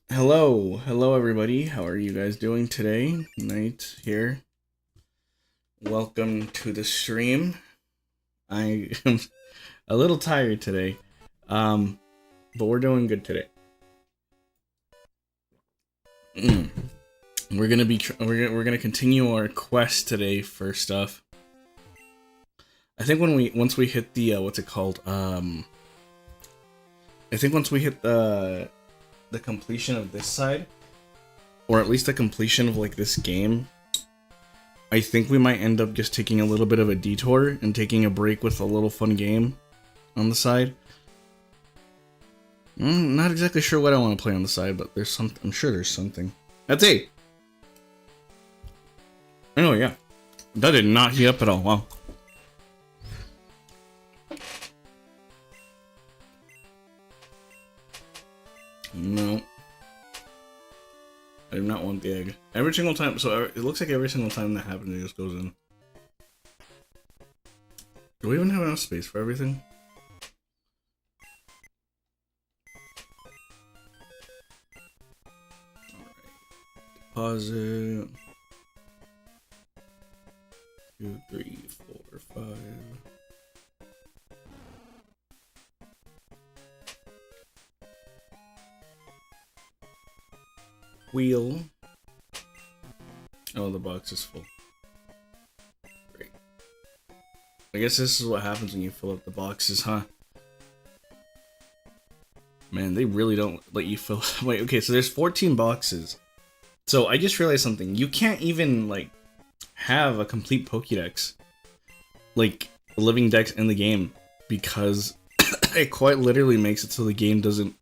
Hello everybody. How are you guys doing today? Knight here. Welcome to the stream. I am a little tired today, but we're doing good today. We're gonna continue our quest today for stuff. I think once we hit the what's it called? I think once we hit the completion of this side, or at least the completion of like this game, I think we might end up just taking a little bit of a detour and taking a break with a little fun game on the side. I'm not exactly sure what I want to play on the side, but there's something. I'm sure there's something. That's it. Oh yeah, that did not heat up at all. Wow. No. I do not want the egg. Every single time, so it looks like every single time that happens, it just goes in. Do we even have enough space for everything? Alright. Deposit. 2, 3, 4, 5. Wheel. Oh, the box is full. Great. I guess this is what happens when you fill up the boxes, huh? Man, they really don't let you fill. Wait, okay, so there's 14 boxes. So I just realized something. You can't even, like, have a complete Pokédex. Like, living decks in the game. Because it quite literally makes it so the game doesn't.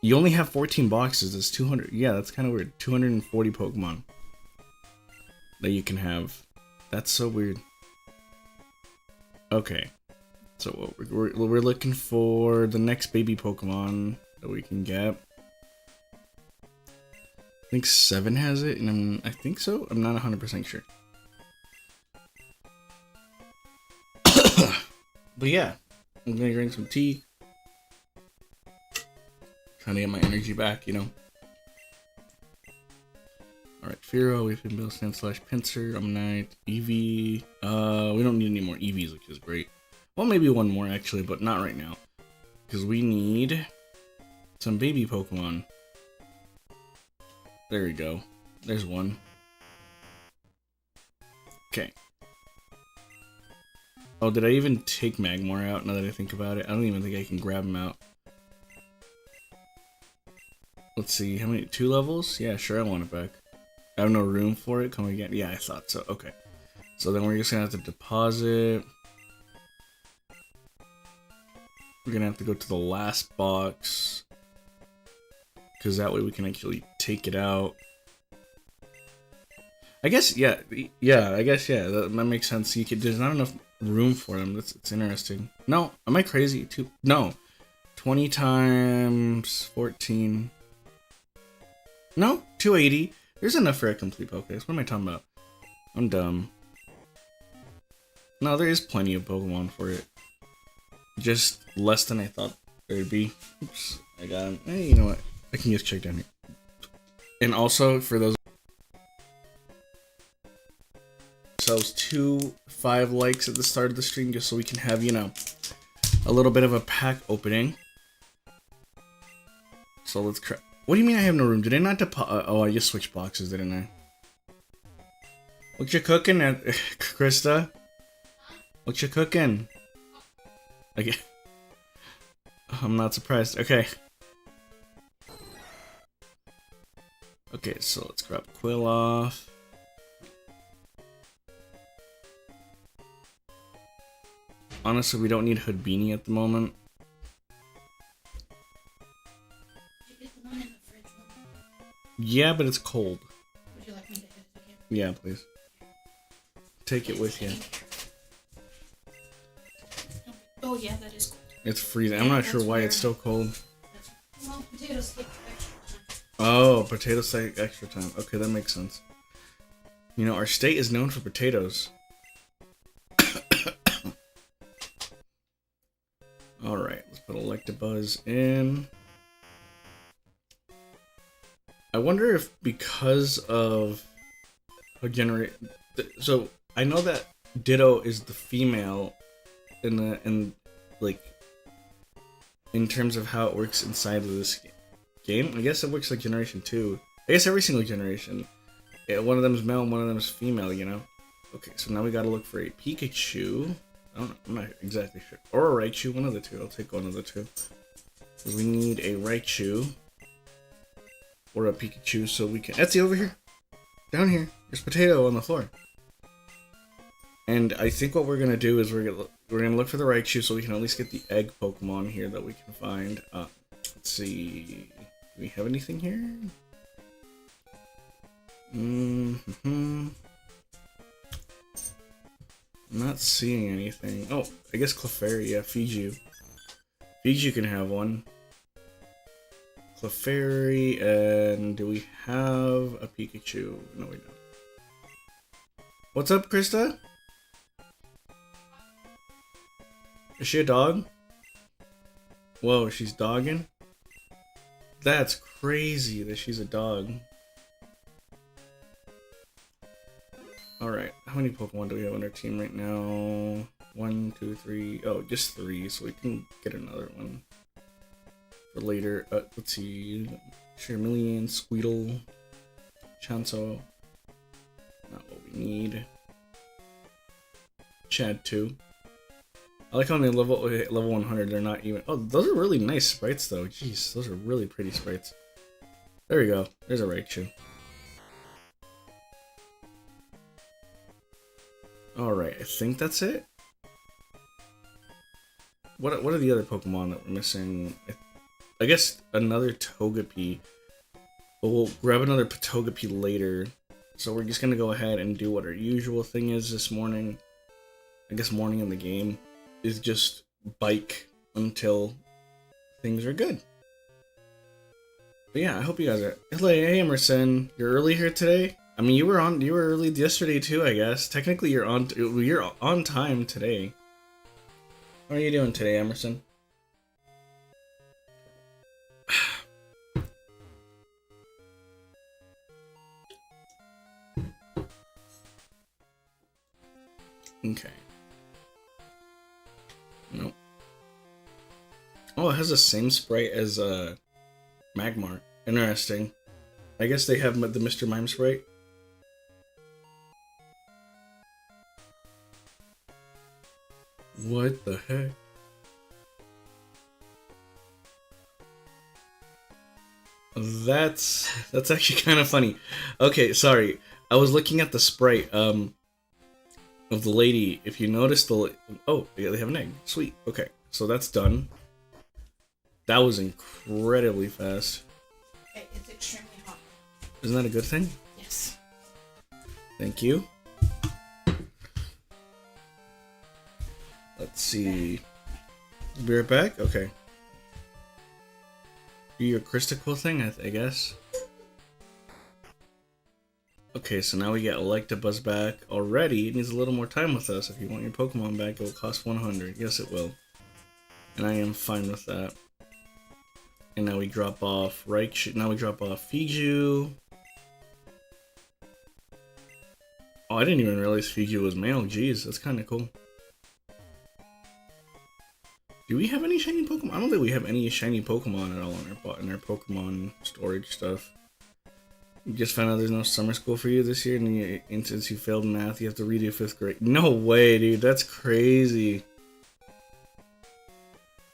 You only have 14 boxes. It's 200. Yeah, that's kind of weird. 240 Pokemon that you can have. That's so weird. Okay. So we're looking for the next baby Pokemon that we can get. I think 7 has it, and I think so. I'm not 100% sure. But yeah, I'm gonna drink some tea. Trying to get my energy back, you know. Alright, Firo, we've been built / Pincer, Knight, Eevee. We don't need any more Eevees, which is great. Well, maybe one more actually, but not right now. Because we need some baby Pokemon. There we go. There's one. Okay. Oh, did I even take Magmar out now that I think about it? I don't even think I can grab him out. Let's see, how many? 2 levels? Yeah, sure, I want it back. I have no room for it. Come again? Yeah, I thought so. Okay. So then we're just gonna have to deposit. We're gonna have to go to the last box. Because that way we can actually take it out. I guess, yeah, that makes sense. There's not enough room for them. It's interesting. No, am I crazy? No. 20 times 14. No, 280. There's enough for a complete Pokédex. What am I talking about? I'm dumb. No, there is plenty of Pokemon for it. Just less than I thought Or B. Oops, I got him. Hey, you know what? I can just check down here. And also, for those ourselves 5 likes at the start of the stream, just so we can have, you know, a little bit of a pack opening. So let's crack. What do you mean I have no room? Did I not deposit? Oh, I just switched boxes, didn't I? What you cooking at, Krista? What you cooking? Okay. I'm not surprised. Okay. Okay, so let's grab Quill off. Honestly, we don't need Hood Beanie at the moment. Did you get the one in the fridge? Yeah, but it's cold. Would you like me to hit it again? Yeah, please. Take it with you. Oh yeah, that is cold. It's freezing. I'm not sure why it's still cold. Well, potatoes take extra time. Oh, potatoes take extra time. Okay, that makes sense. You know, our state is known for potatoes. Alright, let's put Electabuzz in. I wonder if because of how generate. So I know that Ditto is the female in terms of how it works inside of this game. I guess it works like Generation 2. I guess every single generation. Yeah, one of them is male and one of them is female, you know? Okay, so now we gotta look for a Pikachu. I don't know, I'm not exactly sure. Or a Raichu, one of the two. I'll take one of the two. We need a Raichu. Or a Pikachu so we can... Etsy, over here! Down here. There's Potato on the floor. And I think what we're gonna do is we're gonna look for the Raichu so we can at least get the egg Pokemon here that we can find. Let's see... Do we have anything here? I'm not seeing anything. Oh, I guess Clefairy, yeah, Fiju. Fiju can have one. Clefairy, and do we have a Pikachu? No, we don't. What's up, Krista? Is she a dog? Whoa, she's dogging? That's crazy that she's a dog. Alright, how many Pokemon do we have on our team right now? 1, 2, 3. Oh, just 3, so we can get another one for later. Let's see. Charmeleon, Squeedle, Chanso. Not what we need. Chad 2. I like how they level 100, they're not even... Oh, those are really nice sprites, though. Jeez, those are really pretty sprites. There we go. There's a Raichu. Alright, I think that's it. What are the other Pokemon that we're missing? I guess another Togepi. But we'll grab another Togepi later. So we're just gonna go ahead and do what our usual thing is this morning. I guess morning in the game is just bike until things are good. But yeah, I hope you guys are... Hey Emerson, you're early here today? I mean, you were early yesterday too, I guess. Technically, you're on time today. How are you doing today, Emerson? Okay. Nope. Oh, it has the same sprite as Magmar. Interesting. I guess they have the Mr. Mime sprite. What the heck? That's actually kind of funny. Okay, sorry. I was looking at the sprite of the lady. If you notice oh, yeah, they have an egg. Sweet. Okay, so that's done. That was incredibly fast. Okay, it's extremely hot. Isn't that a good thing? Yes. Thank you. Let's see. Be right back? Okay. Do your Crystal thing, I guess. Okay, so now we get Electabuzz back already. It needs a little more time with us. If you want your Pokemon back, it will cost 100. Yes, it will. And I am fine with that. And now we drop off Raichu. Now we drop off Fiju. Oh, I didn't even realize Fiju was male. Jeez, that's kind of cool. Do we have any shiny Pokemon? I don't think we have any shiny Pokemon at all in our Pokemon storage stuff. You just found out there's no summer school for you this year, and since you failed math, you have to redo 5th grade. No way, dude. That's crazy.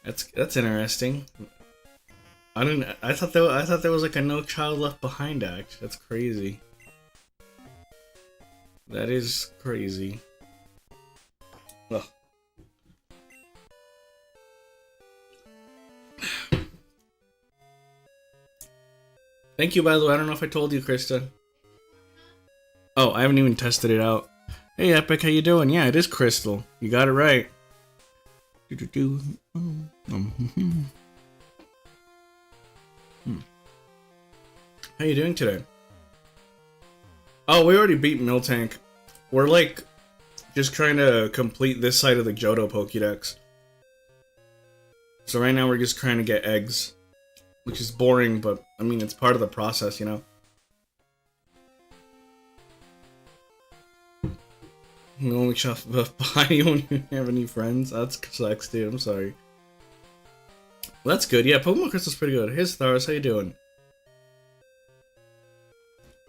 That's interesting. I thought there was like a No Child Left Behind act. That's crazy. That is crazy. Ugh. Thank you, by the way. I don't know if I told you, Krista. Oh, I haven't even tested it out. Hey, Epic, how you doing? Yeah, it is Crystal. You got it right. How you doing today? Oh, we already beat Miltank. We're like just trying to complete this side of the Johto Pokédex. So right now we're just trying to get eggs. Which is boring, but I mean, it's part of the process, you know? You only shop behind you when you have any friends? That sucks, dude. I'm sorry. Well, that's good. Yeah, Pokemon Crystal's pretty good. Hey, Stars, how you doing?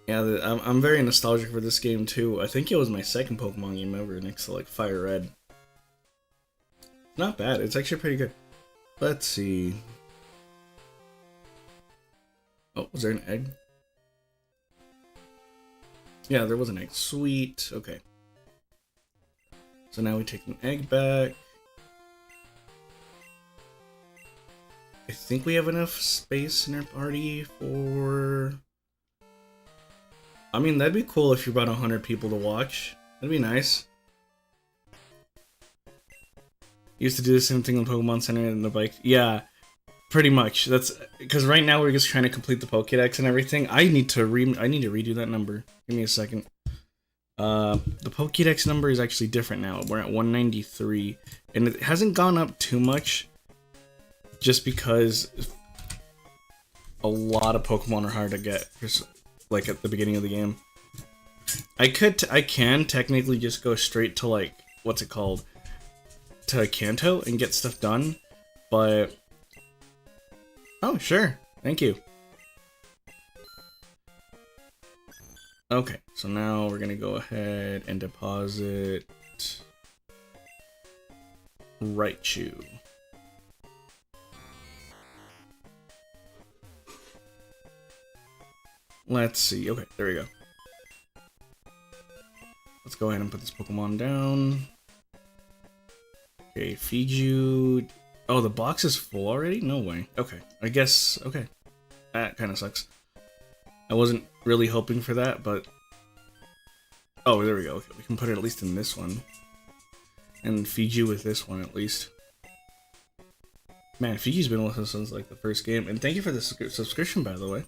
Yeah, I'm very nostalgic for this game, too. I think it was my second Pokemon game ever, next to, like, Fire Red. Not bad. It's actually pretty good. Let's see. Oh, was there an egg? Yeah, there was an egg. Sweet. Okay. So now we take an egg back. I think we have enough space in our party for... I mean, that'd be cool if you brought 100 people to watch. That'd be nice. Used to do the same thing in Pokemon Center and the bike. Yeah. Pretty much. That's because right now we're just trying to complete the Pokédex and everything. I need to redo that number. Give me a second. The Pokédex number is actually different now. We're at 193, and it hasn't gone up too much, just because a lot of Pokemon are hard to get. Like at the beginning of the game, I can technically just go straight to like what's it called, to Kanto and get stuff done, but. Oh, sure. Thank you. Okay, so now we're gonna go ahead and deposit Raichu. Let's see. Okay, there we go. Let's go ahead and put this Pokemon down. Okay, Fiju. Oh, the box is full already? No way. Okay, I guess, okay. That kind of sucks. I wasn't really hoping for that, but... Oh, there we go. Okay, we can put it at least in this one. And Fiju with this one, at least. Man, Fiji's been with us since, like, the first game. And thank you for the subscription, by the way.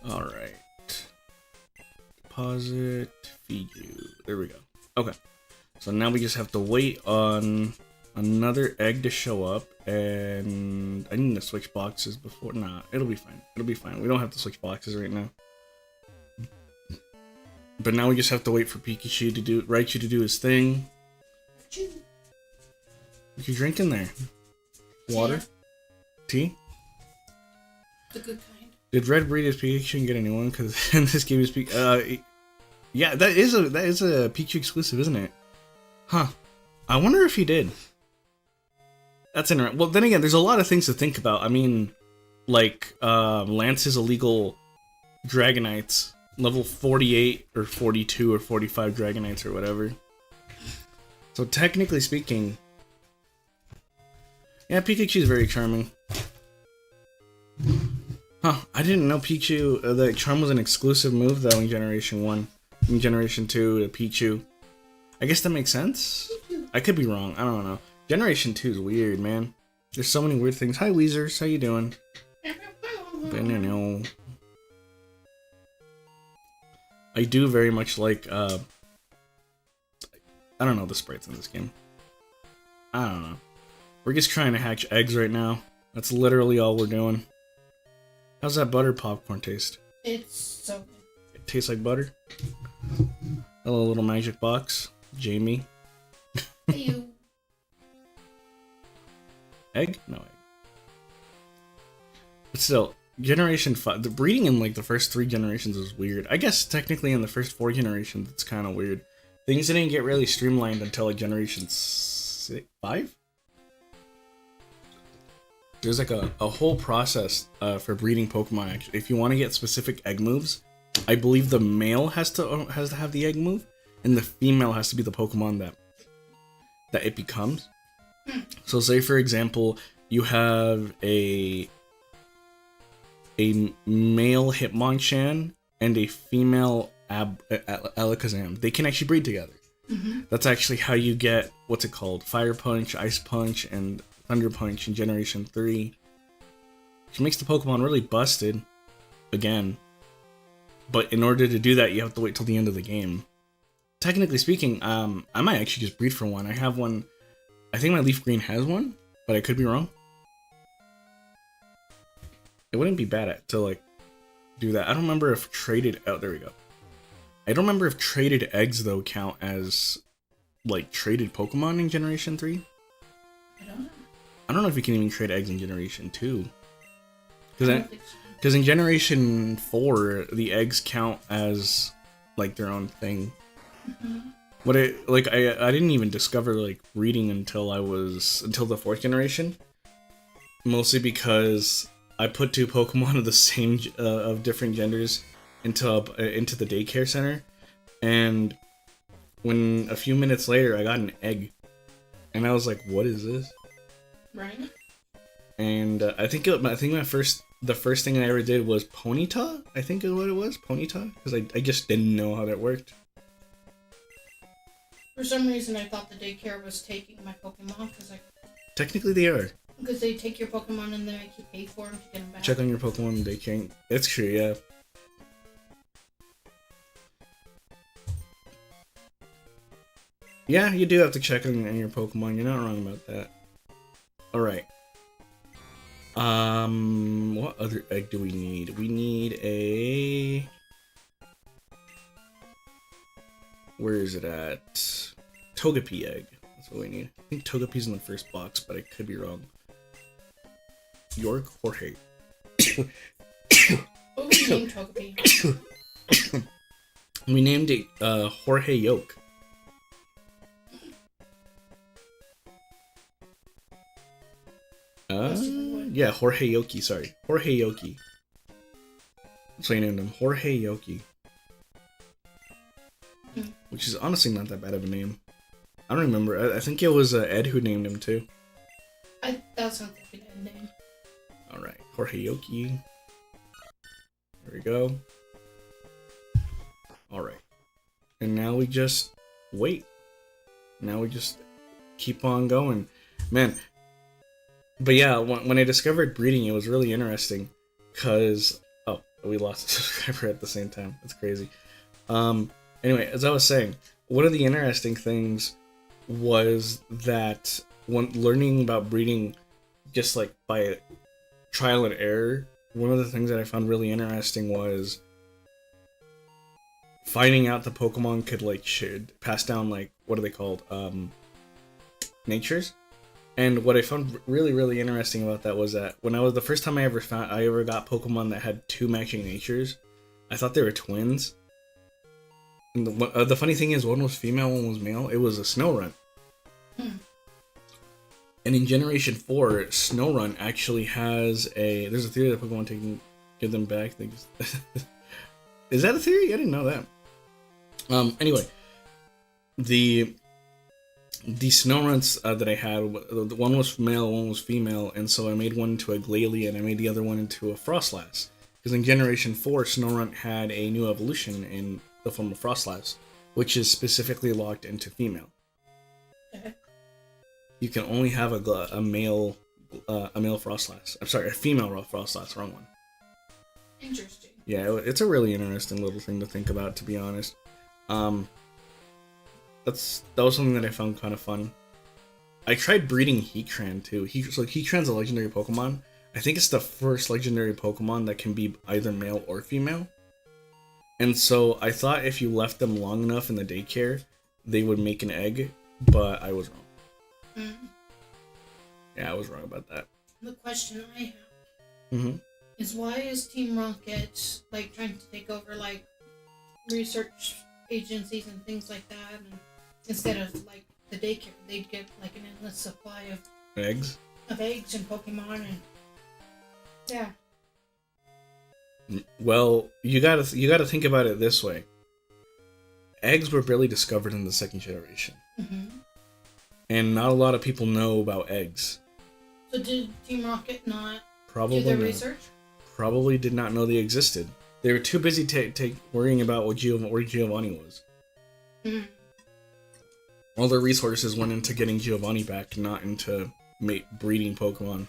Alright. Deposit Fiju. There we go. Okay. So now we just have to wait on... another egg to show up, and I need to switch boxes before. Nah, it'll be fine. It'll be fine. We don't have to switch boxes right now. But now we just have to wait for Raichu to do his thing. What you drinking there? Water? Tea? The good kind. Did Red breed his Pikachu and get a new one? Because in this game is yeah, that is a Pikachu exclusive, isn't it? Huh. I wonder if he did. That's interesting. Well, then again, there's a lot of things to think about. I mean, like, Lance's illegal Dragonites. Level 48 or 42 or 45 Dragonites or whatever. So technically speaking... Yeah, Pikachu's very charming. Huh, I didn't know Pikachu... that Charm was an exclusive move, though, in Generation 1. In Generation 2, the Pichu. I guess that makes sense? I could be wrong, I don't know. Generation 2 is weird, man. There's so many weird things. Hi, Weezers, how you doing? I do very much like, I don't know the sprites in this game. I don't know. We're just trying to hatch eggs right now. That's literally all we're doing. How's that butter popcorn taste? It's so good. It tastes like butter. Hello, little magic box. Jamie. Hey, you. Egg? No egg. But still, Generation 5, the breeding in like the first 3 generations is weird. I guess technically in the first 4 generations it's kind of weird. Things didn't get really streamlined until like Generation 5? There's like a whole process for breeding Pokemon. Actually, if you want to get specific egg moves, I believe the male has to have the egg move, and the female has to be the Pokemon that it becomes. So say for example, you have a male Hitmonchan and a female Alakazam. They can actually breed together. That's actually how you get, what's it called? Fire Punch, Ice Punch, and Thunder Punch in Generation 3. Which makes the Pokemon really busted. Again. But in order to do that, you have to wait till the end of the game. Technically speaking, I might actually just breed for one. I have one. I think my Leaf Green has one, but I could be wrong. It wouldn't be bad to like do that. I don't remember if traded. Oh, there we go. I don't remember if traded eggs though count as like traded Pokemon in Generation 3. I don't know. I don't know if you can even trade eggs in Generation 2. Because in Generation 4, the eggs count as like their own thing. But I didn't even discover like breeding until the 4th generation. Mostly because I put 2 Pokemon of the same of different genders into the daycare center, and when a few minutes later I got an egg, and I was like, "What is this?" Right. And I think the first thing I ever did was Ponyta. I think is what it was, Ponyta, because I just didn't know how that worked. For some reason, I thought the daycare was taking my Pokemon Technically, they are. Because they take your Pokemon and then make you pay for them to get them back. Check on your Pokemon, they can't. That's true, yeah. Yeah, you do have to check on your Pokemon. You're not wrong about that. Alright. What other egg do we need? We need a... Where is it at? Togepi egg. That's what we need. I think Togepi's in the first box, but I could be wrong. York Jorge. What was the name Togepi? We named it Jorge Yoke. Yeah, Jorge Yoki, sorry. Jorge Yoki. That's what I named him. Jorge Yoki. Which is honestly not that bad of a name. I don't remember. I think it was Ed who named him too. That sounds like a good name. Alright, Jorge Yoki. There we go. Alright. And now we just wait. Now we just keep on going. Man. But yeah, when I discovered breeding, it was really interesting. Because... Oh, we lost a subscriber at the same time. That's crazy. Anyway, as I was saying, one of the interesting things was that when learning about breeding just like by trial and error, one of the things that I found really interesting was finding out the Pokemon could like pass down like, what are they called? Natures. And what I found really, really interesting about that was that when the first time I ever got Pokemon that had 2 matching natures, I thought they were twins. And the funny thing is, one was female, one was male. It was a Snorunt. And in Generation 4, Snorunt actually has there's a theory that Pokemon can give them back. Is that a theory? I didn't know that. Anyway, the Snowrunts that I had, one was male, one was female, and so I made one into a Glalie and I made the other one into a Frostlass. Because in Generation 4, Snorunt had a new evolution in the form of Frostlass, which is specifically locked into female. Okay. You can only have a male Frostlass. I'm sorry, a female Frostlass. Wrong one. Interesting. Yeah, it's a really interesting little thing to think about, to be honest. That was something that I found kind of fun. I tried breeding Heatran too. Heatran's a legendary Pokemon. I think it's the first legendary Pokemon that can be either male or female. And so I thought if you left them long enough in the daycare, they would make an egg, but I was wrong. Mm. Yeah, I was wrong about that. The question I have is why is Team Rocket like trying to take over like research agencies and things like that, and instead of like the daycare, they'd get like an endless supply of eggs and Pokemon and yeah. Well, you gotta think about it this way. Eggs were barely discovered in the second generation, and not a lot of people know about eggs. So did Team Rocket not Probably do their not. research? Probably did not know they existed. They were too busy worrying about where Giovanni was. Mm. All their resources went into getting Giovanni back, not into breeding Pokemon.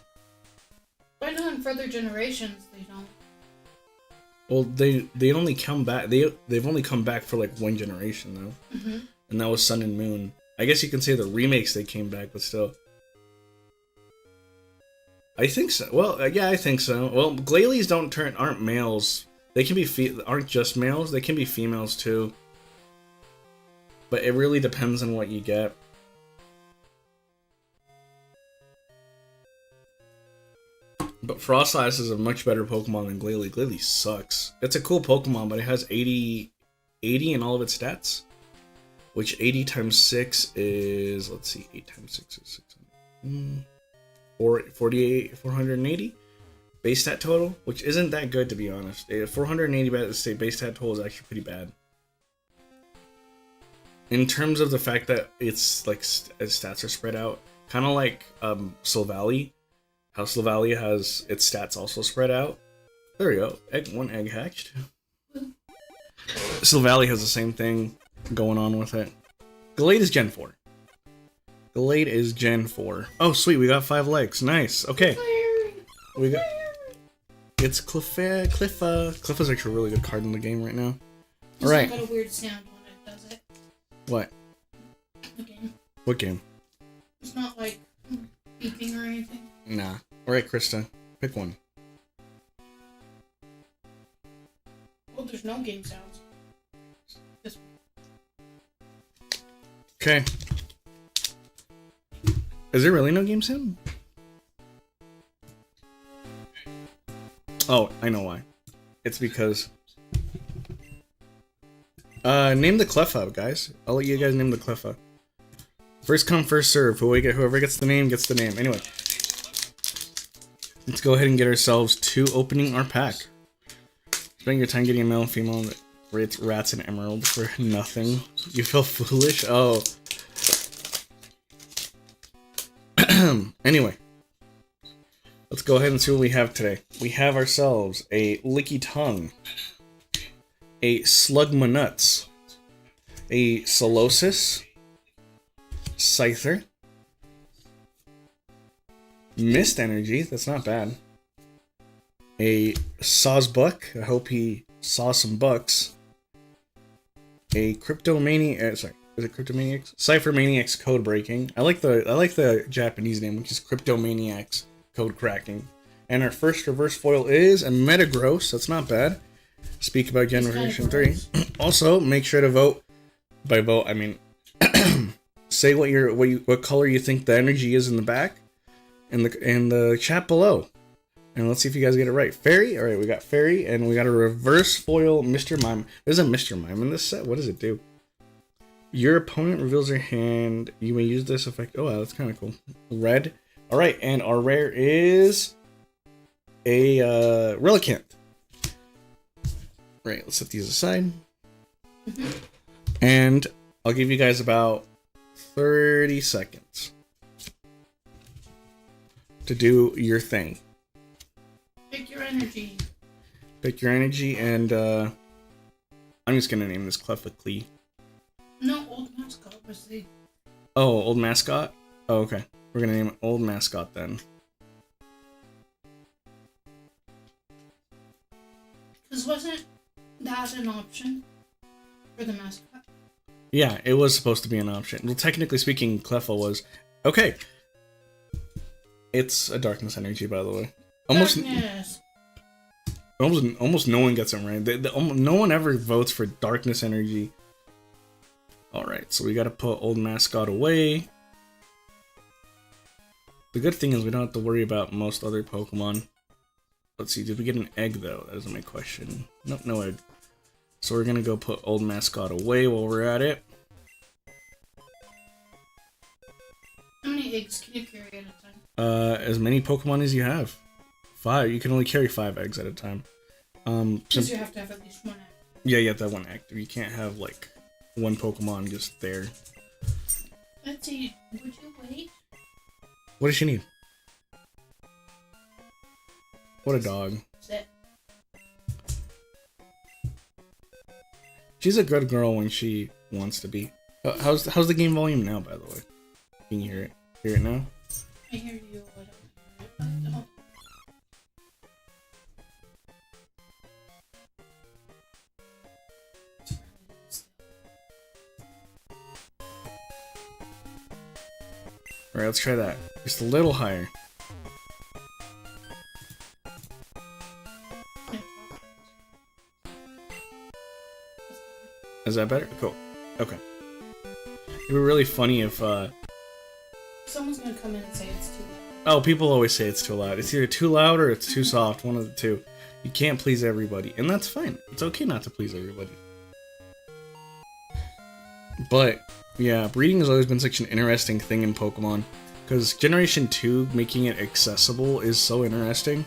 Why not in further generations they don't? Well, they only come back. They've only come back for like one generation though, and that was Sun and Moon. I guess you can say the remakes they came back, but still. I think so. Well, yeah, I think so. Well, Glalie aren't males. They can be aren't just males. They can be females too. But it really depends on what you get. But Frost Ice is a much better Pokemon than Glalie. Glalie sucks. It's a cool Pokemon, but it has 80 in all of its stats. Which 80 times 6 is, let's see, 8 times 6 is 600. 480 base stat total, which isn't that good to be honest. 480 base stat total is actually pretty bad. In terms of the fact that it's like its stats are spread out, kind of like Silvally, how Silvally has its stats also spread out. There we go, one egg hatched. Silvally has the same thing going on with it. Gallade is Gen 4. Gallade is Gen 4. Oh, sweet, we got 5 legs. Nice. Okay. We got... It's Cliffa. Cliffa's actually a really good card in the game right now. Alright. It's got a weird sound when it does it. What? The game. What game? It's not like beeping or anything. Nah. Alright, Krista. Pick one. Well, there's no game sounds. This one. Okay. Is there really no game sound? Oh, I know why. It's because... name the Cleffa, guys. I'll let you guys name the Cleffa. First come, first serve. Whoever gets the name, gets the name. Anyway. Let's go ahead and get ourselves to opening our pack. Spend your time getting a male and female that rates rats and emerald for nothing. You feel foolish? Oh. Anyway. Let's go ahead and see what we have today. We have ourselves a Licky Tongue, a Slugmanuts, a Solosis, Scyther, Mist Energy, that's not bad, a Sawsbuck, I hope he saw some bucks, a Cryptomaniac, sorry, is it Cryptomaniacs? Cyphermaniacs Code Breaking. I like the Japanese name, which is Cryptomaniacs Code Cracking. And our first reverse foil is a Metagross. That's not bad. Speak about Generation 3. Also, make sure to vote. By vote, I mean say what color you think the energy is in the back in the chat below. And let's see if you guys get it right. Fairy. All right, we got Fairy, and we got a reverse foil Mr. Mime. There's a Mr. Mime in this set. What does it do? Your opponent reveals their hand. You may use this effect. Oh, wow, that's kind of cool. Red. All right, and our rare is a Relicanth. Right, let's set these aside. And I'll give you guys about 30 seconds to do your thing. Pick your energy. Pick your energy, and I'm just gonna name this Cleffa. No, old mascot was the... Oh, old mascot? Oh, okay. We're gonna name it Old Mascot then. Because wasn't that an option for the mascot? Yeah, it was supposed to be an option. Well, technically speaking, Cleffa was. Okay. It's a darkness energy, by the way. Darkness. Almost no one gets it right. No one ever votes for darkness energy. Alright, so we gotta put old mascot away. The good thing is we don't have to worry about most other Pokemon. Let's see, did we get an egg though? That is my question. Nope, no egg. So we're gonna go put old mascot away while we're at it. How many eggs can you carry at a time? As many Pokemon as you have. 5. You can only carry 5 eggs at a time. Because you have to have at least one egg. Yeah, you have to have one active. You can't have like one Pokemon just there. Let's see. Would you wait? What does she need? What a dog. Sit. She's a good girl when she wants to be. How's the game volume now, by the way? Can you hear it? Hear it now? I hear you. I don't hear it. Alright, let's try that. Just a little higher. Is that better? Cool. Okay. It would be really funny if, Someone's gonna come in and say it's too loud. Oh, people always say it's too loud. It's either too loud or it's too soft, one of the two. You can't please everybody, and that's fine. It's okay not to please everybody. But, yeah, breeding has always been such an interesting thing in Pokemon. Because Generation 2, making it accessible, is so interesting.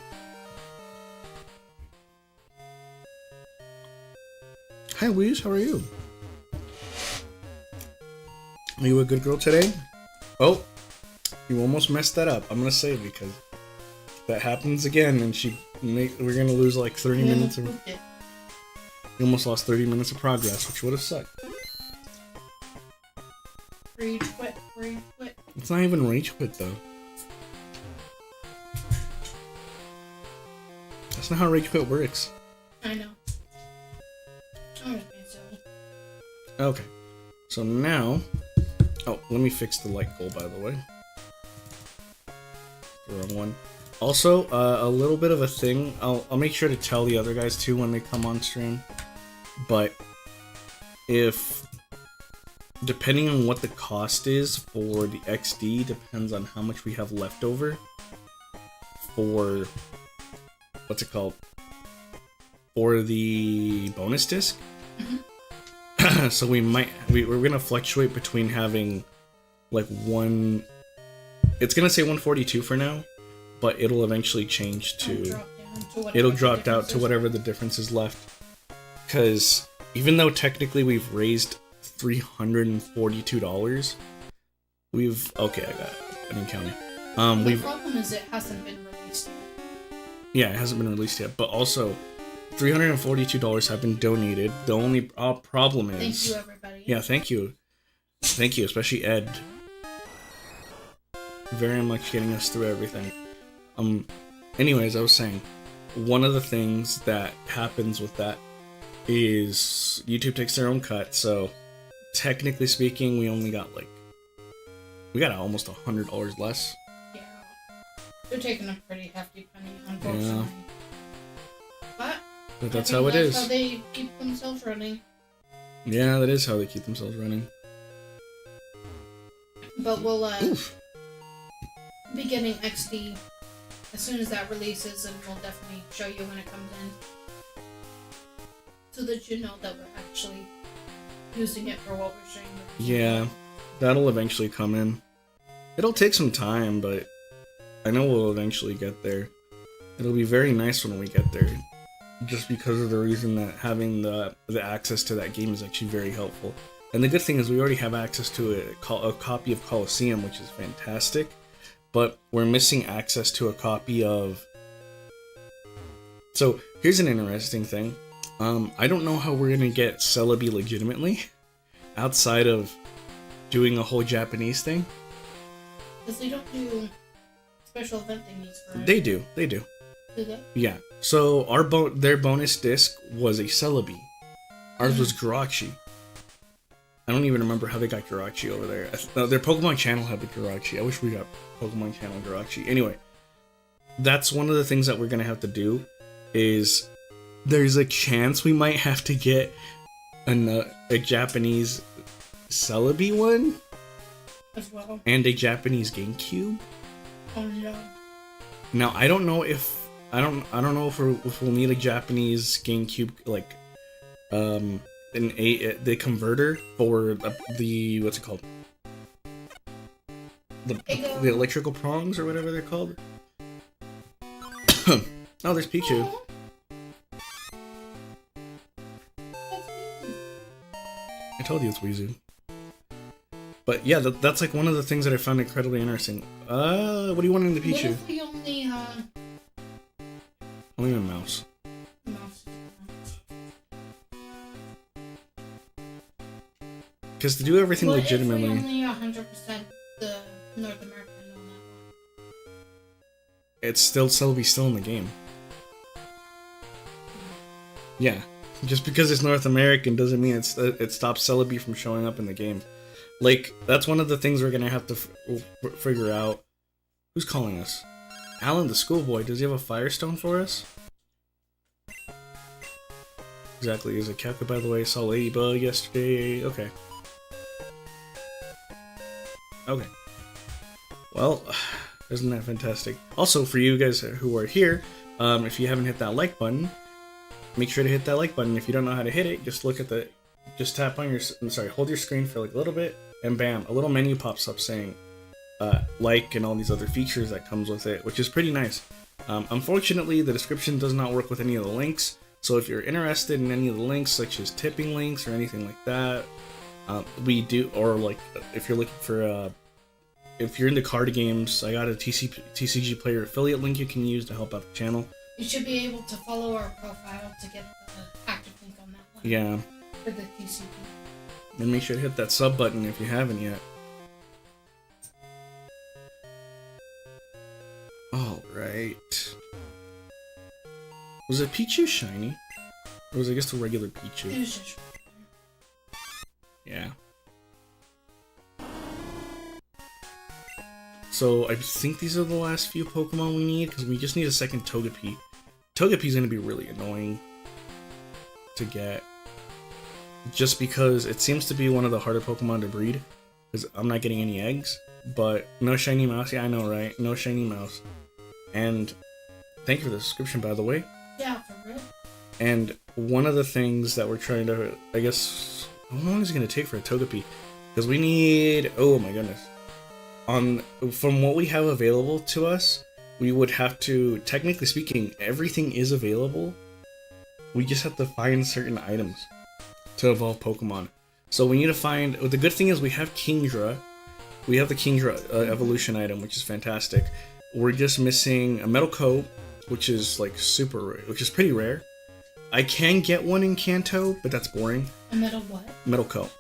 Hi, Louise, how are you? Are you a good girl today? Oh, you almost messed that up. I'm gonna save because if that happens again, and we're gonna lose like 30 minutes of. You almost lost 30 minutes of progress, which would have sucked. Rage quit. It's not even rage quit though. That's not how rage quit works. I know. I'm just being silly. Okay, so now. Oh, let me fix the light goal, by the way. The wrong one. Also, a little bit of a thing. I'll make sure to tell the other guys too when they come on stream. But depending on what the cost is for the XD, depends on how much we have left over for what's it called? For the bonus disc. Mm-hmm. So we're gonna fluctuate between having like one. It's gonna say 142 for now, but it'll eventually change to. It'll drop down to whatever the difference is left. Because even though technically we've raised $342, okay, I got it. I didn't count it. The problem is it hasn't been released yet. Yeah, it hasn't been released yet, but also. $342 have been donated. The only problem is... Thank you, everybody. Yeah, thank you. Thank you, especially Ed. Very much getting us through everything. Anyways, I was saying, one of the things that happens with that is YouTube takes their own cut, so technically speaking, we only got we got almost $100 less. Yeah. They're taking a pretty hefty penny, unfortunately. Yeah. But that's how it that's is. How they keep themselves running. Yeah, that is how they keep themselves running. But we'll be getting XD as soon as that releases, and we'll definitely show you when it comes in, so that you know that we're actually using it for what we're showing. Yeah, that'll eventually come in. It'll take some time, but I know we'll eventually get there. It'll be very nice when we get there. Just because of the reason that having the access to that game is actually very helpful. And the good thing is we already have access to a copy of Colosseum, which is fantastic. But we're missing access to a copy of... So, here's an interesting thing. I don't know how we're going to get Celebi legitimately, outside of doing a whole Japanese thing. Because they don't do special event thingies for it. They do. Do they? Yeah. So their bonus disc was a Celebi. Ours was Garachi. I don't even remember how they got Jirachi over there. Their Pokemon channel had the Jirachi. I wish we got Pokemon channel Jirachi. Anyway, that's one of the things that we're gonna have to do. Is there's a chance we might have to get a Japanese Celebi one as well, and a Japanese GameCube. Oh no. Now I don't know if if we'll need a Japanese GameCube like the converter for the what's it called, the electrical prongs or whatever they're called. Oh, there's Pichu. I told you it's Weezu. But yeah, that's like one of the things that I found incredibly interesting. What do you want in the Pichu? What if we only a mouse. Because to do everything legitimately. If we only 100% the North American on that one? It's still Celebi still in the game. Yeah, just because it's North American doesn't mean it stops Celebi from showing up in the game. Like, that's one of the things we're gonna have to figure out. Who's calling us? Alan the schoolboy. Does he have a Firestone for us? Exactly. Is it Kappa, by the way? Saw Ladybug yesterday. Okay. Okay. Well, isn't that fantastic? Also, for you guys who are here, if you haven't hit that like button, make sure to hit that like button. If you don't know how to hit it, just look at just tap on hold your screen for like a little bit, and bam, a little menu pops up saying like and all these other features that comes with it, which is pretty nice. Unfortunately, the description does not work with any of the links, so if you're interested in any of the links, such as tipping links or anything like that, we do, or like if you're looking for if you're into card games, I got a TCG player affiliate link you can use to help out the channel. You should be able to follow our profile to get the active link on that one. Yeah. For the TCG. And make sure to hit that sub button if you haven't yet. Alright. Was it Pichu shiny? Or was it just a regular Pichu? It was just... Yeah. So I think these are the last few Pokemon we need, because we just need a second Togepi. Togepi's gonna be really annoying to get, just because it seems to be one of the harder Pokemon to breed, because I'm not getting any eggs. But no shiny mouse. Yeah, I know, right? No shiny mouse. And thank you for the subscription, by the way. Yeah, for real. And one of the things that we're trying to, I guess, how long is it gonna take for a Togepi? Because we need, oh my goodness. From what we have available to us, we would have to, technically speaking, everything is available. We just have to find certain items to evolve Pokemon. So we need to find, the good thing is we have Kingdra. We have the Kingdra evolution item, which is fantastic. We're just missing a Metal Coat, which is like super rare, which is pretty rare. I can get one in Kanto, but that's boring. A metal what? Metal Coat.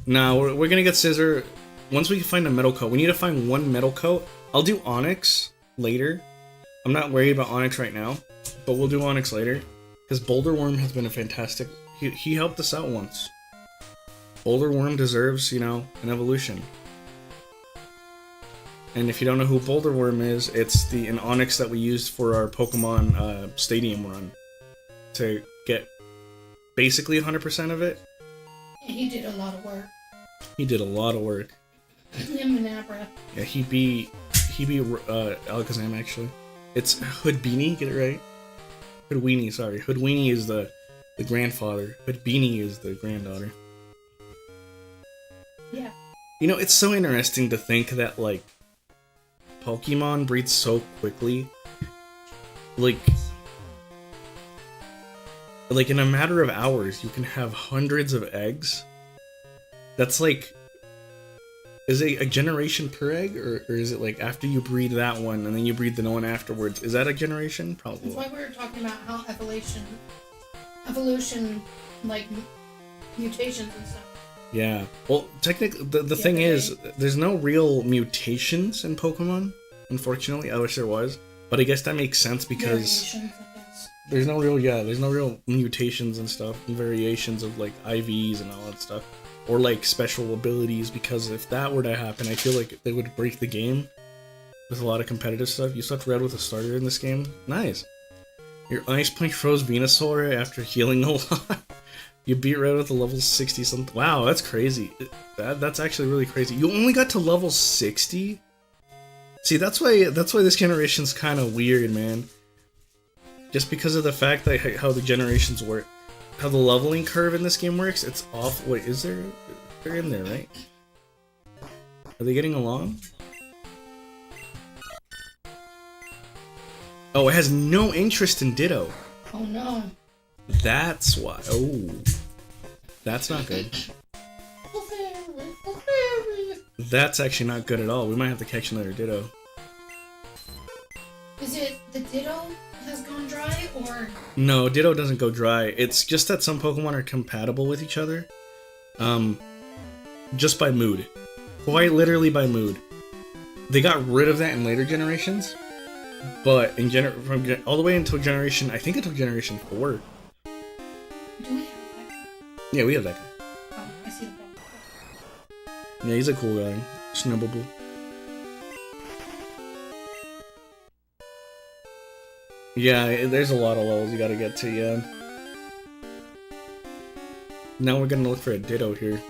Now, we're gonna get Scissor. Once we find a Metal Coat, we need to find one Metal Coat. I'll do Onyx later. I'm not worried about Onyx right now, but we'll do Onyx later. Because Boulder Worm has been a fantastic... He helped us out once. Boulder Worm deserves, you know, an evolution. And if you don't know who Boulder Worm is, it's an Onyx that we used for our Pokemon Stadium run. To get basically 100% of it. He did a lot of work. He did a lot of work. Him and Abra. Yeah, he beat Alakazam, actually. It's Hoodbeanie, get it right? Hoodweenie, sorry. Hoodweenie is the grandfather. Hoodbeanie is the granddaughter. Yeah. You know, it's so interesting to think that, like, Pokemon breed so quickly. Like in a matter of hours, you can have hundreds of eggs. That's like... Is it a generation per egg, or is it like after you breed that one and then you breed the one afterwards? Is that a generation? Probably. That's why we were talking about how evolution, like mutations and stuff. Yeah. Well, technically, the thing is, there's no real mutations in Pokemon. Unfortunately, I wish there was, but I guess that makes sense because there's no real mutations and stuff, and variations of like IVs and all that stuff. or like special abilities, because if that were to happen, I feel like they would break the game with a lot of competitive stuff. You swept red with a starter in this game. Nice. Your Ice Punch froze Venusaur after healing a lot. You beat red with a level 60 something. Wow, that's crazy. That's actually really crazy. You only got to level 60? See, that's why this generation's kind of weird, man. Just because of the fact that how the generations work, how the leveling curve in this game works, it's off. Wait, is there? They're in there, right? Are they getting along? Oh, it has no interest in Ditto. Oh no. That's why. Oh, that's not good. That's actually not good at all. We might have to catch another Ditto. Is it the Ditto has gone dry, or? No, Ditto doesn't go dry. It's just that some Pokemon are compatible with each other. Just by mood. Quite literally by mood. They got rid of that in later generations. But in from all the way until generation, I think until generation 4. Do we have that guy? Yeah, we have that guy. Oh, I see the ball. Yeah, he's a cool guy. Snubblable. Yeah, there's a lot of levels you gotta get to, yeah. Now we're gonna look for a Ditto here.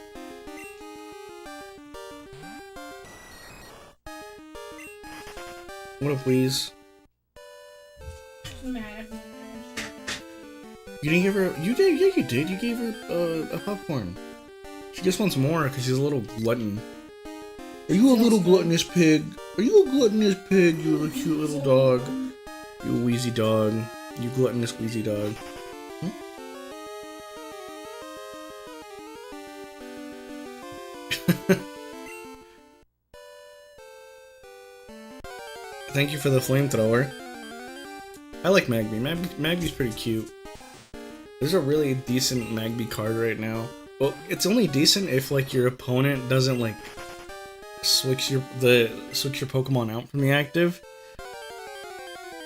What a please. You didn't give her. You did. Yeah, you did. You gave her a popcorn. She just wants more because she's a little glutton. Are you a little gluttonous pig? Are you a gluttonous pig? You little cute little dog. You wheezy dog. You gluttonous wheezy dog. Hmm? Thank you for the flamethrower. I like Magby. Magby's pretty cute. There's a really decent Magby card right now. Well, it's only decent if like your opponent doesn't like switch your Pokemon out from the active.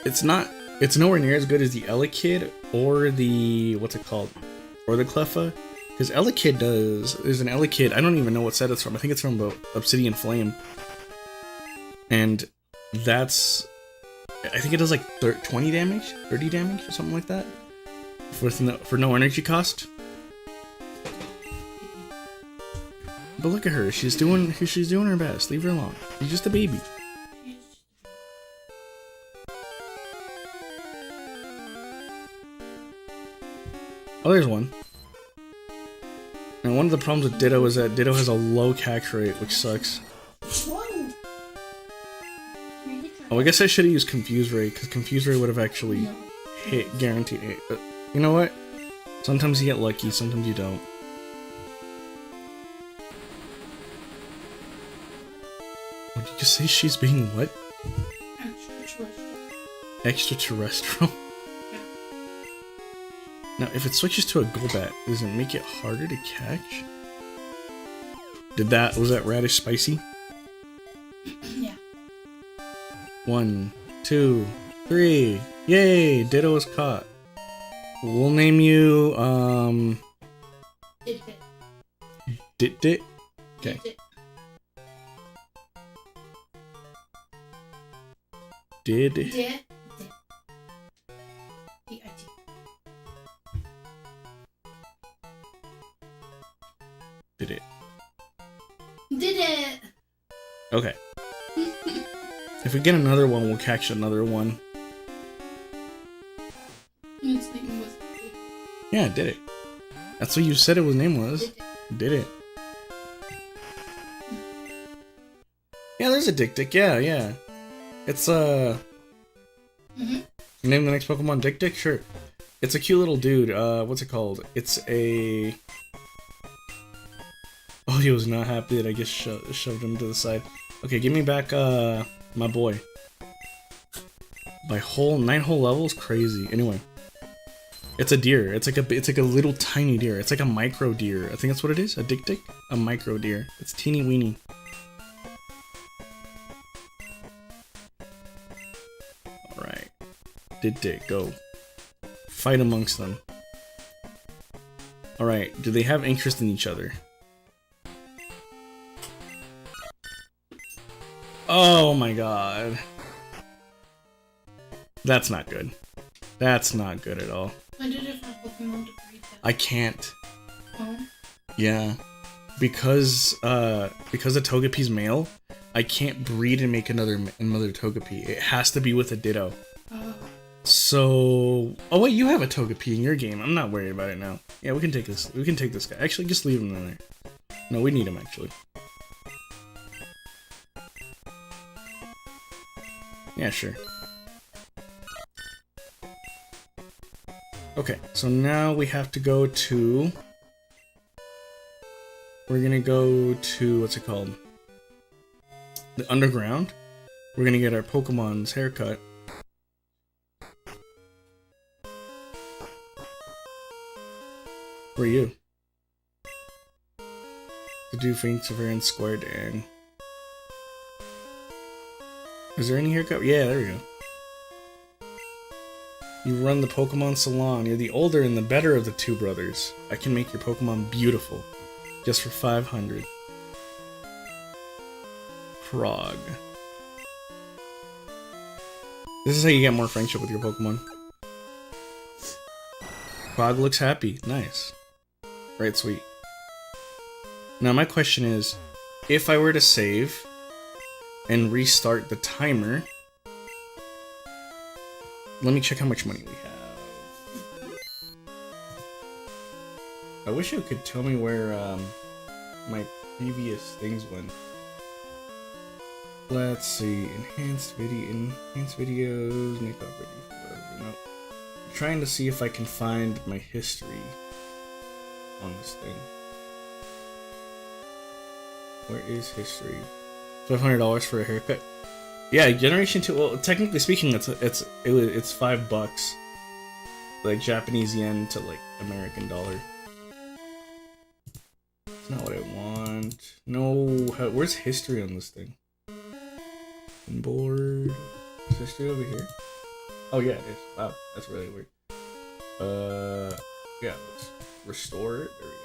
It's nowhere near as good as the Elekid or the what's it called? Or the Cleffa. Because Elekid there's an Elekid, I don't even know what set it's from. I think it's from Obsidian Flame. And that's, I think it does like 20 damage, 30 damage or something like that. For no energy cost. But look at her, she's doing her best. Leave her alone. She's just a baby. Oh, there's one. And one of the problems with Ditto is that Ditto has a low catch rate, which sucks. Oh, I guess I should have used Confuse Ray, because Confuse Ray would have actually hit, guaranteed hit. But you know what? Sometimes you get lucky, sometimes you don't. What did you say? She's being what? Extraterrestrial. Extraterrestrial? Yeah. Now, if it switches to a Golbat, does it make it harder to catch? Was that radish spicy? Yeah. 1, 2, 3. Yay! Ditto is caught. We'll name you, Dit. Okay. Did. D-I-T. Did it. Did it! Okay. If we get another one, we'll catch another one. Its name was. Yeah, did it. That's what you said his name was. Did it. Yeah, there's a Dick. Yeah. It's Mm-hmm. Name the next Pokemon Dick? Sure. It's a cute little dude. What's it called? It's a. Oh, he was not happy that I just shoved him to the side. Okay, give me back my boy. By 9 whole levels, crazy. Anyway, it's a deer. It's like a little tiny deer. It's like a micro deer. I think that's what it is. A Dick. A micro deer. It's teeny weeny. All right, Dick, go fight amongst them. All right, do they have interest in each other? Oh my god. That's not good. That's not good at all. I did it for Pokemon to breed them. I can't. Oh? Yeah. Because the Togepi's male, I can't breed and make another Togepi. It has to be with a Ditto. Oh. So... Oh wait, you have a Togepi in your game. I'm not worried about it now. Yeah, we can take this. We can take this guy. Actually, just leave him in there. No, we need him, actually. Yeah, sure. Okay, so now we have to go to... We're gonna go to... What's it called? The underground. We're gonna get our Pokemon's haircut. Where are you? To do things for in Square Dan. Is there any haircut? Yeah, there we go. You run the Pokemon Salon. You're the older and the better of the two brothers. I can make your Pokemon beautiful. Just for 500. Frog. This is how you get more friendship with your Pokemon. Frog looks happy. Nice. Right, sweet. Now my question is, if I were to save and restart the timer, let me check how much money we have. I wish it could tell me where my previous things went. Let's see, enhanced videos, make up ready for whatever. Nope. I'm trying to see if I can find my history on this thing. Where is history? $500 for a haircut. Yeah, Generation 2. Well, technically speaking, it's $5, like Japanese yen to like American dollar. It's not what I want. No, where's history on this thing? Board. Is history over here? Oh yeah, it is. Wow, that's really weird. Yeah, let's restore it. There we go.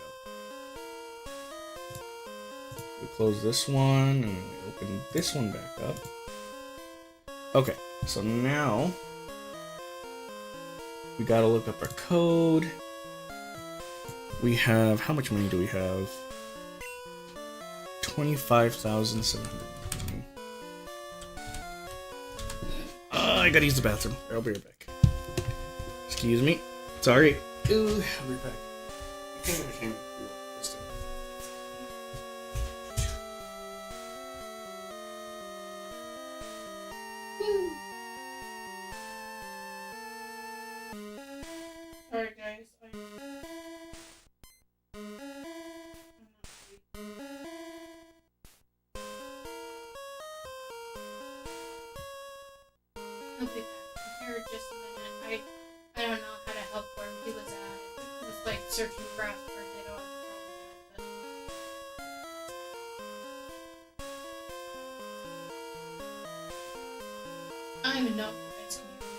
We close this one and we open this one back up. Okay, so now we gotta look up our code. We have, how much money do we have? 25,700. I gotta use the bathroom. I'll be right back. Excuse me. Sorry. Ooh, I'll be back. Sorry guys, I'll be back. Here just a minute. I don't know how to help him. He was like searching for us for a Ditto on the phone but I don't even know if you guys can hear me.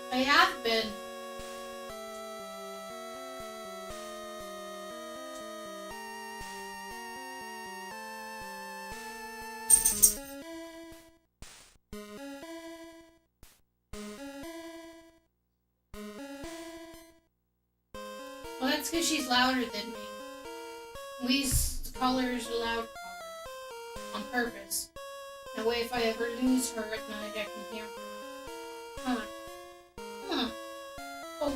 I have been. Well, that's because she's louder than me. Lee's color is a loud color. On purpose. That way if I ever lose her at night, I can hear her. Huh. Huh. Oh.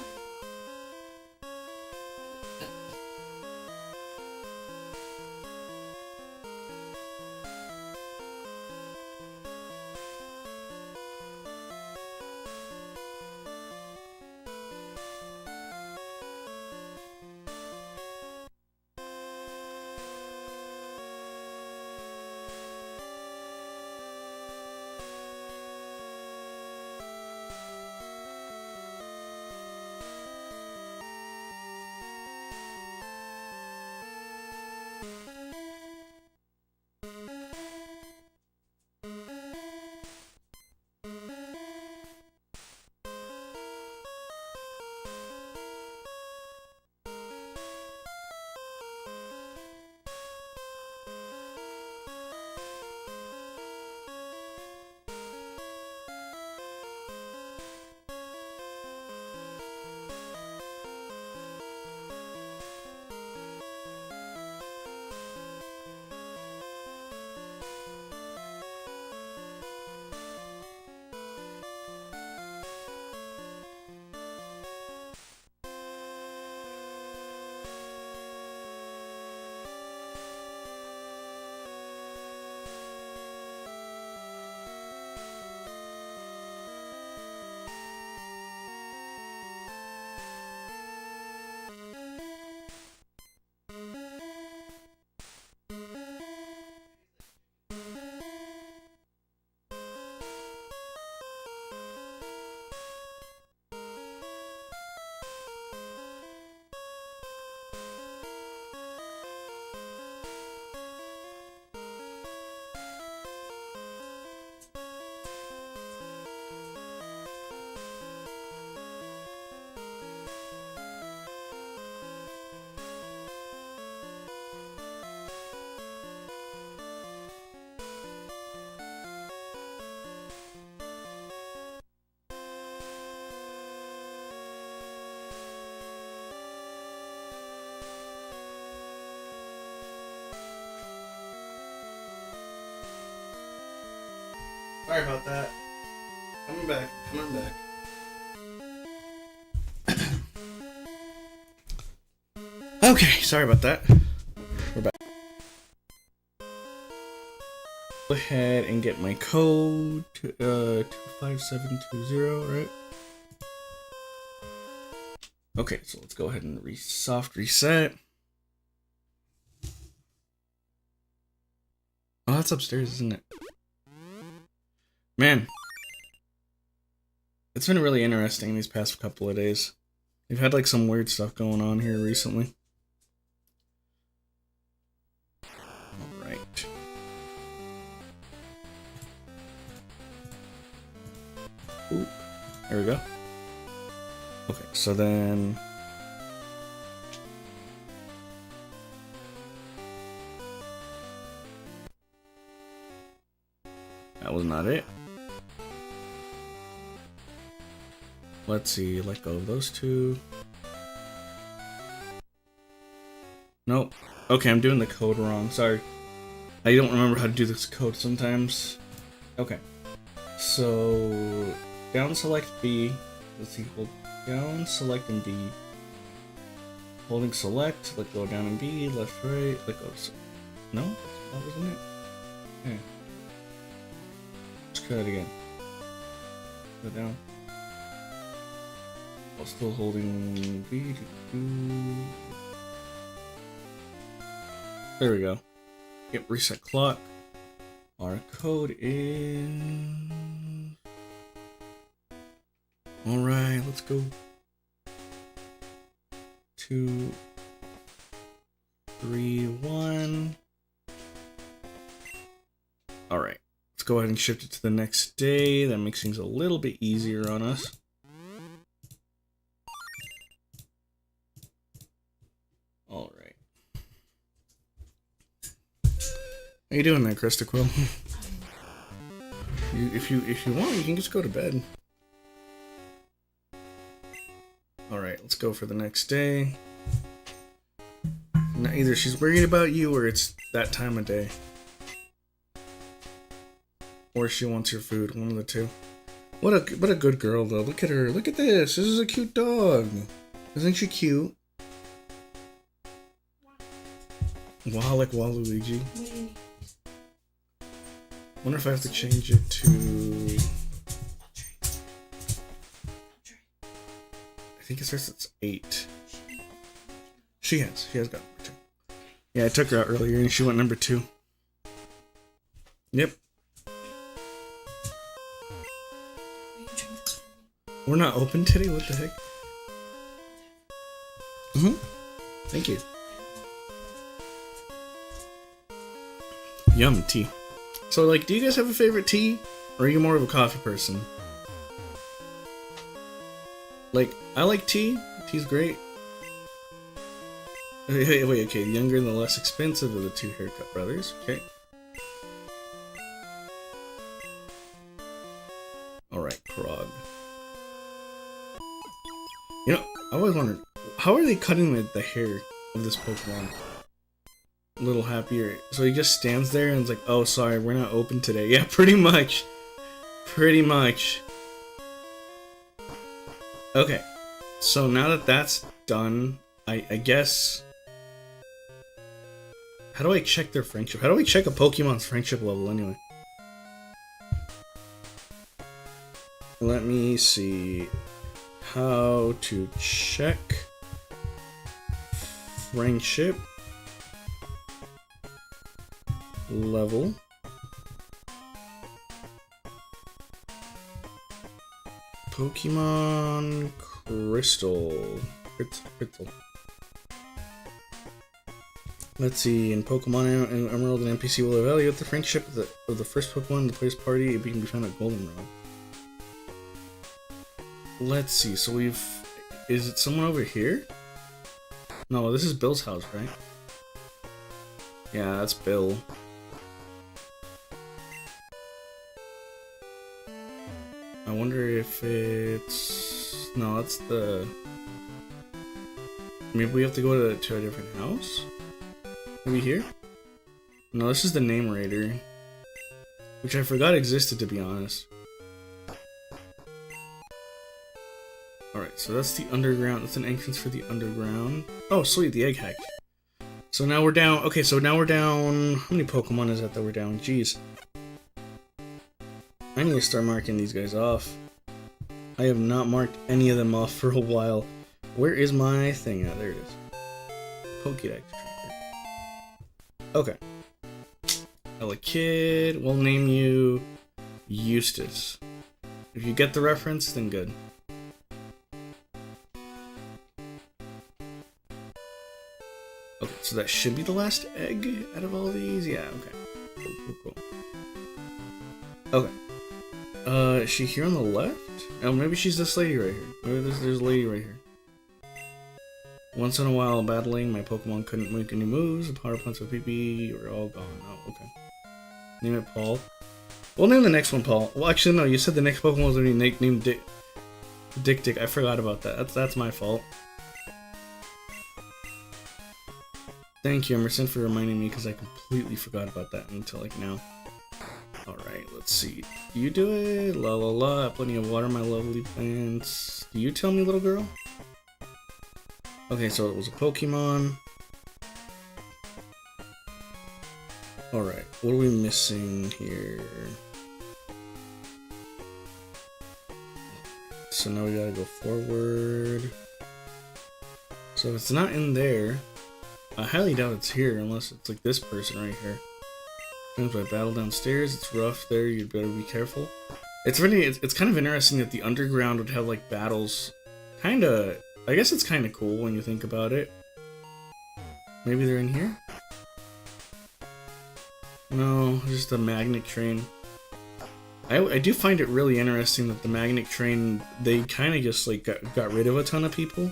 Sorry about that. Coming back. Coming back. Okay, sorry about that. We're back. Go ahead and get my code to 25720, right? Okay, so let's go ahead and soft reset. Oh, that's upstairs, isn't it? Man, it's been really interesting these past couple of days. We've had like some weird stuff going on here recently. Alright. Oop. There we go. Okay, so then... that was not it. Let's see, let go of those two. Nope. Okay, I'm doing the code wrong. Sorry. I don't remember how to do this code sometimes. Okay. So, down select B. Let's see, hold down, select and B. Holding select, let go down and B, left, right, let go. No? That wasn't it? Okay. Let's try that again. Go down. While still holding B. There we go. Yep, reset clock. Our code is... alright, let's go. 2, 3, 1. Alright, let's go ahead and shift it to the next day. That makes things a little bit easier on us. Alright. How you doing there, Krista Quill? If you want, you can just go to bed. Alright, let's go for the next day. Now, either she's worried about you or it's that time of day. Or she wants your food, one of the two. What a good girl though. Look at her. Look at this. This is a cute dog. Isn't she cute? Wow, like Waluigi. Wonder if I have to change it to... I think it starts at 8. She has got number 2. Yeah, I took her out earlier and she went number 2. Yep. We're not open today? What the heck? Thank you. Yum, tea. So, like, do you guys have a favorite tea? Or are you more of a coffee person? Like, I like tea. Tea's great. Wait, okay. The younger and the less expensive of the two haircut brothers. Okay. Alright, Krog. You know, I always wondered, how are they cutting the hair of this Pokemon? A little happier. So he just stands there and is like, oh, sorry, we're not open today. Yeah, pretty much. Pretty much. Okay. So now that that's done, I guess... how do I check their friendship? How do I check a Pokemon's friendship level anyway? Let me see how to check friendship level. Pokemon Crystal. Let's see, in Pokemon Emerald, an NPC will evaluate the friendship of the first Pokemon in the player's party. It can be found at Goldenrod. Let's see, so we've... is it someone over here? No, this is Bill's house, right? Yeah, that's Bill. I wonder if it's... no, that's the... maybe we have to go to a different house? Maybe here? No, this is the name raider. which I forgot existed, to be honest. Alright, so that's the underground. That's an entrance for the underground. Oh, sweet, the egg hatch. So now we're down. Okay, so now we're down. How many Pokemon is that we're down? Jeez. I need to start marking these guys off. I have not marked any of them off for a while. Where is my thing at? There it is. Pokédex tracker. Okay. Ella Kid, we'll name you Eustace. If you get the reference, then good. Okay, so that should be the last egg out of all these? Yeah, okay. Cool. Okay. Is she here on the left? Oh, maybe she's this lady right here. Maybe there's a lady right here. Once in a while battling, my Pokemon couldn't make any moves. The power plants with PP were all gone. Oh, okay. Name it Paul. We'll name the next one Paul. Well, actually, no, you said the next Pokemon was going to be named Dick. I forgot about that. That's my fault. Thank you, Emerson, for reminding me, because I completely forgot about that until, like, now. Alright, let's see. You do it. La la la. Plenty of water, my lovely plants. Do you tell me, little girl? Okay, so it was a Pokemon. Alright, what are we missing here? So now we gotta go forward. So if it's not in there, I highly doubt it's here unless it's like this person right here. Comes by battle downstairs, it's rough there, you'd better be careful. It's kind of interesting that the underground would have like battles. I guess it's kinda cool when you think about it. Maybe they're in here? No, just a magnet train. I do find it really interesting that the magnet train, they kind of just like got rid of a ton of people.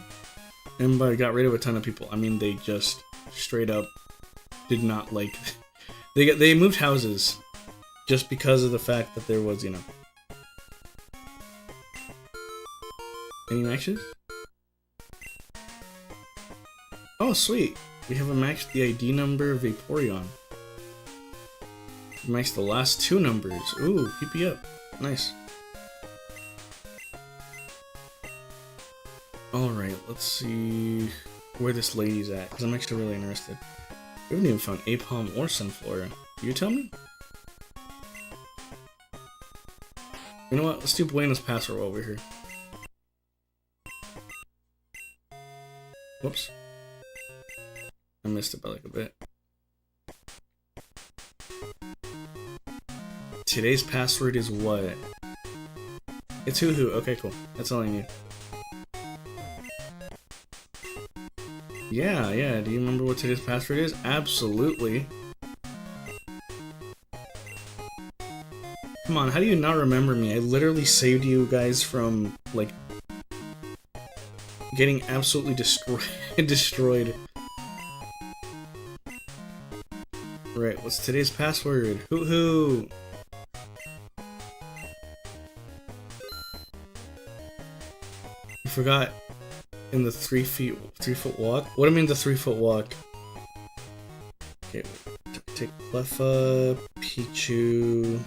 And by got rid of a ton of people, I mean they just straight up did not like... They moved houses just because of the fact that there was, you know... Any matches? Oh, sweet! We have a match with the ID number Vaporeon. We matched the last two numbers. Ooh, PP up. Nice. Alright, let's see where this lady's at, because I'm actually really interested. We haven't even found Apom or Sunflora. You tell me? You know what? Let's do Buenos Password over here. Whoops. I missed it by like a bit. Today's password is what? It's hoo-hoo. Okay, cool. That's all I need. Yeah. Do you remember what today's password is? Absolutely. Come on, how do you not remember me? I literally saved you guys from, like, getting absolutely destroyed. Right, what's today's password? Hoo-hoo! You forgot in the 3 foot walk? What do I mean the 3 foot walk? Okay, take Cleffa, Pichu.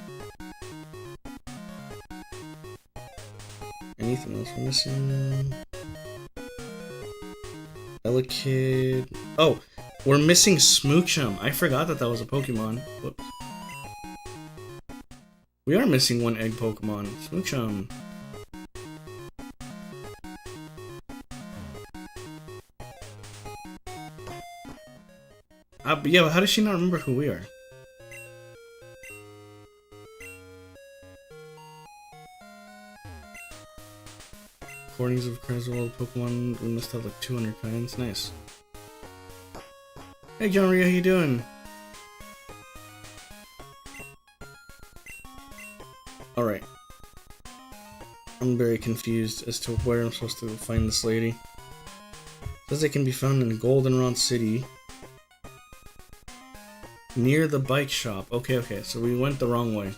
Anything else we're missing? Elekid. Oh, we're missing Smoochum. I forgot that was a Pokemon. Whoops. We are missing one egg Pokemon. Smoochum. But yeah, how does she not remember who we are? Recordings of Crazy Pokemon, we must have like 200 kinds. Nice. Hey John Ria, how you doing? Alright. I'm very confused as to where I'm supposed to find this lady. It says it can be found in Goldenrod City. Near the bike shop. Okay, so we went the wrong way.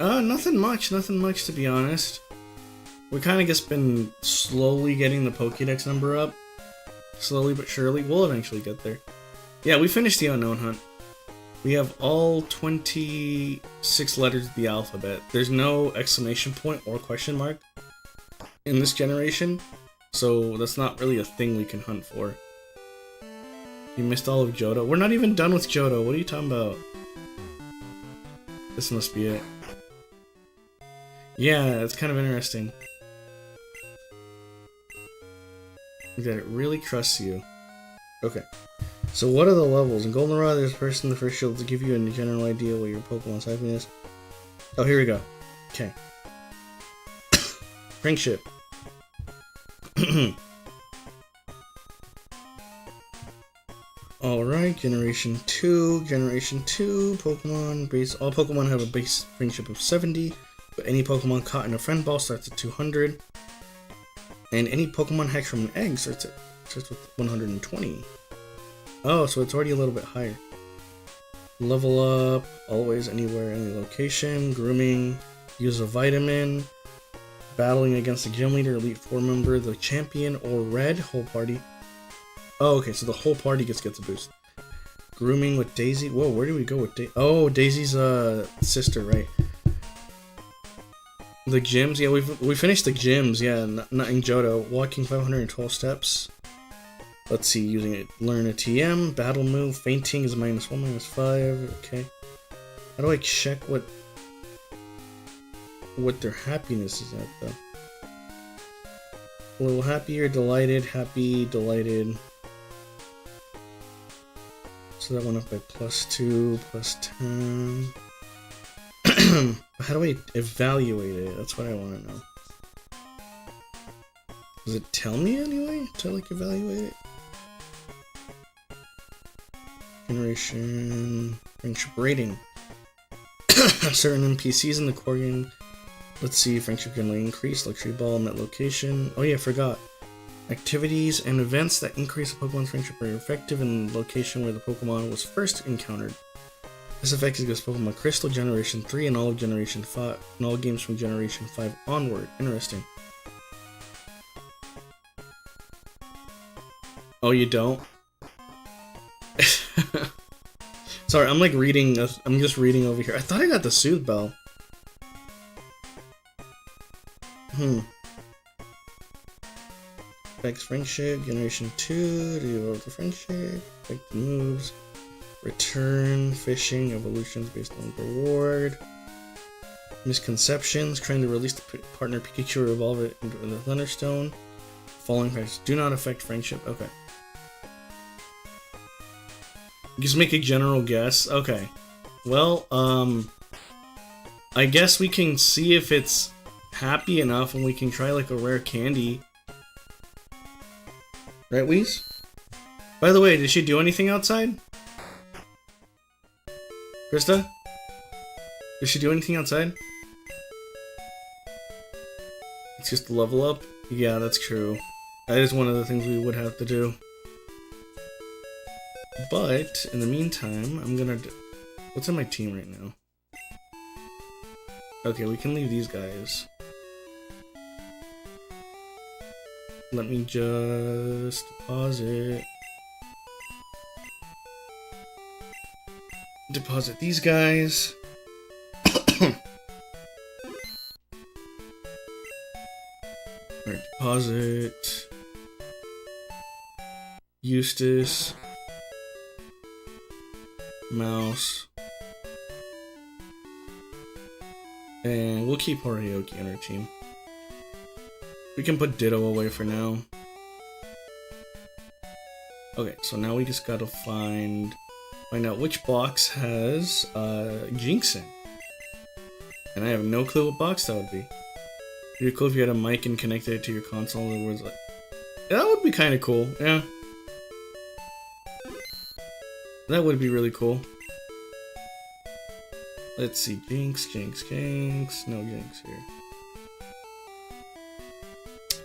Nothing much to be honest. We kind of just been slowly getting the Pokédex number up. Slowly but surely. We'll eventually get there. Yeah, we finished the unknown hunt. We have all 26 letters of the alphabet. There's no exclamation point or question mark in this generation, so that's not really a thing we can hunt for. You missed all of Johto. We're not even done with Johto. What are you talking about? This must be it. Yeah, it's kind of interesting. That it really trusts you. Okay. So what are the levels? In Goldenrod, there's a person in the first shield to give you a general idea what your Pokemon's typing is. Oh, here we go. Okay. Friendship. Alright, Generation 2. Generation 2 Pokemon base. All Pokemon have a base friendship of 70, but any Pokemon caught in a friend ball starts at 200. And any Pokemon hatched from an egg starts with 120. Oh, so it's already a little bit higher. Level up, always, anywhere, any location. Grooming, use a vitamin. Battling against the gym leader, elite 4 member, the champion, or red, whole party. Oh, okay, so the whole party gets a boost. Grooming with Daisy. Whoa, where do we go with Daisy? Oh, Daisy's sister, right? The gyms, yeah, we finished the gyms, yeah, not in Johto. Walking 512 steps. Let's see, using it. Learn a TM, battle move, fainting is -1, -5, okay. How do I check what their happiness is at, though? A little happier, delighted, happy, delighted. So that went up by +2, +10. How do I evaluate it? That's what I want to know. Does it tell me anyway to like evaluate it? Generation friendship rating. Certain NPCs in the core game. Let's see, friendship can increase. Luxury ball, met location. Oh yeah, I forgot. Activities and events that increase a Pokemon's friendship are effective in the location where the Pokemon was first encountered. This effect is against Pokemon Crystal Generation 3 and all of Generation 5 and all games from Generation 5 onward. Interesting. Oh, you don't? Sorry, I'm like reading. I'm just reading over here. I thought I got the Soothe Bell. Affects friendship. Generation 2 to evolve the friendship. Affect the moves. Return, fishing, evolutions based on reward. Misconceptions, trying to release the partner Pikachu or evolve it into the Thunderstone. Falling factors do not affect friendship. Okay. Just make a general guess. Okay. Well, I guess we can see if it's happy enough and we can try like a rare candy. Right, Whis? By the way, did she do anything outside? Krista? Did she do anything outside? It's just a level up? Yeah, that's true. That is one of the things we would have to do. But, in the meantime, I'm gonna do... What's on my team right now? Okay, we can leave these guys. Let me just deposit... Deposit these guys. Alright, deposit... Eustace... Mouse... And we'll keep Horioki on our team. We can put Ditto away for now. Okay, so now we just gotta find out which box has Jinx in. And I have no clue what box that would be. It'd be cool if you had a mic and connected it to your console. It was like, that would be kind of cool, yeah. That would be really cool. Let's see, Jinx, Jinx, Jinx. No Jinx here.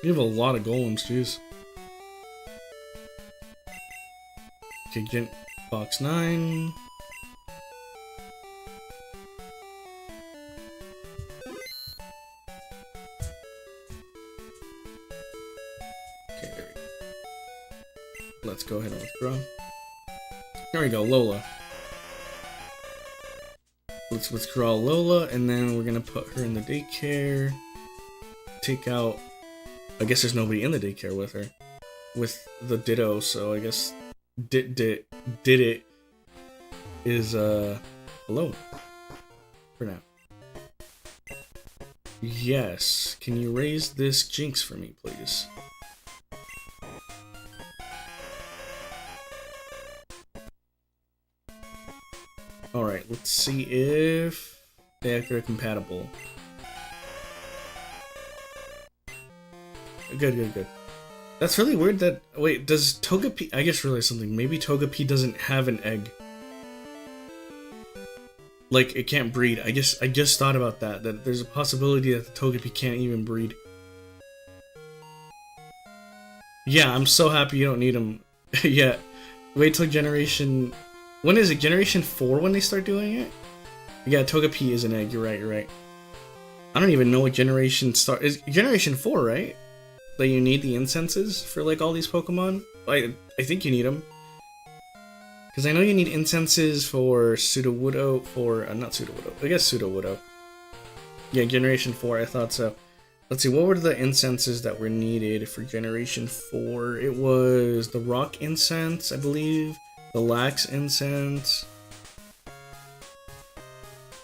We have a lot of golems, jeez. Okay, box 9. Okay, there we go. Let's go ahead and withdraw. There we go, Lola. Let's withdraw Lola, and then we're gonna put her in the daycare. Take out. I guess there's nobody in the daycare with her, with the Ditto. So I guess did it is alone for now. Yes. Can you raise this Jinx for me, please? Alright, let's see if they're compatible. Good. That's really weird that... Wait, does Togepi... I just realized something. Maybe Togepi doesn't have an egg. Like, it can't breed. I just thought about that. That there's a possibility that the Togepi can't even breed. Yeah, I'm so happy you don't need them. Yeah. Wait till generation... When is it? Generation 4 when they start doing it? Yeah, Togepi is an egg. You're right. I don't even know what generation start... Is Generation 4, right? That you need the incenses for, like, all these Pokemon? I think you need them. Because I know you need incenses for Sudowoodo, for... not Sudowoodo, I guess Sudowoodo. Yeah, Generation 4, I thought so. Let's see, what were the incenses that were needed for Generation 4? It was the Rock Incense, I believe. The Lax Incense.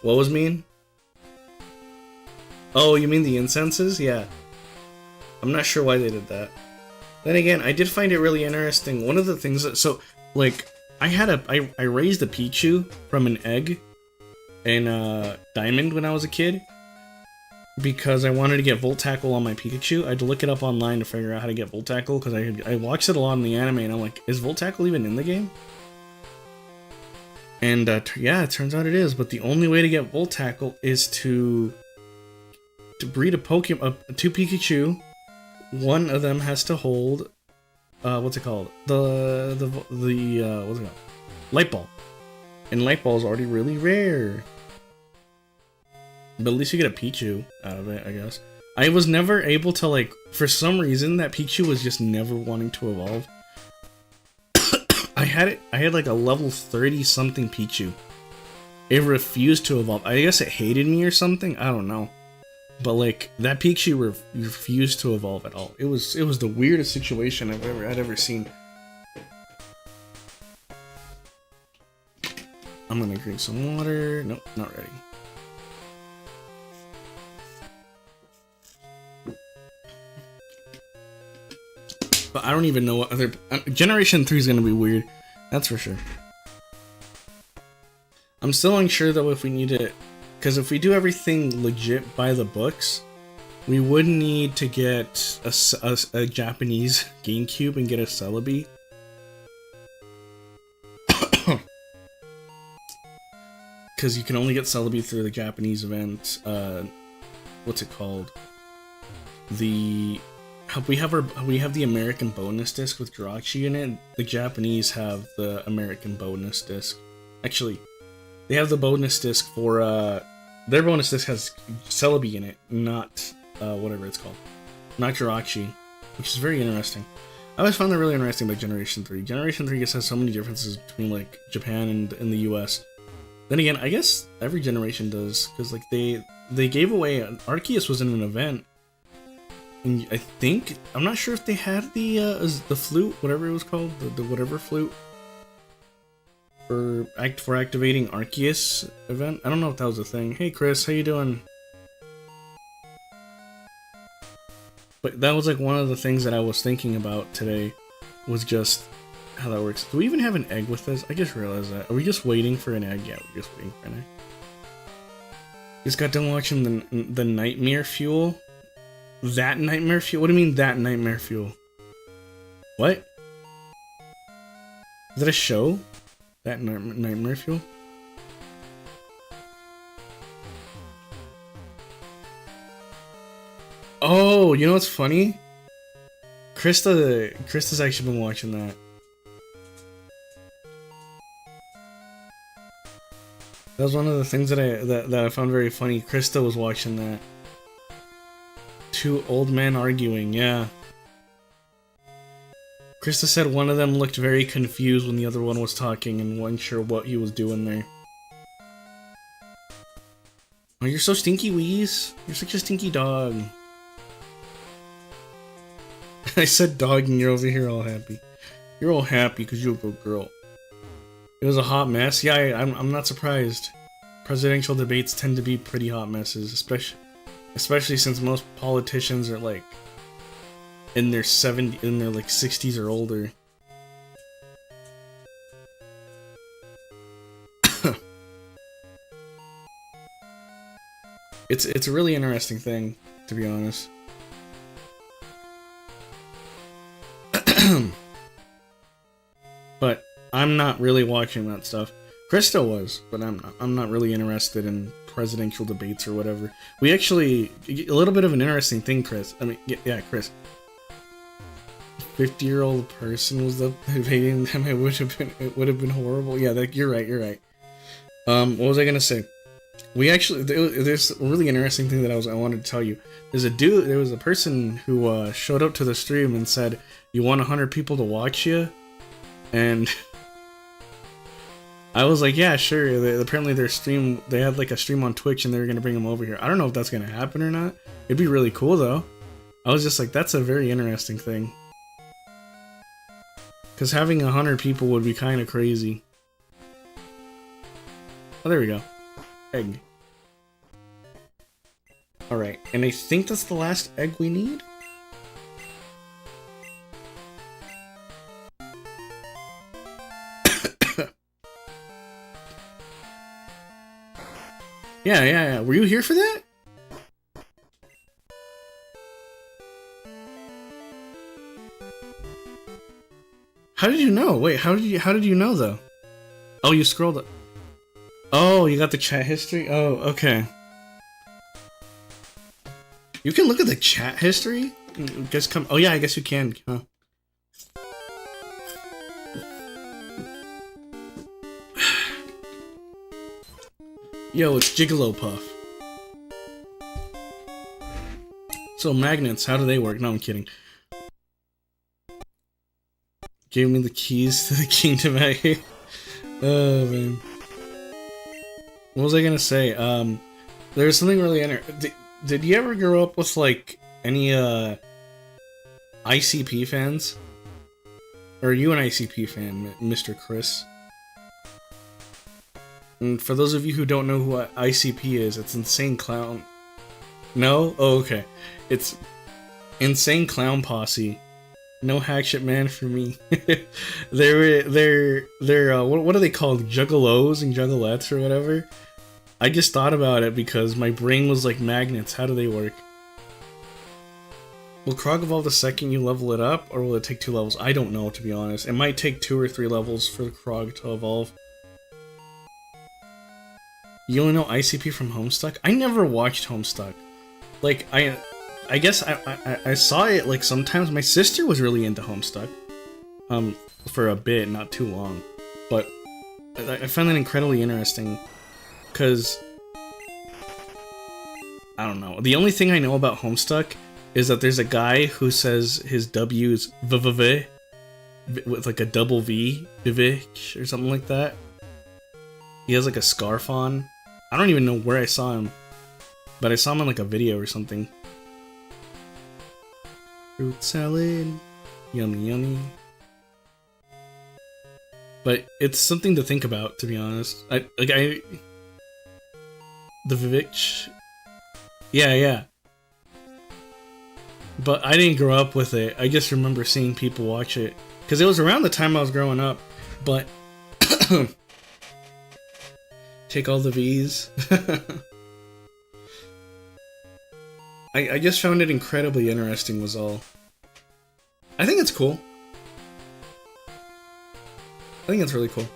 What was mean? Oh, you mean the incenses? Yeah. I'm not sure why they did that. Then again, I did find it really interesting. One of the things that... So, like... I raised a Pichu from an egg in Diamond when I was a kid because I wanted to get Volt Tackle on my Pikachu. I had to look it up online to figure out how to get Volt Tackle because I watched it a lot in the anime and I'm like, is Volt Tackle even in the game? And yeah, it turns out it is. But the only way to get Volt Tackle is to breed a Pokemon, two Pikachu. One of them has to hold. What's it called? What's it called? Light Ball. And Light Ball is already really rare. But at least you get a Pichu out of it, I guess. I was never able to, like, for some reason, that Pichu was just never wanting to evolve. I had like a level 30 something Pichu. It refused to evolve. I guess it hated me or something. I don't know. But like that Pikachu refused to evolve at all. It was the weirdest situation I'd ever seen. I'm gonna drink some water. Nope, not ready. But I don't even know what other Generation 3 is gonna be weird. That's for sure. I'm still unsure though if we need to. Because if we do everything legit by the books, we would need to get a Japanese GameCube and get a Celebi. Because you can only get Celebi through the Japanese event. What's it called? We have the American bonus disc with Jirachi in it. The Japanese have the American bonus disc. Actually, they have the bonus disc for their bonus disc has Celebi in it, not whatever it's called, not Jirachi, which is very interesting. I always found that really interesting about Generation 3. Generation 3 just has so many differences between like Japan and the US. Then again, I guess every generation does, because like they gave away Arceus was in an event, and I think I'm not sure if they had the flute, whatever it was called, the whatever flute. For activating Arceus event. I don't know if that was a thing. Hey Chris, how you doing? But that was like one of the things that I was thinking about today, was just how that works. Do we even have an egg with this? I just realized that. Are we just waiting for an egg? Yeah, we're just waiting for an egg. Just got done watching the Nightmare Fuel. That Nightmare Fuel? What do you mean that Nightmare Fuel? What? Is that a show? That Nightmare Fuel? Oh, you know what's funny? Krista's actually been watching that. That was one of the things that I found very funny. Krista was watching that. Two old men arguing, yeah. Krista said one of them looked very confused when the other one was talking and wasn't sure what he was doing there. Oh, you're so stinky, Wheeze. You're such a stinky dog. I said dog and you're over here all happy. You're all happy because you're a good girl. It was a hot mess. Yeah, I'm not surprised. Presidential debates tend to be pretty hot messes, especially since most politicians are like in their 60s or older. It's a really interesting thing, to be honest. But I'm not really watching that stuff. Krista was, but I'm not really interested in presidential debates or whatever. We actually, a little bit of an interesting thing, Chris. I mean, yeah, Chris. 50-year-old person was debating them. It would have been horrible. Yeah, you're right. What was I gonna say? We actually, there's a really interesting thing that I wanted to tell you. There was a person who showed up to the stream and said, "You want 100 people to watch you?" And I was like, "Yeah, sure." Apparently they had like a stream on Twitch and they were gonna bring them over here. I don't know if that's gonna happen or not. It'd be really cool though. I was just like, that's a very interesting thing. Because having 100 people would be kind of crazy. Oh, there we go. Egg. Alright, and I think that's the last egg we need? Yeah. Were you here for that? How did you know? Wait, how did you know though? Oh, you scrolled up. Oh, you got the chat history? Oh, okay. You can look at the chat history? Oh yeah, I guess you can, huh? Yo, it's Jigglypuff. So magnets, how do they work? No, I'm kidding. Gave me the keys to the kingdom out here. Oh man. What was I gonna say? There was something really interesting. Did you ever grow up with like any ICP fans? Or are you an ICP fan, Mr. Chris? And for those of you who don't know who ICP is, it's Insane Clown. No? Oh, okay. It's Insane Clown Posse. No Hackship Man for me. they're what are they called? Juggalos and juggalettes or whatever? I just thought about it because my brain was like magnets. How do they work? Will Krog evolve the second you level it up, or will it take 2 levels? I don't know, to be honest. It might take 2 or 3 levels for the Krog to evolve. You only know ICP from Homestuck? I never watched Homestuck. Like, I guess I saw it like sometimes. My sister was really into Homestuck. For a bit, not too long. But I find that incredibly interesting. Because I don't know. The only thing I know about Homestuck is that there's a guy who says his W is VVV with like a double V, Vivik or something like that. He has like a scarf on. I don't even know where I saw him, but I saw him in like a video or something. Fruit salad, yummy yummy. But it's something to think about, to be honest. The Vivik. Yeah. But I didn't grow up with it. I just remember seeing people watch it. Because it was around the time I was growing up. But take all the V's. I just found it incredibly interesting was all. I think it's cool. I think it's really cool.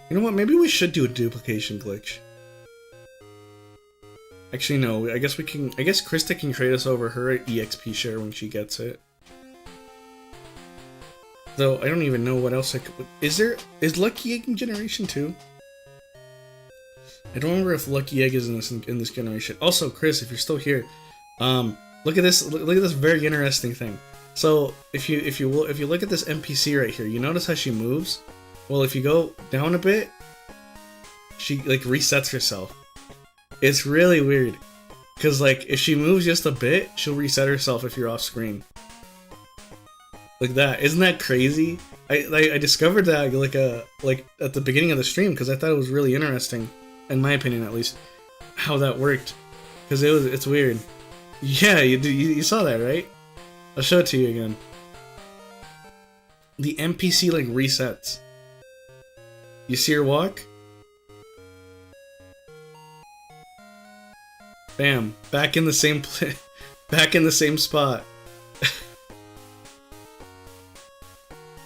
You know what? Maybe we should do a duplication glitch. Actually, no. I guess we can. I guess Krista can trade us over her EXP share when she gets it. Though I don't even know what else I could. Is Lucky Egg in Generation 2? I don't remember if Lucky Egg is in this generation. Also, Chris, if you're still here, look at this. Look at this very interesting thing. So if you look at this NPC right here, you notice how she moves. Well, if you go down a bit, she like resets herself. It's really weird. Cause like if she moves just a bit, she'll reset herself if you're off screen. Like that. Isn't that crazy? I discovered that like at the beginning of the stream because I thought it was really interesting, in my opinion at least, how that worked. Cause it's weird. Yeah, you saw that, right? I'll show it to you again. The NPC like resets. You see her walk? Bam, back in the same back in the same spot.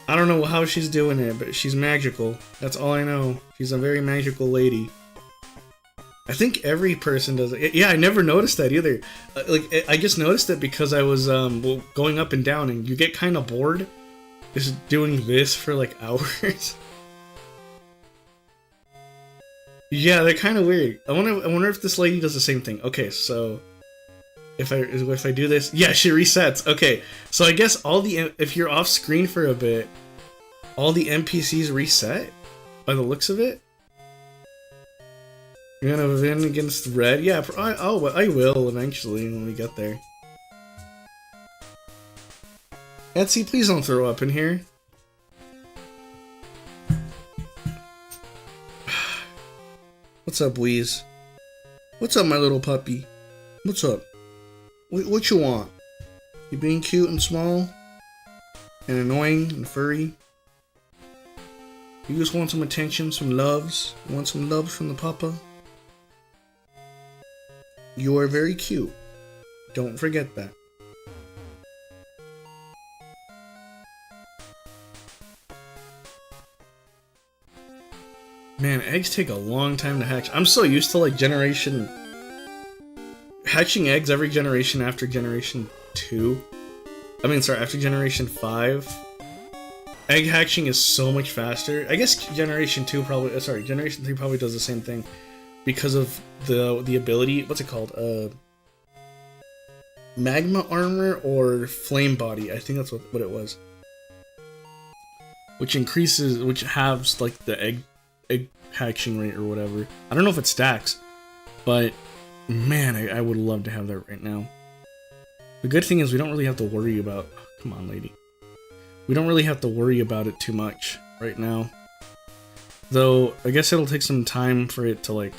I don't know how she's doing it, but she's magical. That's all I know. She's a very magical lady. I think every person does it. Yeah, I never noticed that either. Like, I just noticed it because I was going up and down, and you get kind of bored just doing this for like hours. Yeah, they're kind of weird. I wonder if this lady does the same thing. Okay, so if I do this, yeah, she resets. Okay, so I guess if you're off screen for a bit, all the NPCs reset by the looks of it. You're gonna win against red. Yeah, I will eventually when we get there. Etsy, please don't throw up in here. What's up, Wheeze? What's up, my little puppy? What's up? What you want? You being cute and small? And annoying and furry? You just want some attention, some loves? You want some loves from the papa? You are very cute. Don't forget that. Man, eggs take a long time to hatch. I'm so used to like hatching eggs every generation after generation 2. After generation 5. Egg hatching is so much faster. I guess generation 3 probably does the same thing because of the ability, what's it called? Magma armor or flame body. I think that's what it was. Which halves like the egg hatching rate or whatever. I don't know if it stacks, but man, I would love to have that right now. The good thing is we don't really have to worry about... Oh, come on, lady. We don't really have to worry about it too much right now. Though, I guess it'll take some time for it to, like,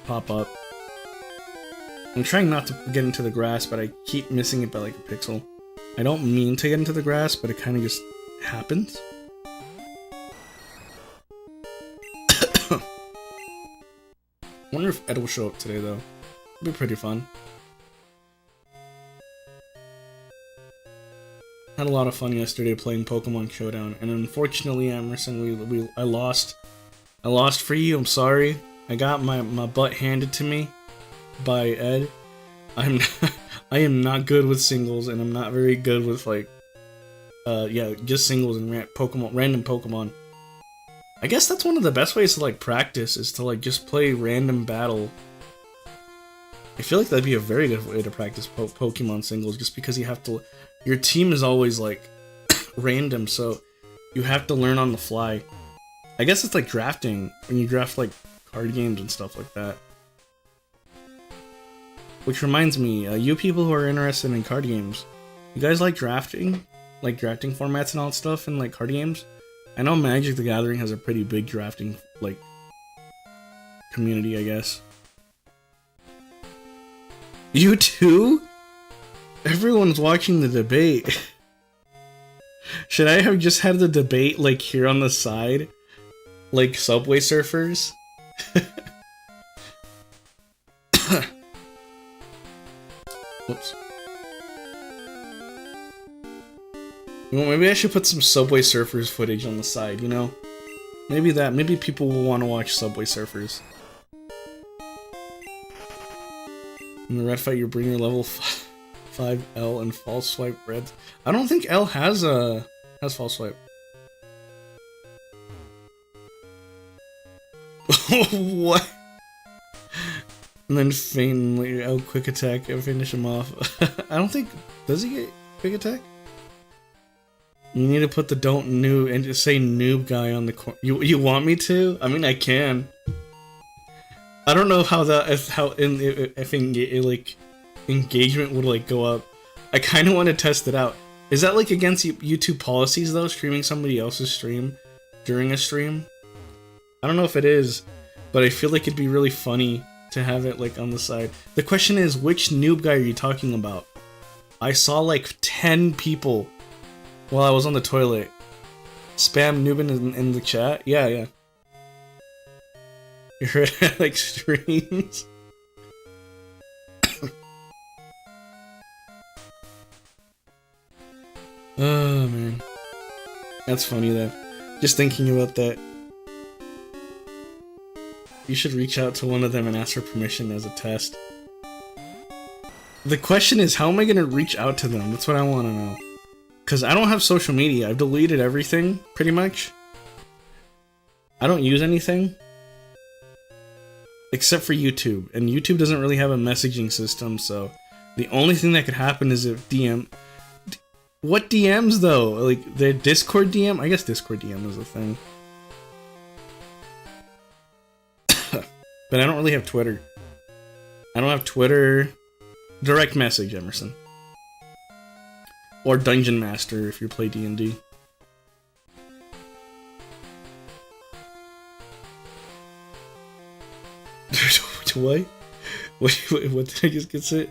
pop up. I'm trying not to get into the grass, but I keep missing it by, like, a pixel. I don't mean to get into the grass, but it kind of just happens. I wonder if Ed will show up today, though. It'll be pretty fun. Had a lot of fun yesterday playing Pokemon Showdown, and unfortunately, Emerson, I lost. I lost for you. I'm sorry. I got my butt handed to me by Ed. I am not good with singles, and I'm not very good with like, just singles and random Pokemon. I guess that's one of the best ways to like practice is to like just play random battle. I feel like that'd be a very good way to practice Pokemon singles, just because your team is always like random, so you have to learn on the fly. I guess it's like drafting, when you draft like card games and stuff like that. Which reminds me, you people who are interested in card games, you guys like drafting? Like drafting formats and all that stuff in like card games? I know Magic the Gathering has a pretty big drafting, like, community, I guess. You too? Everyone's watching the debate. Should I have just had the debate, like, here on the side? Like Subway Surfers? Whoops. You know, maybe I should put some Subway Surfers footage on the side, you know? Maybe people will want to watch Subway Surfers. In the red fight, you bring your level 5 L and false swipe red. I don't think L has false swipe. What? And then feign L quick attack and finish him off. I don't think... Does he get quick attack? You need to put the don't noob and just say noob guy on the corner. You want me to? I mean, I can. I don't know how that like engagement would like go up. I kind of want to test it out. Is that like against YouTube policies though? Streaming somebody else's stream during a stream? I don't know if it is, but I feel like it'd be really funny to have it like on the side. The question is, which noob guy are you talking about? I saw like 10 people while I was on the toilet. Spam Nubin in the chat? Yeah, yeah. You heard like streams? Oh man. That's funny though. Just thinking about that. You should reach out to one of them and ask for permission as a test. The question is, how am I gonna reach out to them? That's what I want to know. Because I don't have social media. I've deleted everything, pretty much. I don't use anything. Except for YouTube. And YouTube doesn't really have a messaging system, so... The only thing that could happen is if DM... What DMs, though? Like, their Discord DM? I guess Discord DM is a thing. But I don't really have Twitter. I don't have Twitter. Direct message, Emerson. Or Dungeon Master if you play D&D. What? What did I just get sent?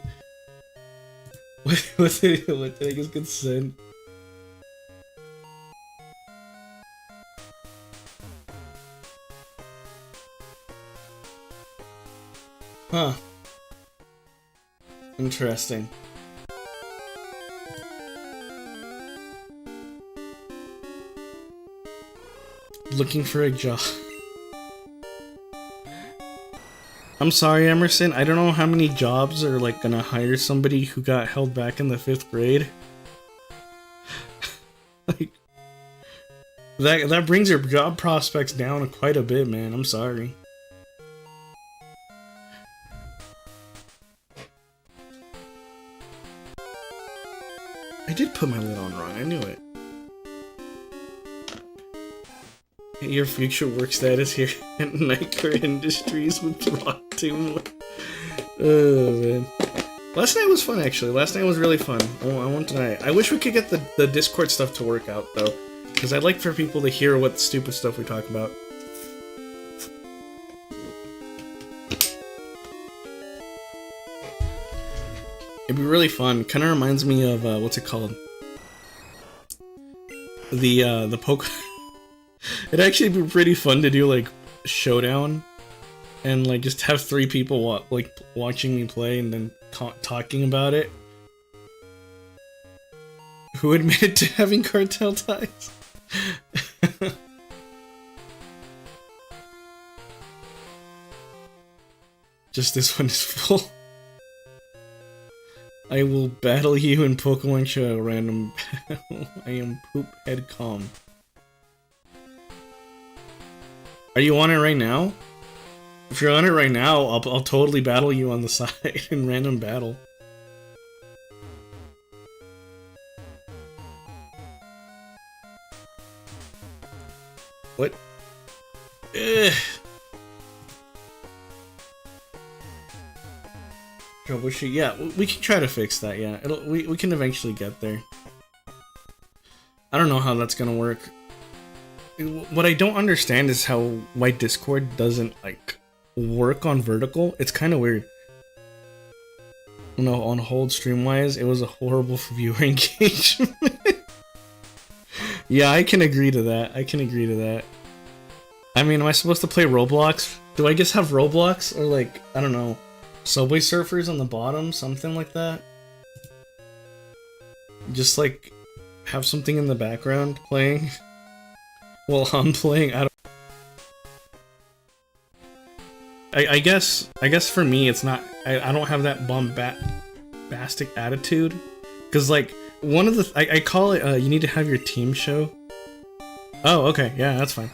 What did I just get sent? Huh. Interesting. Looking for a job. I'm sorry, Emerson. I don't know how many jobs are like gonna hire somebody who got held back in the 5th grade. Like that brings your job prospects down quite a bit, man. I'm sorry. I did put my lid on wrong. I knew it. Your future work status here at Knightcore Industries with Rock Tomb. Oh man. Last night was fun actually. Last night was really fun. I won't deny it. I wish we could get the Discord stuff to work out though. Because I'd like for people to hear what stupid stuff we talk about. It'd be really fun. Kind of reminds me of, what's it called? The poke... It'd actually be pretty fun to do, like, Showdown. And, like, just have 3 people, watching me play and then talking about it. Who admitted to having cartel ties? Just this one is full. I will battle you in Pokemon Show random battle. I am Poop Head Calm. Are you on it right now? If you're on it right now, I'll totally battle you on the side in random battle. What? Ugh. Troubleshoot. Yeah, we can try to fix that. Yeah, we can eventually get there. I don't know how that's gonna work. What I don't understand is why Discord doesn't like work on vertical. It's kind of weird. You know, on hold stream wise, it was a horrible viewer engagement. Yeah, I can agree to that. I can agree to that. I mean, am I supposed to play Roblox? Do I just have Roblox or like I don't know, Subway Surfers on the bottom, something like that? Just like have something in the background playing. Well, I'm playing. I guess for me, it's not. I don't have that bombastic attitude, because like one of the I call it. You need to have your team show. Oh, okay, yeah, that's fine.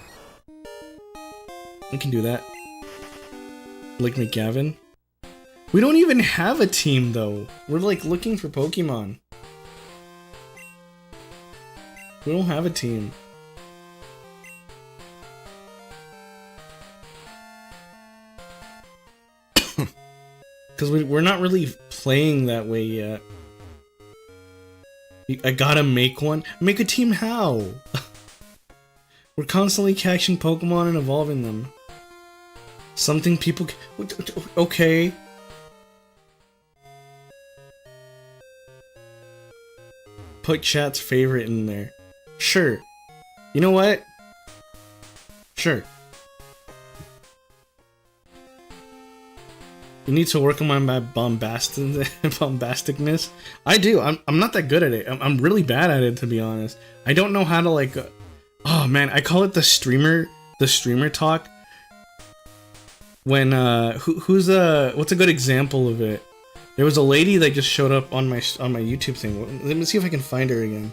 We can do that. Like McGavin. We don't even have a team though. We're like looking for Pokemon. We don't have a team. Because we're not really playing that way yet. I gotta make one. Make a team how? We're constantly catching Pokemon and evolving them. Something people... Okay. Put chat's favorite in there. Sure. You know what? Sure. You need to work on my bombasticness. I do. I'm not that good at it. I'm really bad at it, to be honest. I don't know how to like. Oh man, I call it the streamer talk. When what's a good example of it? There was a lady that just showed up on my YouTube thing. Let me see if I can find her again.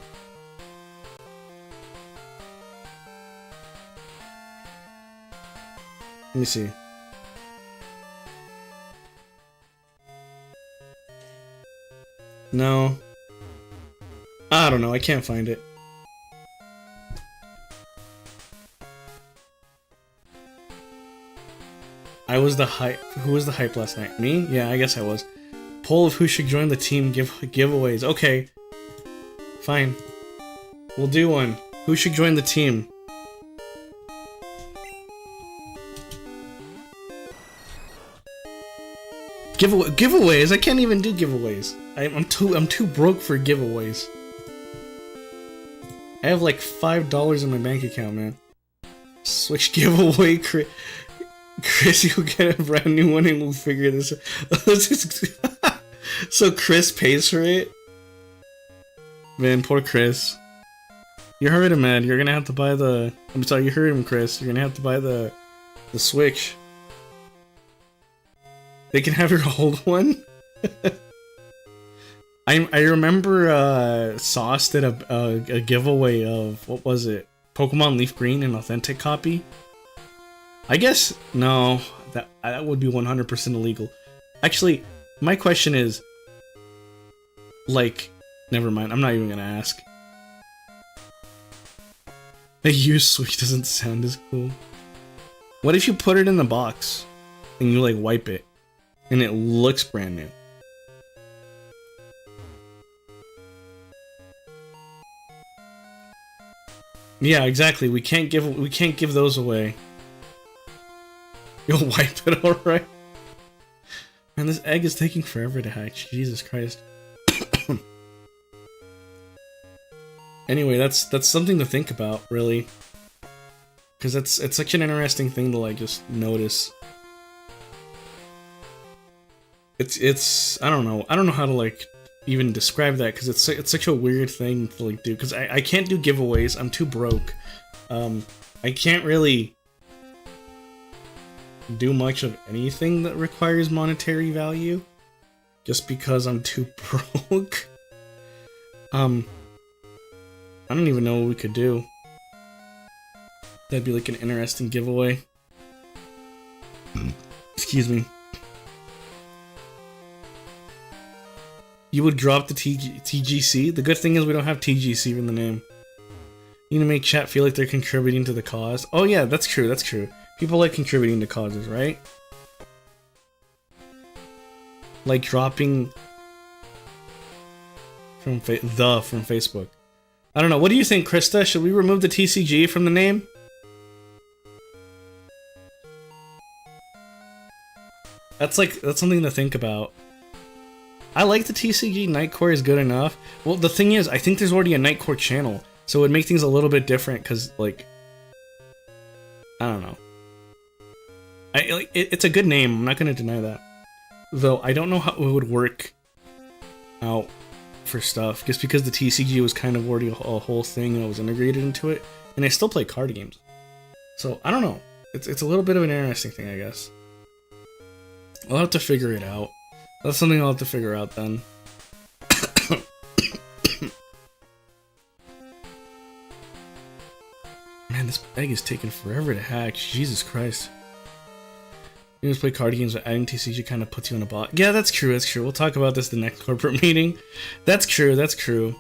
Let me see. No. I don't know, I can't find it. I was the hype. Who was the hype last night? Me? Yeah, I guess I was. Poll of who should join the team giveaways. Okay. Fine. We'll do one. Who should join the team? Giveaways? I can't even do giveaways. I'm too broke for giveaways. I have like $5 in my bank account, man. Switch giveaway, Chris, you'll get a brand new one and we'll figure this out. So Chris pays for it? Man, poor Chris. You heard him, man. You're gonna have to buy the... I'm sorry, you heard him, Chris. You're gonna have to buy the Switch. They can have your old one? I remember Sauce did a giveaway of, what was it? Pokemon Leaf Green, an authentic copy? I guess, no, that would be 100% illegal. Actually, my question is, like, never mind, I'm not even gonna ask. A used Switch doesn't sound as cool. What if you put it in the box, and you, like, wipe it, and it looks brand new? Yeah, exactly, we can't give those away. You'll wipe it, alright? Man, this egg is taking forever to hatch. Jesus Christ. Anyway, that's something to think about, really. Because it's such an interesting thing to, like, just notice. It's I don't know how to, like, even describe that, because it's such a weird thing to, like, do. Because I can't do giveaways, I'm too broke. I can't really do much of anything that requires monetary value just because I'm too broke. I don't even know what we could do. That'd be like an interesting giveaway. Excuse me. You would drop the TGC? The good thing is we don't have TGC in the name. You need to make chat feel like they're contributing to the cause. Oh yeah, that's true, that's true. People like contributing to causes, right? Like dropping from Facebook. I don't know. What do you think, Krista? Should we remove the TCG from the name? That's something to think about. I like the TCG. KnightCore is good enough. Well, the thing is, I think there's already a KnightCore channel, so it would make things a little bit different. Cause like, I don't know. It's a good name, I'm not gonna deny that. Though, I don't know how it would work out for stuff, just because the TCG was kind of already a whole thing and it was integrated into it, and I still play card games. So, I don't know. It's a little bit of an interesting thing, I guess. I'll have to figure it out. That's something I'll have to figure out then. Man, this egg is taking forever to hatch. Jesus Christ. You just play card games, but adding TCG kind of puts you in a box. Yeah, that's true, that's true. We'll talk about this in the next corporate meeting. That's true, that's true.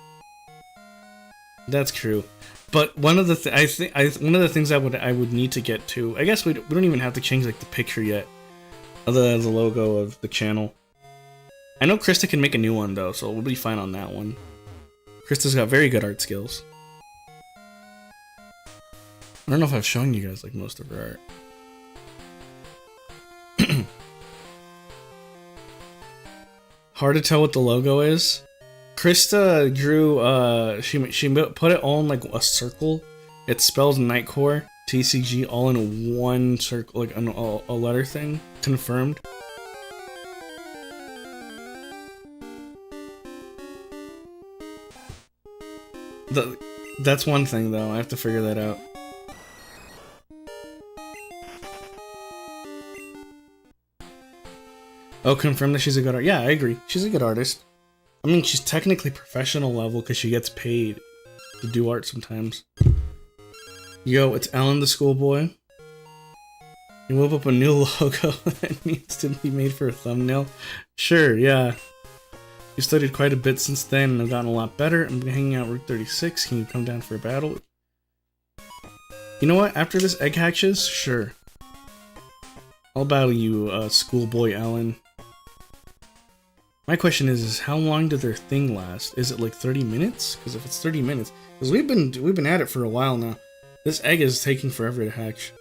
That's true. But one of the one of the things I would need to get to, I guess we don't even have to change like the picture yet, other than the logo of the channel. I know Krista can make a new one though, so we'll be fine on that one. Krista's got very good art skills. I don't know if I've shown you guys like most of her art. Hard to tell what the logo is. Krista drew, she put it all in like a circle. It spells KnightCoreTCG all in one circle, like a letter thing. Confirmed. That's one thing though, I have to figure that out. Oh, confirm that she's a good artist. Yeah, I agree. She's a good artist. I mean, she's technically professional level because she gets paid to do art sometimes. Yo, it's Ellen the schoolboy. You whip up a new logo that needs to be made for a thumbnail. Sure, yeah. You studied quite a bit since then and have gotten a lot better. I'm hanging out Route 36. Can you come down for a battle? You know what? After this egg hatches, sure. I'll battle you, schoolboy Ellen. My question is how long did their thing last? Is it like 30 minutes? Because if it's 30 minutes, because we've been at it for a while now. This egg is taking forever to hatch.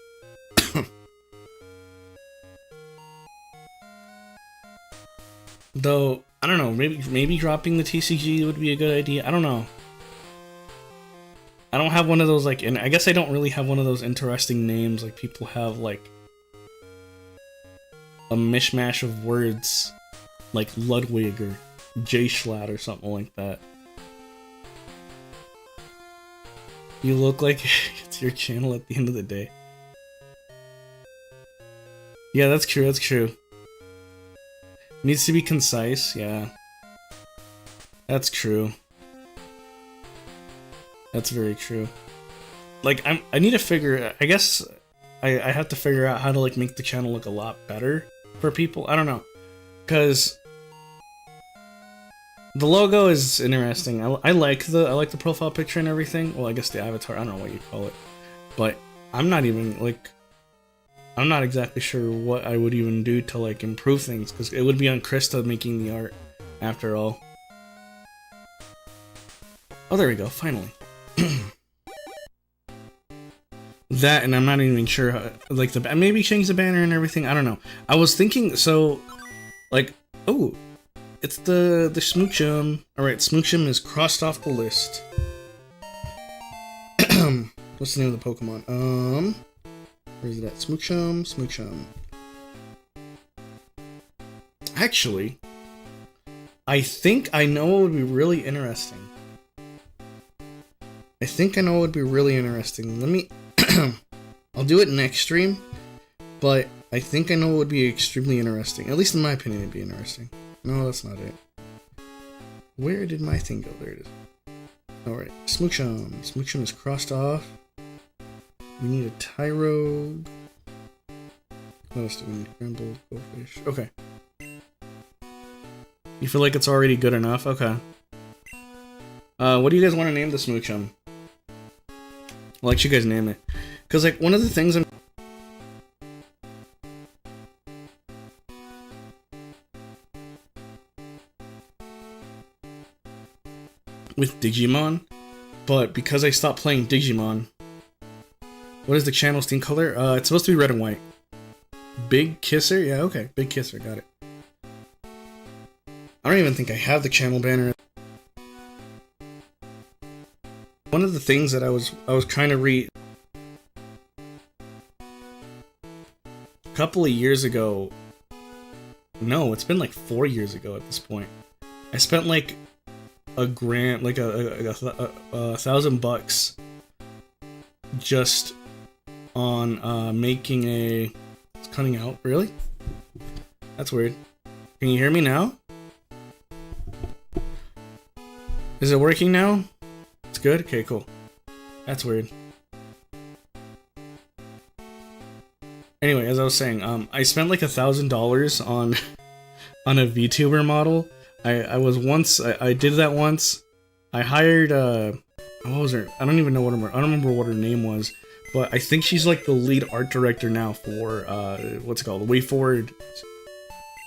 Though I don't know, maybe dropping the TCG would be a good idea. I don't know. I don't have one of those like, and I guess I don't really have one of those interesting names like people have like a mishmash of words. Like Ludwig or J-Schlatt or something like that. You look like it's your channel at the end of the day. Yeah, that's true, that's true. Needs to be concise, yeah. That's true. That's very true. Like, I need to figure, I guess I have to figure out how to like make the channel look a lot better for people. I don't know. Because the logo is interesting. I like the profile picture and everything. Well, I guess the avatar. I don't know what you call it, but I'm not even like I'm not exactly sure what I would even do to like improve things because it would be on Krista making the art after all. Oh, there we go. Finally. That, and I'm not even sure how, like maybe change the banner and everything. I don't know. I was thinking so. Like, oh, it's the Smoochum. Alright, Smoochum is crossed off the list. What's the name of the Pokemon? Where is it at? Smoochum. Actually, I think I know what would be really interesting. Let me... I'll do it next stream, but... I think I know what would be extremely interesting. At least in my opinion, it'd be interesting. No, that's not it. Where did my thing go? There it is. Alright, Smoochum. Smoochum is crossed off. We need a Tyro. What else do we need? Scrambled goldfish. Okay. You feel like it's already good enough? Okay. What do you guys want to name the Smoochum? I'll let you guys name it. Because, like, one of the things I'm... with Digimon, but because I stopped playing Digimon, what is the channel's team color? It's supposed to be red and white. Big Kisser? Yeah, okay. Big Kisser, got it. I don't even think I have the channel banner. One of the things that I was trying to read a couple of years ago. No, it's been like 4 years ago at this point. I spent like a grand, like $1,000 just on making a... It's cutting out, really? That's weird. Can you hear me now? Is it working now? It's good? Okay, cool. That's weird. Anyway, as I was saying, I spent like $1,000 on a VTuber model. I did that once. I hired what was her? I don't even know what I don't remember what her name was, but I think she's like the lead art director now for what's it called?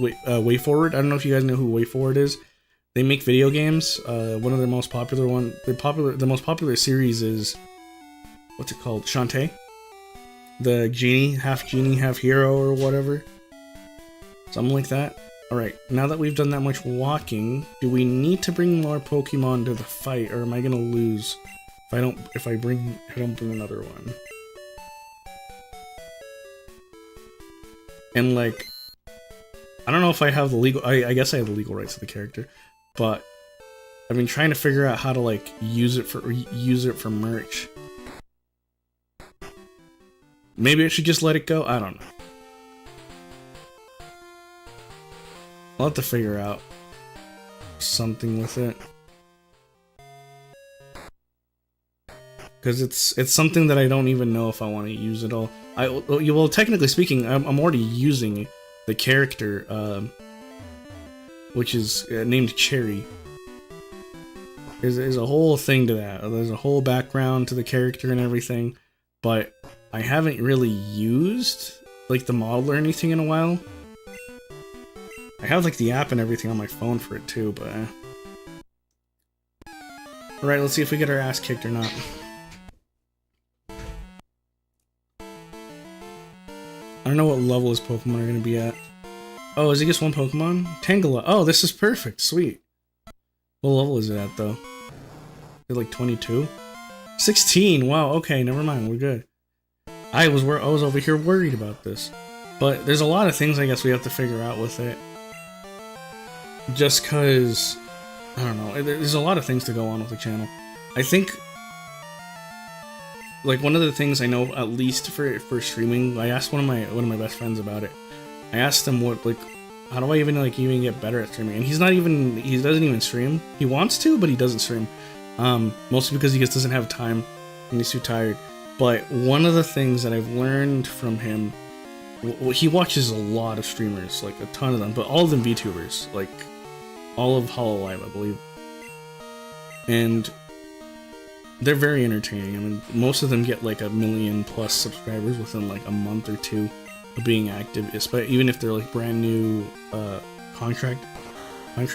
WayForward. I don't know if you guys know who WayForward is. They make video games. One of their most popular the most popular series is, what's it called? Shantae? The genie, half hero or whatever. Something like that. Alright, now that we've done that much walking, do we need to bring more Pokemon to the fight, or am I gonna lose if I don't bring another one? And like, I don't know if I have the legal, I guess I have the legal rights to the character, but I've been trying to figure out how to like use it for merch. Maybe I should just let it go? I don't know. I'll have to figure out something with it. Because it's something that I don't even know if I want to use at all. Well, technically speaking, I'm already using the character, which is named Cherry. There's a whole thing to that. There's a whole background to the character and everything, but I haven't really used like the model or anything in a while. I have like the app and everything on my phone for it too, but alright, let's see if we get our ass kicked or not. I don't know what level his Pokemon are gonna be at. Oh, is he just one Pokemon? Tangela. Oh, this is perfect. Sweet. What level is it at though? Is it like 22? 16. Wow. Okay, never mind. We're good. I was over here worried about this, but there's a lot of things I guess we have to figure out with it. Just cause, I don't know, there's a lot of things to go on with the channel. I think, like, one of the things I know, at least for streaming, I asked one of my best friends about it. I asked him what, like, how do I even get better at streaming? And he doesn't even stream. He wants to, but he doesn't stream. Mostly because he just doesn't have time and he's too tired. But one of the things that I've learned from him, he watches a lot of streamers, like a ton of them, but all of them VTubers, like all of Hololive, I believe. And they're very entertaining. I mean, most of them get like 1 million+ subscribers within like a month or two of being active, even if they're like brand new contractees? I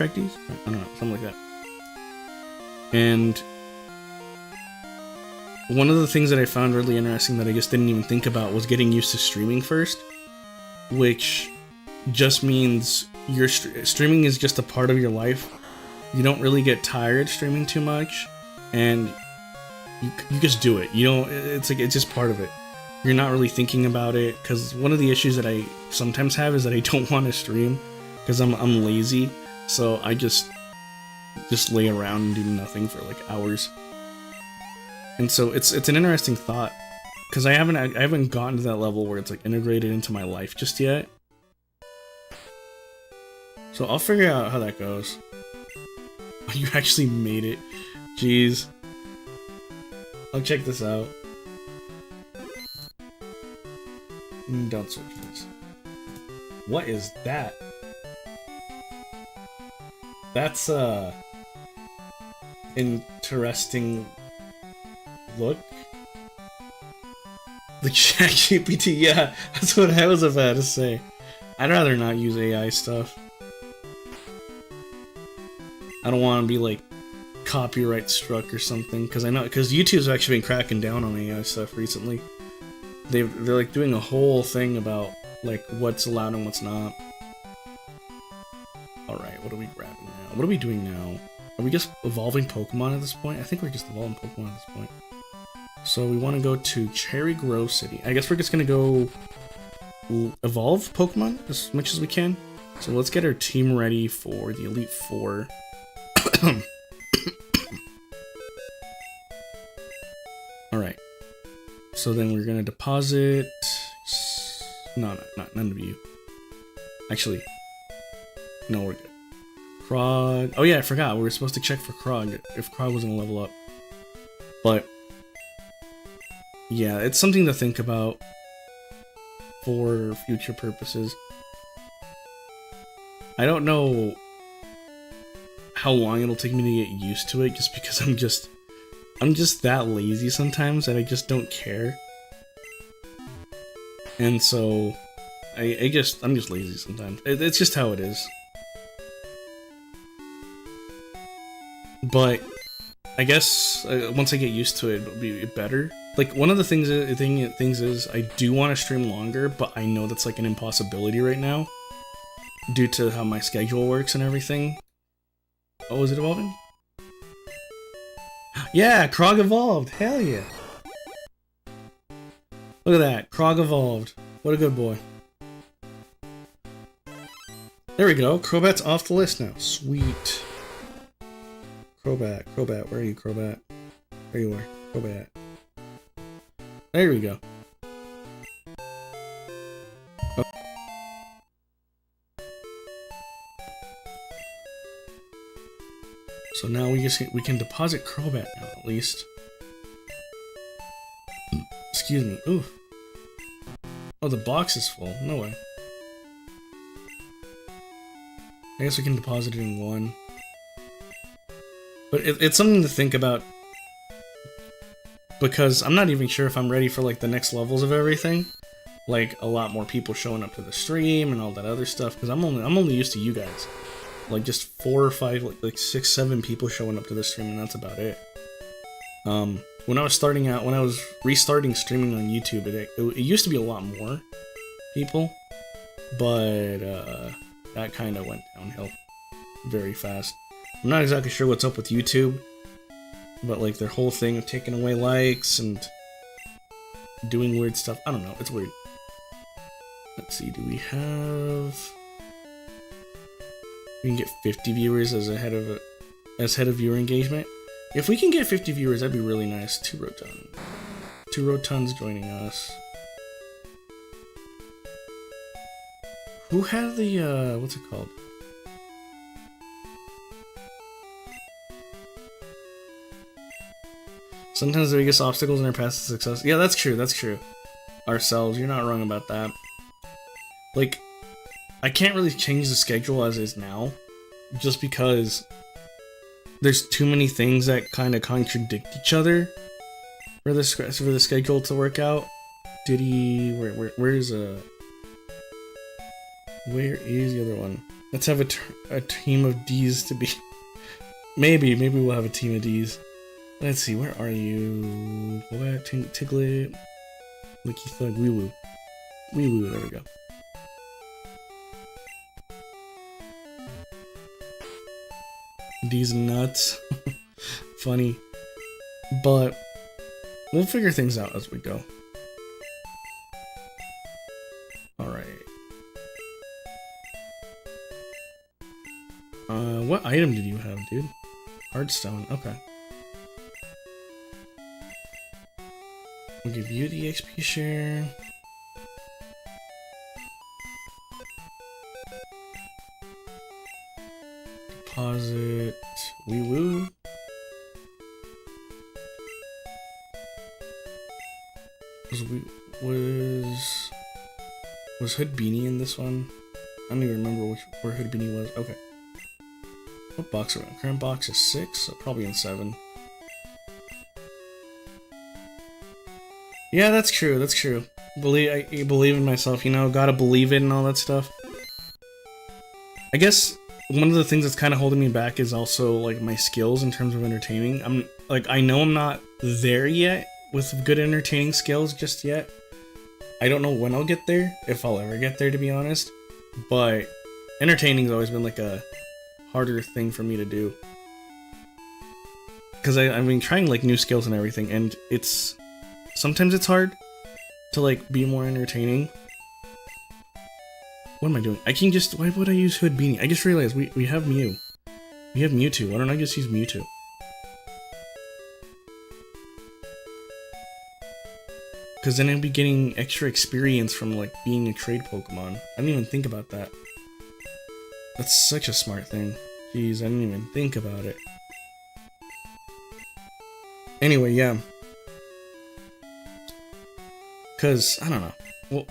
don't know, something like that. And one of the things that I found really interesting that I just didn't even think about was getting used to streaming first, which just means your streaming is just a part of your life. You don't really get tired streaming too much, and you just do it. You don't. It's just part of it. You're not really thinking about it, because one of the issues that I sometimes have is that I don't want to stream because I'm lazy. So I just lay around and do nothing for like hours. And so it's an interesting thought, because I haven't gotten to that level where it's like integrated into my life just yet. So I'll figure out how that goes. You actually made it. Jeez. I'll check this out. Don't switch this. What is that? That's interesting look. The ChatGPT, yeah, that's what I was about to say. I'd rather not use AI stuff. I don't want to be like copyright struck or something, because YouTube's actually been cracking down on AI stuff recently. They're like doing a whole thing about like what's allowed and what's not. Alright, what are we grabbing now? What are we doing now? Are we just evolving Pokemon at this point? I think we're just evolving Pokemon at this point. So we want to go to Cherry Grove City. I guess we're just going to go evolve Pokemon as much as we can. So let's get our team ready for the Elite Four. Alright. So then we're going to deposit... No, none of you. Actually, no, we're good. Krog... Oh yeah, I forgot. We were supposed to check for Krog, if Krog was going to level up. But... yeah, it's something to think about for future purposes. I don't know how long it'll take me to get used to it, just because I'm just that lazy sometimes that I just don't care. And so I'm just lazy sometimes. It's just how it is. But I guess once I get used to it, it'll be better. Like, one of the things is I do want to stream longer, but I know that's like an impossibility right now due to how my schedule works and everything. Oh, is it evolving? Yeah, Krog evolved. Hell yeah. Look at that. Krog evolved. What a good boy. There we go. Crobat's off the list now. Sweet. Crobat, where are you, Crobat? There you are, Crobat. There we go. Oh. So now we can deposit Crobat now, at least. Excuse me. Ooh. Oh, the box is full. No way. I guess we can deposit it in one. But it's something to think about, because I'm not even sure if I'm ready for like the next levels of everything, like a lot more people showing up to the stream and all that other stuff. Because I'm only used to you guys, like just 4 or 5, like 6, 7 people showing up to the stream, and that's about it. When I was starting out, when I was restarting streaming on YouTube, it used to be a lot more people, but that kind of went downhill very fast. I'm not exactly sure what's up with YouTube, but like their whole thing of taking away likes and doing weird stuff. I don't know, it's weird. Let's see, do we have... We can get 50 viewers as head of viewer engagement. If we can get 50 viewers, that'd be really nice. 2 Rotund. 2 Rotunds joining us. Who had the, what's it called? Sometimes the biggest obstacles in our path to success. Yeah, that's true, that's true. Ourselves, you're not wrong about that. Like, I can't really change the schedule as is now, just because there's too many things that kind of contradict each other for the schedule to work out. Where is the other one? Let's have a team of D's to be. Maybe we'll have a team of D's. Let's see, where are you? Tiglet, Licky Thug, Wee Woo, there we go. These nuts. Funny. But we'll figure things out as we go. Alright. What item did you have, dude? Hardstone, okay. We'll give you the XP share. Deposit Wee Woo. Was Hood Beanie in this one? I don't even remember where Hood Beanie was. Okay. What box are we on? Current box is 6, so probably in 7. Yeah, that's true, that's true. I believe in myself, you know, gotta believe it and all that stuff. I guess one of the things that's kind of holding me back is also, like, my skills in terms of entertaining. I know I'm not there yet with good entertaining skills just yet. I don't know when I'll get there, if I'll ever get there, to be honest. But entertaining's always been, like, a harder thing for me to do. Because I've been trying, like, new skills and everything, and sometimes it's hard to, like, be more entertaining. What am I doing? Why would I use Hood Beanie? I just realized we have Mew. We have Mewtwo. Why don't I just use Mewtwo? Because then I'd be getting extra experience from, like, being a trade Pokemon. I didn't even think about that. That's such a smart thing. Jeez, I didn't even think about it. Anyway, yeah. Because, I don't know.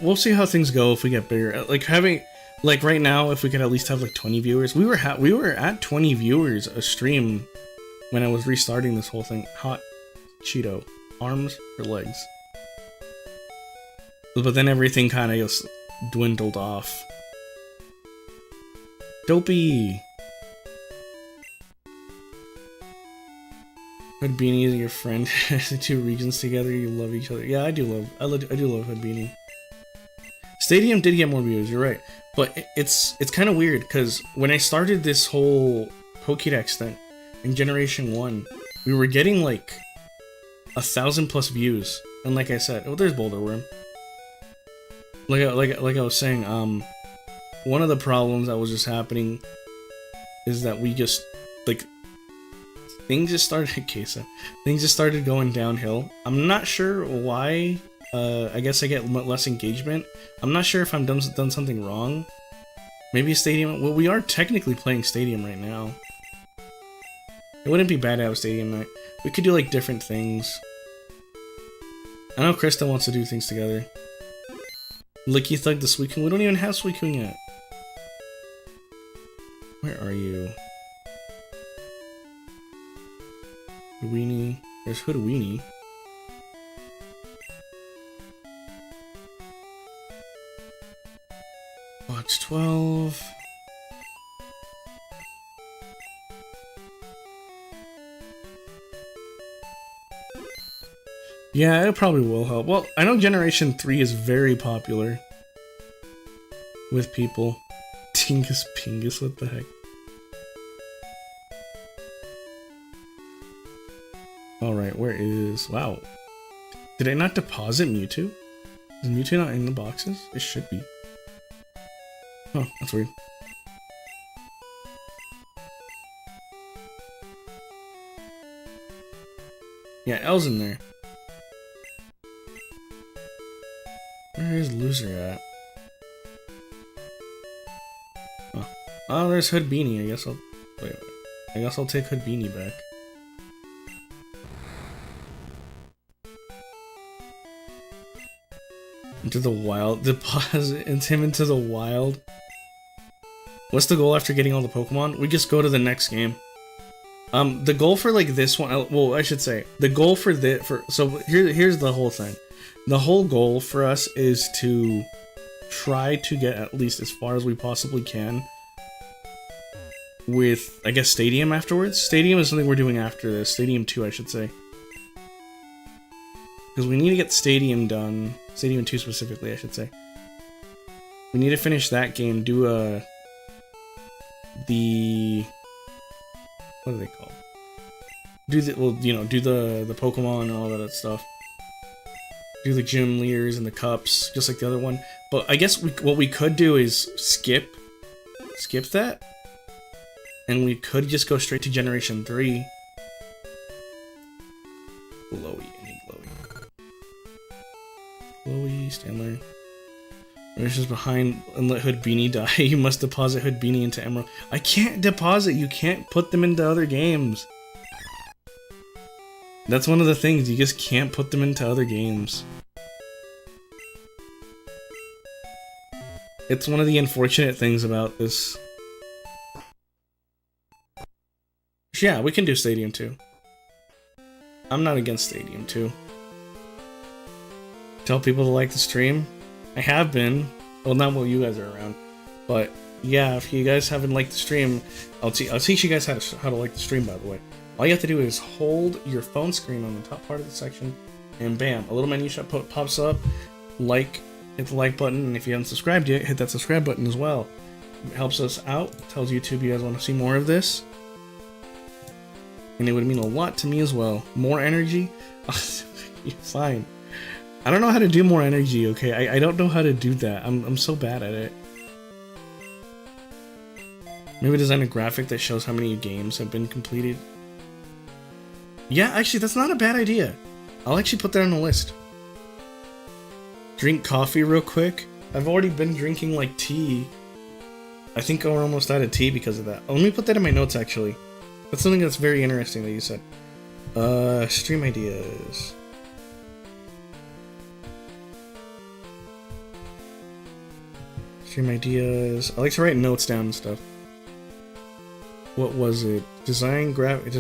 We'll see how things go if we get bigger. Like right now, if we could at least have like 20 viewers. We were at 20 viewers a stream when I was restarting this whole thing. Hot Cheeto. Arms or legs? But then everything kind of just dwindled off. Dopey! Hood Beanie is your friend. The two regions together, you love each other. Yeah, I do love Hood Beanie. Stadium did get more views, you're right. But it's kind of weird, because when I started this whole Pokédex thing in Generation 1, we were getting like 1,000+ views. And like I said, oh, there's Boulder Worm. Like I was saying, one of the problems that was just happening is that we just, like, things just started going downhill. I'm not sure why. I guess I get less engagement. I'm not sure if I'm done something wrong. Maybe Stadium. Well, we are technically playing Stadium right now. It wouldn't be bad to have a Stadium night. We could do like different things. I know Krista wants to do things together. Licky Thug the Suicune. We don't even have Suicune yet. Where are you? Weenie. There's Hoodweenie. Watch 12. Yeah, it probably will help. Well, I know Generation 3 is very popular with people. Tingus Pingus, what the heck? Alright, where is... Wow. Did I not deposit Mewtwo? Is Mewtwo not in the boxes? It should be. Oh, that's weird. Yeah, L's in there. Where is Loser at? Oh, there's Hood Beanie. I guess I'll... Wait. I guess I'll take Hood Beanie back. Into the wild. Deposit him into the wild. What's the goal after getting all the Pokemon? We just go to the next game. The goal for like this one, well, I should say, the goal for this, so here's the whole thing. The whole goal for us is to try to get at least as far as we possibly can with, I guess, Stadium afterwards. Stadium is something we're doing after this. Stadium 2, I should say. Because we need to get Stadium done. Stadium 2 specifically, I should say. We need to finish that game, do what are they called? Do the, well, you know, do the Pokemon and all that stuff. Do the gym leaders and the cups, just like the other one. But I guess what we could do is skip that. And we could just go straight to Generation 3. Glowy, I need Glowy. Glowy, stand there. There's just behind and let Hood Beanie die. You must deposit Hood Beanie into Emerald. I can't deposit, you can't put them into other games. That's one of the things, you just can't put them into other games. It's one of the unfortunate things about this. Yeah, we can do Stadium 2. I'm not against Stadium 2. Tell people to like the stream. I have been. Well, not while you guys are around. But yeah, if you guys haven't liked the stream, I'll teach you guys how to like the stream, by the way. All you have to do is hold your phone screen on the top part of the section, and bam, a little menu pops up. Hit the like button, and if you haven't subscribed yet, hit that subscribe button as well. It helps us out. Tells YouTube you guys want to see more of this. And it would mean a lot to me as well. More energy? Fine. I don't know how to do more energy, okay? I don't know how to do that. I'm so bad at it. Maybe design a graphic that shows how many games have been completed. Yeah, actually, that's not a bad idea. I'll actually put that on the list. Drink coffee real quick. I've already been drinking, like, tea. I think we're almost out of tea because of that. Oh, let me put that in my notes, actually. That's something that's very interesting that you said. Stream ideas. Stream ideas. I like to write notes down and stuff. What was it? Design a graphic.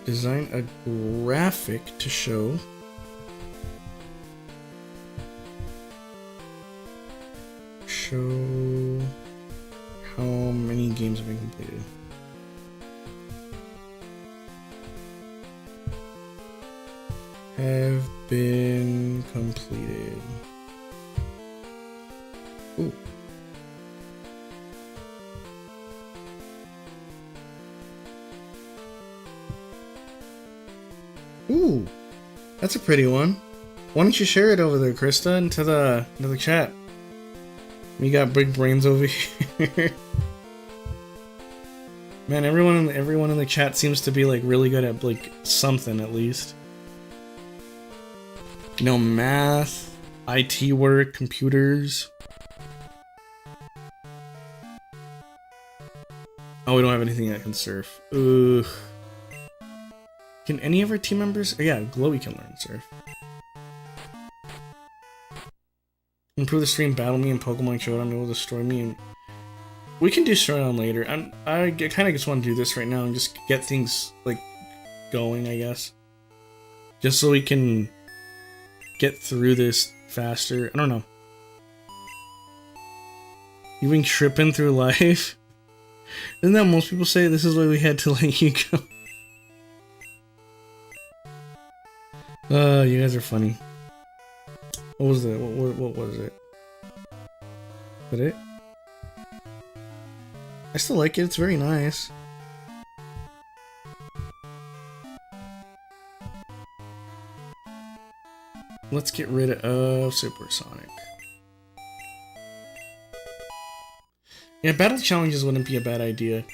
Design a graphic to show show how many games have been completed. Have been completed. Ooh. Ooh, that's a pretty one. Why don't you share it over there, Krista, into the chat? We got big brains over here. Man, everyone in the chat seems to be like really good at like something at least. You know, math, IT work, computers. Oh, we don't have anything that can surf. Ugh. Can any of our team members? Oh, yeah, Glowy can learn surf. Improve the stream, battle me in Pokemon Showdown, it will destroy me. And we can do Showdown later. I kind of just want to do this right now and just get things like going, I guess. Just so we can get through this faster. I don't know. You've been tripping through life. Isn't that most people say this is why we had to let you go? You guys are funny. What was that? What was it? Is that it? I still like it. It's very nice. Let's get rid of Supersonic. Yeah, battle challenges wouldn't be a bad idea.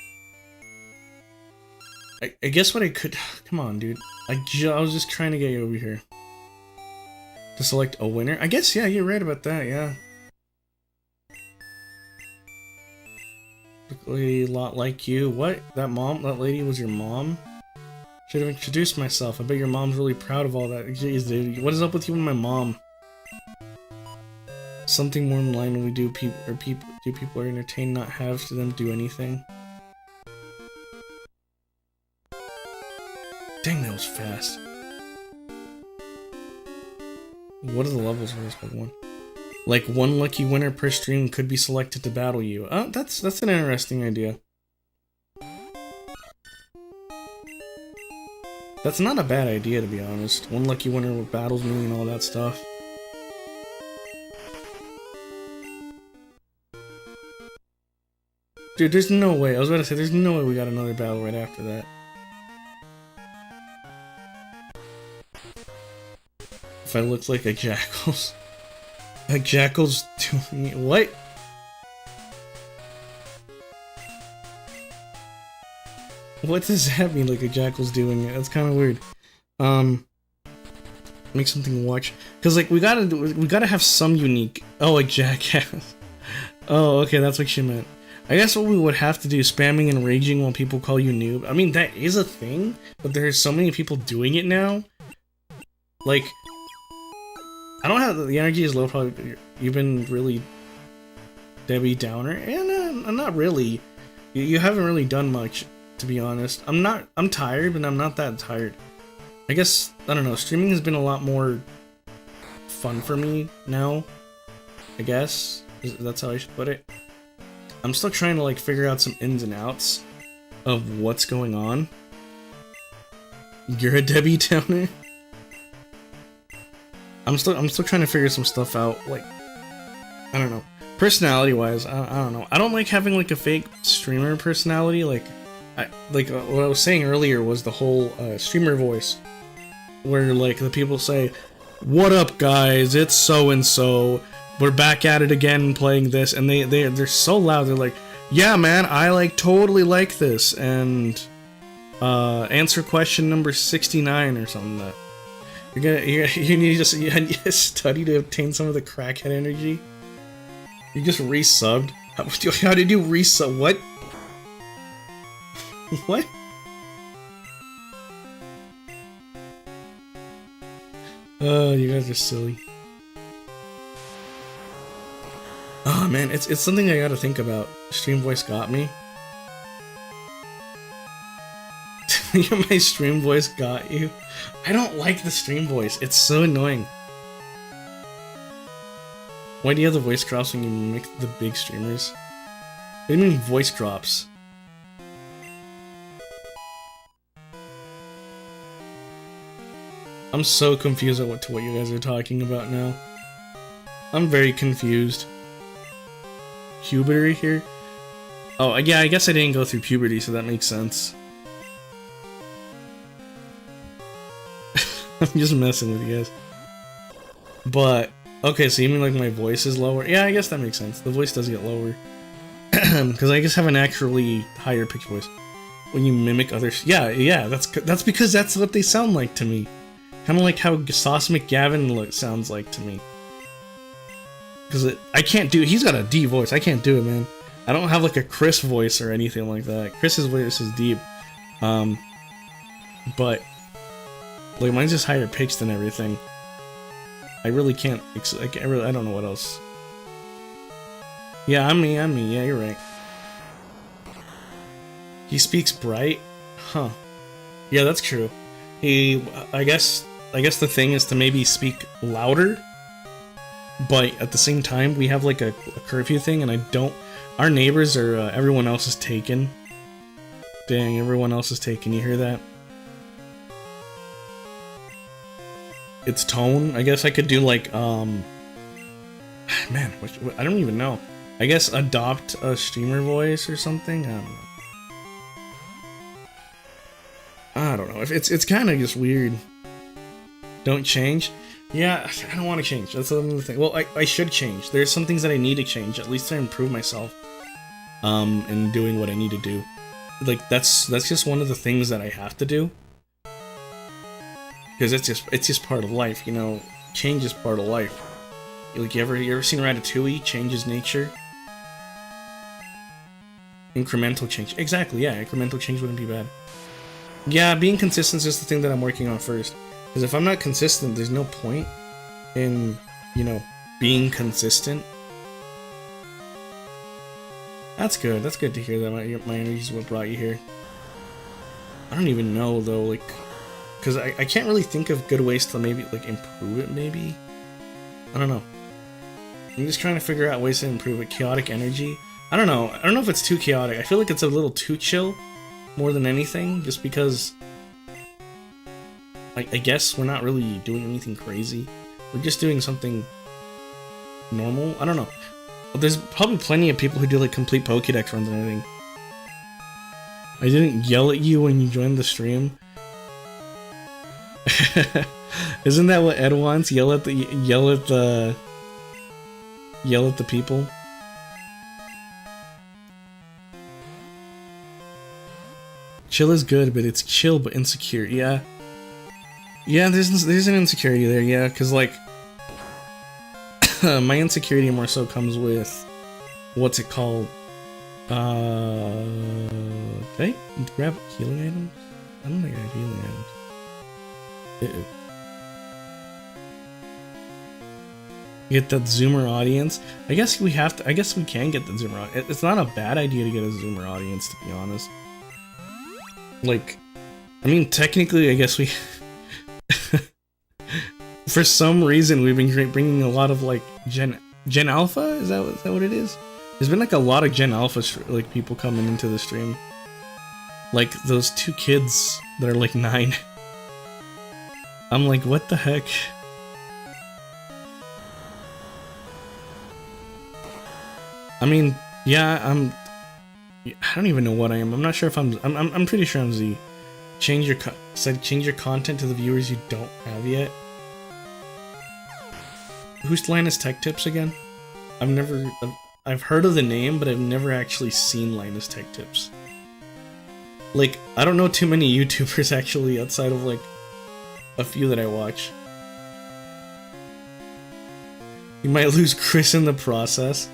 I guess what I could... Come on, dude. I was just trying to get you over here. To select a winner? I guess, yeah, you're right about that, yeah. Look a lot like you. What? That lady was your mom? Should have introduced myself. I bet your mom's really proud of all that. Jeez, dude. What is up with you and my mom? Something more in line when we do people are entertained, not have to them do anything. Dang, that was fast. What are the levels for this Pokemon? Like, one lucky winner per stream could be selected to battle you. Oh, that's an interesting idea. That's not a bad idea, to be honest. One lucky winner battles me and all that stuff. Dude, there's no way. I was about to say, there's no way we got another battle right after that. If I look like a Jackal's. A Jackal's doing... What? What does that mean, like a Jackal's doing it? That's kind of weird. Make something watch. Because, like, we gotta have some unique... Oh, like Jackass. Oh, okay, that's what she meant. I guess what we would have to do is spamming and raging while people call you noob. I mean, that is a thing, but there's so many people doing it now. Like... I don't have the energy is low. Probably you've been really Debbie Downer, and not really. You haven't really done much, to be honest. I'm tired, but I'm not that tired. I guess I don't know. Streaming has been a lot more fun for me now. I guess that's how I should put it. I'm still trying to like figure out some ins and outs of what's going on. You're a Debbie Downer. I'm still trying to figure some stuff out, like, I don't know. Personality-wise, I don't know. I don't like having, like, a fake streamer personality, like, what I was saying earlier was the whole, streamer voice. Where, like, the people say, "What up, guys, it's so-and-so, we're back at it again playing this," and they're so loud, they're like, "Yeah, man, I, like, totally like this," and, answer question number 69 or something like that. You need to study to obtain some of the crackhead energy. You just resubbed. How did you resub? What? What? Oh, you guys are silly. Oh man, it's something I gotta think about. Stream voice got me. My stream voice got you. I don't like the stream voice. It's so annoying. Why do you have the voice drops when you mix the big streamers? What do you mean voice drops? I'm so confused at what you guys are talking about now. I'm very confused. Puberty here? Oh, yeah, I guess I didn't go through puberty, so that makes sense. I'm just messing with you guys. But, okay, so you mean like my voice is lower? Yeah, I guess that makes sense. The voice does get lower. Because I just have an actually higher pitch voice. When you mimic others. Yeah, that's because that's what they sound like to me. Kind of like how Sauce McGavin sounds like to me. Because I can't do it. He's got a deep voice. I can't do it, man. I don't have like a Chris voice or anything like that. Chris's voice is deep. But like mine's just higher pitched than everything. I really can't. I don't know what else. Yeah, I'm me. Yeah, you're right. He speaks bright? Huh. Yeah, that's true. I guess the thing is to maybe speak louder, but at the same time, we have like a curfew thing, and our neighbors are, everyone else is taken. Dang, everyone else is taken, you hear that? Its tone, I guess I could do like, man, I don't even know. I guess adopt a streamer voice or something? I don't know. If it's kind of just weird. Don't change? Yeah, I don't want to change. That's another thing. Well, I should change. There's some things that I need to change, at least to improve myself. In doing what I need to do. Like, that's just one of the things that I have to do. Because it's just part of life, you know? Change is part of life. Like, you ever seen Ratatouille? Change is nature? Incremental change. Exactly, yeah, incremental change wouldn't be bad. Yeah, being consistent is just the thing that I'm working on first. Because if I'm not consistent, there's no point in, you know, being consistent. That's good. That's good to hear that my energy is what brought you here. I don't even know, though, like... Because I can't really think of good ways to maybe, like, improve it, maybe? I don't know. I'm just trying to figure out ways to improve it. Chaotic energy? I don't know. I don't know if it's too chaotic. I feel like it's a little too chill, more than anything, just because... I guess we're not really doing anything crazy. We're just doing something normal. I don't know. Well, there's probably plenty of people who do like complete Pokédex runs and everything. I didn't yell at you when you joined the stream. Isn't that what Ed wants? Yell at the people. Chill is good, but it's chill but insecure. Yeah. Yeah, there's an insecurity there, yeah, because, like, my insecurity more so comes with, what's it called, can I grab healing items? I don't think I have healing items. Get that Zoomer audience. I guess we can get the Zoomer audience. It's not a bad idea to get a Zoomer audience, to be honest. Like, I mean, technically, I guess we... For some reason, we've been bringing a lot of, like, Gen Alpha? Is that what it is? There's been, like, a lot of Gen Alpha, like, people coming into the stream. Like, those two kids that are, like, 9. I'm like, what the heck? I mean, yeah, I don't even know what I am. I'm not sure if I'm pretty sure I'm Z. Change your content to the viewers you don't have yet. Who's Linus Tech Tips again? I've heard of the name, but I've never actually seen Linus Tech Tips. Like, I don't know too many YouTubers actually outside of like a few that I watch. You might lose Chris in the process.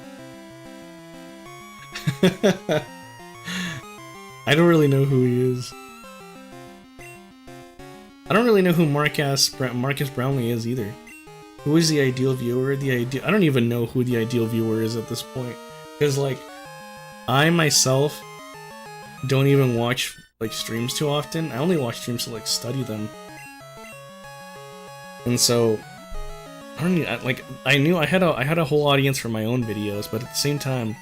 I don't really know who he is. I don't really know who Marcus Brownlee is either. Who is the ideal viewer? I don't even know who the ideal viewer is at this point. Because, like, I myself don't even watch, like, streams too often. I only watch streams to, like, study them. And so, I don't need, like, I knew I had a whole audience for my own videos, but at the same time,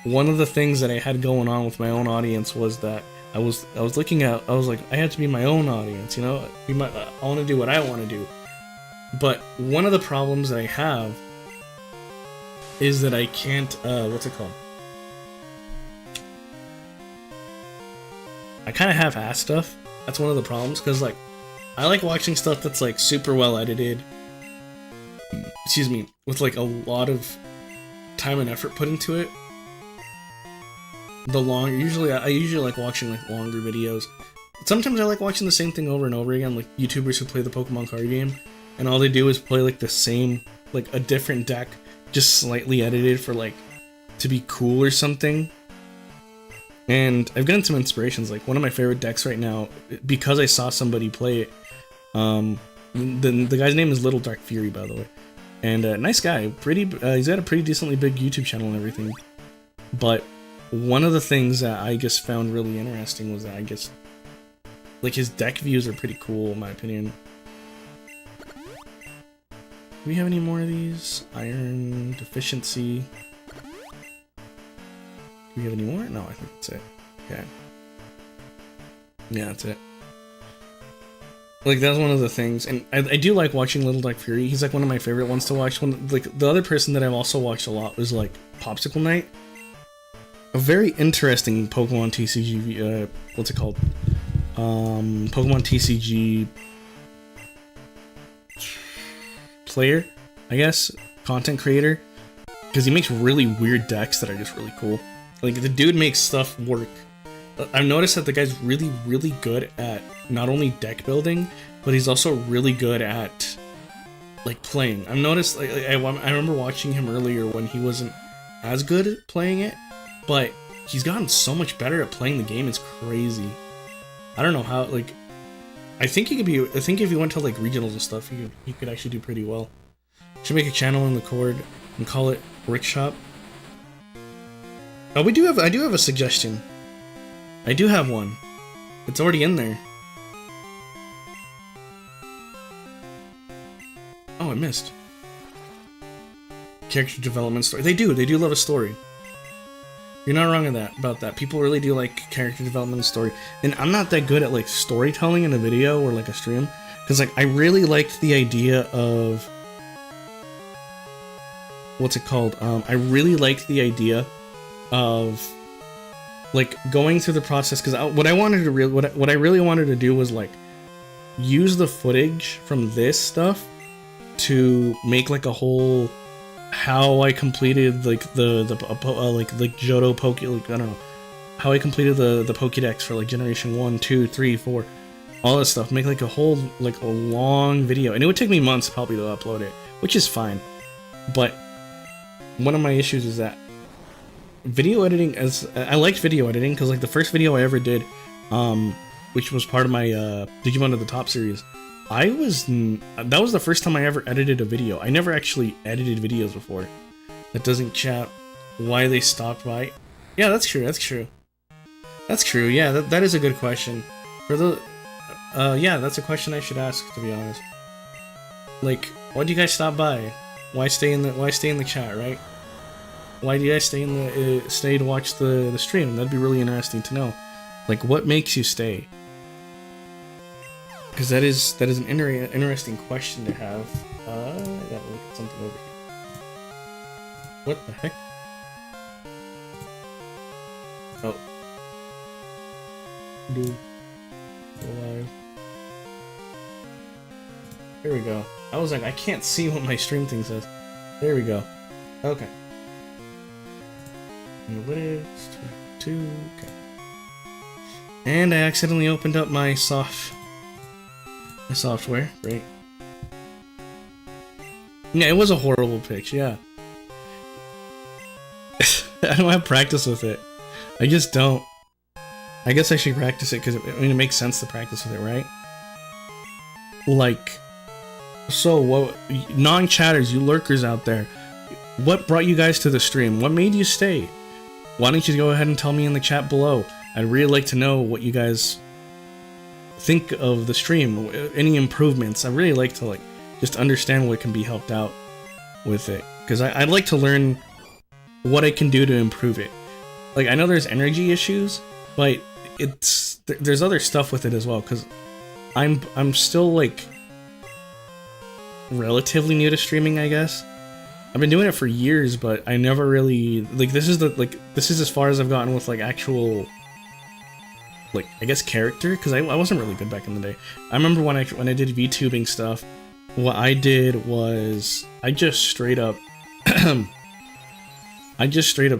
one of the things that I had going on with my own audience was that I was looking at, I was like, I had to be my own audience, you know? I want to do what I want to do. But one of the problems that I have is that I can't, what's it called? I kind of half-ass stuff. That's one of the problems, because, like, I like watching stuff that's, like, super well edited. Excuse me, with, like, a lot of time and effort put into it. I usually like watching, like, longer videos. Sometimes I like watching the same thing over and over again, like YouTubers who play the Pokemon card game, and all they do is play, like, the same, like, a different deck, just slightly edited for, like, to be cool or something. And I've gotten some inspirations. Like, one of my favorite decks right now, because I saw somebody play it, the guy's name is Little Dark Fury, by the way, and nice guy, he's got a pretty decently big YouTube channel and everything. But one of the things that I just found really interesting was that I guess, like, his deck views are pretty cool in my opinion. Do we have any more of these? Iron deficiency. Do we have any more? No, I think that's it. Okay. Yeah, that's it. Like, that's one of the things, and I do like watching Little Dark Fury. He's, like, one of my favorite ones to watch. Like, the other person that I've also watched a lot was, like, Popsicle Knight. A very interesting Pokemon TCG, what's it called? Pokemon TCG player, I guess, content creator, because he makes really weird decks that are just really cool. Like, the dude makes stuff work. I've noticed that the guy's really, really good at not only deck building, but he's also really good at, like, playing. I've noticed, like, I remember watching him earlier when he wasn't as good at playing it, but he's gotten so much better at playing the game. It's crazy. I don't know how, like, I think if he went to, like, regionals and stuff, he could actually do pretty well. Should make a channel in the Cord and call it Brickshop. Oh, I do have a suggestion. I do have one. It's already in there. Oh, I missed. Character development story. They do love a story. You're not wrong about that. People really do like character development and story. And I'm not that good at, like, storytelling in a video or, like, a stream. Because, like, I really liked the idea of... What's it called? I really liked the idea of, like, going through the process, because what I really wanted to do was, like, use the footage from this stuff to make, like, a whole how I completed, like, the Johto Poke, like, I don't know, how I completed the Pokédex for, like, Generation 1, 2, 3, 4, all this stuff, make, like, a whole, like, a long video, and it would take me months probably to upload it, which is fine. But one of my issues is that video editing, I liked video editing, because, like, the first video I ever did, which was part of my Digimon to the Top series, that was the first time I ever edited a video. I never actually edited videos before. That doesn't chat why they stopped by. Yeah, that's true, yeah, that is a good question. Yeah, that's a question I should ask, to be honest. Like, why do you guys stop by? Why stay in the chat, right? Why do you guys stay to watch the stream? That'd be really interesting to know. Like, what makes you stay? Because that is an interesting question to have. I gotta look at something over here. What the heck? Oh. Dude. Alive. There we go. I was like, I can't see what my stream thing says. There we go. Okay. Analytics, 22, okay. And I accidentally opened up my software. Great. Yeah, it was a horrible pitch, yeah. I don't have practice with it. I just don't. I guess I should practice it, because it makes sense to practice with it, right? Like, so what, non-chatters, you lurkers out there, what brought you guys to the stream? What made you stay? Why don't you go ahead and tell me in the chat below? I'd really like to know what you guys think of the stream, any improvements. I really like to, like, just understand what can be helped out with it. Because I'd like to learn what I can do to improve it. Like, I know there's energy issues, but there's other stuff with it as well. Because I'm still like relatively new to streaming, I guess. I've been doing it for years, but I never really like this is as far as I've gotten with like actual, like, I guess character, because I wasn't really good back in the day. I remember when I did VTubing stuff, what I did was I just straight up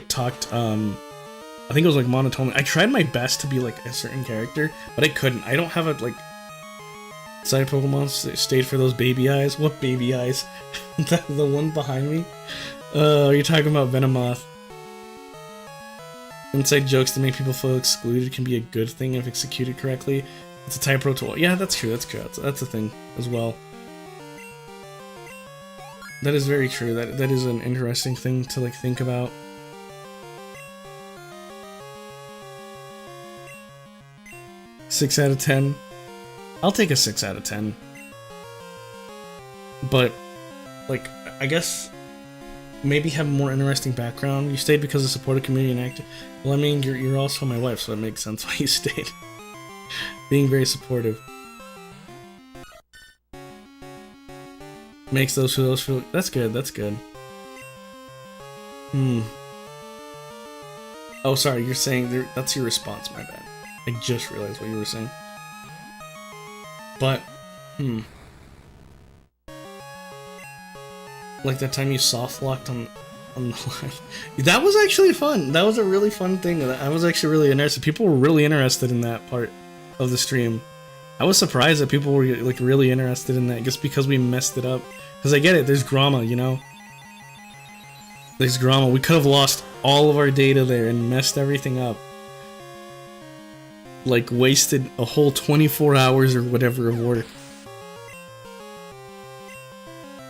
talked I think it was like monotone. I tried my best to be like a certain character, but I couldn't. I don't have a like side Pokemon stayed for those baby eyes. What baby eyes? The one behind me? You're talking about Venomoth. Inside jokes that make people feel excluded can be a good thing if executed correctly. It's a type-pro tool. Yeah, that's true, that's true. That's a thing as well. That is very true. That is an interesting thing to like think about. Six out of 10. I'll take a 6 out of 10. But, like, I guess maybe have a more interesting background. You stayed because of supportive community and active. Well, I mean, you're also my wife, so it makes sense why you stayed. Being very supportive makes those feel. That's good. That's good. Oh, sorry. You're saying that's your response. My bad. I just realized what you were saying. But, like that time you soft locked on the live. That was actually fun. That was a really fun thing. I was actually really interested. People were really interested in that part of the stream. I was surprised that people were like really interested in that just because we messed it up. Because I get it, there's drama, you know? There's drama. We could have lost all of our data there and messed everything up. Like, wasted a whole 24 hours or whatever of work.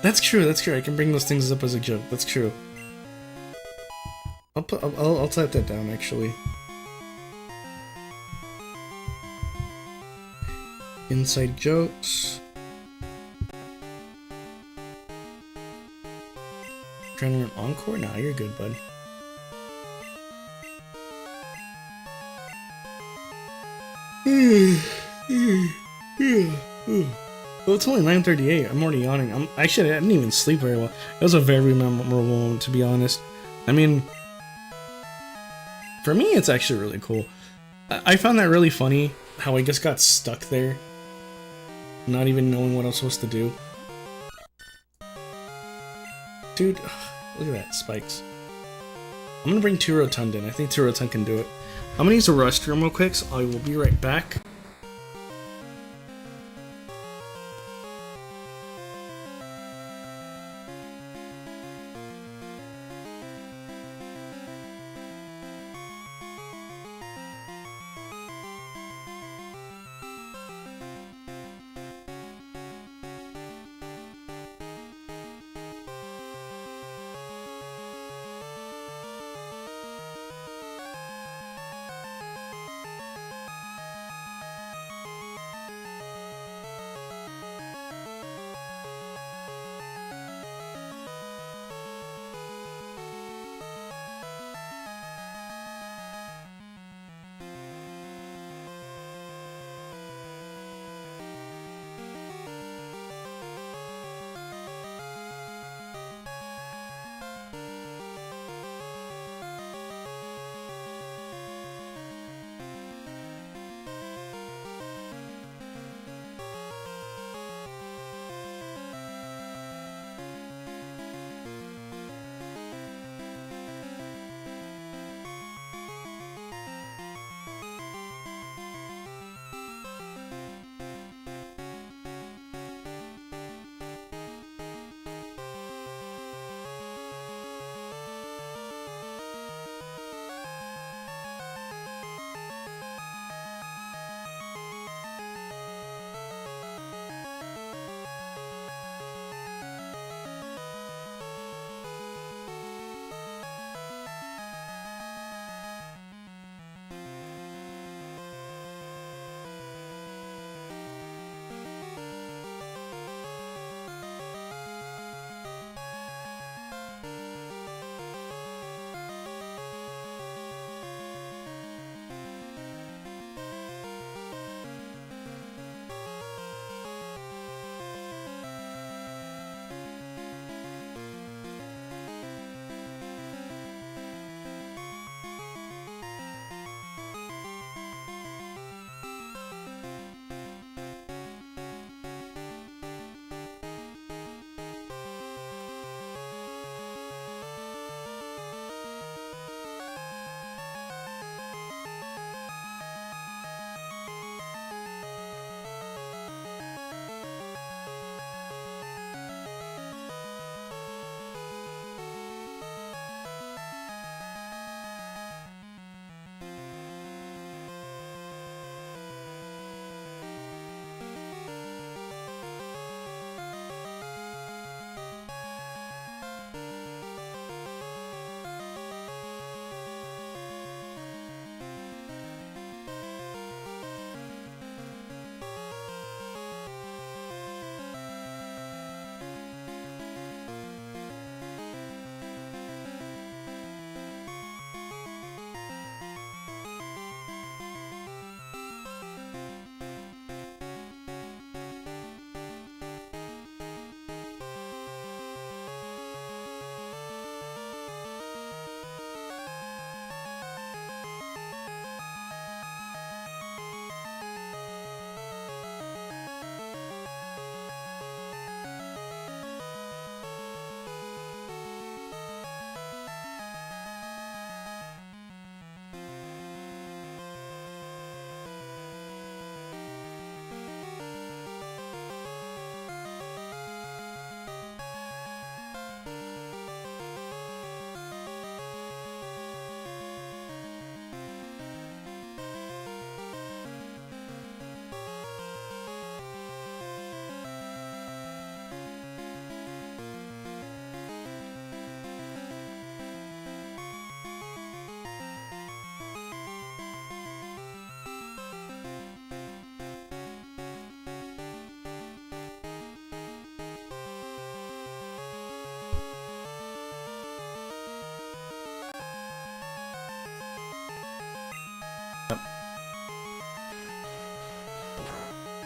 That's true, that's true. I can bring those things up as a joke. That's true. I'll type that down, actually. Inside jokes. Trying to run Encore? Nah, you're good, bud. Well, it's only 9:38. I'm already yawning. Actually, I didn't even sleep very well. It was a very memorable moment, to be honest. I mean, for me, it's actually really cool. I found that really funny, how I just got stuck there, not even knowing what I was supposed to do. Dude, look at that, spikes. I'm gonna bring 2 Rotund in. I think 2 Rotund can do it. I'm gonna use the restroom real quick, so I will be right back.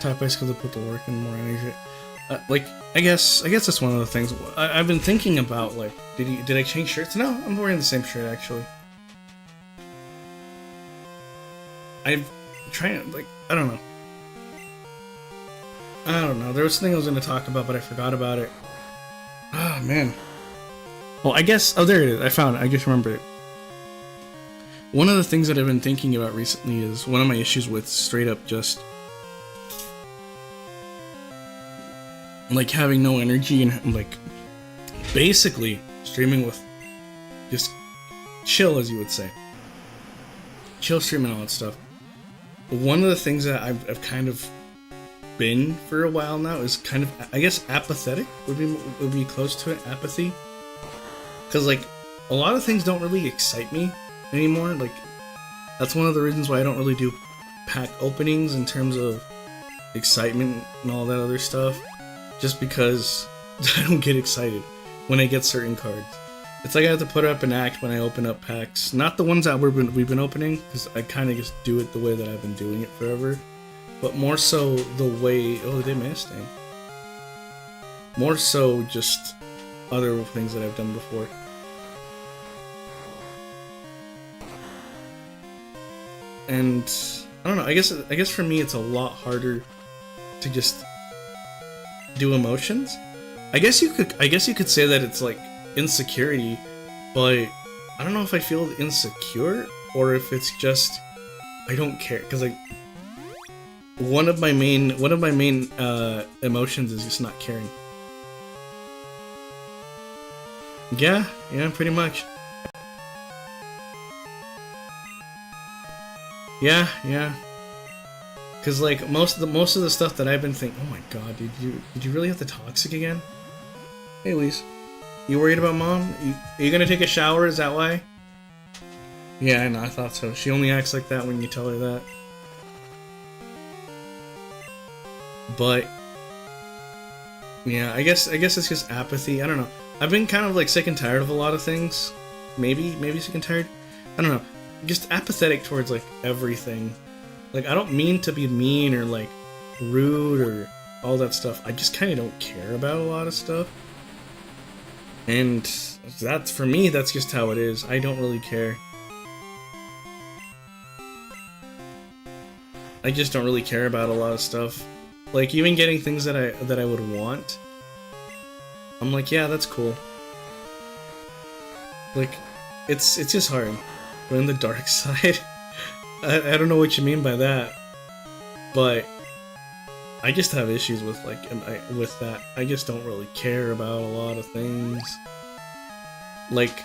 Top ice because I put the work and more energy. Like, I guess that's one of the things. I've been thinking about, like, did I change shirts? No, I'm wearing the same shirt, actually. I'm trying, like, I don't know. There was something I was going to talk about, but I forgot about it. Ah, man. Well, I guess, oh, there it is. I found it. I just remembered it. One of the things that I've been thinking about recently is one of my issues with straight up just like having no energy and like basically streaming with just chill, as you would say. Chill streaming and all that stuff. One of the things that I've kind of been for a while now is kind of, I guess, apathetic would be close to it. Apathy. Because like a lot of things don't really excite me anymore. Like that's one of the reasons why I don't really do pack openings in terms of excitement and all that other stuff. Just because I don't get excited when I get certain cards. It's like I have to put up an act when I open up packs. Not the ones that we've been opening, because I kind of just do it the way that I've been doing it forever. But more so the way... Oh, they missed, dang. More so just other things that I've done before. And I don't know, I guess for me it's a lot harder to just do emotions. I guess you could say that it's like insecurity, but I don't know if I feel insecure or if it's just I don't care, because like one of my main emotions is just not caring. Yeah, pretty much. Yeah. Cause like most of the stuff that I've been thinking, oh my god, did you really have the toxic again? Hey, Elise, you worried about mom? Are you gonna take a shower? Is that why? Yeah, I know. I thought so. She only acts like that when you tell her that. But yeah, I guess it's just apathy. I don't know. I've been kind of like sick and tired of a lot of things. Maybe sick and tired. I don't know. Just apathetic towards like everything. Like I don't mean to be mean or like rude or all that stuff. I just kind of don't care about a lot of stuff. And that's, for me, that's just how it is. I don't really care. I just don't really care about a lot of stuff. Like even getting things that I would want, I'm like, yeah, that's cool. Like it's just hard. We're in the dark side. I don't know what you mean by that, but I just have issues with like with that. I just don't really care about a lot of things. Like,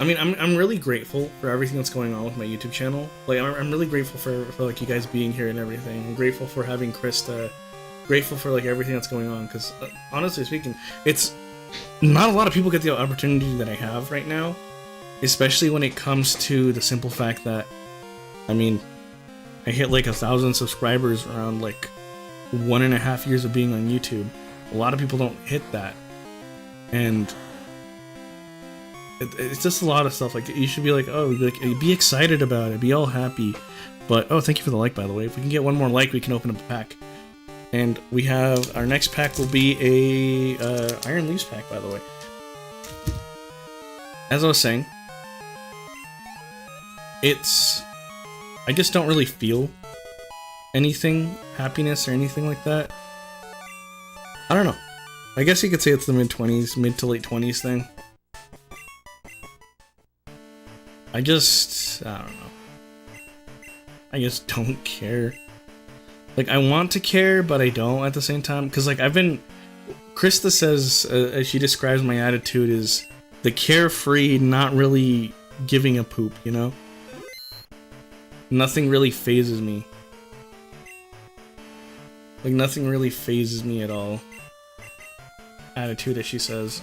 I mean, I'm really grateful for everything that's going on with my YouTube channel. Like, I'm really grateful for like you guys being here and everything. I'm grateful for having Krista. Grateful for like everything that's going on, because honestly speaking, it's not a lot of people get the opportunity that I have right now, especially when it comes to the simple fact that, I mean, I hit like 1,000 subscribers around like 1.5 years of being on YouTube. A lot of people don't hit that, and it's just a lot of stuff. Like you should be like, oh, like be excited about it, be all happy. But oh, thank you for the like, by the way. If we can get one more like, we can open up a pack. And we have, our next pack will be a Iron Leaves pack, by the way. As I was saying, I just don't really feel anything, happiness or anything like that. I don't know. I guess you could say it's the mid to late 20s thing. I don't know. I just don't care. Like, I want to care, but I don't at the same time. Because, like, Krista says, as she describes my attitude, is the carefree, not really giving a poop, you know? Nothing really phases me. Like, nothing really phases me at all. Attitude, as she says.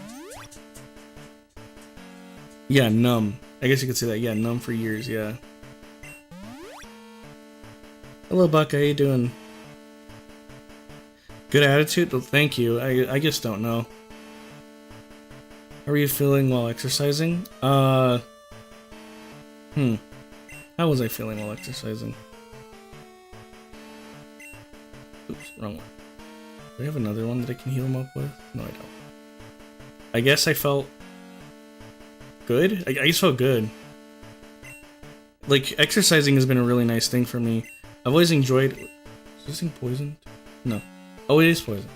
Yeah, numb. I guess you could say that. Yeah, numb for years, yeah. Hello, Buck. How you doing? Good attitude? Well, thank you. I just don't know. How are you feeling while exercising? How was I feeling while exercising? wrong one. Do we have another one that I can heal him up with? No, I don't. I guess I felt good. I just felt good. Like, exercising has been a really nice thing for me. I've always enjoyed... Is this thing poisoned? No. Oh, it is poisoned.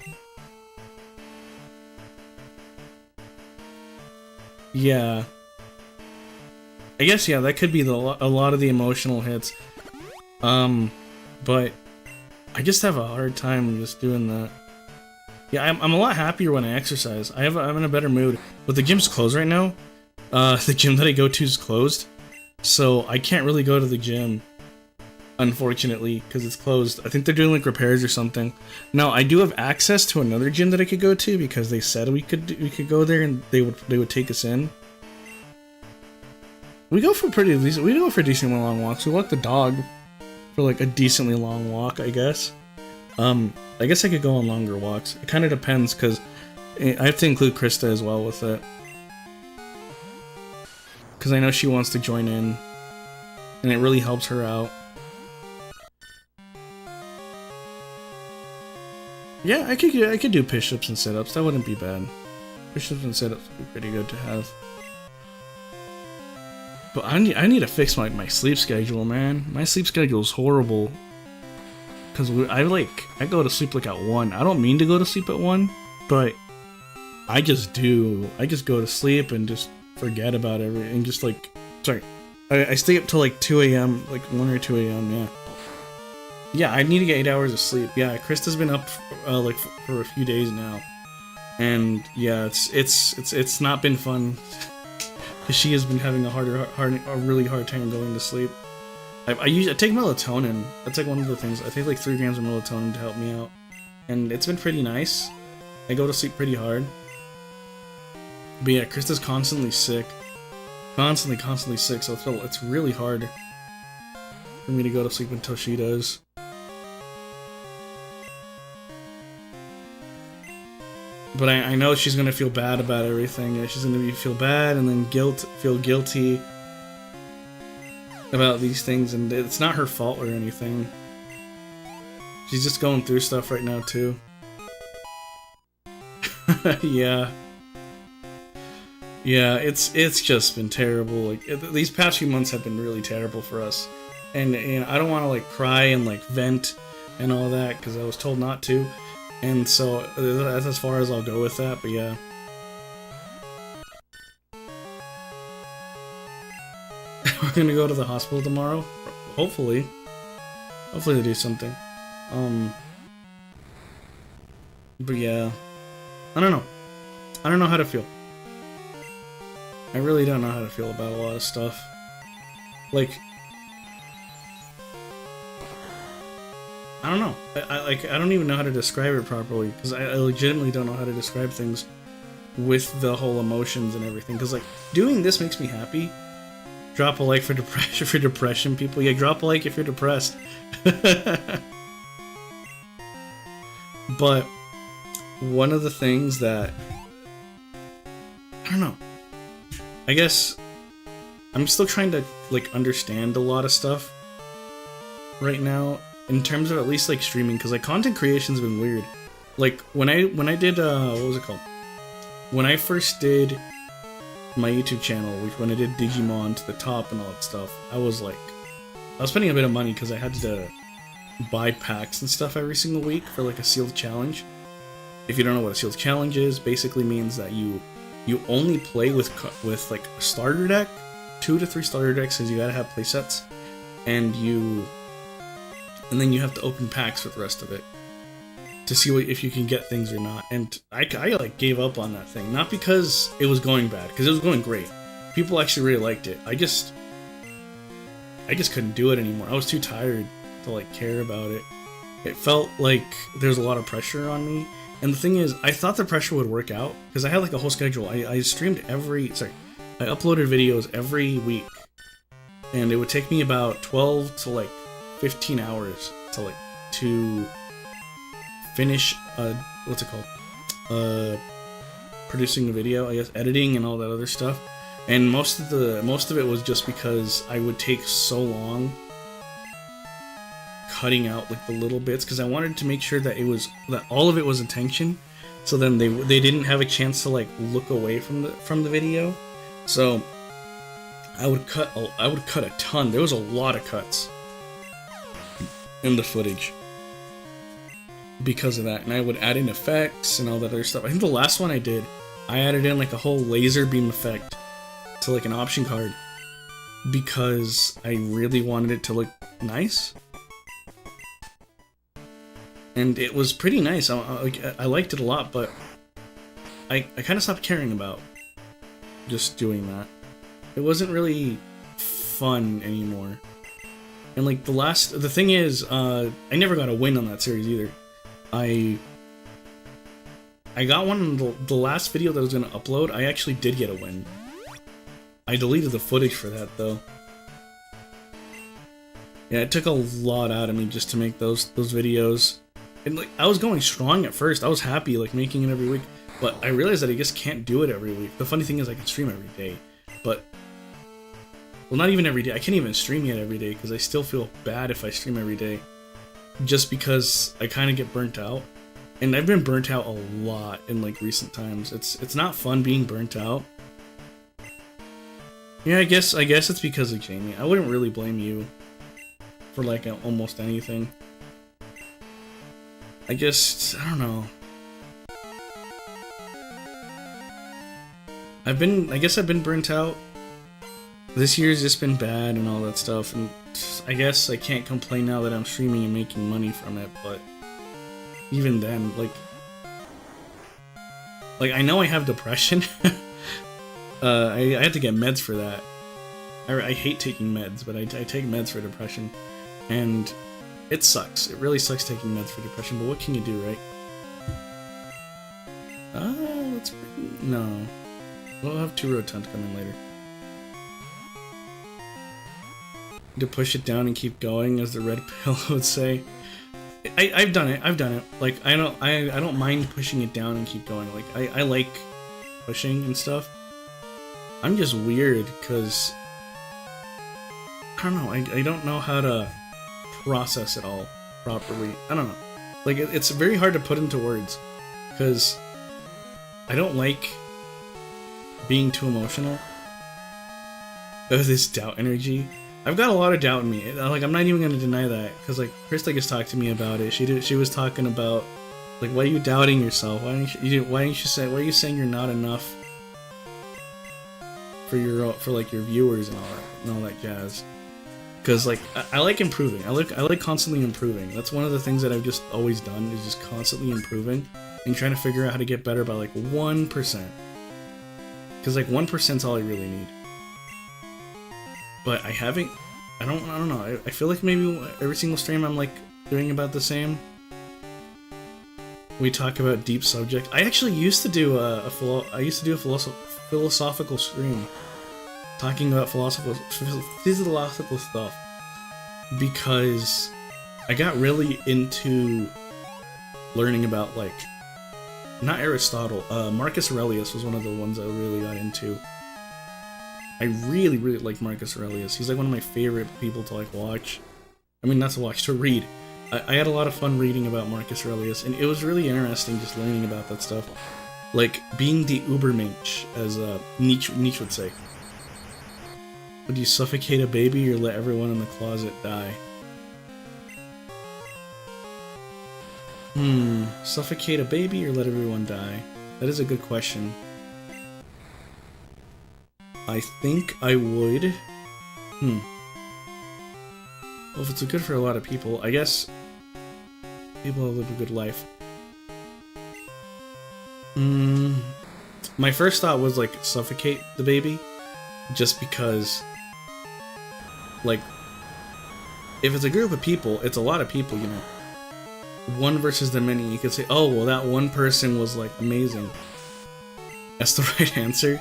Yeah. I guess, yeah, that could be a lot of the emotional hits. But I just have a hard time just doing that. Yeah, I'm a lot happier when I exercise. I'm in a better mood. But the gym's closed right now. The gym that I go to is closed. So I can't really go to the gym, unfortunately, because it's closed. I think they're doing like repairs or something. Now I do have access to another gym that I could go to because they said we could go there and they would take us in. We go for decently long walks. We walk the dog for like a decently long walk, I guess. I guess I could go on longer walks. It kind of depends because I have to include Krista as well with it. Because I know she wants to join in, and it really helps her out. Yeah, I could do push-ups and sit-ups. That wouldn't be bad. Push-ups and sit-ups would be pretty good to have. But I need to fix my sleep schedule, man. My sleep schedule is horrible. Because I go to sleep like at 1. I don't mean to go to sleep at 1, but I just do. I just go to sleep and just forget about everything. Just like, sorry, I stay up till like 2 a.m., like 1 or 2 a.m. Yeah. Yeah, I need to get 8 hours of sleep. Yeah, Krista's been up like for a few days now, and yeah, it's not been fun. Cause she has been having a really hard time going to sleep. I take melatonin. That's like one of the things. I take like 3 grams of melatonin to help me out, and it's been pretty nice. I go to sleep pretty hard. But yeah, Krista's constantly sick. Constantly sick, so it's really hard for me to go to sleep until she does. But I know she's gonna feel bad about everything. Yeah, she's gonna feel bad and then feel guilty about these things, and it's not her fault or anything. She's just going through stuff right now too. Yeah. Yeah, it's just been terrible. Like these past few months have been really terrible for us, and I don't want to like cry and like vent and all that because I was told not to, and so that's as far as I'll go with that. But yeah, we're gonna go to the hospital tomorrow. Hopefully they do something. But yeah, I don't know how to feel. I really don't know how to feel about a lot of stuff. Like, I don't know. I don't even know how to describe it properly, because I legitimately don't know how to describe things with the whole emotions and everything. Because like doing this makes me happy. Drop a like for depression people. Yeah, drop a like if you're depressed. But one of the things that I don't know. I guess I'm still trying to like understand a lot of stuff right now in terms of at least like streaming, because like content creation's been weird. Like when I did what was it called? When I first did my YouTube channel, when I did Digimon to the top and all that stuff, I was spending a bit of money because I had to buy packs and stuff every single week for like a sealed challenge. If you don't know what a sealed challenge is, basically means that you only play with like a starter deck, 2 to 3 starter decks, because you gotta have playsets, and then you have to open packs for the rest of it to see if you can get things or not. And I like gave up on that thing, not because it was going bad, because it was going great. People actually really liked it. I just couldn't do it anymore. I was too tired to like care about it. It felt like there's a lot of pressure on me. And the thing is, I thought the pressure would work out, because I had like a whole schedule. I streamed I uploaded videos every week, and it would take me about 12 to like 15 hours to finish what's it called? Producing a video, I guess, editing and all that other stuff. And most of it was just because I would take so long cutting out like the little bits because I wanted to make sure that that all of it was attention, so then they didn't have a chance to like look away from the video. So I would cut a ton. There was a lot of cuts in the footage because of that, and I would add in effects and all that other stuff. I think the last one I did, I added in like a whole laser beam effect to like an option card because I really wanted it to look nice, and it was pretty nice. I liked it a lot, but I kind of stopped caring about just doing that. It wasn't really fun anymore. And like the thing is, I never got a win on that series either. I got one in the last video that I was gonna upload. I actually did get a win. I deleted the footage for that though. Yeah, it took a lot out of me just to make those videos. And like I was going strong at first. I was happy like making it every week, but I realized that I just can't do it every week. The funny thing is I can stream every day, but well, not even every day. I can't even stream yet every day because I still feel bad if I stream every day. Just because I kind of get burnt out, and I've been burnt out a lot in like recent times. It's not fun being burnt out. Yeah, I guess it's because of Jamie. I wouldn't really blame you for like almost anything. I don't know. I guess I've been burnt out. This year's just been bad and all that stuff, and I guess I can't complain now that I'm streaming and making money from it, but even then, like I know I have depression. I had to get meds for that. I hate taking meds, but I take meds for depression, and it sucks. It really sucks taking meds for depression, but what can you do, right? No. We'll have 2 Rotund come in later. To push it down and keep going, as the red pill would say. I've done it. Like I don't mind pushing it down and keep going. Like I like pushing and stuff. I'm just weird because I don't know. I don't know how to process it all properly. I don't know. Like it's very hard to put into words because I don't like being too emotional. This doubt energy. I've got a lot of doubt in me. Like, I'm not even gonna deny that, because like Krista just talked to me about it. She was talking about like, why are you doubting yourself? Why are you saying you're not enough for your viewers and all that jazz? Because like I like improving. I like constantly improving. That's one of the things that I've just always done, is just constantly improving and trying to figure out how to get better by like 1%. Because like 1% is all I really need. But I don't know. I feel like maybe every single stream I'm like doing about the same. We talk about deep subject. I actually used to do a philosophical stream talking about philosophical stuff, because I got really into learning about like, not Aristotle, Marcus Aurelius was one of the ones I really got into. I really like Marcus Aurelius. He's like one of my favorite people to like watch. I mean, not to watch, to read. I had a lot of fun reading about Marcus Aurelius, and it was really interesting just learning about that stuff. Like, being the Ubermensch, as Nietzsche would say. Would you suffocate a baby or let everyone in the closet die? Suffocate a baby or let everyone die? That is a good question. I think I would. Well, if it's good for a lot of people, I guess people live a good life. My first thought was like suffocate the baby, just because, like, if it's a group of people, it's a lot of people, you know. One versus the many, you could say, oh, well, that one person was like amazing. That's the right answer.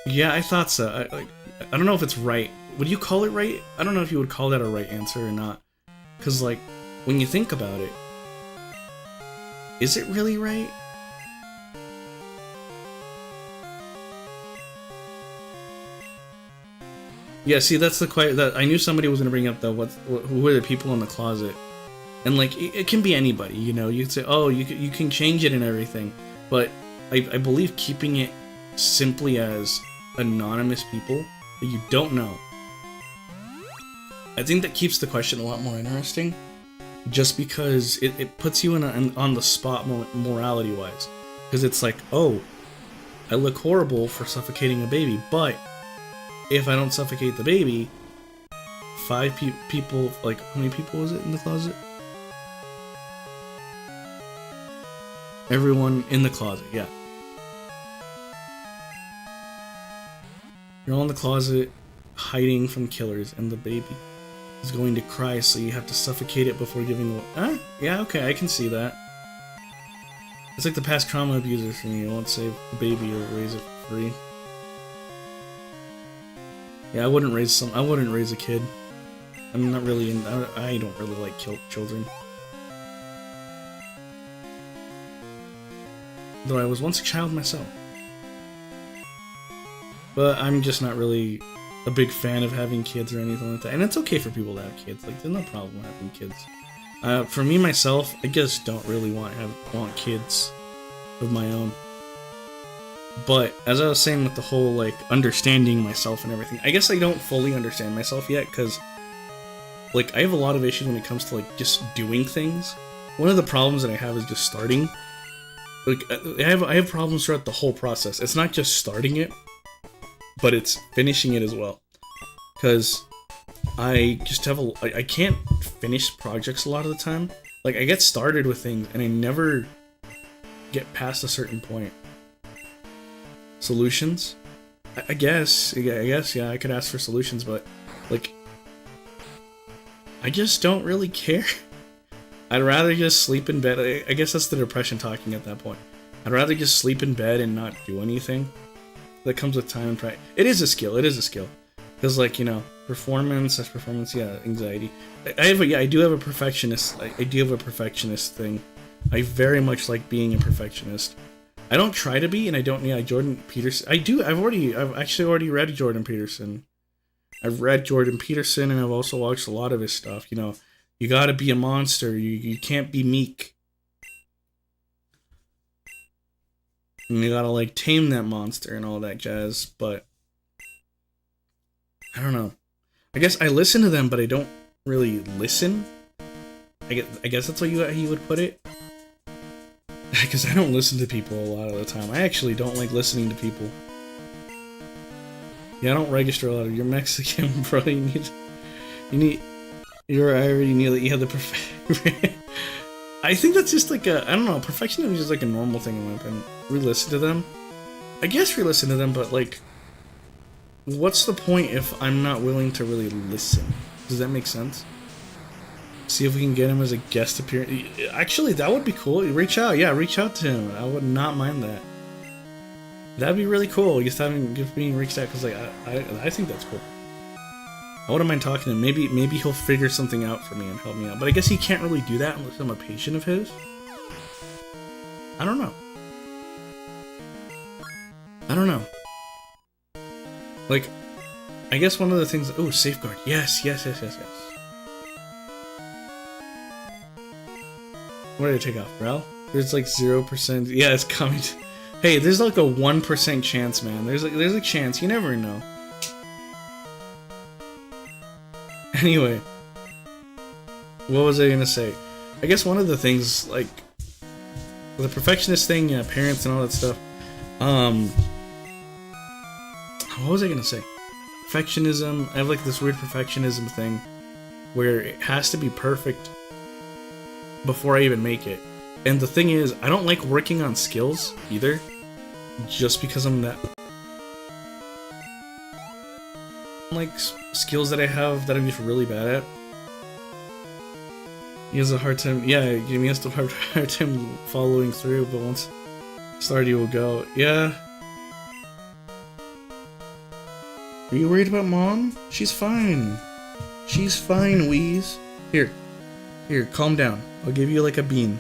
Yeah, I thought so. I don't know if it's right. Would you call it right? I don't know if you would call that a right answer or not. Because, like, when you think about it, is it really right? Yeah, see, that's the question that I knew somebody was gonna bring up. Who are the people in the closet? And like, it can be anybody, you know. You can say, oh, you can change it and everything, but I believe keeping it simply as anonymous people that you don't know. I think that keeps the question a lot more interesting, just because it puts you on the spot morality wise, because it's like, oh, I look horrible for suffocating a baby, but if I don't suffocate the baby, 5 people, like, how many people was it in the closet? Everyone in the closet, yeah. You're all in the closet, hiding from killers, and the baby is going to cry, so you have to suffocate it before giving away. Huh? Yeah, okay, I can see that. It's like the past trauma abuser thing. You won't save the baby or raise it for free. Yeah, I wouldn't raise a kid. I'm not really I don't really like children. Though I was once a child myself. But I'm just not really a big fan of having kids or anything like that. And it's okay for people to have kids. Like, there's no problem having kids. For me, myself, I just don't really want kids of my own. But, as I was saying with the whole, like, understanding myself and everything, I guess I don't fully understand myself yet, because, like, I have a lot of issues when it comes to, like, just doing things. One of the problems that I have is just starting. Like, I have problems throughout the whole process. It's not just starting it, but it's finishing it as well. Because I just have I can't finish projects a lot of the time. Like, I get started with things, and I never get past a certain point. Solutions? I guess, yeah, I could ask for solutions, but, like, I just don't really care. I'd rather just sleep in bed. I guess that's the depression talking at that point. I'd rather just sleep in bed and not do anything. That comes with time and practice. It is a skill. Because, like, you know, performance, yeah, anxiety. I do have a perfectionist. I do have a perfectionist thing. I very much like being a perfectionist. I don't try to be, and I don't. Yeah, Jordan Peterson. I've actually already read Jordan Peterson. I've read Jordan Peterson, and I've also watched a lot of his stuff. You know, you gotta be a monster. You can't be meek. And you gotta, like, tame that monster and all that jazz, but I don't know. I guess I listen to them, but I don't really listen. I guess that's how you would put it. Because I don't listen to people a lot of the time. I actually don't like listening to people. Yeah, I don't register a lot of. You're Mexican, bro. I already knew that you had the I think that's just like I don't know, perfectionism is just like a normal thing in my opinion. Re-listen to them? I guess re-listen to them, but, like, what's the point if I'm not willing to really listen? Does that make sense? See if we can get him as a guest appearance. Actually, that would be cool. Reach out to him. I would not mind that. That'd be really cool, just being reached out, because, like, I think that's cool. I wouldn't mind talking to him. Maybe he'll figure something out for me and help me out. But I guess he can't really do that unless I'm a patient of his. I don't know. Like, I guess one of the things... Oh, safeguard. Yes. What did I take off, bro? There's like 0%. Yeah, it's coming. Hey, there's like a 1% chance, man. There's a chance. You never know. Anyway, what was I gonna say? I guess one of the things, like, the perfectionist thing, yeah, parents and all that stuff. What was I gonna say? Perfectionism. I have, like, this weird perfectionism thing where it has to be perfect before I even make it. And the thing is, I don't like working on skills either, just because I'm that. Like, skills that I have that I'm just really bad at. He has a hard time. Yeah, he has a hard time following through, but once started, he will go. Yeah. Are you worried about Mom? She's fine. She's fine, Wheeze. Here, calm down. I'll give you, like, a bean.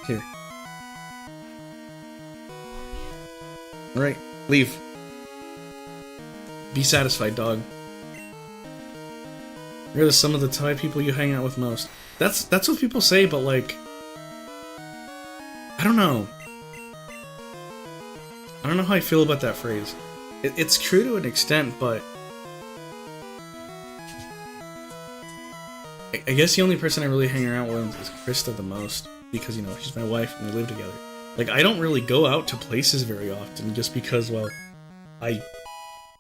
Here. Alright, leave. Be satisfied, dog. You're the sum of the type people you hang out with most. That's what people say, but like, I don't know. I don't know how I feel about that phrase. It's true to an extent, but I guess the only person I really hang around with is Krista the most, because, you know, she's my wife and we live together. Like, I don't really go out to places very often just because, well, I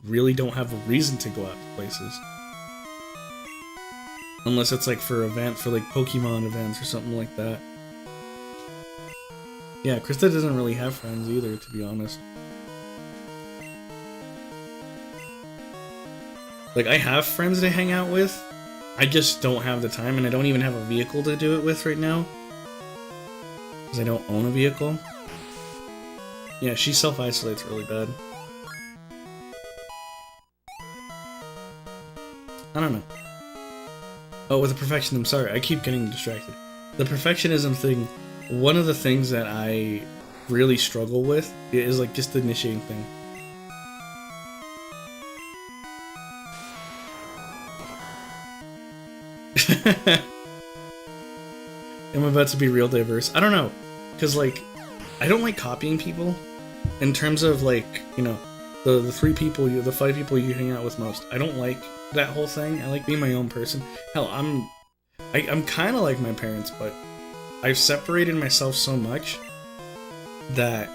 really don't have a reason to go out to places. Unless it's like for like Pokemon events or something like that. Yeah, Krista doesn't really have friends either, to be honest. Like, I have friends to hang out with, I just don't have the time, and I don't even have a vehicle to do it with right now. Because I don't own a vehicle. Yeah, she self-isolates really bad. I don't know. Oh, with the perfectionism, sorry, I keep getting distracted. The perfectionism thing, one of the things that I really struggle with is like just the initiating thing. I'm about to be real diverse. I don't know, because like, I don't like copying people. In terms of like, you know, the 5 people you hang out with most. I don't like that whole thing. I like being my own person. Hell, I'm kind of like my parents, but I've separated myself so much that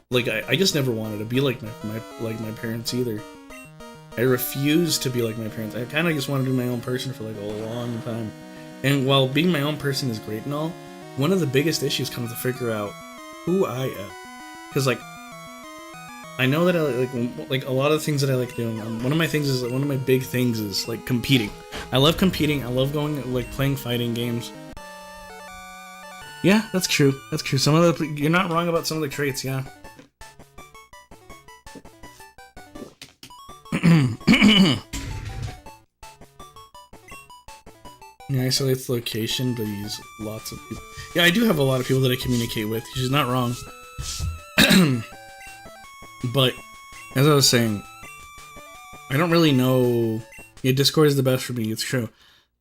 like I just never wanted to be like my parents either. I refuse to be like my parents. I kind of just want to be my own person for like a long time. And while being my own person is great and all, one of the biggest issues comes to figure out who I am. Because like, I know that I like a lot of the things that I like doing. One of my big things is like competing. I love competing. I love going like playing fighting games. Yeah, that's true. That's true. You're not wrong about some of the traits. Yeah. Yeah, isolates location, but use lots of people. Yeah, I do have a lot of people that I communicate with. She's not wrong. But, as I was saying, I don't really know... Yeah, Discord is the best for me, it's true.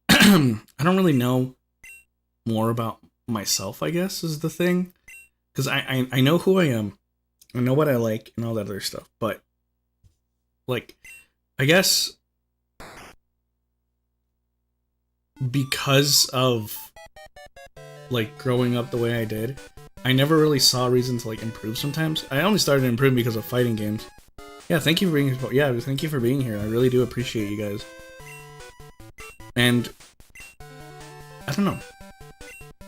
I don't really know more about myself, I guess, is the thing. Because I know who I am. I know what I like, and all that other stuff. But, like, I guess... because of like growing up the way I did, I never really saw reason to like improve sometimes. I only started to improve because of fighting games. Yeah, thank you for being here. Yeah, thank you for being here. I really do appreciate you guys. And I don't know.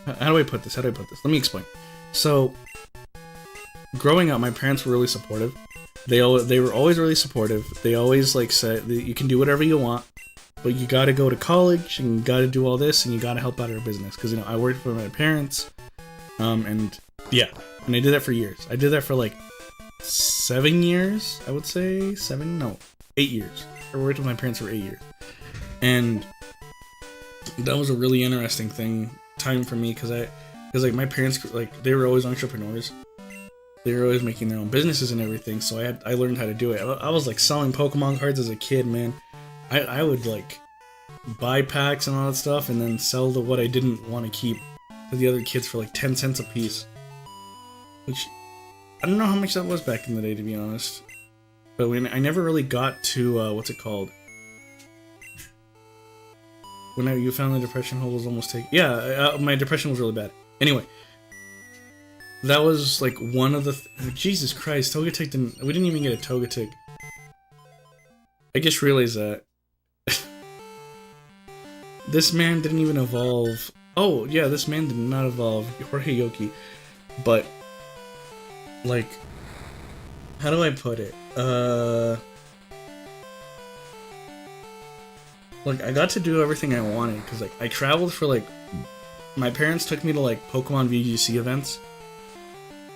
How do I put this? Let me explain. So, growing up, my parents were really supportive. They were always really supportive. They always like said that you can do whatever you want, but you gotta go to college, and you gotta do all this, and you gotta help out our business. Because, you know, I worked for my parents, and yeah, and I did that for years. I did that for like 7 years, I would say. 8 years. I worked with my parents for 8 years. And that was a really interesting time for me, because like my parents, like, they were always entrepreneurs. They were always making their own businesses and everything, so I learned how to do it. I was like selling Pokemon cards as a kid, man. I would like buy packs and all that stuff, and then sell what I didn't want to keep to the other kids for like 10 cents a piece. Which, I don't know how much that was back in the day, to be honest. But I never really got to, what's it called? When you found the depression hole was almost taken. Yeah, my depression was really bad. Anyway. That was like one of the... Jesus Christ, Togetic didn't... We didn't even get a Togetic. I just realized that. This man didn't even evolve. Oh, yeah, this man did not evolve. Jorge Yoki. But, like, how do I put it? Like, I got to do everything I wanted, because, like, I traveled for, like... My parents took me to, like, Pokemon VGC events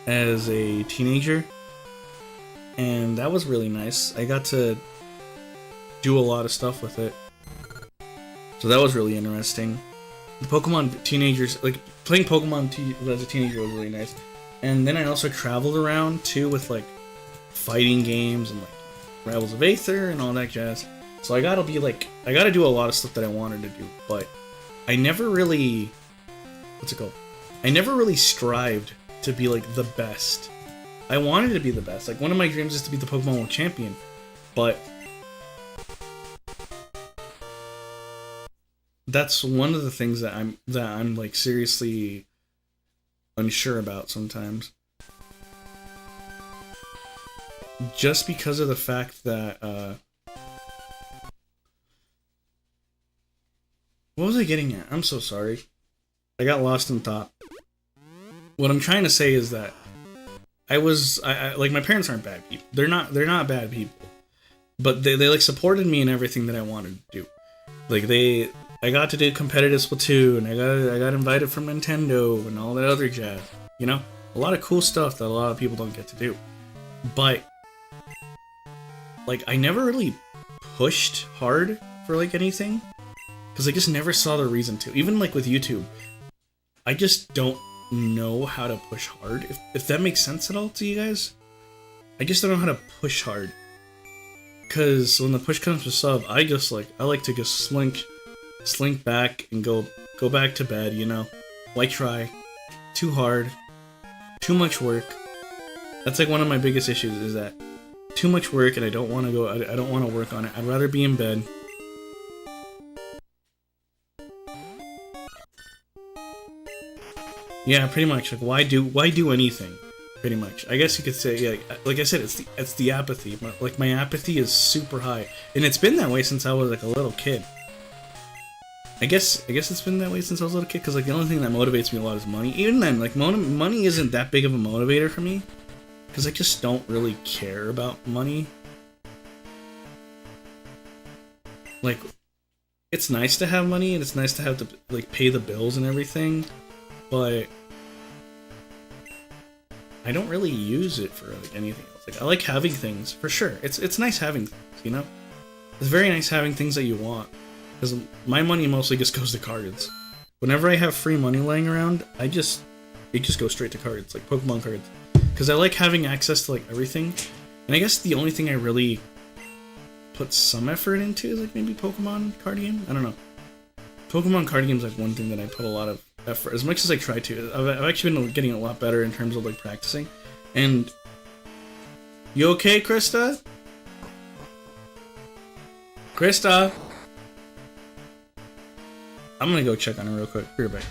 as a teenager, and that was really nice. I got to do a lot of stuff with it. So that was really interesting. The Pokemon teenagers, like, playing Pokemon as a teenager was really nice. And then I also traveled around too with like fighting games and like Rivals of Aether and all that jazz. So I gotta do a lot of stuff that I wanted to do, but I never really, I never really strived to be like the best. I wanted to be the best. Like one of my dreams is to be the Pokemon World Champion, but that's one of the things that I'm like seriously unsure about sometimes. Just because of the fact that what was I getting at? I'm so sorry. I got lost in thought. What I'm trying to say is that I like my parents aren't bad people. They're not bad people. But they like supported me in everything that I wanted to do. Like I got to do competitive Splatoon, I got invited from Nintendo and all that other jazz. You know? A lot of cool stuff that a lot of people don't get to do. But like I never really pushed hard for like anything. Because I just never saw the reason to. Even like with YouTube. I just don't know how to push hard. If that makes sense at all to you guys. I just don't know how to push hard. Because when the push comes to shove, I like to just slink back and go back to bed, you know? Why try? Too hard. Too much work. That's like one of my biggest issues is that too much work and I don't want to go, I don't want to work on it. I'd rather be in bed. Yeah, pretty much. Like, why do anything? Pretty much. I guess you could say, yeah. Like I said, it's the apathy. Like my apathy is super high, and it's been that way since I was like a little kid. I guess it's been that way since I was a little kid. Because like the only thing that motivates me a lot is money. Even then, like money isn't that big of a motivator for me, because I just don't really care about money. Like, it's nice to have money, and it's nice to have to like pay the bills and everything. But I don't really use it for like anything else. Like I like having things for sure. It's nice having things, you know. It's very nice having things that you want. Because my money mostly just goes to cards. Whenever I have free money laying around, it just goes straight to cards, like Pokemon cards. Because I like having access to like everything. And I guess the only thing I really put some effort into is like maybe Pokemon card game. I don't know. Pokemon card game is like one thing that I put a lot of effort, as much as I try to. I've actually been getting a lot better in terms of like practicing. And you okay, Krista? Krista? I'm gonna go check on her real quick. Be right back.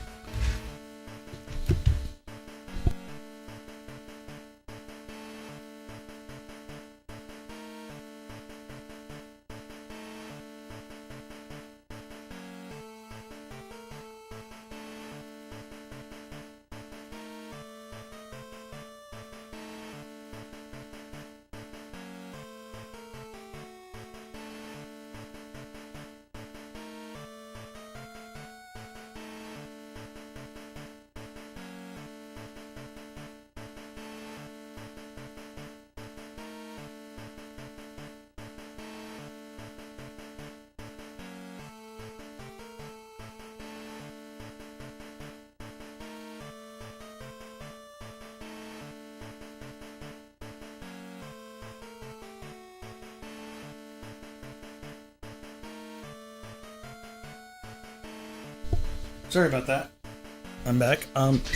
Sorry about that. I'm back.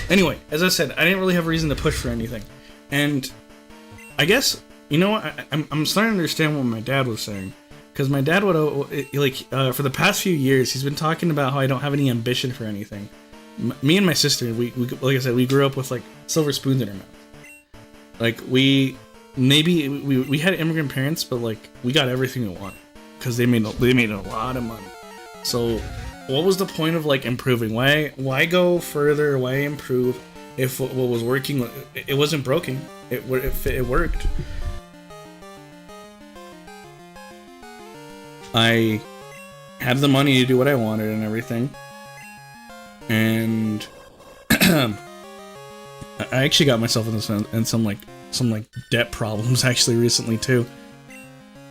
Anyway, as I said, I didn't really have a reason to push for anything. And I guess, you know what, I'm starting to understand what my dad was saying. Because my dad would, for the past few years, he's been talking about how I don't have any ambition for anything. Me and my sister, we like I said, we grew up with, like, silver spoons in our mouth. Like, we had immigrant parents, but, like, we got everything we wanted. Because they made a lot of money. So what was the point of like improving? Why go further? Why improve if what was working, it wasn't broken? It worked. I had the money to do what I wanted and everything, and I actually got myself in some debt problems actually recently too,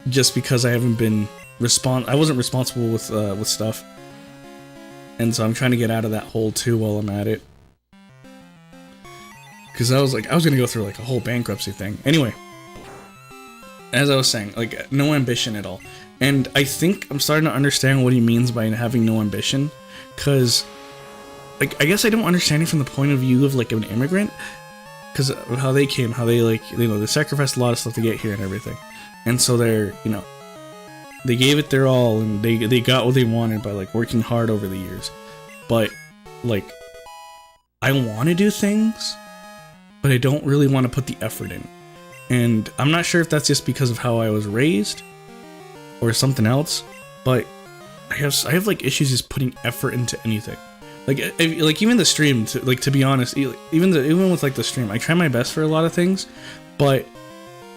just because I wasn't responsible with stuff. And so I'm trying to get out of that hole too while I'm at it. because I was gonna go through like a whole bankruptcy thing. Anyway, as I was saying, like no ambition at all, and I think I'm starting to understand what he means by having no ambition, because like I guess I don't understand it from the point of view of like an immigrant, because of how they came, how they like they sacrificed a lot of stuff to get here and everything, and so they're they gave it their all and they got what they wanted by like working hard over the years, but like I want to do things, but I don't really want to put the effort in. And I'm not sure if that's just because of how I was raised or something else, but I have like issues just putting effort into anything. Like even the stream, to be honest, even with like the stream, I try my best for a lot of things, but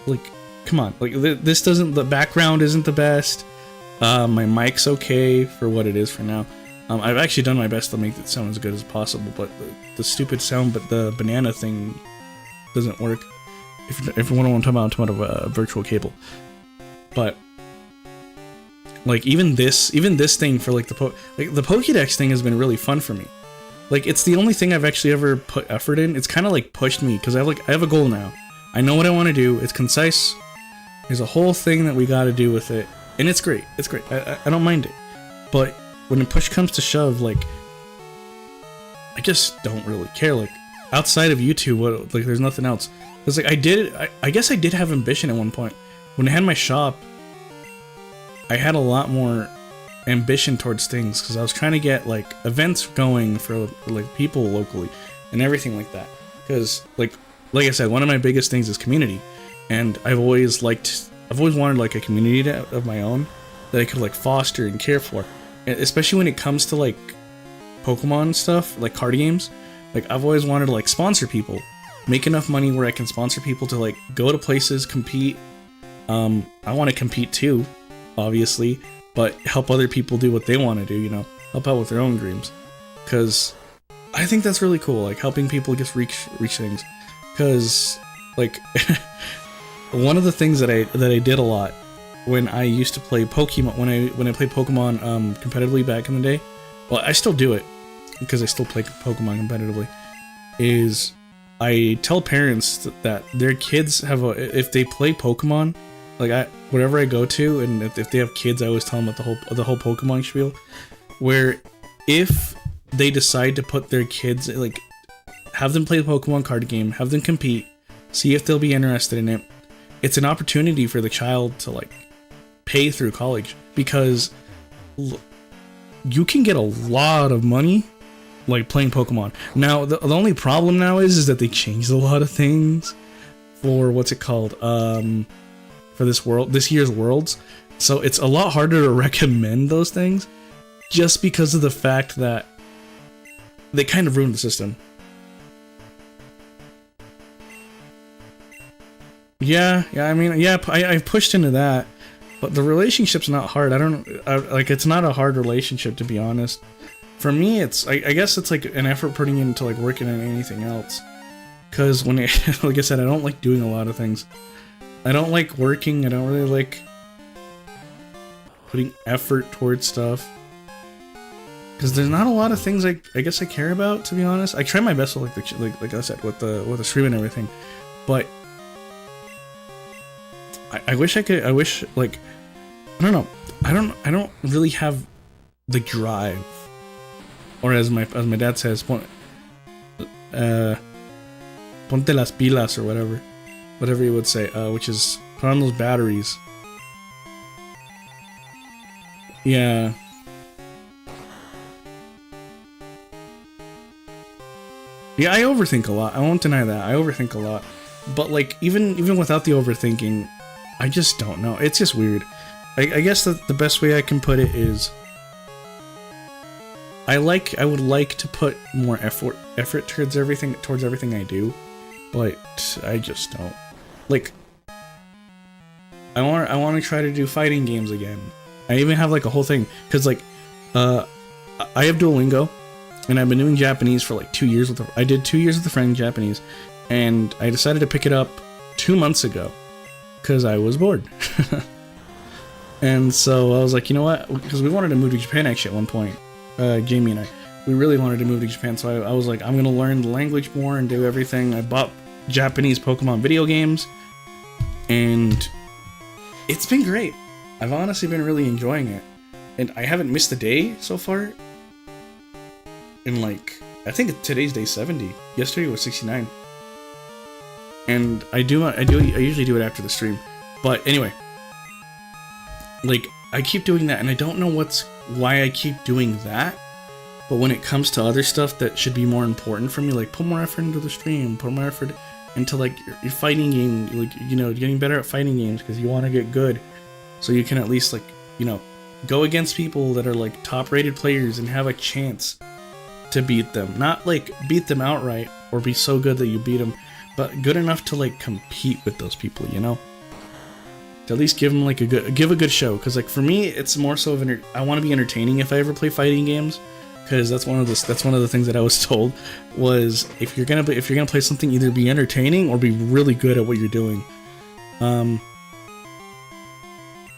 like come on, like this doesn't, the background isn't the best. My mic's okay for what it is for now. I've actually done my best to make it sound as good as possible, but the stupid sound, but the banana thing doesn't work. If you want to talk about a virtual cable, but like even this thing for like the Pokédex thing has been really fun for me. Like it's the only thing I've actually ever put effort in. It's kind of like pushed me because I have a goal now. I know what I want to do. It's concise. There's a whole thing that we got to do with it, and it's great. It's great. I don't mind it, but when the push comes to shove, like I just don't really care. Like outside of YouTube, like there's nothing else. It's like I guess I did have ambition at one point. When I had my shop, I had a lot more ambition towards things because I was trying to get like events going for like people locally and everything like that. Because like I said, one of my biggest things is community, and I've always wanted like a community of my own that I could like foster and care for, and especially when it comes to like Pokemon stuff, like card games. Like I've always wanted to like sponsor people, make enough money where I can sponsor people to like go to places, compete. I want to compete too, obviously, but help other people do what they want to do, help out with their own dreams. Cause I think that's really cool, like helping people just reach things. Cause like one of the things that I did a lot when I used to play Pokemon, when I played Pokemon competitively back in the day, well I still do it because I still play Pokemon competitively, is I tell parents that their kids if they play Pokemon, like wherever I go to, and if they have kids, I always tell them the whole Pokemon spiel, where if they decide to put their kids, like have them play the Pokemon card game, have them compete, see if they'll be interested in it, it's an opportunity for the child to like pay through college, because you can get a lot of money like playing Pokemon. Now the only problem now is that they changed a lot of things for what's it called, for this year's Worlds, so it's a lot harder to recommend those things just because of the fact that they kind of ruined the system. I pushed into that, but the relationship's not hard. It's not a hard relationship, to be honest. For me, I guess it's like an effort putting into like working on anything else. Cause like I said, I don't like doing a lot of things. I don't like working. I don't really like putting effort towards stuff. Cause there's not a lot of things I guess I care about, to be honest. I try my best with like I said with the stream and everything, but I wish I like I don't know. I don't really have the drive, or as my dad says, ponte las pilas, or whatever he would say, which is put on those batteries. Yeah. Yeah, I overthink a lot. I won't deny that. I overthink a lot. But like even without the overthinking, I just don't know. It's just weird. I guess that the best way I can put it is I would like to put more effort towards everything I do, but I just don't. Like I want to try to do fighting games again. I even have like a whole thing, cuz like I have Duolingo, and I've been doing Japanese for like 2 years I did 2 years with a friend in Japanese, and I decided to pick it up 2 months ago cuz I was bored. And so I was like, you know what? Because we wanted to move to Japan actually at one point, Jamie and I. we really wanted to move to Japan, so I was like, I'm gonna learn the language more and do everything. I bought Japanese Pokemon video games, and it's been great. I've honestly been really enjoying it, and I haven't missed a day so far. And like, I think today's day 70. Yesterday was 69. And I usually do it after the stream. But anyway, like, I keep doing that, and I don't know why I keep doing that. But when it comes to other stuff that should be more important for me, like put more effort into the stream, put more effort into like your fighting game, like, you know, getting better at fighting games because you want to get good, so you can at least, like, you know, go against people that are like top-rated players and have a chance to beat them. Not like beat them outright or be so good that you beat them, but good enough to like compete with those people, you know. To at least give them like a good show, because like for me, it's more so of I want to be entertaining if I ever play fighting games. Because that's one of the things that I was told was if you're gonna play something, either be entertaining or be really good at what you're doing.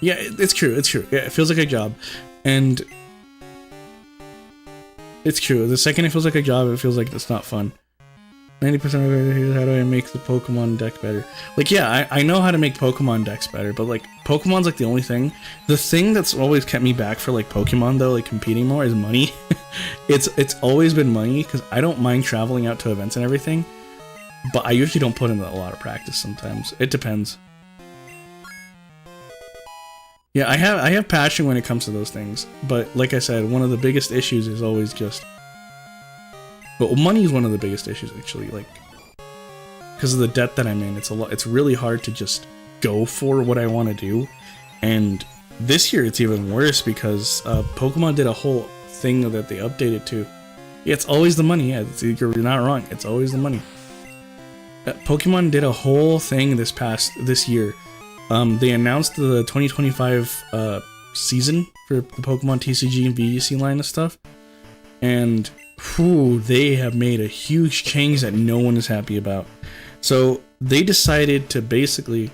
Yeah, it's true. Yeah, it feels like a job, and it's true. The second it feels like a job, it feels like it's not fun. 90% of it is how do I make the Pokemon deck better? Like, yeah, I know how to make Pokemon decks better, but like Pokemon's like the only thing. The thing that's always kept me back for like Pokemon though, like competing more, is money. It's always been money, because I don't mind traveling out to events and everything, but I usually don't put in a lot of practice sometimes. It depends. Yeah, I have passion when it comes to those things, but like I said, one of the biggest issues is always just... But money is one of the biggest issues, actually, like, because of the debt that I'm in. It's really hard to just go for what I want to do, and this year it's even worse because Pokemon did a whole thing that they updated to. Yeah, it's always the money. Yeah, you're not wrong. It's always the money. Pokemon did a whole thing this year. They announced the 2025 season for the Pokemon TCG and VGC line of stuff, and they have made a huge change that no one is happy about. So they decided to basically,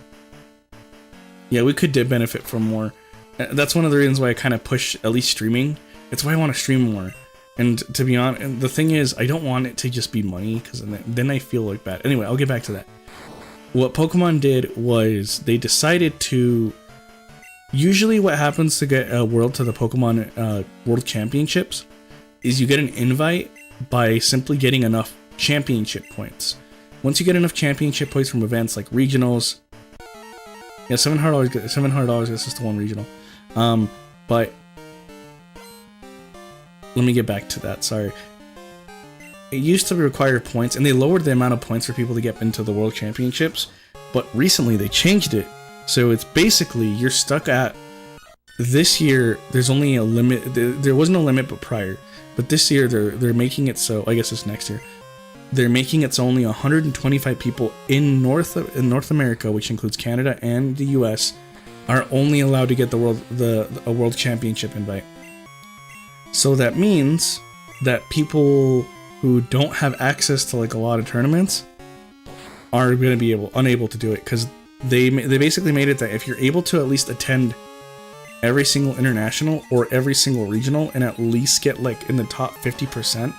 yeah, we could benefit from more. That's one of the reasons why I kind of push at least streaming. It's why I want to stream more. And to be honest, and the thing is, I don't want it to just be money, because then I feel like bad. Anyway, I'll get back to that. What Pokemon did was they decided to... Usually what happens to get a world to the Pokemon World Championships is you get an invite by simply getting enough championship points. Once you get enough championship points from events like regionals... Yeah, $700 gets us to one regional. But... Let me get back to that, sorry. It used to require points, and they lowered the amount of points for people to get into the World Championships, but recently they changed it. So it's basically, you're stuck at... This year, there's only a limit. There wasn't a limit but prior. But this year, they're making it so... I guess it's next year. They're making it so only 125 people in North America, which includes Canada and the US, are only allowed to get a World Championship invite. So that means that people who don't have access to like a lot of tournaments are going to be unable to do it, because they basically made it that if you're able to at least attend every single international or every single regional and at least get like in the top 50%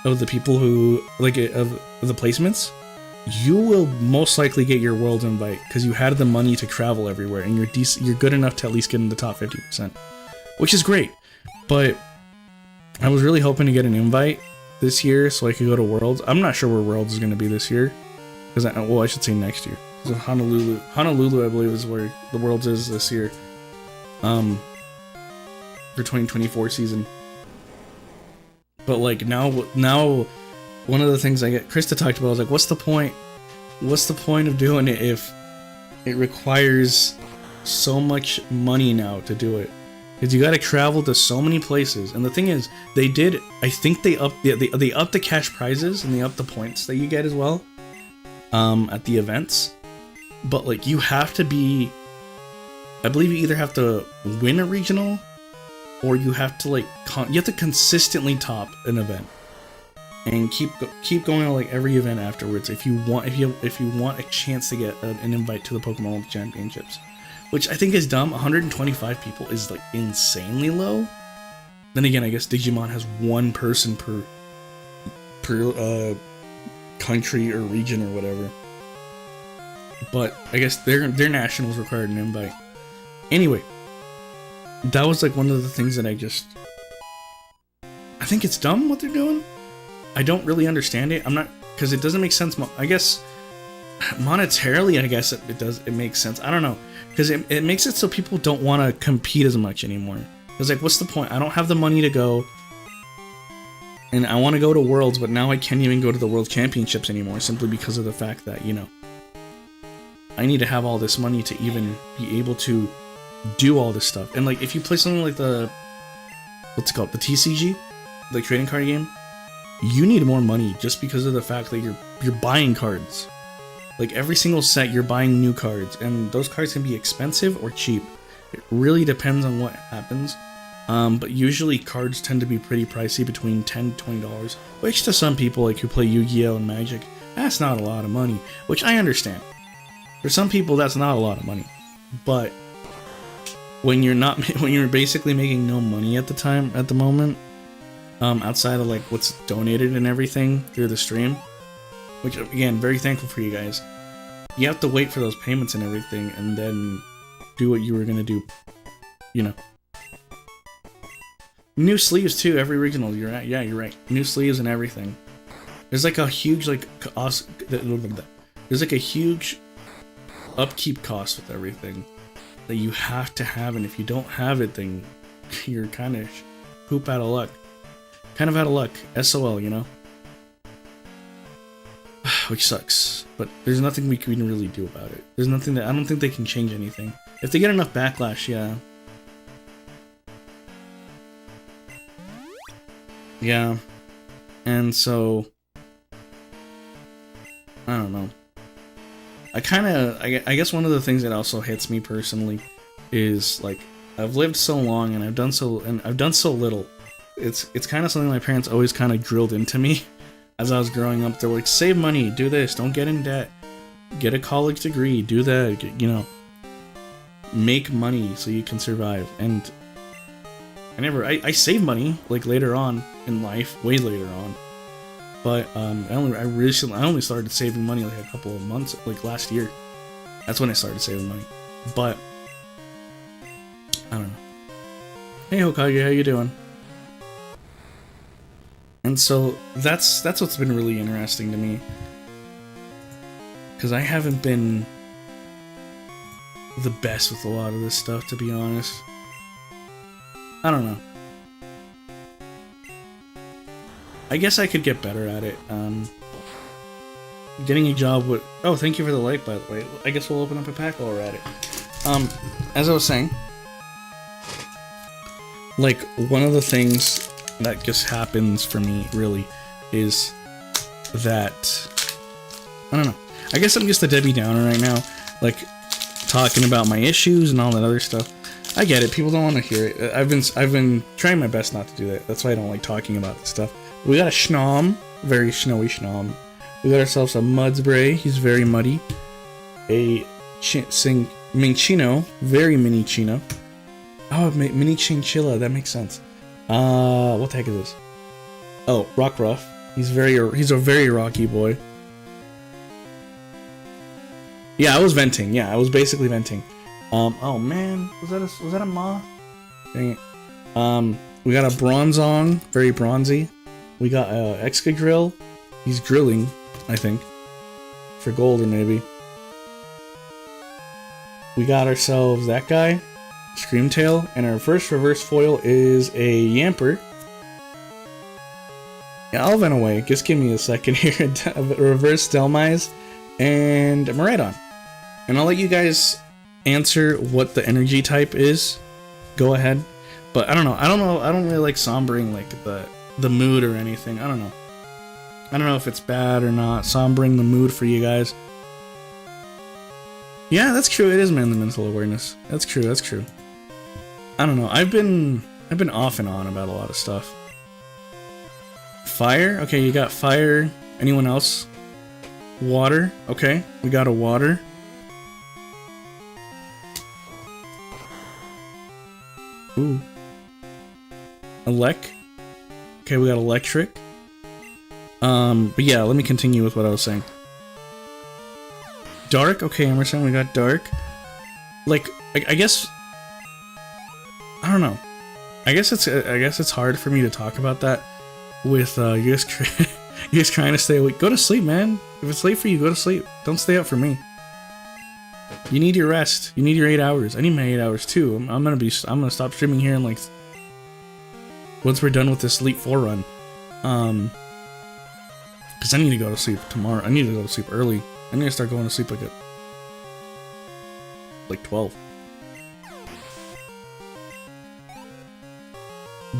of the people who like of the placements, you will most likely get your world invite, because you had the money to travel everywhere and you're good enough to at least get in the top 50%, which is great. But I was really hoping to get an invite this year so I could go to Worlds. I'm not sure where Worlds is going to be this year, because I should say next year. So Honolulu, I believe, is where the Worlds is this year. For 2024 season. But like now, one of the things Krista talked about was like, what's the point? What's the point of doing it if it requires so much money now to do it? Because you got to travel to so many places, and the thing is, I think they upped the cash prizes and they upped the points that you get as well, at the events. But like, you have to be, I believe you either have to win a regional, or you have to like you have to consistently top an event, and keep going on like every event afterwards if you want a chance to get an invite to the Pokemon World Championships. Which I think is dumb. 125 people is like insanely low. Then again, I guess Digimon has one person per country or region or whatever. But I guess their nationals required an invite. Anyway, that was like one of the things that I think it's dumb what they're doing. I don't really understand it. I'm not, because it doesn't make sense. I guess monetarily, I guess it does. It makes sense. I don't know, because it makes it so people don't want to compete as much anymore. It's like, what's the point? I don't have the money to go, and I want to go to Worlds, but now I can't even go to the World Championships anymore simply because of the fact that, you know, I need to have all this money to even be able to do all this stuff. And like, if you play something like the, what's it called, the TCG, the trading card game, you need more money just because of the fact that you're buying cards. Like every single set, you're buying new cards, and those cards can be expensive or cheap. It really depends on what happens. But usually cards tend to be pretty pricey, between $10 to $20, which to some people like who play Yu-Gi-Oh! And Magic, that's not a lot of money, which I understand. For some people, that's not a lot of money. But when you're basically making no money at the moment, outside of like what's donated and everything through the stream, which again, very thankful for you guys. You have to wait for those payments and everything, and then do what you were gonna do, you know. New sleeves too, every regional. You're right. New sleeves and everything. There's like a huge there's like a huge upkeep cost with everything that you have to have, and if you don't have it, then you're kind of poop out of luck. Kind of out of luck. SOL, you know? Which sucks. But there's nothing we can really do about it. There's nothing that, I don't think they can change anything. If they get enough backlash, yeah. Yeah. And so, I don't know. I guess one of the things that also hits me personally is like, I've lived so long and I've done so little. It's kind of something my parents always kind of drilled into me as I was growing up. They're like, save money, do this, don't get in debt, get a college degree, do that, you know, make money so you can survive. And I save money like later on in life, way later on. But I only started saving money like a couple of months, like last year. That's when I started saving money. But I don't know. Hey Hokage, how you doing? And so that's what's been really interesting to me, because I haven't been the best with a lot of this stuff, to be honest. I don't know. I guess I could get better at it. Getting a job would... Oh, thank you for the like, by the way. I guess we'll open up a pack while we're at it. As I was saying, like, one of the things that just happens for me, really, is that... I don't know. I guess I'm just a Debbie Downer right now. Like, talking about my issues and all that other stuff. I get it. People don't want to hear it. I've been trying my best not to do that. That's why I don't like talking about this stuff. We got a Schnom, very snowy Schnom. We got ourselves a Mudspray, he's very muddy. A Minccino, very mini Chino. Oh, mini Chinchilla, that makes sense. What the heck is this? Oh, Rockruff. He's a very rocky boy. Yeah, I was venting. Yeah, I was basically venting. Oh man, was that a moth? Dang it. We got a Bronzong, very bronzy. We got Excadrill. He's grilling, I think. For golden, maybe. We got ourselves that guy, Screamtail, and our first reverse foil is a Yamper. Yeah, I'll vent away. Just give me a second here. A reverse Stelmise and a Miraidon. And I'll let you guys answer what the energy type is. Go ahead. But I don't know. I don't really like sombering like the mood or anything. I don't know. I don't know if it's bad or not. Sombering the mood for you guys. Yeah, that's true. It is mainly mental awareness. That's true. That's true. I don't know. I've been off and on about a lot of stuff. Fire. Okay, you got fire. Anyone else? Water. Okay, we got a water. Ooh. Okay, we got electric. But yeah, let me continue with what I was saying. Dark. Okay, Emerson, we got dark. Like, I guess, I don't know. I guess it's hard for me to talk about that with you guys you guys trying to stay awake. Go to sleep, man. If it's late for you, go to sleep. Don't stay up for me. You need your rest. You need your 8 hours. I need my 8 hours too. I'm gonna stop streaming here and like once we're done with this Elite 4 run. Because I need to go to sleep tomorrow. I need to go to sleep early. I need to start going to sleep like at 12.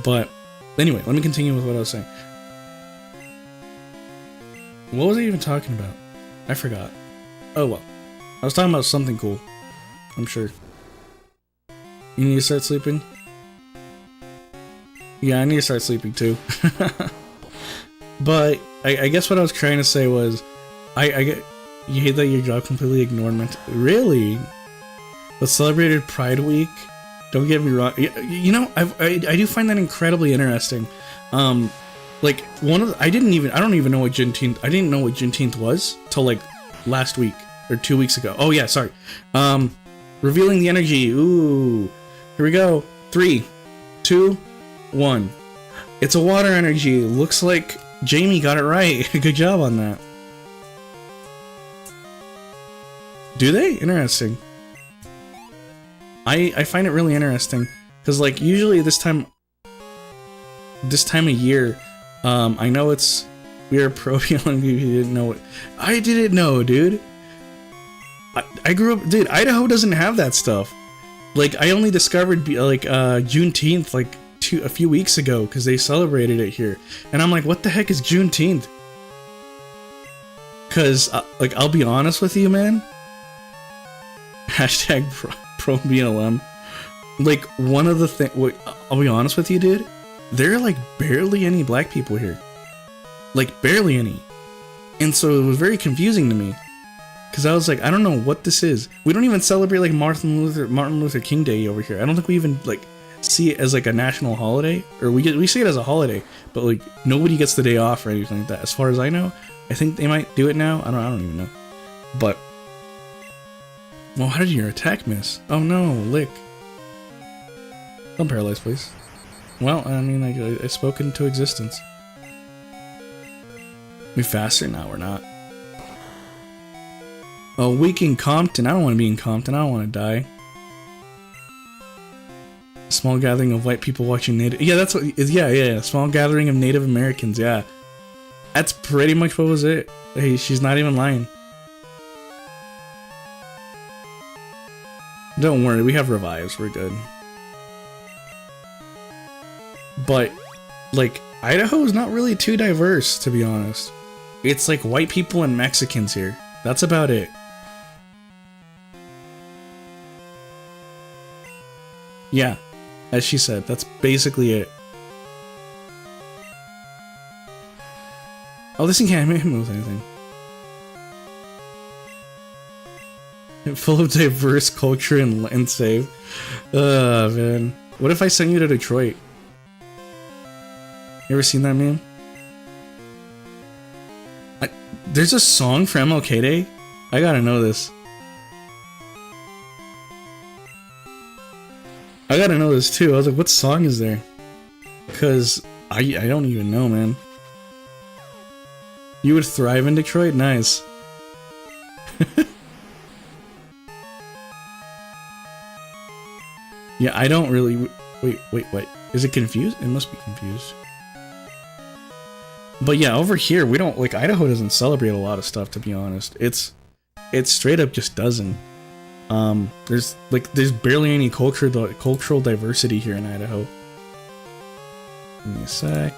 But anyway, let me continue with what I was saying. What was I even talking about? I forgot. Oh well. I was talking about something cool. I'm sure. You need to start sleeping? Yeah, I need to start sleeping too. But I guess what I was trying to say was, I get you hate that your job completely ignored me. Really? The celebrated Pride Week. Don't get me wrong. You know, I do find that incredibly interesting. Like I don't even know what Juneteenth. I didn't know what Juneteenth was till like last week or 2 weeks ago. Oh yeah, sorry. Revealing the energy. Ooh, here we go. 3, 2, 1. It's a water energy. Looks like Jamie got it right. Good job on that. Do they? Interesting. I find it really interesting because like usually this time of year, I know we are pro young. You didn't know it. I didn't know, dude. I grew up, dude. Idaho doesn't have that stuff. Like I only discovered like Juneteenth like a few weeks ago because they celebrated it here, and I'm like, what the heck is Juneteenth? Because like I'll be honest with you, man. Hashtag pro BLM. Like one of the things. I'll be honest with you, dude. There are like barely any black people here. Like barely any, and so it was very confusing to me. Because I was like, I don't know what this is. We don't even celebrate like Martin Luther King Day over here. I don't think we even like see it as like a national holiday, or we see it as a holiday, but like nobody gets the day off or anything like that. As far as I know, I think they might do it now. I don't even know. But well, how did your attack miss? Oh no, lick. Don't paralyze, please. Well, I mean, I spoke into existence. We faster? No, we're not. A week in Compton. I don't want to be in Compton. I don't want to die. A small gathering of white people watching Native. Yeah, that's what. Yeah. Small gathering of Native Americans. Yeah, that's pretty much what was it. Hey, she's not even lying. Don't worry, we have revives. We're good. But like Idaho is not really too diverse, to be honest. It's like white people and Mexicans here. That's about it. Yeah, as she said, that's basically it. Oh, this thing can't move anything. Full of diverse culture and save. Man. What if I send you to Detroit? You ever seen that meme? There's a song for MLK Day? I gotta know this. I gotta know this too. I was like, what song is there? Cause I don't even know, man. You would thrive in Detroit? Nice. Yeah, I don't really... Wait. Is it confused? It must be confused. But yeah, over here, we don't... Like, Idaho doesn't celebrate a lot of stuff, to be honest. It straight up just doesn't. There's barely any cultural diversity here in Idaho. Give me a sec.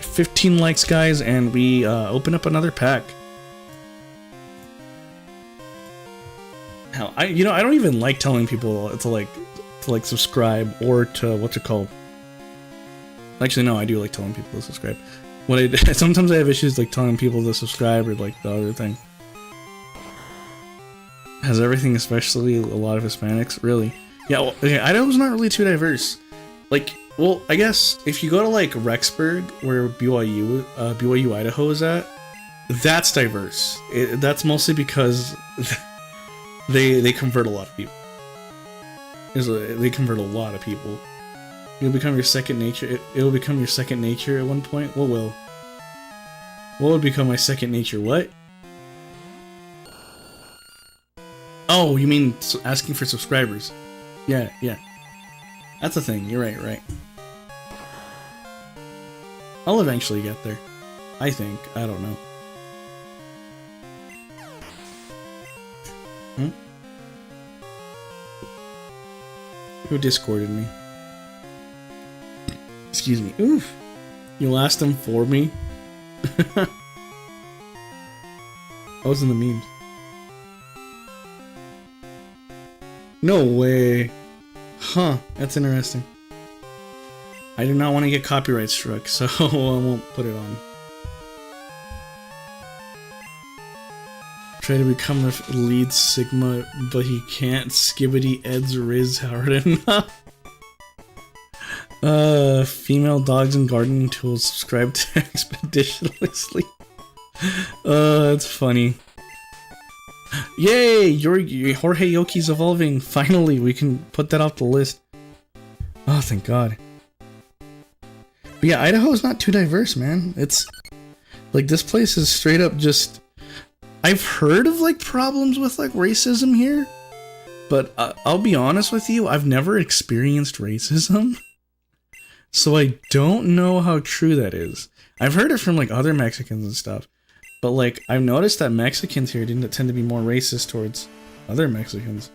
15 likes, guys, and we open up another pack. Hell, I don't even like telling people to subscribe or to what's it called. Actually, no, I do like telling people to subscribe. Sometimes I have issues like telling people to subscribe or like the other thing. Has everything, especially a lot of Hispanics, really. Yeah, well, okay, Idaho's not really too diverse. Like, well, I guess if you go to like Rexburg, where BYU Idaho is at, that's diverse. That's mostly because they convert a lot of people. They convert a lot of people. It'll become your second nature. It'll become your second nature at one point. What will? What would become my second nature? What? Oh, you mean asking for subscribers? Yeah, yeah. That's a thing. You're right. I'll eventually get there. I think. I don't know. Who discorded me? Excuse me. Oof. You asked them for me? I was in the memes. No way. Huh, that's interesting. I do not want to get copyright struck, so I won't put it on. Try to become the lead Sigma, but he can't. Skibbity Ed's Riz hard enough. Female dogs and gardening tools subscribe to expeditiously. That's funny. Yay! Your Jorge Yoki's evolving. Finally, we can put that off the list. Oh, thank God. But yeah, Idaho's not too diverse, man. It's like this place is straight up just. I've heard of like problems with like racism here, but I'll be honest with you, I've never experienced racism. So I don't know how true that is. I've heard it from like other Mexicans and stuff. But like I've noticed that Mexicans here tend to be more racist towards other Mexicans.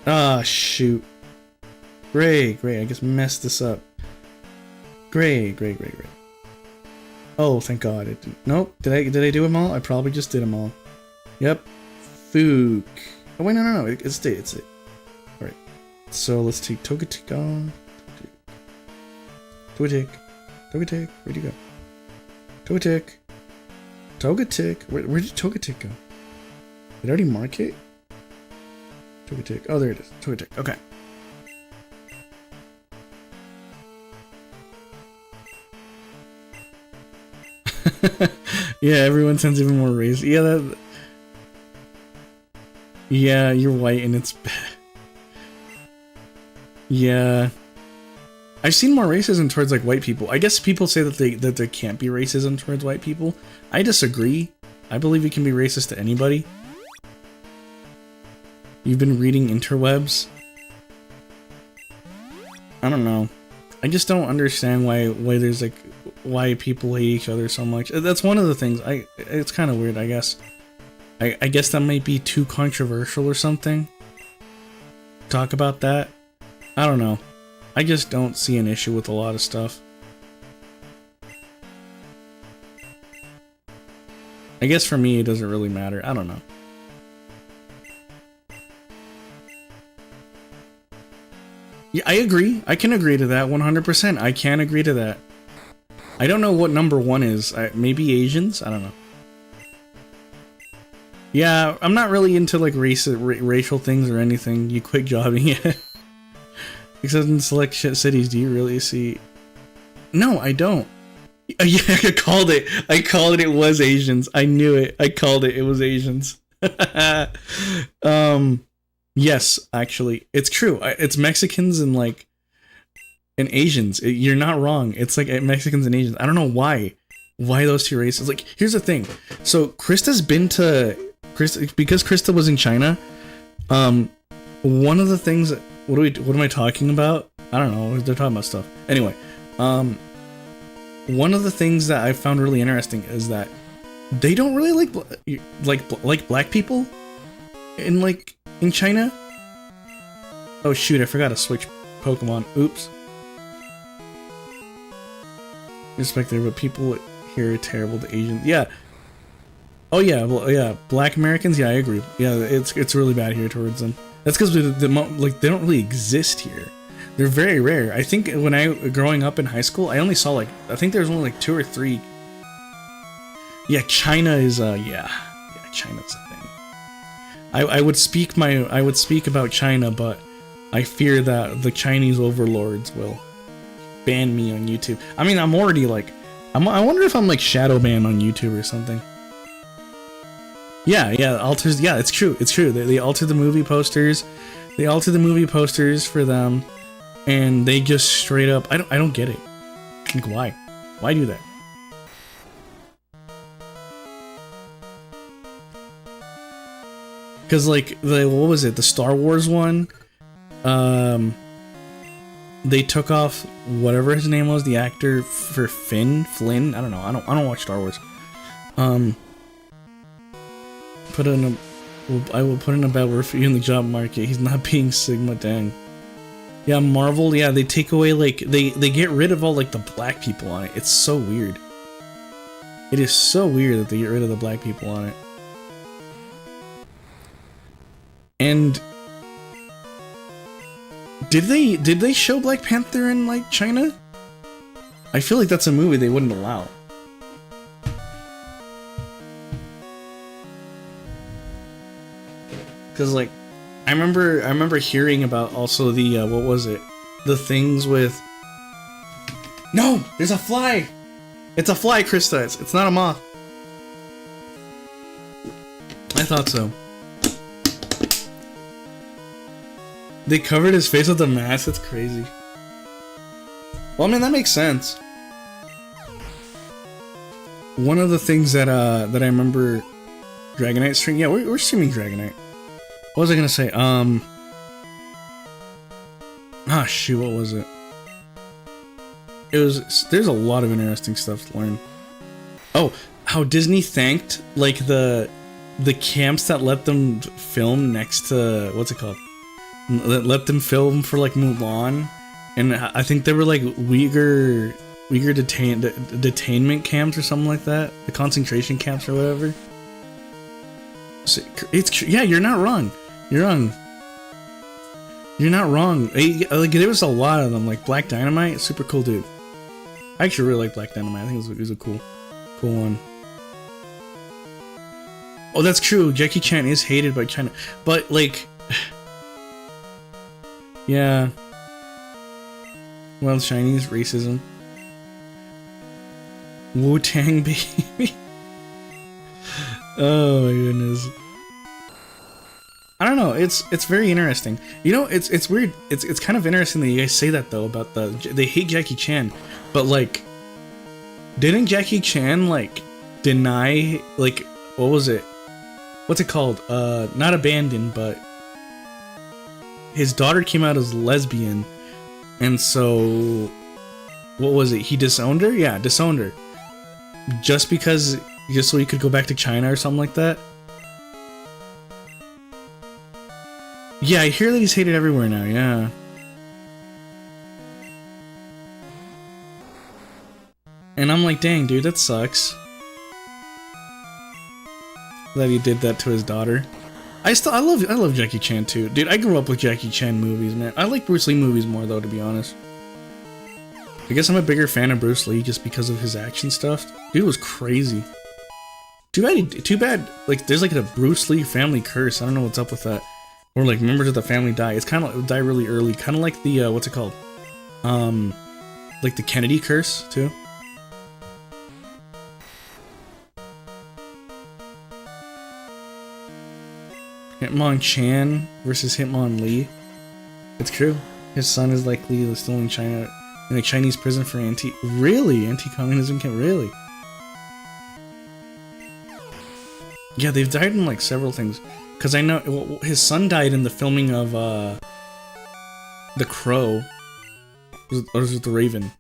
Ah, shoot. Great. I just messed this up. Great. Oh, thank God. Nope. Did I do them all? I probably just did them all. Yep. Fook. Oh wait, no. It's it. Alright. So let's take Togetic. Togetic. Where'd you go? Togetic. Where did Togetic go? Did I already mark it? Togetic. Oh, there it is. Togetic. Okay. Yeah, everyone sounds even more racist. Yeah, yeah, you're white and it's bad. Yeah. I've seen more racism towards like white people. I guess people say that there can't be racism towards white people. I disagree. I believe you can be racist to anybody. You've been reading interwebs. I don't know. I just don't understand why there's like why people hate each other so much. That's one of the things. It's kind of weird, I guess. I guess that might be too controversial or something. Talk about that. I don't know. I just don't see an issue with a lot of stuff. I guess for me it doesn't really matter. I don't know. Yeah, I agree. I can agree to that 100%. I can agree to that. I don't know what number one is. Maybe Asians? I don't know. Yeah, I'm not really into like racial things or anything. You quit jobbing yet? Except in select cities, do you really see? No, I don't. Yeah, I called it. It was Asians. I knew it. I called it. It was Asians. Yes, actually, it's true. It's Mexicans and like and Asians. You're not wrong. It's like Mexicans and Asians. I don't know why those two races. Like, here's the thing. So Krista's been to because Krista was in China. One of the things. What am I talking about? I don't know. They're talking about stuff. Anyway, one of the things that I found really interesting is that they don't really like black people in China. Oh shoot! I forgot to switch Pokemon. Oops. Respect there, but people here are terrible to Asians. Yeah. Oh yeah. Well, yeah. Black Americans. Yeah, I agree. Yeah, it's really bad here towards them. That's because they don't really exist here. They're very rare. I think when growing up in high school, I only saw I think there's only like 2 or 3. Yeah, China is yeah, China's a thing. I would speak about China, but I fear that the Chinese overlords will ban me on YouTube. I mean, I'm already like, I wonder if I'm like shadow banned on YouTube or something. Yeah, alters. Yeah, it's true. It's true. They alter the movie posters. They alter the movie posters for them, and they just straight up. I don't get it. Like, why? Why do that? Because like what was it? The Star Wars one. They took off whatever his name was, the actor for Flynn. I don't know. I don't watch Star Wars. I will put in a bad word for you in the job market. He's not being Sigma, dang. Yeah, Marvel. Yeah, they take away like they get rid of all like the black people on it. It's so weird. It is so weird that they get rid of the black people on it. And did they show Black Panther in like China? I feel like that's a movie they wouldn't allow. Cause like, I remember hearing about also the what was it? The things with. No, there's a fly. It's a fly, Krista. It's not a moth. I thought so. They covered his face with a mask. That's crazy. Well, I mean that makes sense. One of the things that that I remember, Dragonite stream. Yeah, we're streaming Dragonite. What was I gonna say? Ah, shoot, what was it? There's a lot of interesting stuff to learn. Oh, how Disney thanked like the camps that let them film next to what's it called? Let them film for like Mulan, and I think they were like Uyghur detainment camps or something like that, the concentration camps or whatever. So yeah, you're not wrong. You're wrong. You're not wrong. Like there was a lot of them. Like Black Dynamite, super cool dude. I actually really like Black Dynamite. I think it was a cool one. Oh, that's true. Jackie Chan is hated by China, but like, yeah. Well, Chinese racism. Wu-Tang baby. Oh my goodness. I don't know. It's very interesting. You know, it's weird. It's kind of interesting that you guys say that though about they hate Jackie Chan, but like, didn't Jackie Chan like deny like what was it? What's it called? Not abandoned, but his daughter came out as lesbian, and so what was it? He disowned her? Yeah, disowned her. Just so he could go back to China or something like that. Yeah, I hear that he's hated everywhere now, yeah. And I'm like, dang, dude, that sucks. That he did that to his daughter. I love Jackie Chan too. Dude, I grew up with Jackie Chan movies, man. I like Bruce Lee movies more though, to be honest. I guess I'm a bigger fan of Bruce Lee just because of his action stuff. Dude was crazy. Too bad, like, there's like a Bruce Lee family curse. I don't know what's up with that. Or like members of the family die. It's kind of like die really early, kind of like the what's it called? Like the Kennedy curse too. Hitmon Chan versus Hitmon Lee. It's true. His son is likely still in China, in a Chinese prison for anti-communism camp. Really? Yeah, they've died in like several things. Because I know his son died in the filming of The Crow. Or was it The Raven?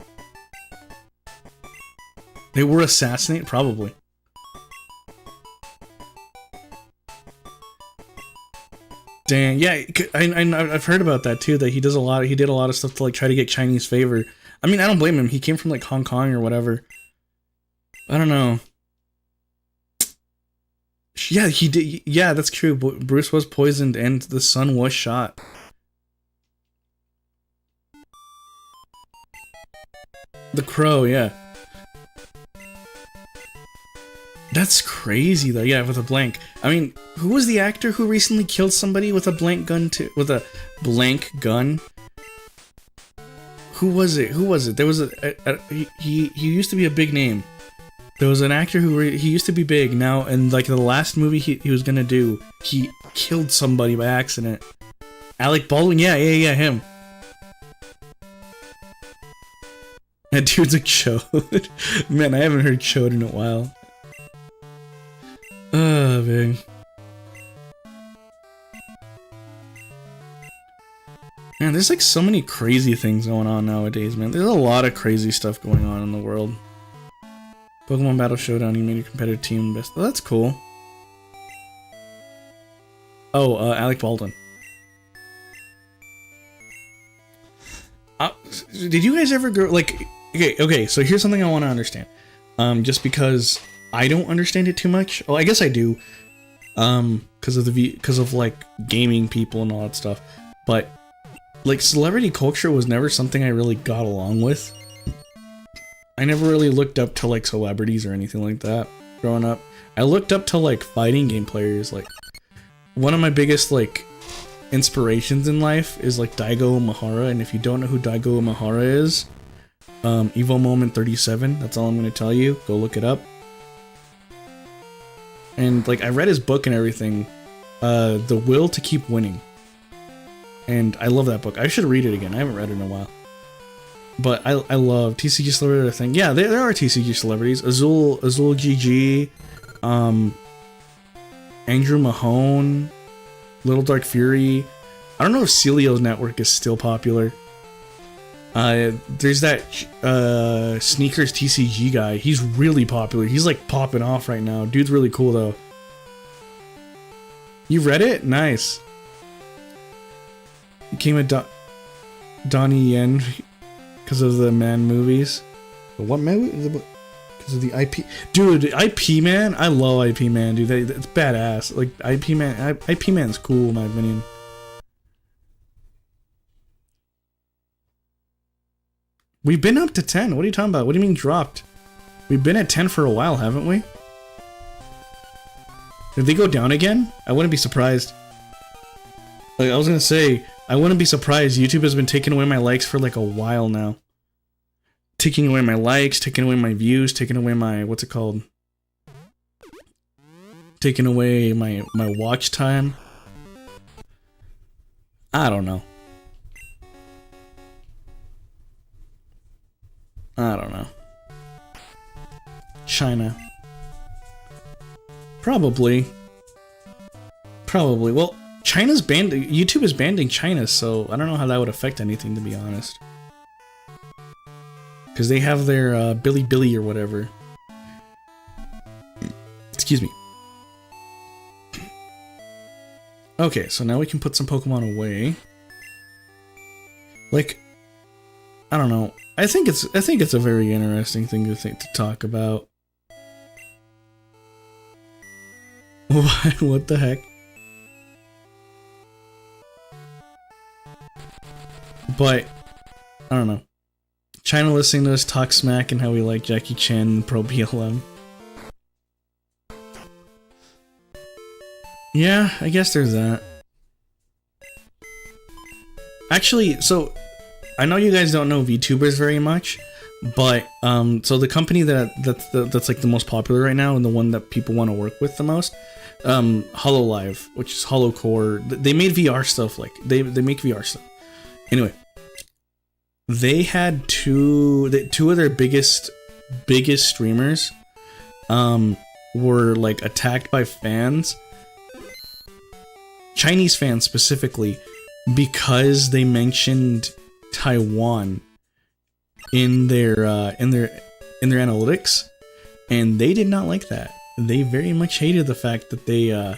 They were assassinated? Probably. Dang, yeah, I've heard about that too. That he did a lot of stuff to like try to get Chinese favor. I mean, I don't blame him. He came from like Hong Kong or whatever. I don't know. Yeah, he did. Yeah, that's true. Bruce was poisoned and the son was shot. The Crow, yeah. That's crazy though. Yeah, with a blank. I mean, who was the actor who recently killed somebody with a blank gun too? With a blank gun? Who was it? Who was it? There was he used to be a big name. There was an actor who he used to be big. Now, in like the last movie he was gonna do, he killed somebody by accident. Alec Baldwin? Yeah, him. That dude's a chode. Man, I haven't heard chode in a while. Oh, man. Man, there's like so many crazy things going on nowadays, man. There's a lot of crazy stuff going on in the world. Pokemon Battle Showdown, you made your competitive team best. Oh, that's cool. Oh, Alec Baldwin. Did you guys ever go, like, okay, so here's something I want to understand. Just because I don't understand it too much. Well, I guess I do. Because of like gaming people and all that stuff. But like celebrity culture was never something I really got along with. I never really looked up to like celebrities or anything like that growing up. I looked up to like fighting game players. Like one of my biggest like inspirations in life is like Daigo Umehara, and if you don't know who Daigo Umehara is, Evo Moment 37, that's all I'm gonna tell you. Go look it up. And like I read his book and everything, The Will to Keep Winning. And I love that book. I should read it again. I haven't read it in a while. But I love TCG celebrity thing. Yeah, there are TCG celebrities. Azul GG, Andrew Mahone, Little Dark Fury. I don't know if Celio's network is still popular. There's that Sneakers TCG guy. He's really popular. He's like popping off right now. Dude's really cool though. You read it? Nice. He came at Donnie Yen because of the Man movies. What movie? Because of the IP. Dude, IP Man? I love IP Man, dude. It's badass. Like, IP Man's cool, in my opinion. We've been up to 10. What are you talking about? What do you mean dropped? We've been at 10 for a while, haven't we? Did they go down again? I wouldn't be surprised. Like, I was gonna say, I wouldn't be surprised. YouTube has been taking away my likes for like a while now. Taking away my likes, taking away my views, taking away my, what's it called? Taking away my watch time. I don't know. I don't know. China. Probably. Well, China's banned. YouTube is banning China, so I don't know how that would affect anything, to be honest. Because they have their Bilibili or whatever. Excuse me. Okay, so now we can put some Pokemon away. Like, I don't know. I think it's a very interesting thing to talk about. What the heck? But I don't know. China listening to us talk smack and how we like Jackie Chan and Pro BLM. Yeah, I guess there's that. Actually, so I know you guys don't know VTubers very much, but so the company that's like the most popular right now and the one that people want to work with the most, HoloLive, which is HoloCore. They made VR stuff. Like they make VR stuff. Anyway, they had two of their biggest streamers were like attacked by fans, Chinese fans specifically, because they mentioned Taiwan in their analytics, and they did not like that. They very much hated the fact that they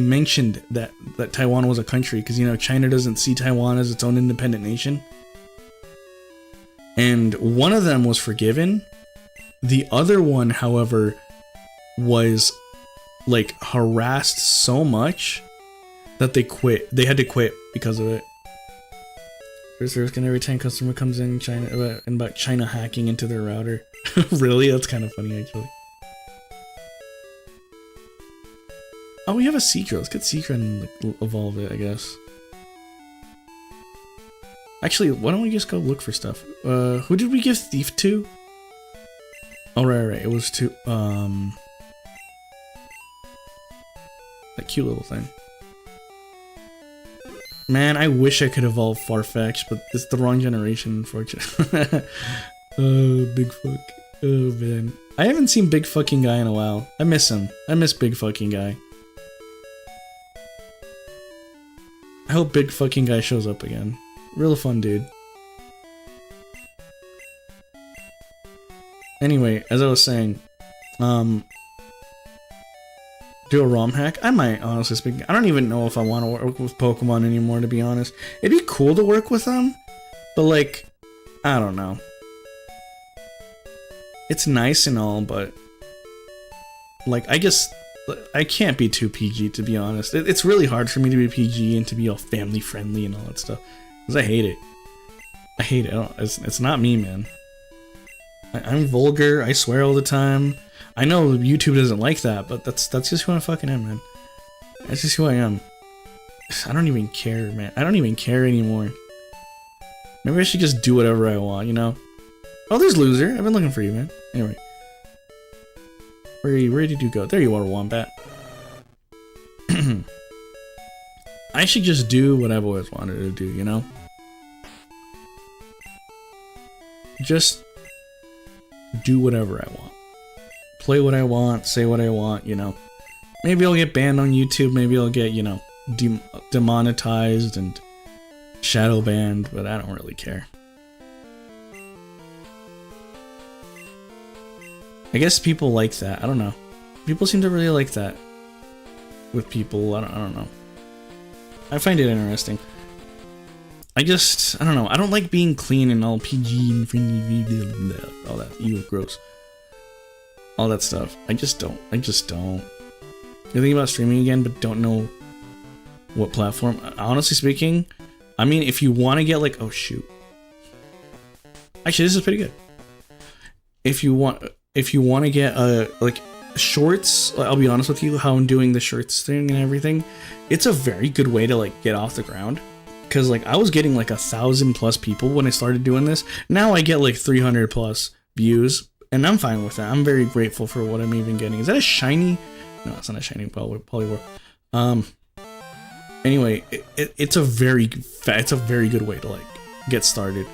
mentioned that Taiwan was a country, because, you know, China doesn't see Taiwan as its own independent nation. And one of them was forgiven. The other one, however, was like harassed so much that they quit. They had to quit because of it. First risk every time customer comes in China about China hacking into their router. Really? That's kind of funny actually. Oh, we have a secret. Let's get secret and like, evolve it, I guess. Actually, why don't we just go look for stuff? Who did we give Thief to? Oh, right. It was to, that cute little thing. Man, I wish I could evolve Farfetch, but it's the wrong generation, unfortunately. Oh, Big Fuck. Oh, man. I haven't seen Big Fucking Guy in a while. I miss him. I miss Big Fucking Guy. I hope Big Fucking Guy shows up again. Real fun dude. Anyway, as I was saying, do a ROM hack? I might, honestly speaking. I don't even know if I want to work with Pokemon anymore, to be honest. It'd be cool to work with them, but like, I don't know. It's nice and all, but like, I guess I can't be too PG, to be honest. It's really hard for me to be PG and to be all family friendly and all that stuff, because I hate it. I hate it. It's not me, man. I'm vulgar. I swear all the time. I know YouTube doesn't like that, but that's just who I fucking am, man. That's just who I am. I don't even care, man. I don't even care anymore. Maybe I should just do whatever I want, you know? Oh, there's Loser. I've been looking for you, man. Anyway. Where did you go? There you are, Wombat. I should just do what I've always wanted to do, you know? Just do whatever I want. Play what I want, say what I want, you know. Maybe I'll get banned on YouTube, maybe I'll get, you know, demonetized and shadow banned, but I don't really care. I guess people like that. I don't know. People seem to really like that with people. I don't know. I find it interesting. I don't know. I don't like being clean and all PG and friendly, all that. Ew, gross. All that stuff. I just don't. You're thinking about streaming again, but don't know what platform. Honestly speaking, I mean, if you want to get like, oh shoot. Actually, this is pretty good. If you want to get like shorts, I'll be honest with you, how I'm doing the shorts thing and everything, it's a very good way to like get off the ground. Because like I was getting like 1,000+ people when I started doing this. Now I get like 300+ views, and I'm fine with that. I'm very grateful for what I'm even getting. Is that a shiny? No, it's not a shiny Poliwhirl. Anyway, it's a very good way to like get started.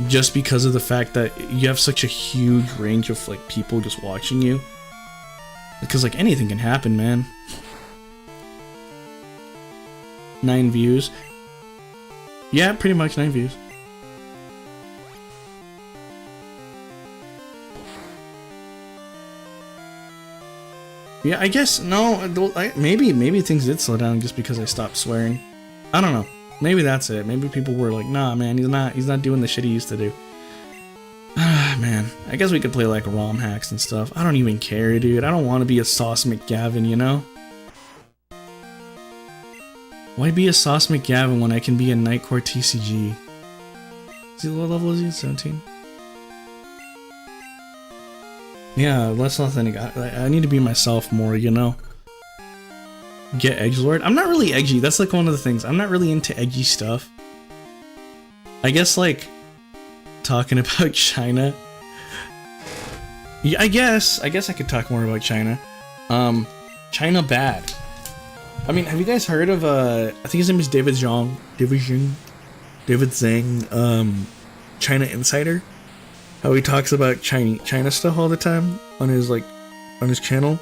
Just because of the fact that you have such a huge range of like people just watching you. Because like anything can happen, man. 9 views. Yeah, pretty much 9 views. Yeah, I guess, no, maybe things did slow down just because I stopped swearing. I don't know. Maybe that's it. Maybe people were like, nah, man, he's not doing the shit he used to do. Ah, man. I guess we could play like ROM hacks and stuff. I don't even care, dude. I don't want to be a Sauce McGavin, you know? Why be a Sauce McGavin when I can be a KnightCoreTCG? What level is he? 17? Yeah, less authentic. I need to be myself more, you know? Get edgelord? I'm not really edgy. That's like one of the things. I'm not really into edgy stuff. I guess like talking about China. Yeah, I guess I could talk more about China. China bad. I mean, have you guys heard of I think his name is David Zhang, China Insider? How he talks about China stuff all the time on his channel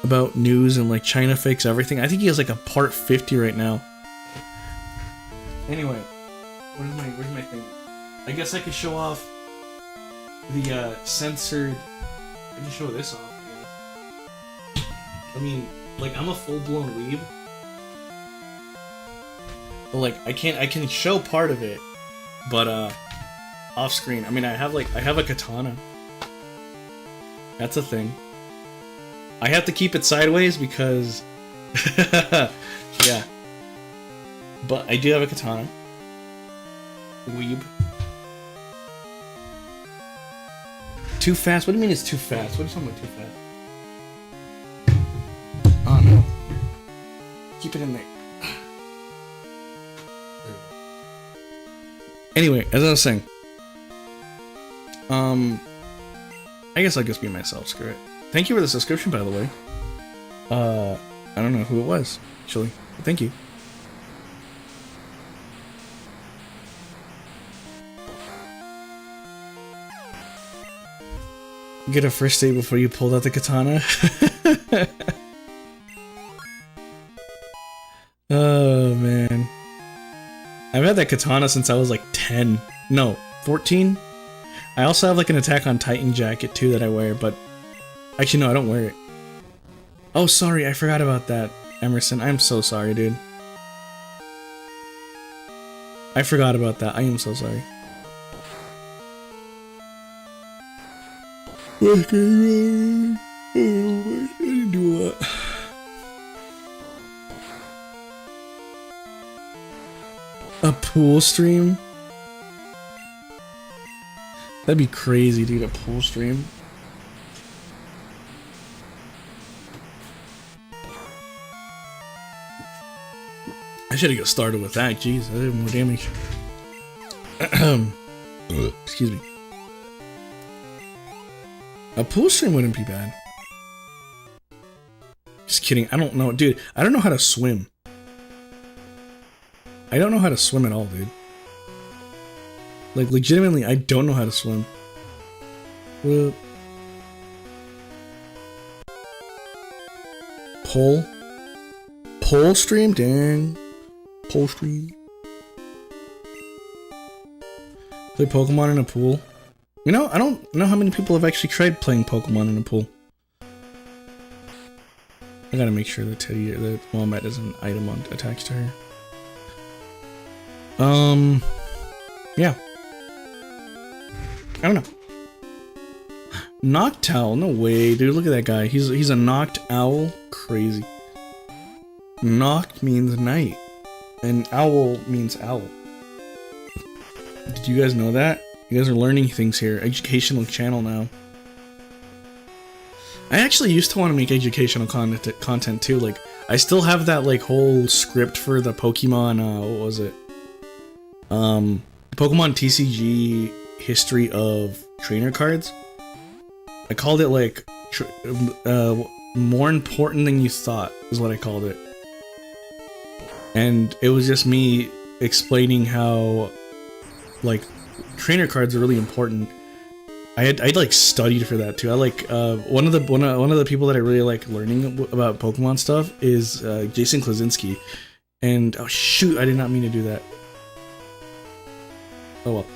about news and like China fakes everything. I think he has like a part 50 right now. Anyway, where's my thing? I guess I could show off the censored. I can show this off. I mean, like I'm a full-blown weeb, but like I can show part of it, but off screen. I mean, I have a katana. That's a thing. I have to keep it sideways because yeah. But I do have a katana. Weeb. Too fast? What do you mean it's too fast? What are you talking about too fast? Oh no. Keep it in there. Anyway, as I was saying. I guess I'll just be myself, screw it. Thank you for the subscription, by the way. I don't know who it was, actually. But thank you. Get a first date before you pulled out the katana? Oh, man. I've had that katana since I was like 10. No, 14? I also have like an Attack on Titan jacket too that I wear, but actually no, I don't wear it. Oh, sorry, I forgot about that, Emerson. I'm so sorry, dude. I forgot about that. I am so sorry. What's going on? Oh, I didn't do what? A pool stream? That'd be crazy, dude, a pool stream. I should have got started with that, jeez, I did more damage. Excuse me. A pool stream wouldn't be bad. Just kidding, I don't know, dude, I don't know how to swim. I don't know how to swim at all, dude. Like, legitimately, I don't know how to swim. Well, pole stream? Dang. Pole stream. Play Pokemon in a pool? You know, I don't know how many people have actually tried playing Pokemon in a pool. I gotta make sure that Wombat is an item attached to her. Yeah. I don't know. Noctowl? No way, dude. Look at that guy. He's a knocked owl. Crazy. Noct means night, and owl means owl. Did you guys know that? You guys are learning things here. Educational channel now. I actually used to want to make educational content too. Like, I still have that like whole script for the Pokemon. What was it? Pokemon TCG history of trainer cards. I called it like more important than you thought is what I called it. And it was just me explaining how like trainer cards are really important. I like studied for that too. I like one of the people that I really like learning about Pokemon stuff is Jason Klasinski. And oh shoot, I did not mean to do that. Oh well.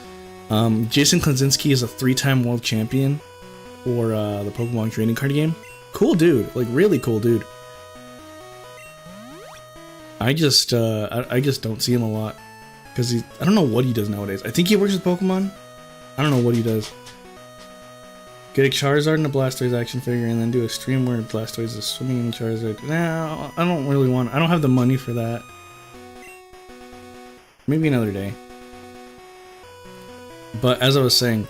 Jason Klasinski is a 3-time world champion for the Pokemon trading card game. Cool dude, like really cool dude. I just don't see him a lot because I don't know what he does nowadays. I think he works with Pokemon. I don't know what he does. Get a Charizard and a Blastoise action figure and then do a stream where Blastoise is swimming in Charizard. Nah, I don't really want. I don't have the money for that. Maybe another day. But as I was saying,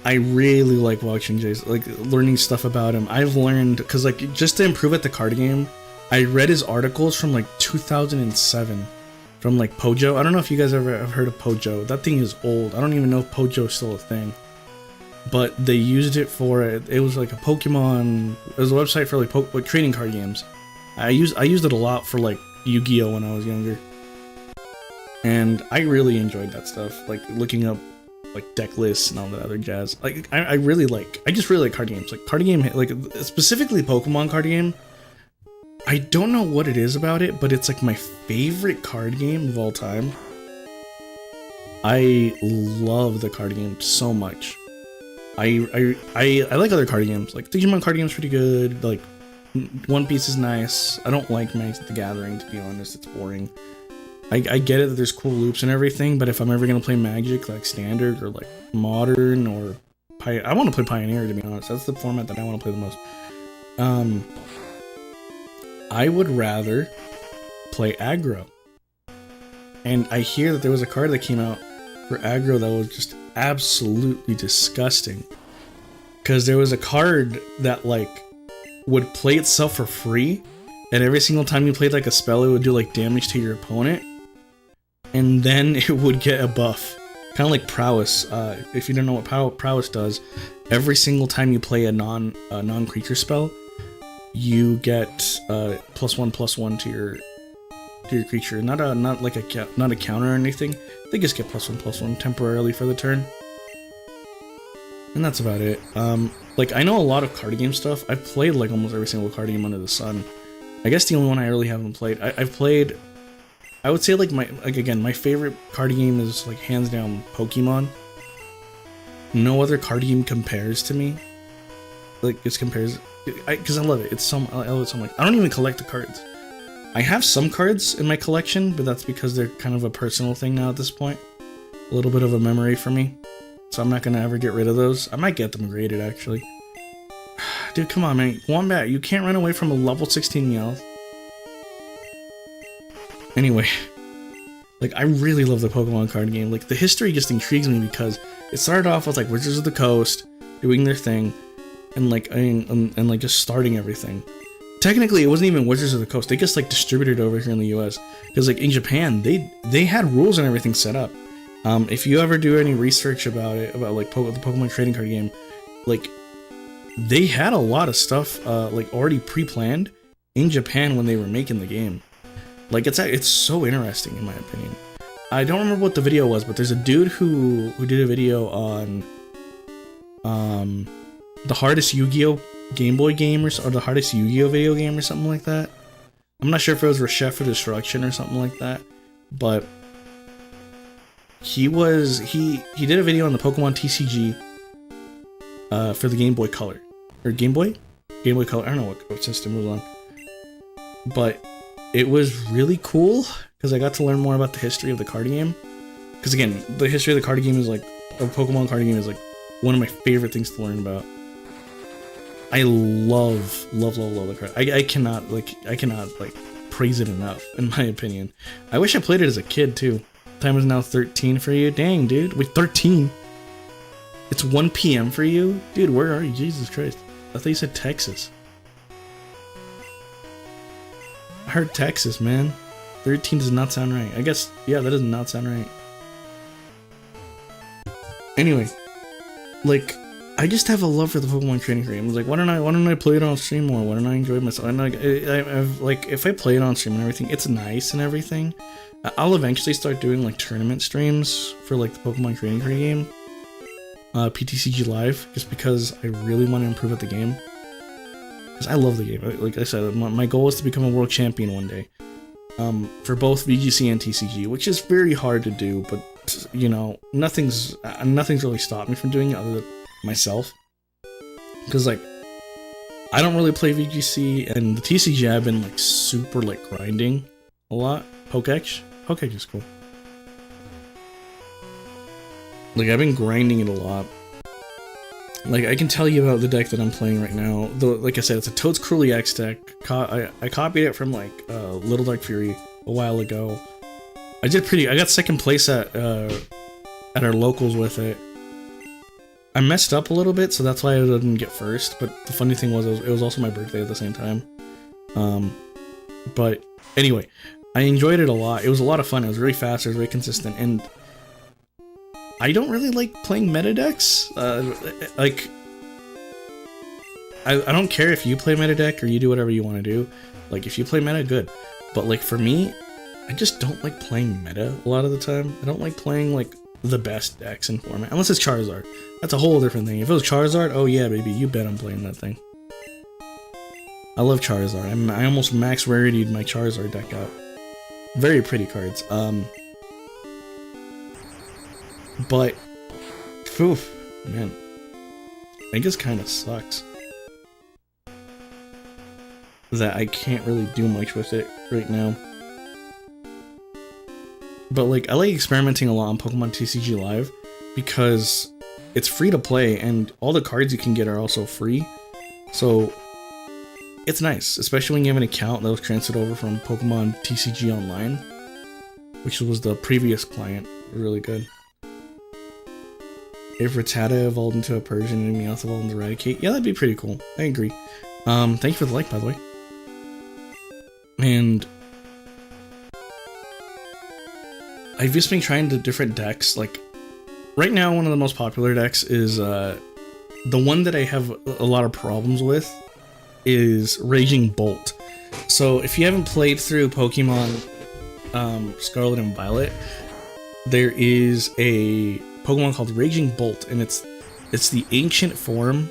I really like watching Jason, like learning stuff about him. I've learned, because like just to improve at the card game, I read his articles from like 2007 from like Pojo. I don't know if you guys ever have heard of Pojo. That thing is old. I don't even know if Pojo is still a thing. But they used it for it was like a Pokemon. It was a website for like trading card games. I used it a lot for like Yu-Gi-Oh when I was younger. And I really enjoyed that stuff, like looking up like deck lists and all that other jazz. Like I just really like card games. Like card game, like specifically Pokemon card game. I don't know what it is about it, but it's like my favorite card game of all time. I love the card game so much. I like other card games. Like Digimon card game's pretty good. Like One Piece is nice. I don't like Magic the Gathering, to be honest. It's boring. I get it that there's cool loops and everything, but if I'm ever gonna play Magic, like Standard or like Modern or I want to play Pioneer, to be honest. That's the format that I want to play the most. I would rather play aggro. And I hear that there was a card that came out for aggro that was just absolutely disgusting. Because there was a card that like would play itself for free, and every single time you played like a spell, it would do like damage to your opponent, and then it would get a buff. Kind of like prowess. If you don't know what prowess does, every single time you play a non-creature spell, you get +1/+1 to your creature. Not a counter or anything. They just get +1/+1 temporarily for the turn. And that's about it. Like, I know a lot of card game stuff. I've played like almost every single card game under the sun. I guess the only one I really haven't played, I've played, I would say like my favorite card game is like hands down Pokemon. No other card game compares to me. Like, it compares, because I love it. I love it so much. I don't even collect the cards. I have some cards in my collection, but that's because they're kind of a personal thing now at this point. A little bit of a memory for me. So I'm not gonna ever get rid of those. I might get them graded, actually. Dude, come on, man. Wombat, you can't run away from a level 16 Meowth. Anyway. Like, I really love the Pokemon card game. Like, the history just intrigues me because it started off with, like, Wizards of the Coast doing their thing. And, like, and like, just starting everything. Technically, it wasn't even Wizards of the Coast. They just, like, distributed over here in the US. Because, like, in Japan, they had rules and everything set up. If you ever do any research about it, about like the Pokemon trading card game, like they had a lot of stuff like already pre-planned in Japan when they were making the game. Like it's so interesting in my opinion. I don't remember what the video was, but there's a dude who did a video on the hardest Yu-Gi-Oh Game Boy game or the hardest Yu-Gi-Oh video game or something like that. I'm not sure if it was Reshef for Destruction or something like that, but he did a video on the Pokemon TCG for the Game Boy Color. Or Game Boy Color, I don't know what system it was on. But it was really cool, because I got to learn more about the history of the card game. Because again, the history of the card game is like, a Pokemon card game is like one of my favorite things to learn about. I love the card. I cannot praise it enough, in my opinion. I wish I played it as a kid too. Time is now 13 for you. Dang, dude. Wait, 13? It's 1 p.m. for you? Dude, where are you? Jesus Christ. I thought you said Texas. I heard Texas, man. 13 does not sound right. I guess, yeah, that does not sound right. Anyway, like, I just have a love for the Pokemon trading card game. Like, why don't I play it on stream more? Why don't I enjoy myself? And like, if I play it on stream and everything, it's nice and everything. I'll eventually start doing like tournament streams for like the Pokemon trading card game, PTCG Live, just because I really want to improve at the game. Because I love the game. Like I said, my goal is to become a world champion one day, for both VGC and TCG, which is very hard to do. But you know, nothing's really stopped me from doing it other than myself. Because like, I don't really play VGC, and the TCG I've been like super like grinding a lot. Pokedex is cool. Like, I've been grinding it a lot. Like, I can tell you about the deck that I'm playing right now. Though, like I said, it's a Toad's Cruelly X deck. I copied it from, like, Little Dark Fury a while ago. I got second place at our locals with it. I messed up a little bit, so that's why I didn't get first. But the funny thing was, it was also my birthday at the same time. But anyway, I enjoyed it a lot. It was a lot of fun. It was really fast. It was very consistent. And I don't really like playing meta decks. Like, I don't care if you play meta deck or you do whatever you want to do. Like, if you play meta, good. But, like, for me, I just don't like playing meta a lot of the time. I don't like playing, like, the best decks in format. Unless it's Charizard. That's a whole different thing. If it was Charizard, oh yeah, baby, you bet I'm playing that thing. I love Charizard. I almost max rarity'd my Charizard deck out. Very pretty cards. But, oof, man, it just kind of sucks that I can't really do much with it right now. But like, I like experimenting a lot on Pokemon TCG Live because it's free to play and all the cards you can get are also free. So it's nice, especially when you have an account that was transferred over from Pokemon TCG Online, which was the previous client. Really good. If Rattata evolved into a Persian and anything else evolved into Eradicate, yeah, that'd be pretty cool. I agree. Thank you for the like, by the way. And I've just been trying the different decks. Like, right now, one of the most popular decks is, the one that I have a lot of problems with is Raging Bolt. So, if you haven't played through Pokemon Scarlet and Violet, there is a Pokemon called Raging Bolt, and it's the ancient form,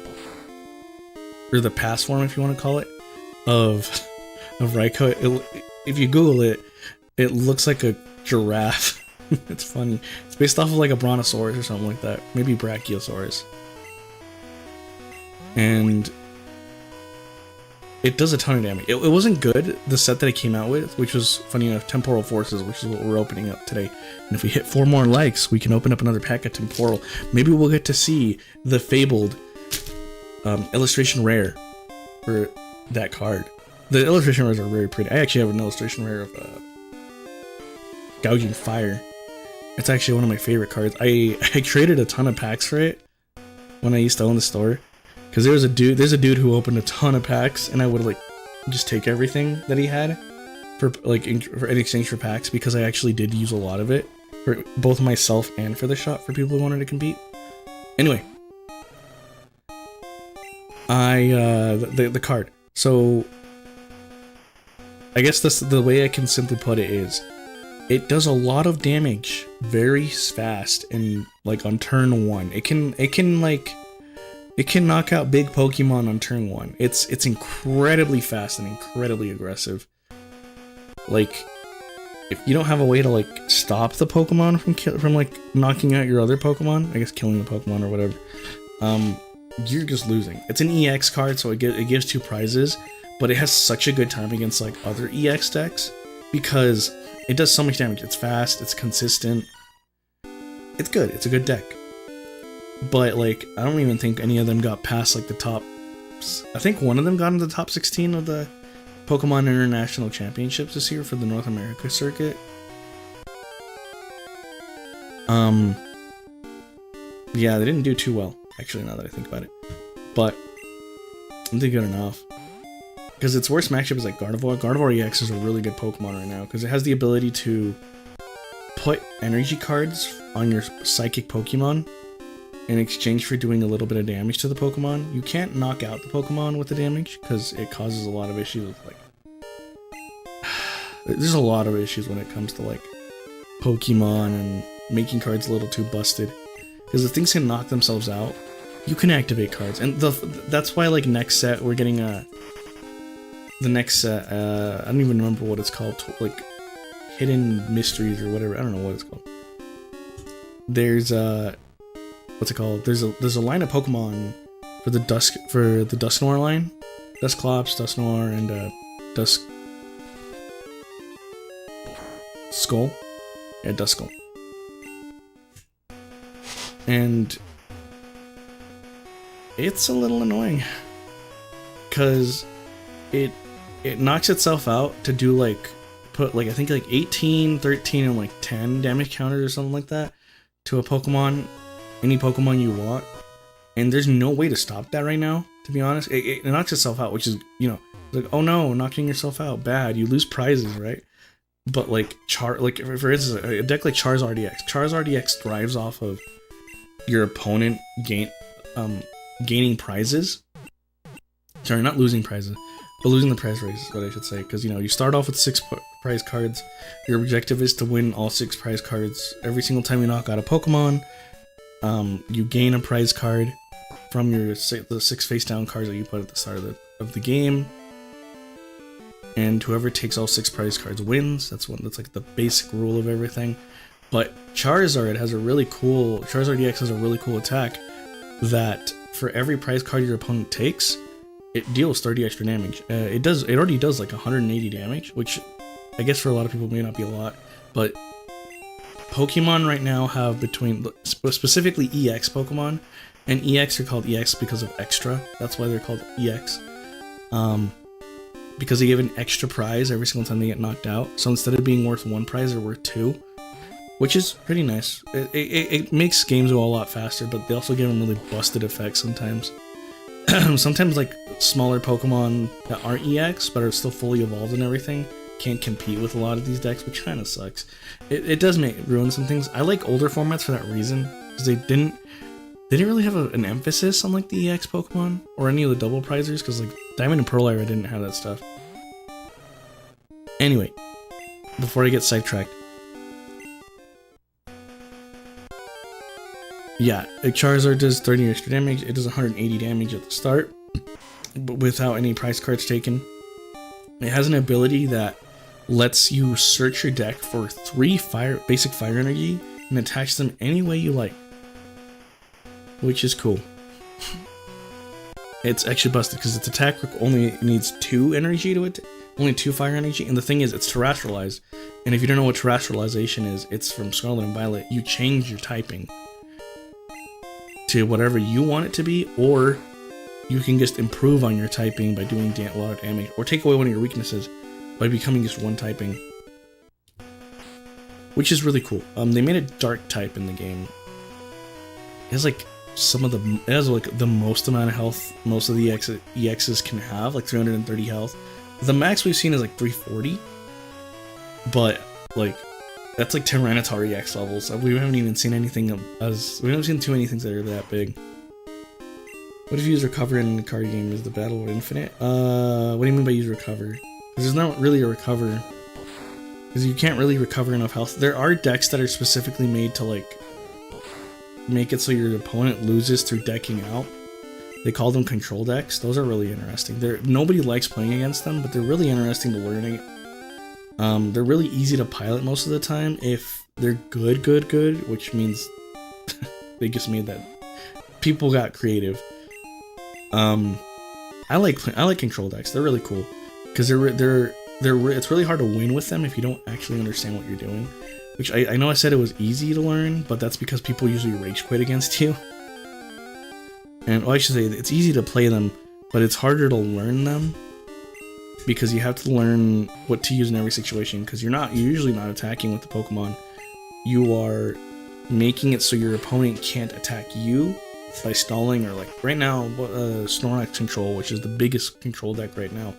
or the past form, if you want to call it, of Raikou. If you Google it, it looks like a giraffe. It's funny. It's based off of like a Brontosaurus or something like that. Maybe Brachiosaurus. And it does a ton of damage. It wasn't good, the set that it came out with, which was, funny enough, Temporal Forces, which is what we're opening up today. And if we hit 4 more likes, we can open up another pack of Temporal. Maybe we'll get to see the fabled illustration rare for that card. The illustration rares are very pretty. I actually have an illustration rare of Gouging Fire. It's actually one of my favorite cards. I traded a ton of packs for it when I used to own the store. Because there's a dude who opened a ton of packs, and I would like just take everything that he had for like in exchange for packs, because I actually did use a lot of it for both myself and for the shop for people who wanted to compete. Anyway, the card. So I guess the way I can simply put it is, it does a lot of damage very fast, and like on turn 1, it can knock out big Pokemon on turn 1. It's incredibly fast and incredibly aggressive. Like, if you don't have a way to like stop the Pokemon from like knocking out your other Pokemon, I guess killing the Pokemon or whatever, you're just losing. It's an EX card, so it gives 2 prizes, but it has such a good time against like other EX decks because it does so much damage. It's fast, it's consistent, it's good. It's a good deck. But like, I don't even think any of them got past like the top. I think one of them got into the top 16 of the Pokemon International Championships this year for the North America circuit. Yeah, they didn't do too well, actually, now that I think about it. But I think good enough. Because its worst matchup is like Gardevoir. Gardevoir EX is a really good Pokemon right now, because it has the ability to put energy cards on your psychic Pokemon in exchange for doing a little bit of damage to the Pokemon. You can't knock out the Pokemon with the damage, because it causes a lot of issues with like... There's a lot of issues when it comes to like Pokemon and making cards a little too busted. Because if things can knock themselves out, you can activate cards. And that's why like next set we're getting the next set, I don't even remember what it's called, like Hidden Mysteries or whatever, I don't know what it's called. There's what's it called? There's a line of Pokemon for the Dusknoir line. Dusclops, Dusknoir, and Dusk Skull. Yeah, Duskull. And it's a little annoying, because it knocks itself out to do like put like I think like 18, 13, and like 10 damage counters or something like that to a Pokemon, any Pokemon you want, and there's no way to stop that right now, to be honest. It knocks itself out, which is, you know, like, oh no, knocking yourself out, bad, you lose prizes, right? But like like for instance, a deck like Charizard EX. Charizard EX thrives off of your opponent gaining prizes. Sorry, not losing prizes, but losing the prize race is what I should say, because, you know, you start off with 6 prize cards. Your objective is to win all 6 prize cards. Every single time you knock out a Pokemon, you gain a prize card from the 6 face down cards that you put at the start of the game. And whoever takes all 6 prize cards wins. That's like the basic rule of everything. But Charizard EX has a really cool attack that for every prize card your opponent takes, it deals 30 extra damage. It already does like 180 damage, which I guess for a lot of people may not be a lot, but Pokemon right now have specifically EX Pokemon, and EX are called EX because of extra. That's why they're called EX. because they give an extra prize every single time they get knocked out. So instead of being worth 1 prize, they're worth 2, which is pretty nice. It makes games go a lot faster, but they also give them really busted effects sometimes. Sometimes like smaller Pokemon that aren't EX but are still fully evolved and everything can't compete with a lot of these decks, which kind of sucks. It does ruin some things. I like older formats for that reason, because they didn't really have an emphasis on like the EX Pokemon or any of the double prizers, because like Diamond and Pearl era didn't have that stuff. Anyway, before I get sidetracked, yeah, Charizard does 30 extra damage. It does 180 damage at the start, but without any prize cards taken. It has an ability that lets you search your deck for 3 basic fire energy and attach them any way you like, which is cool. It's actually busted because its attack only needs 2 energy to it, only 2 fire energy, and the thing is, it's terrestrialized. And if you don't know what terrestrialization is, it's from Scarlet and Violet. You change your typing to whatever you want it to be, or you can just improve on your typing by doing a lot of damage, or take away one of your weaknesses by becoming just 1 typing, which is really cool. They made a dark type in the game. It has like it has like the most amount of health most of the EXs can have, like 330 health. The max we've seen is like 340, but like that's like Tyranitar EX levels. We haven't even seen anything we haven't seen too many things that are that big. What if you use recover in the card game? Is the battle infinite? What do you mean by use recover? Because there's not really a recover. Because you can't really recover enough health. There are decks that are specifically made to like make it so your opponent loses through decking out. They call them control decks. Those are really interesting. Nobody likes playing against them, but they're really interesting to learn. They're really easy to pilot most of the time if they're good, which means they just made that. People got creative. I like control decks. They're really cool because it's really hard to win with them if you don't actually understand what you're doing. Which I know I said it was easy to learn, but that's because people usually rage quit against you. And well, I should say it's easy to play them, but it's harder to learn them because you have to learn what to use in every situation. Because you're usually not attacking with the Pokemon. You are making it so your opponent can't attack you by stalling, or like right now, Snorlax control, which is the biggest control deck right now.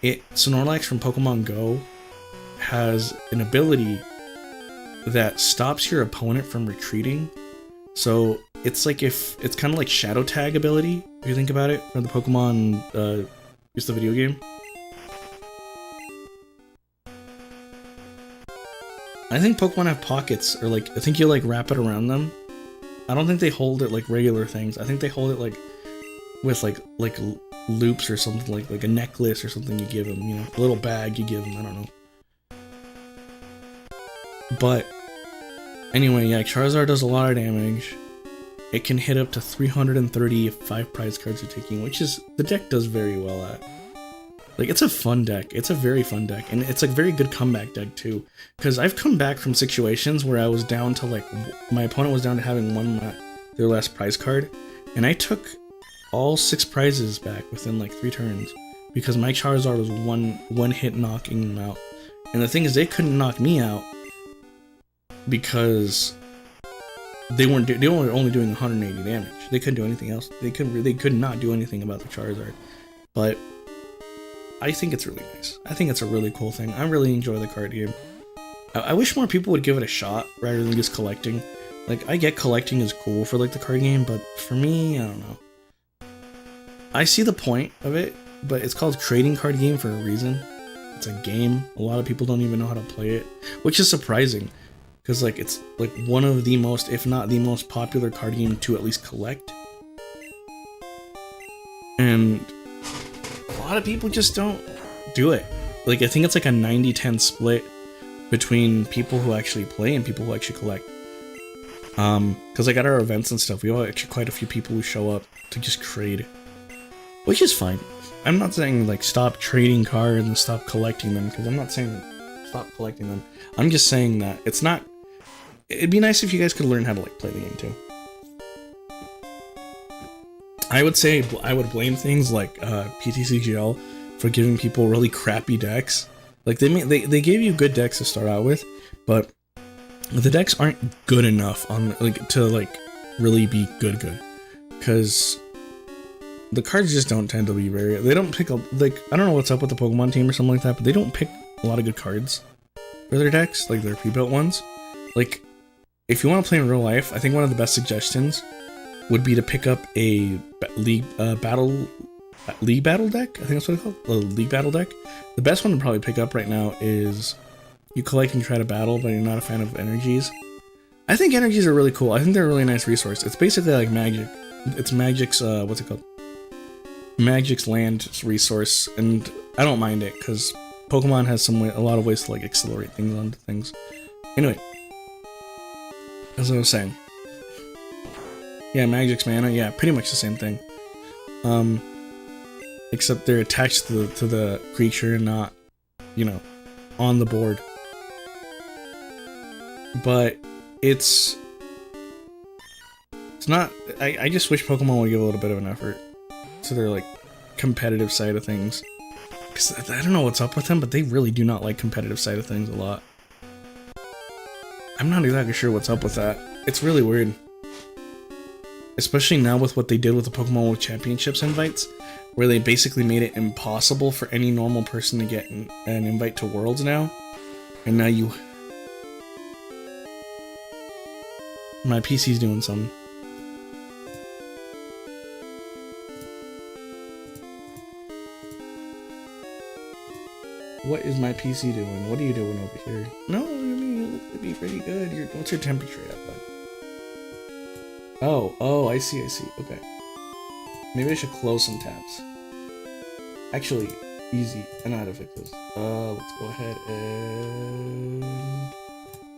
Snorlax from Pokemon Go has an ability that stops your opponent from retreating. So it's like it's kind of like Shadow Tag ability, if you think about it, from the Pokemon, just the video game. I think Pokemon have pockets, or like, I think you like wrap it around them. I don't think they hold it like regular things. I think they hold it like with like loops or something, like a necklace or something you give them, you know, a little bag you give them, I don't know. But anyway, yeah, Charizard does a lot of damage. It can hit up to 330 if 5 prize cards are taking, which is, the deck does very well at. Like, it's a fun deck. It's a very fun deck, and it's a very good comeback deck too. Because I've come back from situations where I was down to like, my opponent was down to having their last prize card, and I took all 6 prizes back within like 3 turns because my Charizard was one hit knocking them out. And the thing is, they couldn't knock me out because they were only doing 180 damage. They couldn't do anything else. They could not do anything about the Charizard. But I think it's really nice. I think it's a really cool thing. I really enjoy the card game. I wish more people would give it a shot rather than just collecting. Like, I get collecting is cool for like the card game, but for me, I don't know. I see the point of it, but it's called trading card game for a reason. It's a game. A lot of people don't even know how to play it, which is surprising. Because like, it's like one of the most, if not the most popular card game to at least collect. And a lot of people just don't do it. Like, I think it's like a 90-10 split between people who actually play and people who actually collect. Because like at our events and stuff, we have actually quite a few people who show up to just trade. Which is fine. I'm not saying like stop trading cards and stop collecting them, because I'm not saying stop collecting them. I'm just saying that it's not... It'd be nice if you guys could learn how to like play the game too. I would say I would blame things like PTCGL for giving people really crappy decks. Like they gave you good decks to start out with, but the decks aren't good enough on like to like really be good. Because the cards just don't tend to be very. They don't pick up like I don't know what's up with the Pokemon team or something like that, but they don't pick a lot of good cards for their decks, like their pre-built ones. Like if you want to play in real life, I think one of the best suggestions would be to pick up a league battle deck. I think that's what it's called, a league battle deck. The best one to probably pick up right now is you collect and try to battle, but you're not a fan of energies. I think energies are really cool. I think they're a really nice resource. It's basically like magic. It's Magic's what's it called? Magic's land resource, and I don't mind it because Pokemon has a lot of ways to like accelerate things onto things. Anyway, as I was saying, yeah, Magic's mana, yeah, pretty much the same thing. Except they're attached to the creature and not, you know, on the board. But it's not. I just wish Pokemon would give a little bit of an effort to their like competitive side of things. Because I don't know what's up with them, but they really do not like competitive side of things a lot. I'm not exactly sure what's up with that. It's really weird. Especially now with what they did with the Pokemon World Championships invites, where they basically made it impossible for any normal person to get an invite to Worlds now. And now you... My PC's doing something. What is my PC doing? What are you doing over here? No, I mean, you look to be pretty good. What's your temperature at, bud? Oh, I see. Okay. Maybe I should close some tabs. Actually, easy. I know how to fix this. Let's go ahead and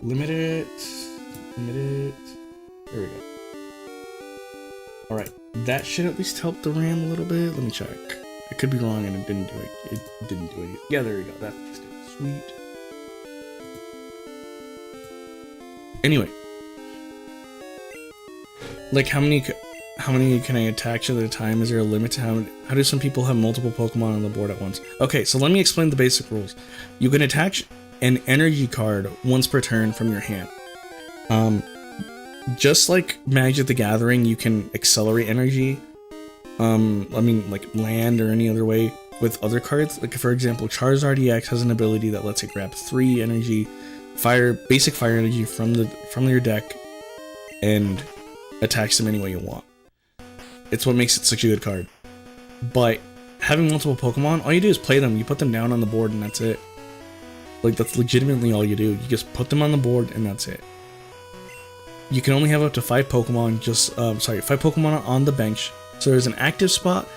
limit it. There we go. Alright, that should at least help the RAM a little bit. Let me check. I could be wrong and it didn't do it. It didn't do it. Yeah, there we go. That's sweet. Anyway. Like, how many can I attach at a time? Is there a limit to how do some people have multiple Pokemon on the board at once? Okay, so let me explain the basic rules. You can attach an energy card once per turn from your hand. Just like Magic the Gathering, you can accelerate energy. I mean, like land or any other way with other cards. Like, for example, Charizard EX has an ability that lets it grab 3 energy, basic fire energy from your deck, and attach them any way you want. It's what makes it such a good card. But having multiple Pokemon, all you do is play them. You put them down on the board, and that's it. Like, that's legitimately all you do. You just put them on the board, and that's it. You can only have up to 5 Pokemon. 5 Pokemon on the bench. So there's an active spot,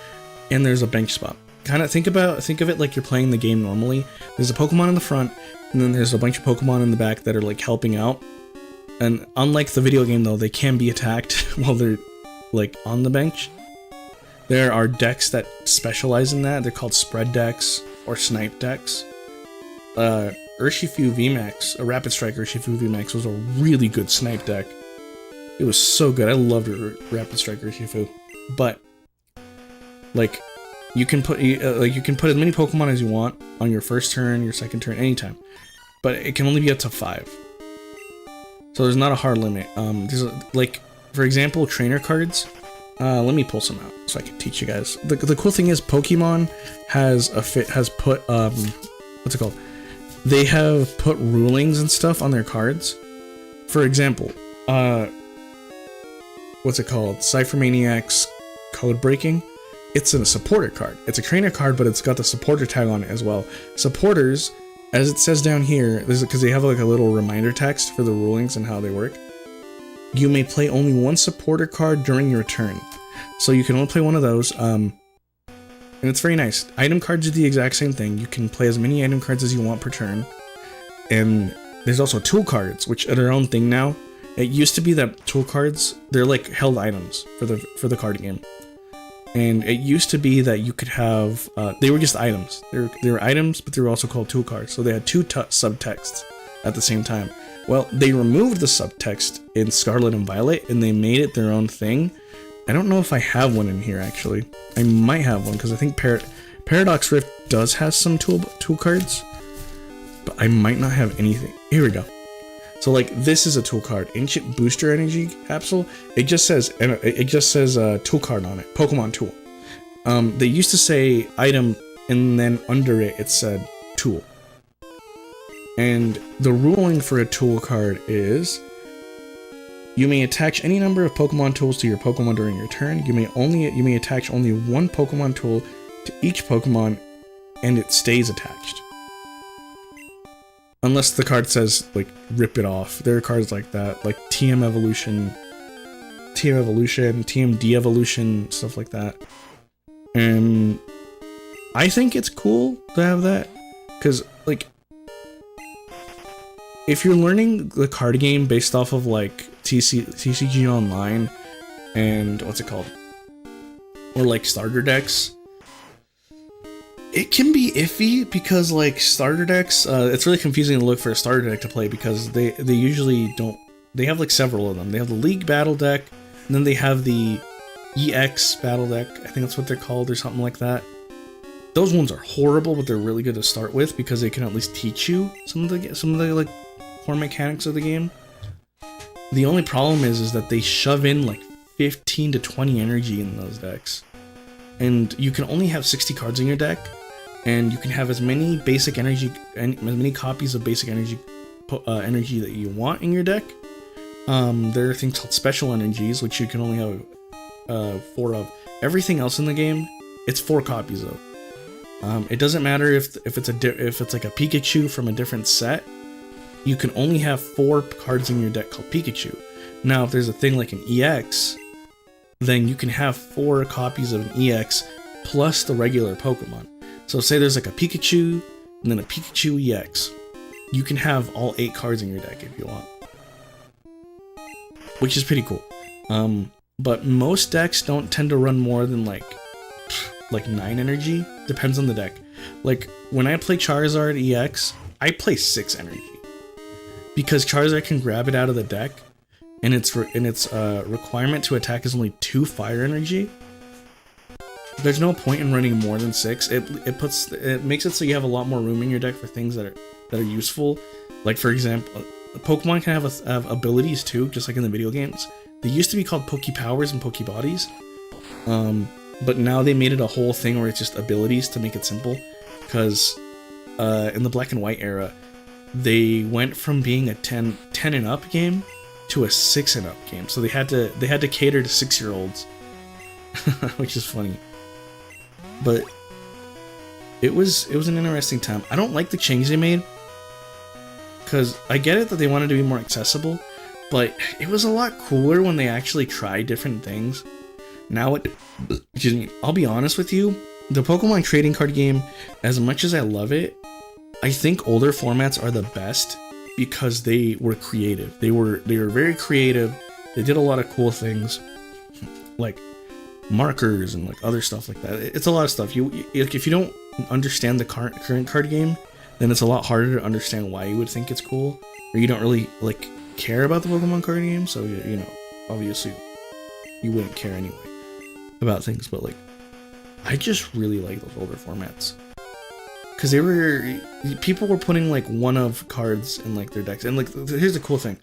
and there's a bench spot. Kind of think of it like you're playing the game normally. There's a Pokemon in the front, and then there's a bunch of Pokemon in the back that are like helping out. And unlike the video game, though, they can be attacked while they're like on the bench. There are decks that specialize in that. They're called spread decks or snipe decks. Urshifu VMAX, a Rapid Strike Urshifu VMAX, was a really good snipe deck. It was so good. I loved Rapid Strike Urshifu. But like, you can put as many Pokemon as you want on your first turn, your second turn, anytime. But it can only be up to 5. So there's not a hard limit. There's like, for example, trainer cards. Let me pull some out so I can teach you guys. The cool thing is Pokemon has put what's it called? They have put rulings and stuff on their cards. For example, what's it called? Cypher Maniac's Code Breaking. It's a supporter card. It's a trainer card, but it's got the supporter tag on it as well. Supporters, as it says down here, because they have like a little reminder text for the rulings and how they work. You may play only 1 supporter card during your turn. So you can only play one of those. And it's very nice. Item cards are the exact same thing. You can play as many item cards as you want per turn. And there's also tool cards, which are their own thing now. It used to be that tool cards, they're like held items for the card game. And it used to be that you could have, they were just items. They were items, but they were also called tool cards. So they had 2 subtexts at the same time. Well, they removed the subtext in Scarlet and Violet, and they made it their own thing. I don't know if I have one in here, actually. I might have one, because I think Parrot Paradox Rift does have some tool cards, but I might not have anything. Here we go. So like this is a tool card, Ancient Booster Energy Capsule. It just says tool card on it, Pokemon tool. They used to say item, and then under it said tool. And the ruling for a tool card is you may attach any number of Pokemon tools to your Pokemon during your turn. You may attach only one Pokemon tool to each Pokemon, and it stays attached. Unless the card says, like, rip it off. There are cards like that, like TM Evolution, TM De-Evolution, stuff like that. And I think it's cool to have that, because, like, if you're learning the card game based off of, like, TCG Online, and, what's it called? Or, like, starter decks, it can be iffy because like starter decks, it's really confusing to look for a starter deck to play because they usually don't. They have like several of them. They have the League Battle deck, and then they have the EX Battle deck. I think that's what they're called or something like that. Those ones are horrible, but they're really good to start with because they can at least teach you some of the like core mechanics of the game. The only problem is that they shove in like 15 to 20 energy in those decks, and you can only have 60 cards in your deck. And you can have as many basic energy and as many copies of basic energy that you want in your deck. There are things called special energies, which you can only have 4 of. Everything else in the game, it's 4 copies of. It doesn't matter if it's like a Pikachu from a different set. You can only have 4 cards in your deck called Pikachu. Now, if there's a thing like an EX, then you can have 4 copies of an EX plus the regular Pokemon. So say there's like a Pikachu and then a Pikachu EX. You can have all 8 cards in your deck if you want, which is pretty cool. But most decks don't tend to run more than like 9 energy. Depends on the deck. Like when I play Charizard EX, I play 6 energy because Charizard can grab it out of the deck, and its requirement to attack is only 2 fire energy. There's no point in running more than 6. It makes it so you have a lot more room in your deck for things that are useful. Like for example, Pokemon can have abilities too, just like in the video games. They used to be called Poke Powers and Poke Bodies, but now they made it a whole thing where it's just abilities to make it simple. Because in the Black and White era, they went from being a 10 and up game to a 6 and up game. So they had to cater to 6-year-olds, which is funny. But it was an interesting time. I don't like the change they made, because I get it that they wanted to be more accessible, but it was a lot cooler when they actually tried different things. Now excuse me, I'll be honest with you, the Pokemon trading card game, as much as I love it, I think older formats are the best because they were creative. They were very creative. They did a lot of cool things, like markers and like other stuff like that. It's a lot of stuff. If you don't understand the current card game, then it's a lot harder to understand why you would think it's cool, or you don't really like care about the Pokemon card game. So you know, obviously, you wouldn't care anyway about things. But like, I just really like those older formats because people were putting like one of cards in like their decks. And like, here's the cool thing: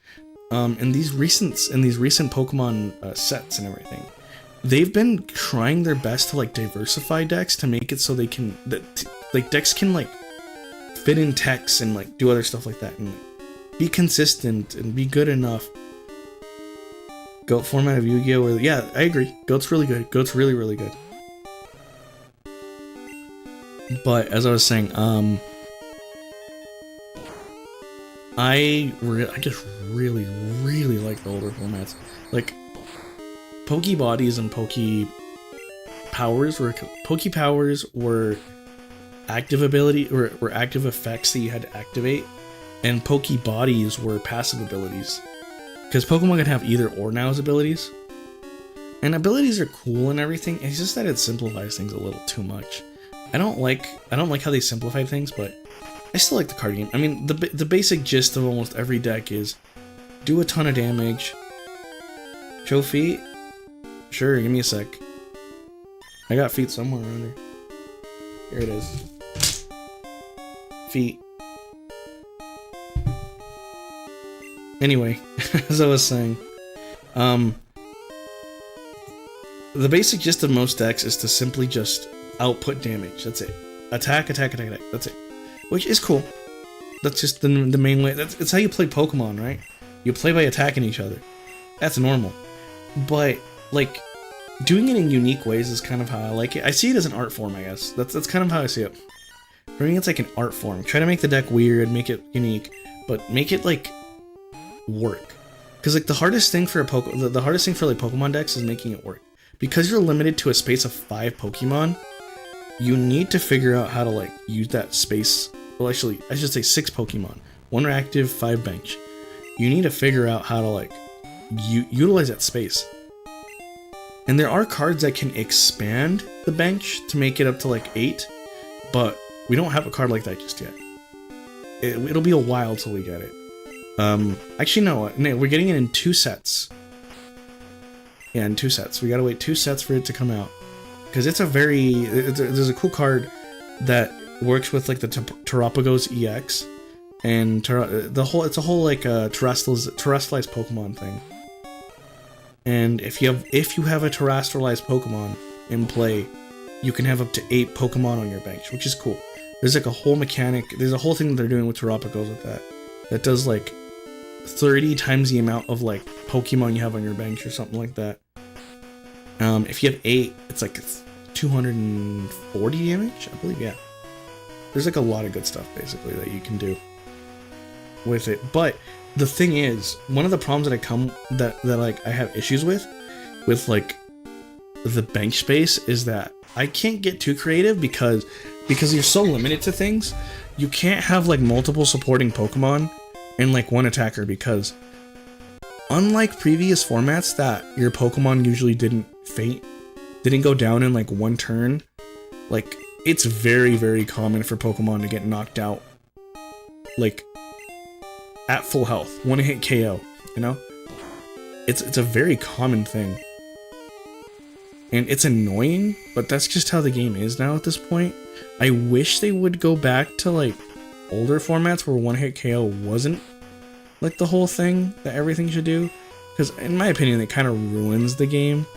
in these recent Pokemon sets and everything, they've been trying their best to like diversify decks to make it so they can decks can like fit in techs and like do other stuff like that and like, be consistent and be good enough. Goat format of Yu-Gi-Oh! Yeah, I agree. Goat's really good. Goat's really, really good. But as I was saying, I just really, really like the older formats. Like Poke Bodies and Poke Powers were active ability were active effects that you had to activate, and Poke Bodies were passive abilities. Because Pokemon can have either or now as abilities. And abilities are cool and everything, it's just that it simplifies things a little too much. I don't like how they simplified things, but I still like the card game. I mean, the basic gist of almost every deck is do a ton of damage, show feet. Sure, give me a sec. I got feet somewhere around here. Here it is. Feet. Anyway, as I was saying, the basic gist of most decks is to simply just output damage. That's it. Attack, attack, attack, attack. That's it. Which is cool. That's just the main way. It's how you play Pokemon, right? You play by attacking each other. That's normal. But, like, doing it in unique ways is kind of how I like it. I see it as an art form, I guess. That's kind of how I see it. For me, it's like an art form. Try to make the deck weird, make it unique, but make it, like, work. Because, like, the hardest thing for the hardest thing for, like, Pokemon decks is making it work. Because you're limited to a space of 5 Pokemon, you need to figure out how to, like, use that space. Well, actually, I should say 6 Pokemon. 1 are active, 5 bench. You need to figure out how to, like, utilize that space. And there are cards that can expand the bench to make it up to, like, 8, but we don't have a card like that just yet. It'll be a while till we get it. Actually, no, we're getting it in 2 sets. Yeah, in 2 sets. We gotta wait 2 sets for it to come out. Because it's a there's a cool card that works with, like, the Terrapagos EX. And it's a whole, like, terrestrialized Pokemon thing. And if you have a terrestrialized Pokemon in play, you can have up to 8 Pokemon on your bench, which is cool. There's, like, a whole mechanic, there's a whole thing that they're doing with Terrapagos with that does, like, 30 times the amount of, like, Pokemon you have on your bench or something like that. If you have 8, it's like 240 damage, I believe, yeah. There's, like, a lot of good stuff, basically, that you can do with it. But the thing is, one of the problems that like I have issues with like the bench space is that I can't get too creative because you're so limited to things. You can't have, like, multiple supporting Pokemon and, like, 1 attacker, because unlike previous formats that your Pokemon usually didn't go down in, like, 1 turn, like, it's very, very common for Pokemon to get knocked out, like, at full health, 1-hit KO, you know? It's a very common thing. And it's annoying, but that's just how the game is now at this point. I wish they would go back to, like, older formats where 1-hit KO wasn't, like, the whole thing that everything should do. Because, in my opinion, it kind of ruins the game.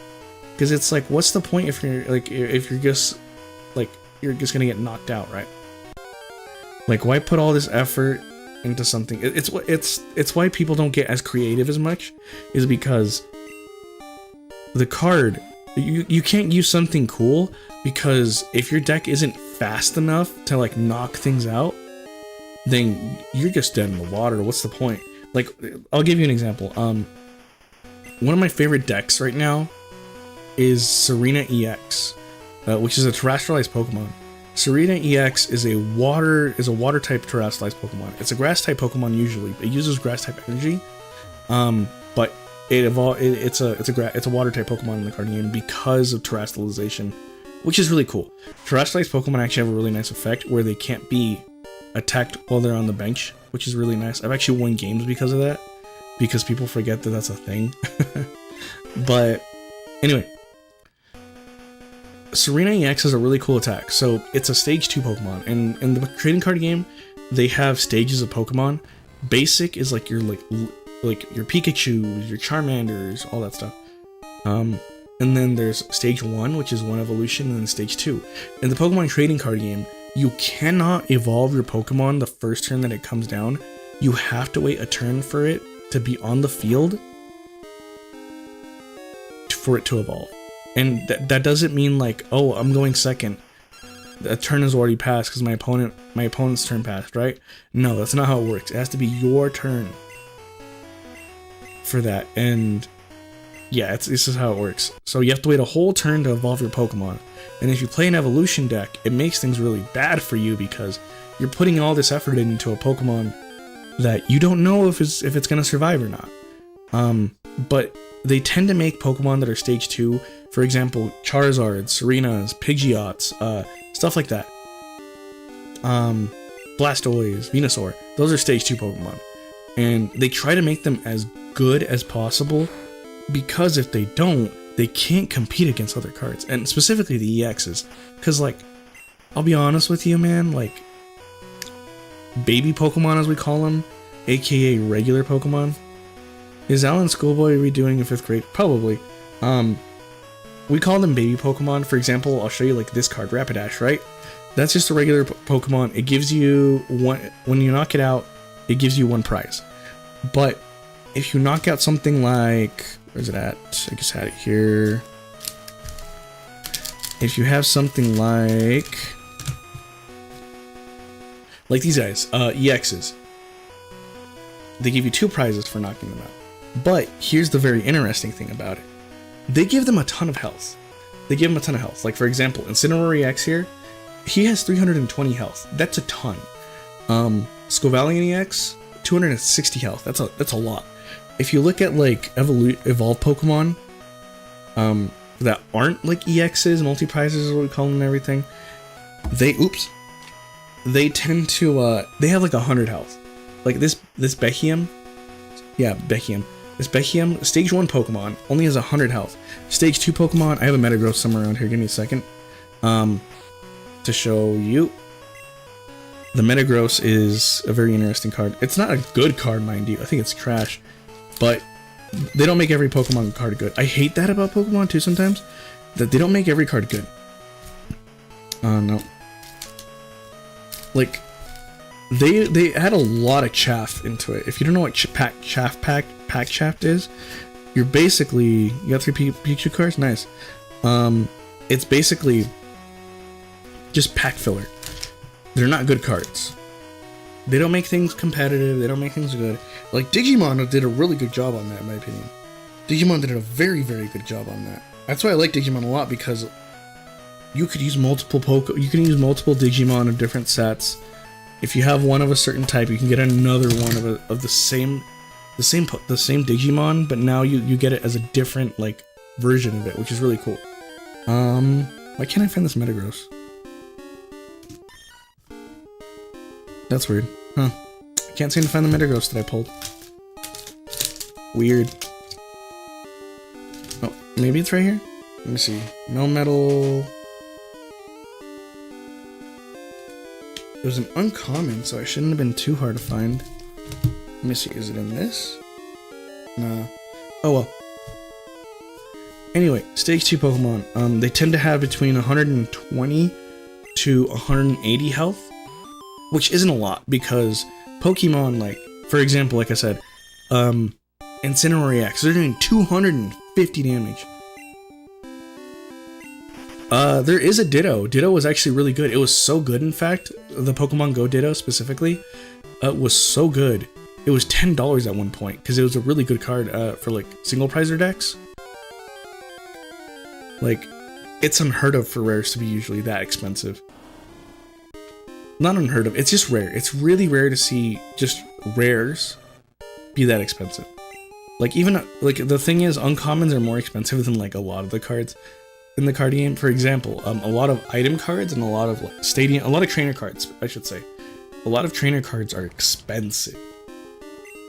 Because it's like, what's the point if you're just gonna get knocked out, right? Like, why put all this effort into something? It's why people don't get as creative as much, is because the card, you can't use something cool, because if your deck isn't fast enough to, like, knock things out, then you're just dead in the water. What's the point? Like, I'll give you an example. One of my favorite decks right now is Serena EX, which is a terrestrialized Pokemon. Serena EX is a water type terrestrialized Pokemon. It's a grass type Pokemon usually. It uses grass type energy, but it's a water type Pokemon in the card game because of terrestrialization, which is really cool. Terrestrialized Pokemon actually have a really nice effect where they can't be attacked while they're on the bench, which is really nice. I've actually won games because of that, because people forget that that's a thing. But anyway, Serena EX has a really cool attack. So it's a stage 2 Pokemon, and in the trading card game, they have stages of Pokemon. Basic is like your Pikachu's, your Charmanders, all that stuff. And then there's stage 1, which is 1 evolution, and then stage 2. In the Pokemon trading card game, you cannot evolve your Pokemon the first turn that it comes down. You have to wait a turn for it to be on the field for it to evolve. And that doesn't mean, like, oh, I'm going second, a turn has already passed because my opponent's turn passed, right? No, that's not how it works. It has to be your turn for that. And yeah, this is how it works. So you have to wait a whole turn to evolve your Pokemon. And if you play an evolution deck, it makes things really bad for you because you're putting all this effort into a Pokemon that you don't know if it's going to survive or not. But they tend to make Pokemon that are stage 2, for example, Charizards, Serenas, Pidgeots, stuff like that. Blastoise, Venusaur, those are stage 2 Pokemon. And they try to make them as good as possible, because if they don't, they can't compete against other cards, and specifically the EXs. Because, like, I'll be honest with you, man, like, baby Pokemon, as we call them, aka regular Pokemon. Is Alan Schoolboy redoing in 5th grade? Probably. We call them baby Pokemon. For example, I'll show you like this card, Rapidash, right? That's just a regular Pokemon. It gives you one, when you knock it out, it gives you 1 prize. But if you knock out something like, where's it at? I just had it here. If you have something like these guys, EXs, they give you 2 prizes for knocking them out. But here's the very interesting thing about it. They give them a ton of health. Like, for example, Incineroar EX here, he has 320 health. That's a ton. Scovalian EX, 260 health. That's a lot. If you look at like evolved Pokemon, that aren't like EXs, multi-prizes is what we call them and everything, they tend to they have like 100 health. Like this Behiam, this Behiam, stage 1 Pokemon, only has 100 health. Stage 2 Pokemon, I have a Metagross somewhere around here, give me a second. To show you. The Metagross is a very interesting card. It's not a good card, mind you. I think it's trash. But they don't make every Pokemon card good. I hate that about Pokemon too sometimes, that they don't make every card good. No. Like, they add a lot of chaff into it. If you don't know what pack chaff is, you're basically, you got 3 Pikachu cards? Nice. It's basically just pack filler. They're not good cards. They don't make things competitive, they don't make things good. Like, Digimon did a really good job on that, in my opinion. Digimon did a very, very good job on that. That's why I like Digimon a lot, because you could use multiple Digimon of different sets. If you have one of a certain type, you can get another one of the same Digimon, but now you get it as a different like version of it, which is really cool. Why can't I find this Metagross? That's weird. Huh. I can't seem to find the Metagross that I pulled. Weird. Oh, maybe it's right here? Let me see. Melmetal. It was an uncommon, so it shouldn't have been too hard to find. Let me see, is it in this? No. Oh well. Anyway, stage 2 Pokemon. They tend to have between 120 to 180 health, which isn't a lot, because Pokemon, like, for example, like I said, Incineroar EX, they're doing 250 damage. There is a Ditto. Ditto was actually really good. It was so good, in fact, the Pokemon Go Ditto specifically, was so good. It was $10 at one point, because it was a really good card, for, like, single prizer decks. Like, it's unheard of for rares to be usually that expensive. Not unheard of, it's just rare. It's really rare to see just rares be that expensive. Like, even, like, the thing is, uncommons are more expensive than, like, a lot of the cards in the card game. For example, a lot of item cards and a lot of, like, a lot of trainer cards, I should say. A lot of trainer cards are expensive,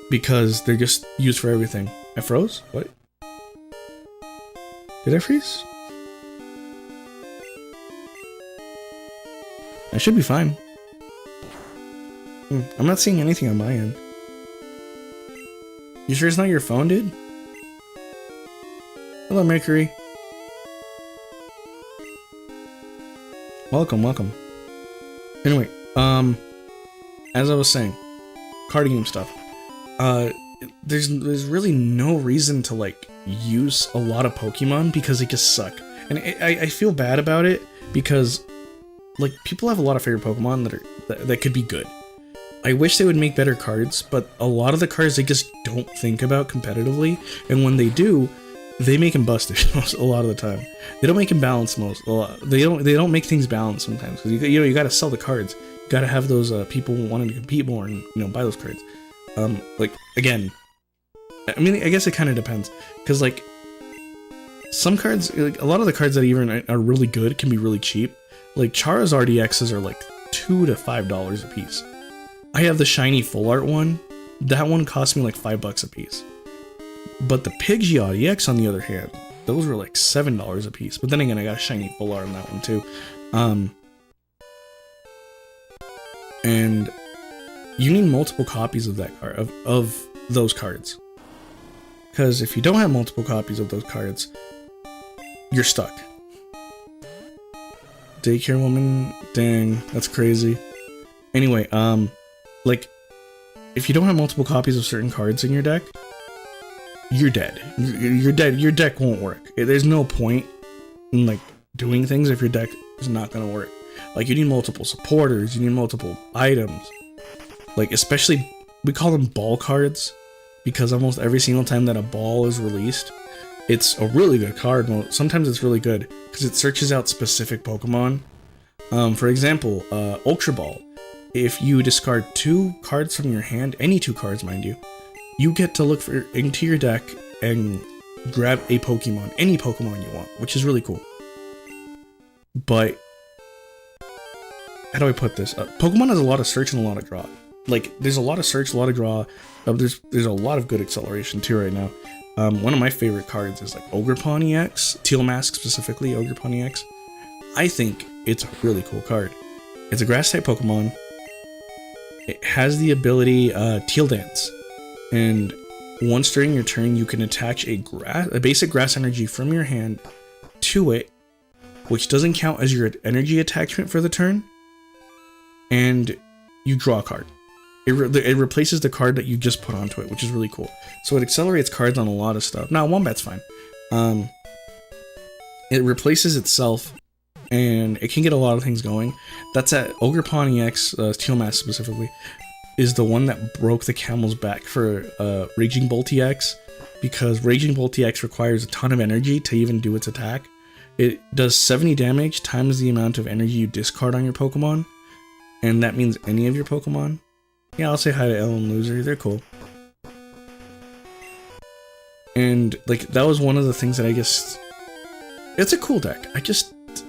because they're just used for everything. I froze? What? Did I freeze? I should be fine. I'm not seeing anything on my end. You sure it's not your phone, dude? Hello, Mercury. Welcome, welcome. Anyway, as I was saying, card game stuff. There's really no reason to, like, use a lot of Pokemon, because they just suck. And I feel bad about it, because, like, people have a lot of favorite Pokemon that could be good. I wish they would make better cards, but a lot of the cards they just don't think about competitively, and when they do, they make them busted a lot of the time. They don't make them balanced They don't make things balanced sometimes, because you got to sell the cards. You got to have those people wanting to compete more and buy those cards. Like, again, I mean, I guess it kind of depends, because, like, some cards, like, a lot of the cards that even are really good can be really cheap. Like, Charizard EXs are like $2 to $5 a piece. I have the shiny full art one. That one cost me like $5 a piece. But the Pidgeot EX, on the other hand, those were like $7 a piece. But then again, I got a shiny full art on that one too. and you need multiple copies of that card, of those cards. Because if you don't have multiple copies of those cards, you're stuck. Daycare woman, dang, that's crazy. Anyway, like, if you don't have multiple copies of certain cards in your deck, you're dead. You're dead. Your deck won't work. There's no point in, like, doing things if your deck is not gonna work. Like, you need multiple supporters, you need multiple items. Like, especially, we call them ball cards, because almost every single time that a ball is released, it's a really good card. Well, sometimes it's really good, because it searches out specific Pokemon. For example, Ultra Ball. If you discard 2 cards from your hand, any 2 cards, mind you, you get to look into your deck and grab a Pokemon, any Pokemon you want, which is really cool. But how do I put this? Pokemon has a lot of search and a lot of draw. Like, there's a lot of search, a lot of draw. There's a lot of good acceleration too right now. One of my favorite cards is like Ogerpon EX, Teal Mask specifically, Ogerpon EX. I think it's a really cool card. It's a grass type Pokemon. It has the ability Teal Dance, and once during your turn you can attach a basic grass energy from your hand to it, which doesn't count as your energy attachment for the turn, and you draw a card. It replaces the card that you just put onto it, which is really cool. So it accelerates cards on a lot of stuff. Now, Wombat's fine. It replaces itself, and it can get a lot of things going. That's at Ogerpon EX, Teal Mask specifically, is the one that broke the camel's back for Raging Bolt EX, because Raging Bolt EX requires a ton of energy to even do its attack. It does 70 damage times the amount of energy you discard on your Pokemon, and that means any of your Pokemon. Yeah, I'll say hi to Ellen Loser, they're cool. And, like, that was one of the things that I guess... It's a cool deck.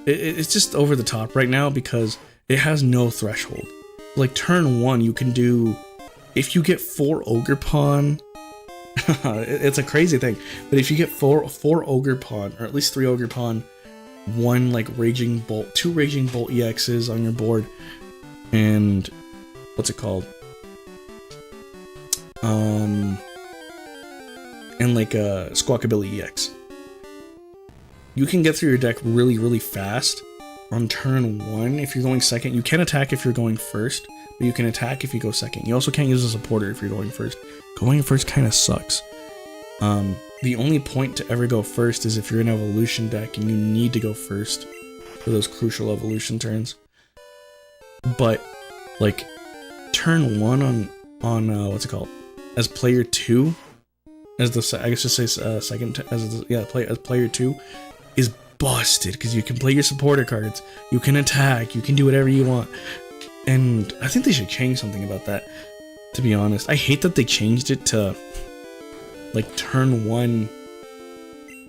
It's just over the top right now because it has no threshold. Like, turn 1, you can do... If you get 4 Ogerpon... it's a crazy thing. But if you get 4 Ogerpon, or at least 3 Ogerpon, 1, like, Raging Bolt... 2 Raging Bolt EXs on your board, and... What's it called? And like a Squawkabilly EX. You can get through your deck really, really fast on turn 1 if you're going second. You can attack if you're going first, but you can attack if you go second. You also can't use a supporter if you're going first. Going first kind of sucks. The only point to ever go first is if you're an evolution deck and you need to go first for those crucial evolution turns. But, like, turn 1 on what's it called? As player 2, as the, I guess just say second, as player 2, is busted, because you can play your supporter cards, you can attack, you can do whatever you want. And I think they should change something about that, to be honest. I hate that they changed it to, like, turn 1.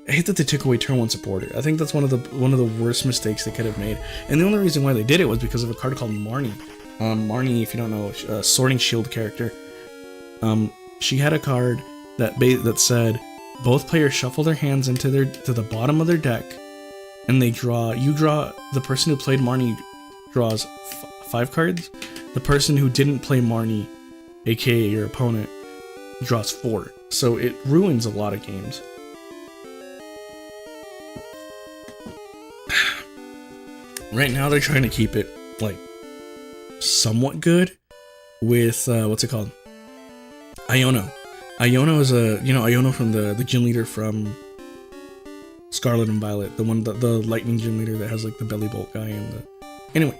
I hate that they took away turn 1 supporter. I think that's one of the worst mistakes they could have made. And the only reason why they did it was because of a card called Marnie. Marnie, if you don't know, Sorting Shield character. She had a card that said both players shuffle their hands to the bottom of their deck, and the person who played Marnie draws 5 cards. The person who didn't play Marnie, aka your opponent, draws 4. So it ruins a lot of games. Right now they're trying to keep it, like, somewhat good with what's it called? Iono. Iono is Iono from the gym leader from Scarlet and Violet, the lightning gym leader that has, like, the belly bolt guy and the... Anyway,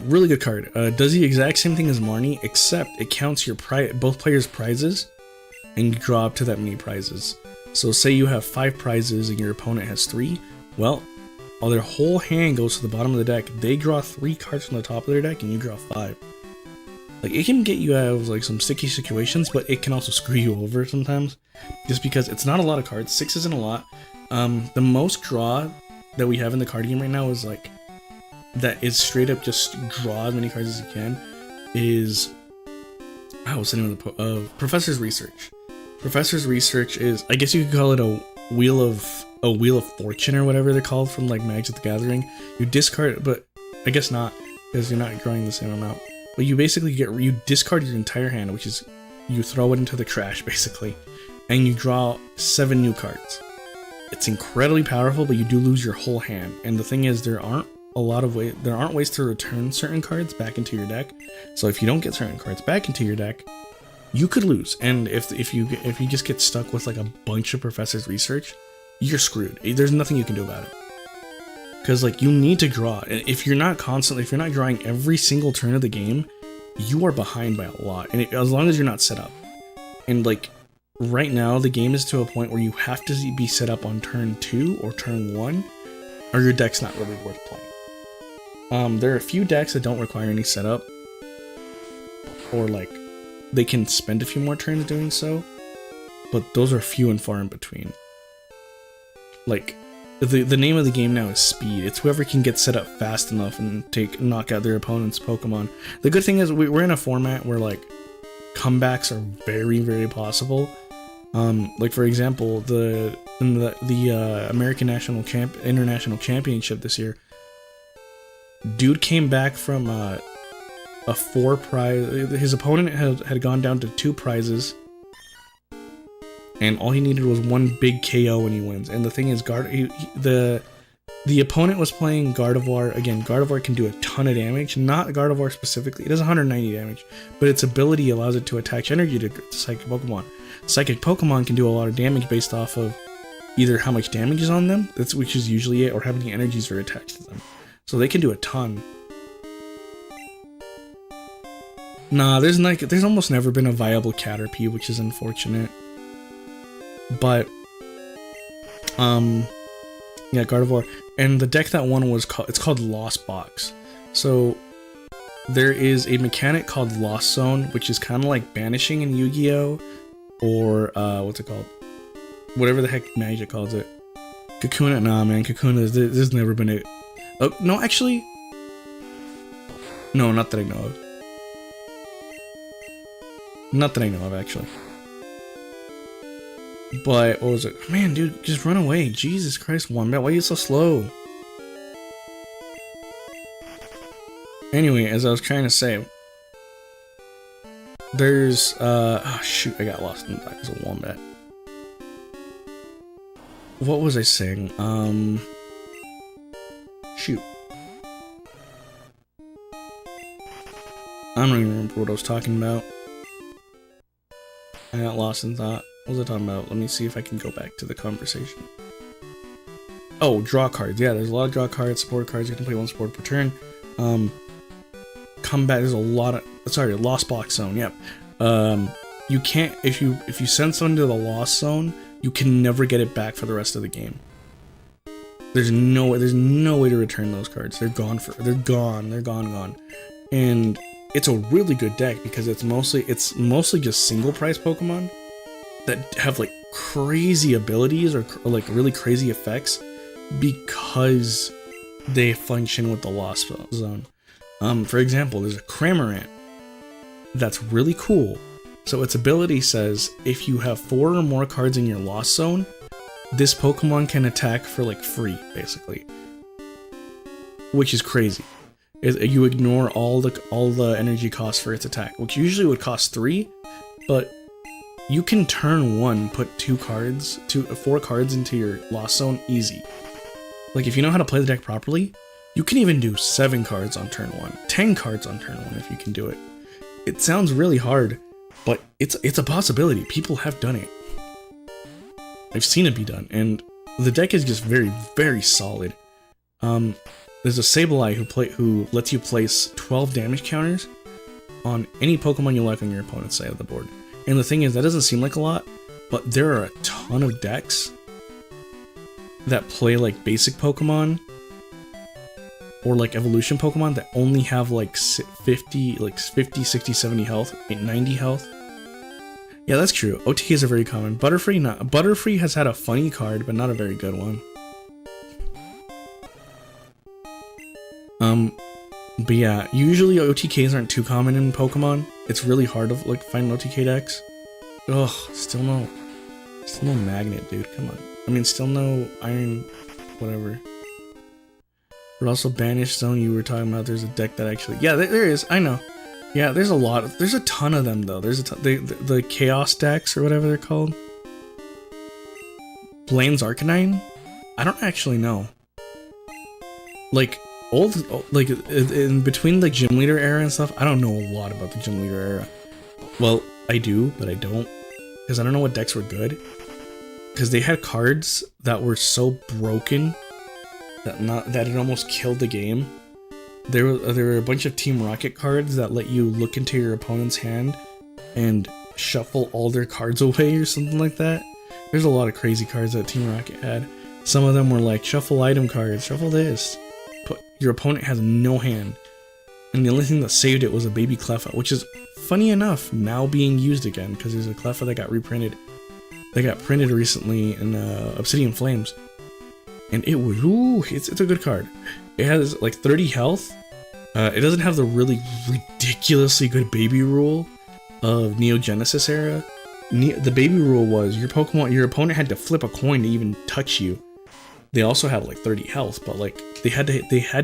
really good card. Does the exact same thing as Marnie, except it counts your both players' prizes, and you draw up to that many prizes. So say you have 5 prizes and your opponent has 3, well, all their whole hand goes to the bottom of the deck. They draw 3 cards from the top of their deck, and you draw 5. Like, it can get you out of, like, some sticky situations, but it can also screw you over sometimes, just because it's not a lot of cards. 6 isn't a lot. The most draw that we have in the card game right now is, like, that is straight up just draw as many cards as you can, is, what's the name of Professor's Research. Professor's Research is, I guess you could call it a Wheel of Fortune or whatever they're called from, like, Magic the Gathering. You discard it, but I guess not, because you're not drawing the same amount. but you basically you discard your entire hand, which is you throw it into the trash basically, and you draw 7 new cards. It's incredibly powerful, but you do lose your whole hand. And the thing is, there aren't ways to return certain cards back into your deck. So if you don't get certain cards back into your deck, you could lose. And if you just get stuck with like a bunch of Professor's Research, you're screwed. There's nothing you can do about it. Because like you need to draw. If you're not drawing every single turn of the game, you are behind by a lot. And as long as you're not set up. And like right now, the game is to a point where you have to be set up on turn 2 or turn 1, or your deck's not really worth playing. There are a few decks that don't require any setup, or like they can spend a few more turns doing so, but those are few and far in between. Like the name of the game now is speed. It's whoever can get set up fast enough and knock out their opponent's Pokemon. The good thing is we're in a format where like comebacks are very, very possible. Like for example, the American International Championship this year, dude came back from a 4 prize. His opponent had gone down to 2 prizes, and all he needed was 1 big KO and he wins. And the thing is, the opponent was playing Gardevoir. Again, Gardevoir can do a ton of damage. Not Gardevoir specifically. It does 190 damage, but its ability allows it to attach energy to Psychic Pokemon. Psychic Pokemon can do a lot of damage based off of either how much damage is on them, which is usually it, or how many energies are attached to them. So they can do a ton. Nah, there's almost never been a viable Caterpie, which is unfortunate. But yeah, Gardevoir. And the deck that won was called Lost Box. So there is a mechanic called Lost Zone, which is kind of like banishing in Yu-Gi-Oh! Or what's it called? Whatever the heck Magic calls it. Kakuna. Nah, man, Kakuna. There's never been a. Oh no, actually. No, not that I know of. Not that I know of, actually. But what was it? Man, dude, just run away! Jesus Christ, Wombat, why are you so slow? Anyway, as I was trying to say, there's oh shoot, I got lost in the back as a Wombat. What was I saying? Shoot. I don't even remember what I was talking about. I got lost in thought. What was I talking about? Let me see if I can go back to the conversation. Oh, draw cards. Yeah, there's a lot of draw cards, support cards. You can play 1 support per turn. Combat, there's a lot of... Sorry, Lost Box Zone, yep. You can't... If you send someone to the Lost Zone, you can never get it back for the rest of the game. There's no way to return those cards. They're gone. They're gone. And it's a really good deck because it's mostly just single price Pokemon that have like crazy abilities or like really crazy effects because they function with the Lost Zone. For example, there's a Cramorant that's really cool. So its ability says if you have 4 or more cards in your Lost Zone, this Pokemon can attack for like free, basically, which is crazy. You ignore all the energy costs for its attack, which usually would cost 3, but you can turn 1 put 4 cards into your Lost Zone easy. Like if you know how to play the deck properly, you can even do 7 cards on turn 1, 10 cards on turn 1 if you can do it. It sounds really hard, but it's a possibility. People have done it. I've seen it be done, and the deck is just very, very solid. There's a Sableye who lets you place 12 damage counters on any Pokemon you like on your opponent's side of the board. And the thing is, that doesn't seem like a lot, but there are a ton of decks that play like basic Pokemon or like evolution Pokemon that only have like 50, 60, 70 health, 90 health. Yeah, that's true. OTKs are very common. Butterfree has had a funny card, but not a very good one. But yeah, usually OTKs aren't too common in Pokemon. It's really hard to like find OTK decks. Ugh, still no Magnet, dude. Come on. I mean, still no Iron, whatever. But also Banished Zone. You were talking about. There's a deck that actually, yeah, there is. I know. Yeah, there's a ton of them though. There's the chaos decks or whatever they're called. Blaine's Arcanine? I don't actually know. Like like in between the gym leader era and stuff, I don't know a lot about the gym leader era. Well, I do, but I don't, because I don't know what decks were good. Because they had cards that were so broken that it almost killed the game. There were a bunch of Team Rocket cards that let you look into your opponent's hand and shuffle all their cards away or something like that. There's a lot of crazy cards that Team Rocket had. Some of them were like shuffle item cards, shuffle this. But your opponent has no hand. And the only thing that saved it was a baby Cleffa, which is funny enough now being used again because there's a Cleffa that got reprinted. They got printed recently in Obsidian Flames. And it was, ooh, it's a good card. It has like 30 health. It doesn't have the really ridiculously good baby rule of Neo Genesis era. The baby rule was your opponent had to flip a coin to even touch you. They also had like 30 health, but like they had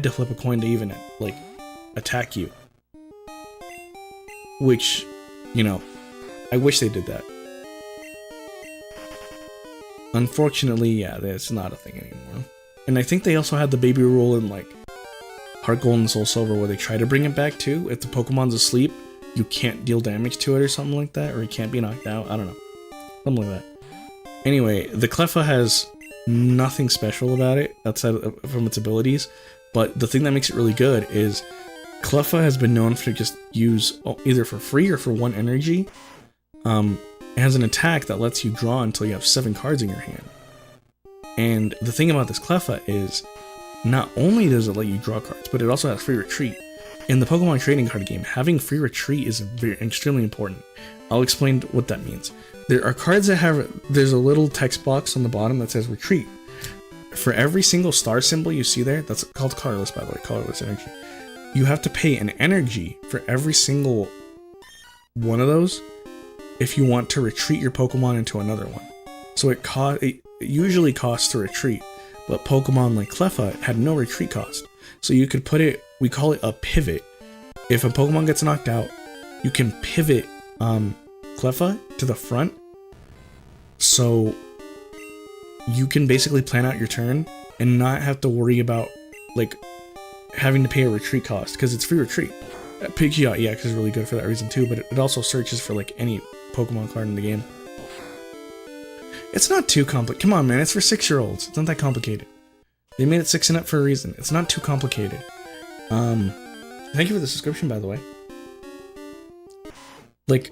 to flip a coin to even like attack you. Which, you know, I wish they did that. Unfortunately, yeah, that's not a thing anymore. And I think they also had the baby rule in like Heart Gold and Soul Silver where they try to bring it back too. If the Pokemon's asleep, you can't deal damage to it or something like that, or it can't be knocked out. I don't know. Something like that. Anyway, the Cleffa has nothing special about it outside from its abilities, but the thing that makes it really good is Cleffa has been known to just use either for free or for 1 energy. It has an attack that lets you draw until you have 7 cards in your hand. And the thing about this Cleffa is, not only does it let you draw cards, but it also has free retreat. In the Pokemon trading card game, having free retreat is extremely important. I'll explain what that means. There are cards that have, there's a little text box on the bottom that says retreat. For every single star symbol you see there, that's called colorless by the way, colorless energy. You have to pay an energy for every single one of those if you want to retreat your Pokemon into another one. So it usually costs to retreat, but Pokemon like Cleffa had no retreat cost. So you could put it, we call it a pivot. If a Pokemon gets knocked out, you can pivot Cleffa to the front. So you can basically plan out your turn and not have to worry about like having to pay a retreat cost because it's free retreat. Pidgeot, yeah, because it's really good for that reason too, but it also searches for like any Pokemon card in the game. It's not too complicated. Come on, man, it's for 6-year-olds. It's not that complicated. They made it 6 and up for a reason. It's not too complicated. Thank you for the subscription, by the way. Like,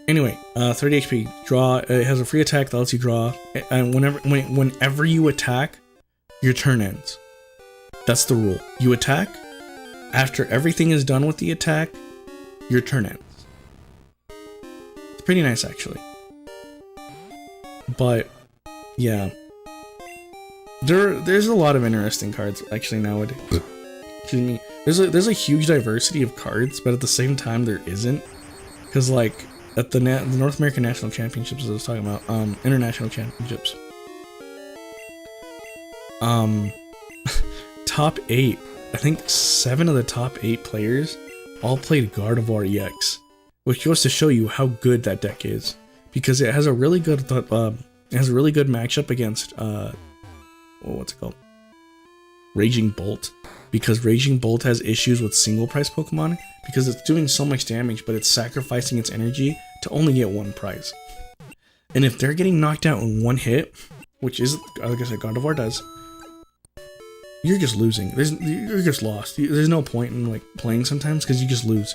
anyway, 30 HP. Draw. It has a free attack that lets you draw, and whenever you attack, your turn ends. That's the rule. You attack. After everything is done with the attack, your turn ends. It's pretty nice, actually. But yeah, there's a lot of interesting cards actually nowadays. Excuse me. There's a huge diversity of cards, but at the same time there isn't, because like at the North American National Championships, as I was talking about, international championships, top 8, I think 7 of the top 8 players all played Gardevoir EX, which goes to show you how good that deck is, because it has a really good matchup against what's it called? Raging Bolt, because Raging Bolt has issues with single prize Pokemon because it's doing so much damage, but it's sacrificing its energy to only get 1 prize. And if they're getting knocked out in 1 hit, which is, like I said, Gardevoir does, you're just losing. You're just lost. There's no point in like playing sometimes because you just lose.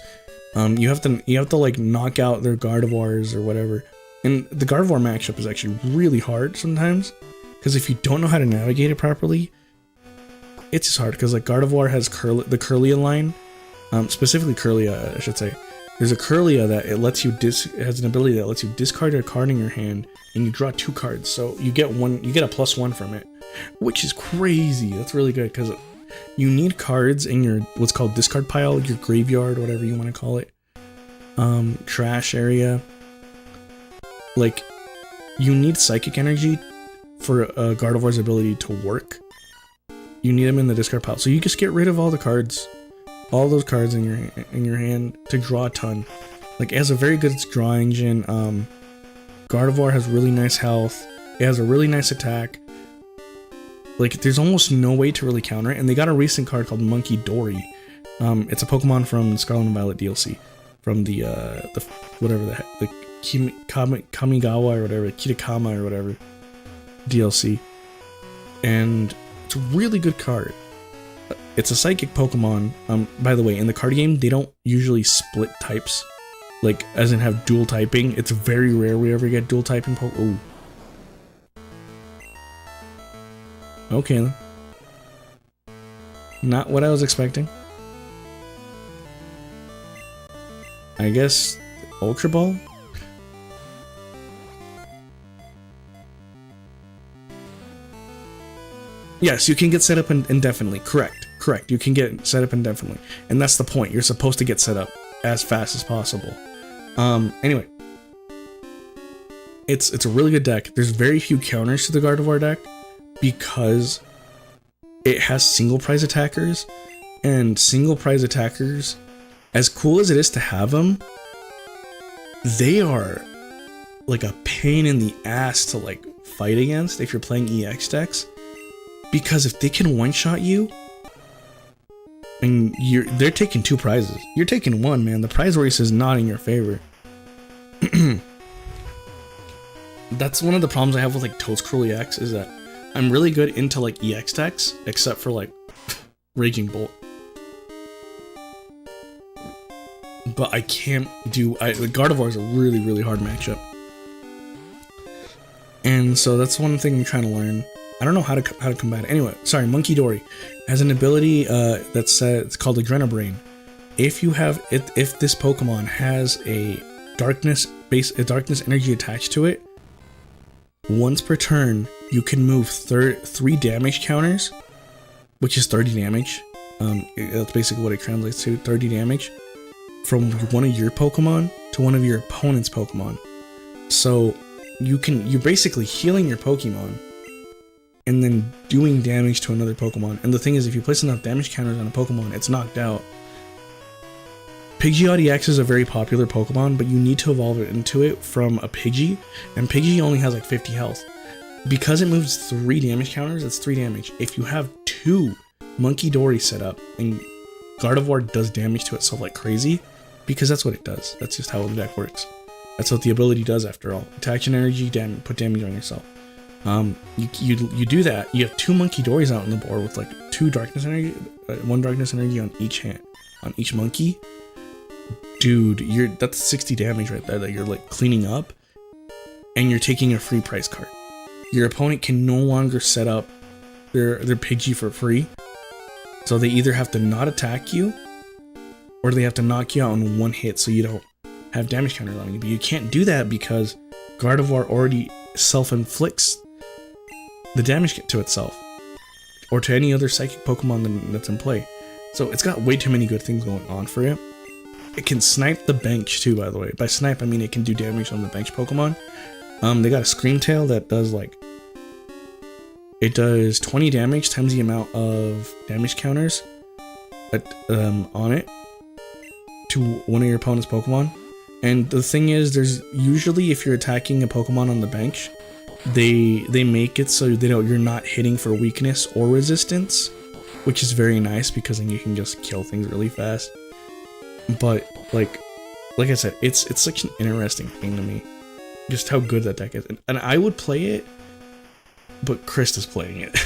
You have to like knock out their Gardevoirs or whatever. And the Gardevoir matchup is actually really hard sometimes, because if you don't know how to navigate it properly, it's just hard. Because like Gardevoir has the Kirlia line, specifically Kirlia, I should say. There's a Kirlia that it has an ability that lets you discard a card in your hand, and you draw 2 cards. So you get a +1 from it, which is crazy. That's really good because you need cards in your what's called discard pile, your graveyard, whatever you want to call it, trash area. Like, you need psychic energy for Gardevoir's ability to work. You need them in the discard pile. So you just get rid of all the cards all those cards in your hand to draw a ton. Like, it has a very good draw engine. Gardevoir has really nice health. It has a really nice attack. Like, there's almost no way to really counter it. And they got a recent card called Monkey Dory. It's a Pokemon from the Scarlet and Violet DLC, from the whatever the heck, the Kamigawa or whatever, Kitakama or whatever DLC, and it's a really good card. It's a psychic Pokemon. By the way, in the card game, they don't usually split types, like as in have dual typing. It's very rare we ever get dual typing Pokemon. Okay then. Not what I was expecting. I guess Ultra Ball? Yes, you can get set up indefinitely. Correct. You can get set up indefinitely. And that's the point. You're supposed to get set up as fast as possible. Anyway. It's a really good deck. There's very few counters to the Gardevoir deck because it has single prize attackers. And single prize attackers, as cool as it is to have them, they are like a pain in the ass to like fight against if you're playing EX decks. Because if they can one-shot you, and they're taking 2 prizes. You're taking 1, man. The prize race is not in your favor. That's one of the problems I have with like Toadstool EX, is that I'm really good into like EX decks, except for like Raging Bolt. But I can't do. The Gardevoir is a really, really hard matchup. And so that's one thing I'm trying to learn. I don't know how to combat it. Anyway, sorry, Monkey Dory has an ability it's called Adrenabrain. If this Pokemon has a darkness energy attached to it, once per turn you can move 3 damage counters, which is 30 damage. That's basically what it translates to, 30 damage, from one of your Pokemon to one of your opponent's Pokemon. So you're basically healing your Pokemon and then doing damage to another Pokemon. And the thing is, if you place enough damage counters on a Pokemon, it's knocked out. Pidgeot EX is a very popular Pokemon, but you need to evolve it into it from a Pidgey, and Pidgey only has like 50 health. Because it moves 3 damage counters, it's 3 damage. If you have 2 Monkey Dory set up, and Gardevoir does damage to itself like crazy, because that's what it does. That's just how the deck works. That's what the ability does after all. Attach an energy, put damage on yourself. You do that, you have 2 Monkey Dories out on the board with like 2 darkness energy, 1 darkness energy on each hand, on each monkey. Dude, that's 60 damage right there that you're like cleaning up, and you're taking a free prize card. Your opponent can no longer set up their Pidgey for free, so they either have to not attack you, or they have to knock you out in 1 hit so you don't have damage counters on you. But you can't do that because Gardevoir already self-inflicts the damage to itself, or to any other psychic Pokemon that's in play. So it's got way too many good things going on for it. It can snipe the bench too, by the way. By snipe, I mean it can do damage on the bench Pokemon. They got a Screamtail that does like... It does 20 damage times the amount of damage counters on it to one of your opponent's Pokemon. And the thing is, there's usually, if you're attacking a Pokemon on the bench, they make it so you're not hitting for weakness or resistance, which is very nice because then you can just kill things really fast. But like I said, it's such an interesting thing to me, just how good that deck is. And I would play it, but Krista's playing it,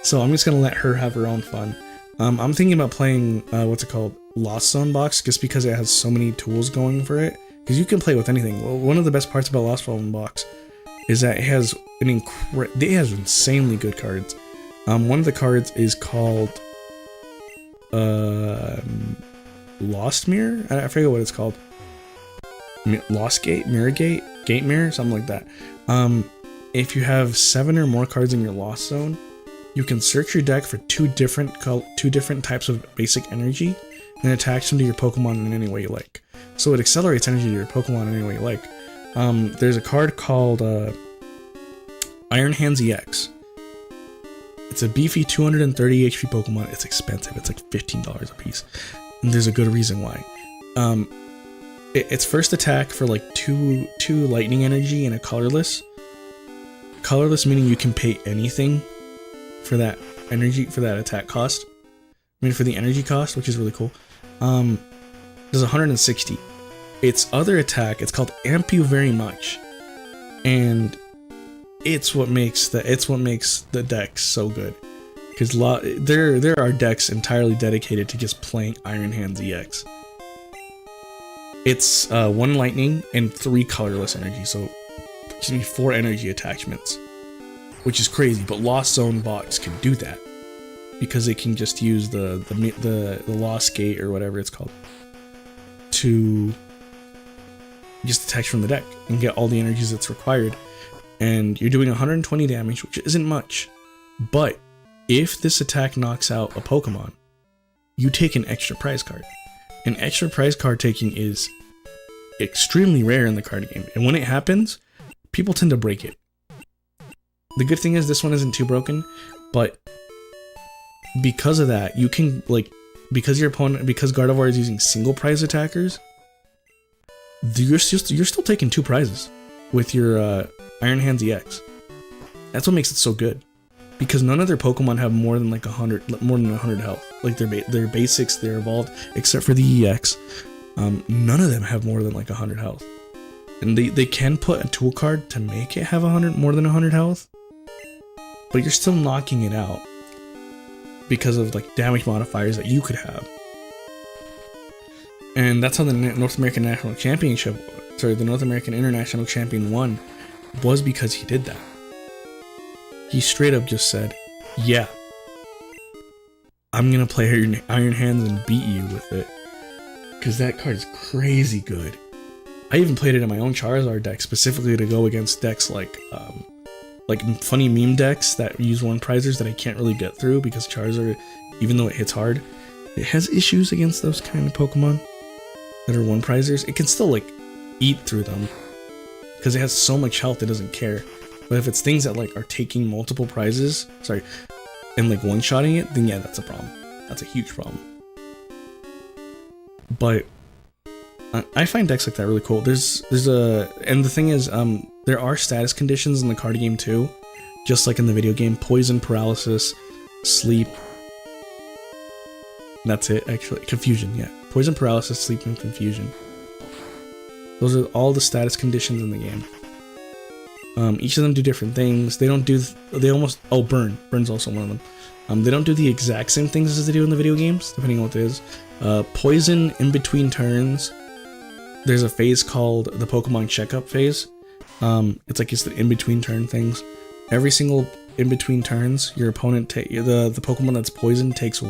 so I'm just gonna let her have her own fun. I'm thinking about playing Lost Zone Box, just because it has so many tools going for it. Because you can play with anything. Well, one of the best parts about Lost Zone Box is that it has insanely good cards. One of the cards is called Lost Mirror. I forget what it's called. Lost Gate, Mirror Gate, Gate Mirror, something like that. If you have 7 or more cards in your Lost Zone, you can search your deck for 2 different types of basic energy and attach them to your Pokemon in any way you like. So it accelerates energy to your Pokemon in any way you like. There's a card called Iron Hands EX. It's a beefy 230 HP Pokemon. It's expensive. It's like $15 a piece. And there's a good reason why. Its first attack for like two lightning energy and a colorless. Colorless meaning you can pay anything for that energy, for that attack cost. I mean, for the energy cost, which is really cool. Does 160. Its other attack, it's called Amp You Very Much. And it's what makes the decks so good, because there are decks entirely dedicated to just playing Iron Hands EX. It's 1 lightning and 3 colorless energy, so 4 energy attachments, which is crazy. But Lost Zone bots can do that because they can just use the Lost Gate or whatever it's called to just attach from the deck and get all the energies that's required. And you're doing 120 damage, which isn't much. But if this attack knocks out a Pokemon, you take an extra prize card. An extra prize card taking is extremely rare in the card game. And when it happens, people tend to break it. The good thing is this one isn't too broken, but because of that, you can, like, because Gardevoir is using single prize attackers, you're still taking 2 prizes with your Iron Hands EX. That's what makes it so good, because none of their Pokemon have more than 100 health. Like their basics, they're evolved, except for the EX. None of them have more than 100 health, and they can put a tool card to make it have more than 100 health, but you're still knocking it out because of damage modifiers that you could have. And that's how the North American National Championship, the North American International Champion won, was because he did that. He straight up just said, yeah, I'm gonna play Iron Hands and beat you with it, because that card is crazy good. I even played it in my own Charizard deck specifically to go against decks like funny meme decks that use 1-prizers that I can't really get through, because Charizard, even though it hits hard, it has issues against those kind of Pokemon that are 1-prizers. It can still eat through them because it has so much health it doesn't care. But if it's things that are taking multiple prizes, and one-shotting it, then yeah, that's a problem. That's a huge problem. But I find decks like that really cool. And the thing is, there are status conditions in the card game too, just like in the video game. Poison, paralysis, sleep. That's it, actually. Confusion, yeah. Poison, paralysis, sleep, and confusion. Those are all the status conditions in the game. Each of them do different things. Burn. Burn's also one of them. They don't do the exact same things as they do in the video games, depending on what it is. Poison, in between turns, there's a phase called the Pokemon Checkup phase. It's the in-between turn things. Every single in-between turns, your opponent, the Pokemon that's poisoned takes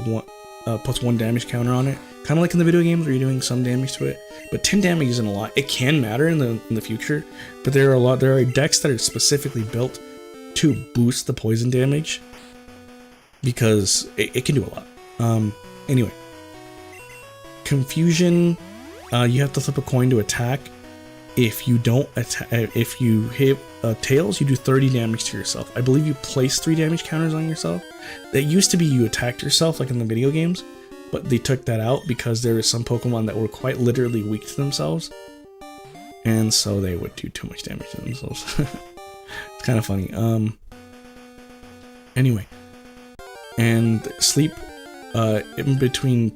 puts 1 damage counter on it. Kind of like in the video games where you're doing some damage to it. But 10 damage isn't a lot. It can matter in the future, but there are decks that are specifically built to boost the poison damage, because it can do a lot. Anyway. Confusion, you have to flip a coin to attack. If you don't attack, if you hit tails, you do 30 damage to yourself. I believe you place 3 damage counters on yourself. That used to be you attacked yourself like in the video games, but they took that out because there were some Pokemon that were quite literally weak to themselves, and so they would do too much damage to themselves. It's kind of funny. Anyway, and sleep, in between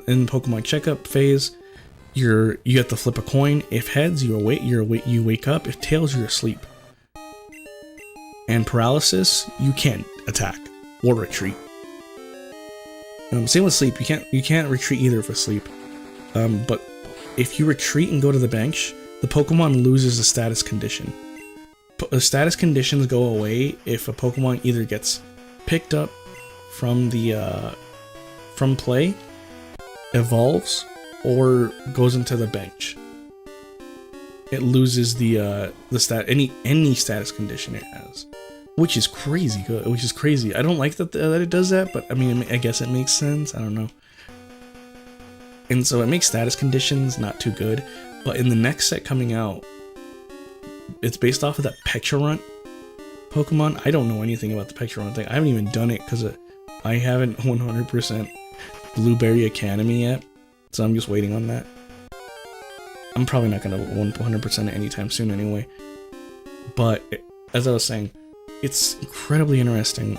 in Pokemon Checkup phase, you have to flip a coin. If heads, you wake up. If tails, you're asleep. And paralysis, you can't attack or retreat. Same with sleep. You can't retreat either for sleep. But if you retreat and go to the bench, the Pokemon loses a status condition. Status conditions go away if a Pokemon either gets picked up from play, evolves, or goes into the bench. It loses any status condition it has, which is crazy. I don't like that it does that, but I mean, I guess it makes sense. I don't know. And so it makes status conditions not too good. But in the next set coming out, it's based off of that Pecharunt Pokemon. I don't know anything about the Pokemon thing. I haven't even done it because I haven't 100% Blueberry Academy yet, so I'm just waiting on that. I'm probably not gonna 100% it anytime soon anyway. But as I was saying, it's incredibly interesting.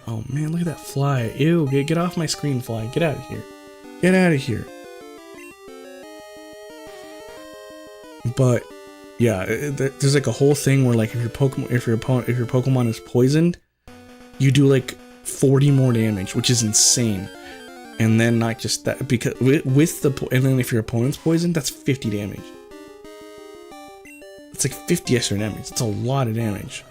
Oh man, look at that fly! Ew! Get off my screen, fly! Get out of here! Get out of here! But yeah, there's like a whole thing where like if your Pokemon is poisoned, you do like 40 more damage, which is insane. And then not just that, because and then if your opponent's poisoned, that's 50 damage. It's like 50 extra damage. It's a lot of damage.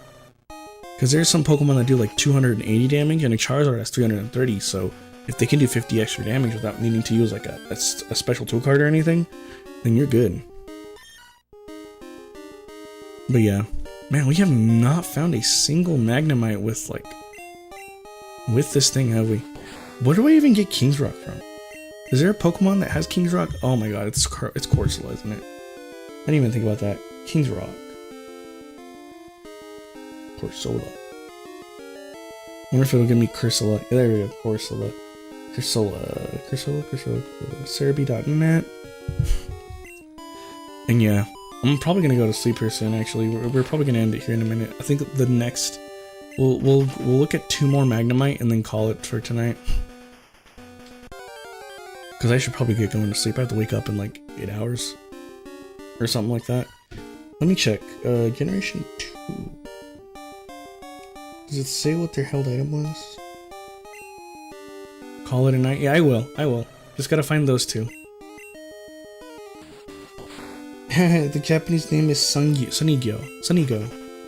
Because there's some Pokemon that do like 280 damage, and a Charizard has 330. So if they can do 50 extra damage without needing to use like a special tool card or anything, then you're good. But yeah, man, we have not found a single Magnemite with this thing, have we? Where do I even get King's Rock from? Is there a Pokemon that has King's Rock? Oh my god, it's Corsola, isn't it? I didn't even think about that. King's Rock. Corsola. Wonder if it'll give me Corsola. Yeah, there we go, Corsola. Corsola. Cerebi.net. And yeah, I'm probably gonna go to sleep here soon, actually. We're probably gonna end it here in a minute. I think the next... We'll look at 2 more Magnemite and then call it for tonight. Because I should probably get going to sleep. I have to wake up in like 8 hours. Or something like that. Let me check. Generation 2. Does it say what their held item was? Call it a night? Yeah, I will. Just gotta find those 2. The Japanese name is Sunigo.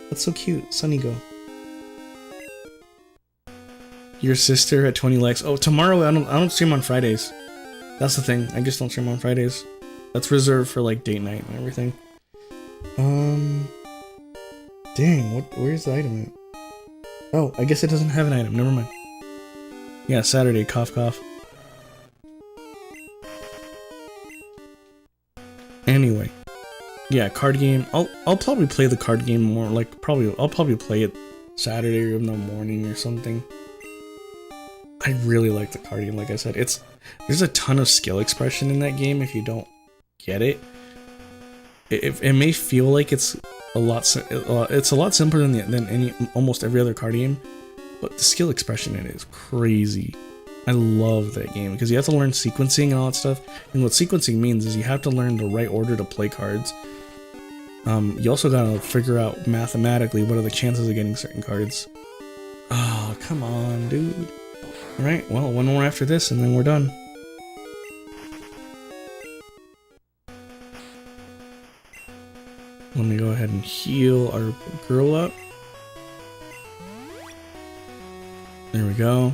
That's so cute. Sunigo. Your sister at 20 likes. Oh, tomorrow I don't stream on Fridays. That's the thing. I just don't stream on Fridays. That's reserved for like date night and everything. Dang, where's the item at? Oh, I guess it doesn't have an item. Never mind. Yeah, Saturday, cough cough. Anyway. Yeah, card game. I'll probably play the card game more, like I'll probably play it Saturday or in the morning or something. I really like the card game, like I said. There's a ton of skill expression in that game if you don't get it. It may feel like it's a lot simpler than almost every other card game, but the skill expression in it is crazy. I love that game because you have to learn sequencing and all that stuff. And what sequencing means is you have to learn the right order to play cards. You also gotta figure out mathematically what are the chances of getting certain cards. Oh, come on, dude. Alright, well, 1 more after this and then we're done. Let me go ahead and heal our girl up. There we go.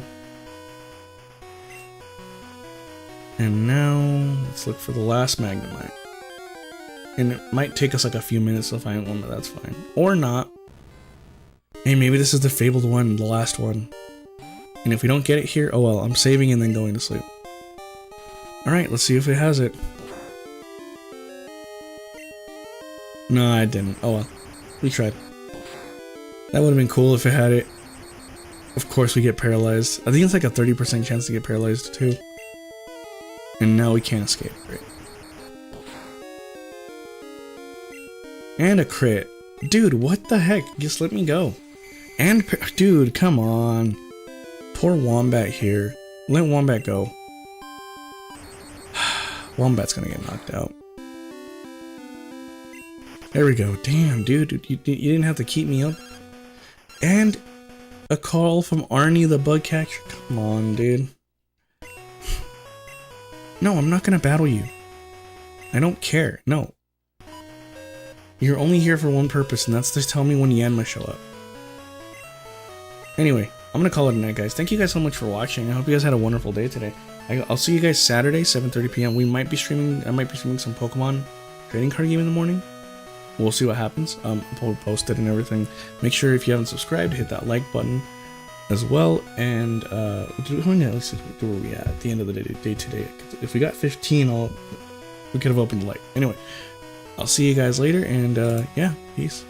And now, let's look for the last Magnemite. And it might take us like a few minutes to find one, but that's fine. Or not. Hey, maybe this is the fabled one, the last one. And if we don't get it here, oh well, I'm saving and then going to sleep. Alright, let's see if it has it. No, I didn't. Oh well. We tried. That would have been cool if it had it. Of course we get paralyzed. I think it's like a 30% chance to get paralyzed too. And now we can't escape. Great. And a crit. Dude, what the heck? Just let me go. And dude, come on. Poor Wombat here. Let Wombat go. Wombat's gonna get knocked out. There we go. Damn, dude, you didn't have to keep me up. And a call from Arnie the bug catcher. Come on, dude. No, I'm not gonna battle you. I don't care. No. You're only here for one purpose, and that's to tell me when Yanma show up. Anyway, I'm gonna call it a night, guys. Thank you guys so much for watching. I hope you guys had a wonderful day today. I'll see you guys Saturday, 7:30 p.m. I might be streaming some Pokemon trading card game in the morning. We'll see what happens. We'll post it and everything. Make sure if you haven't subscribed, hit that like button as well. And let's see where we at the end of the day today. If we got 15, we could have opened the light. Anyway, I'll see you guys later, and yeah, peace.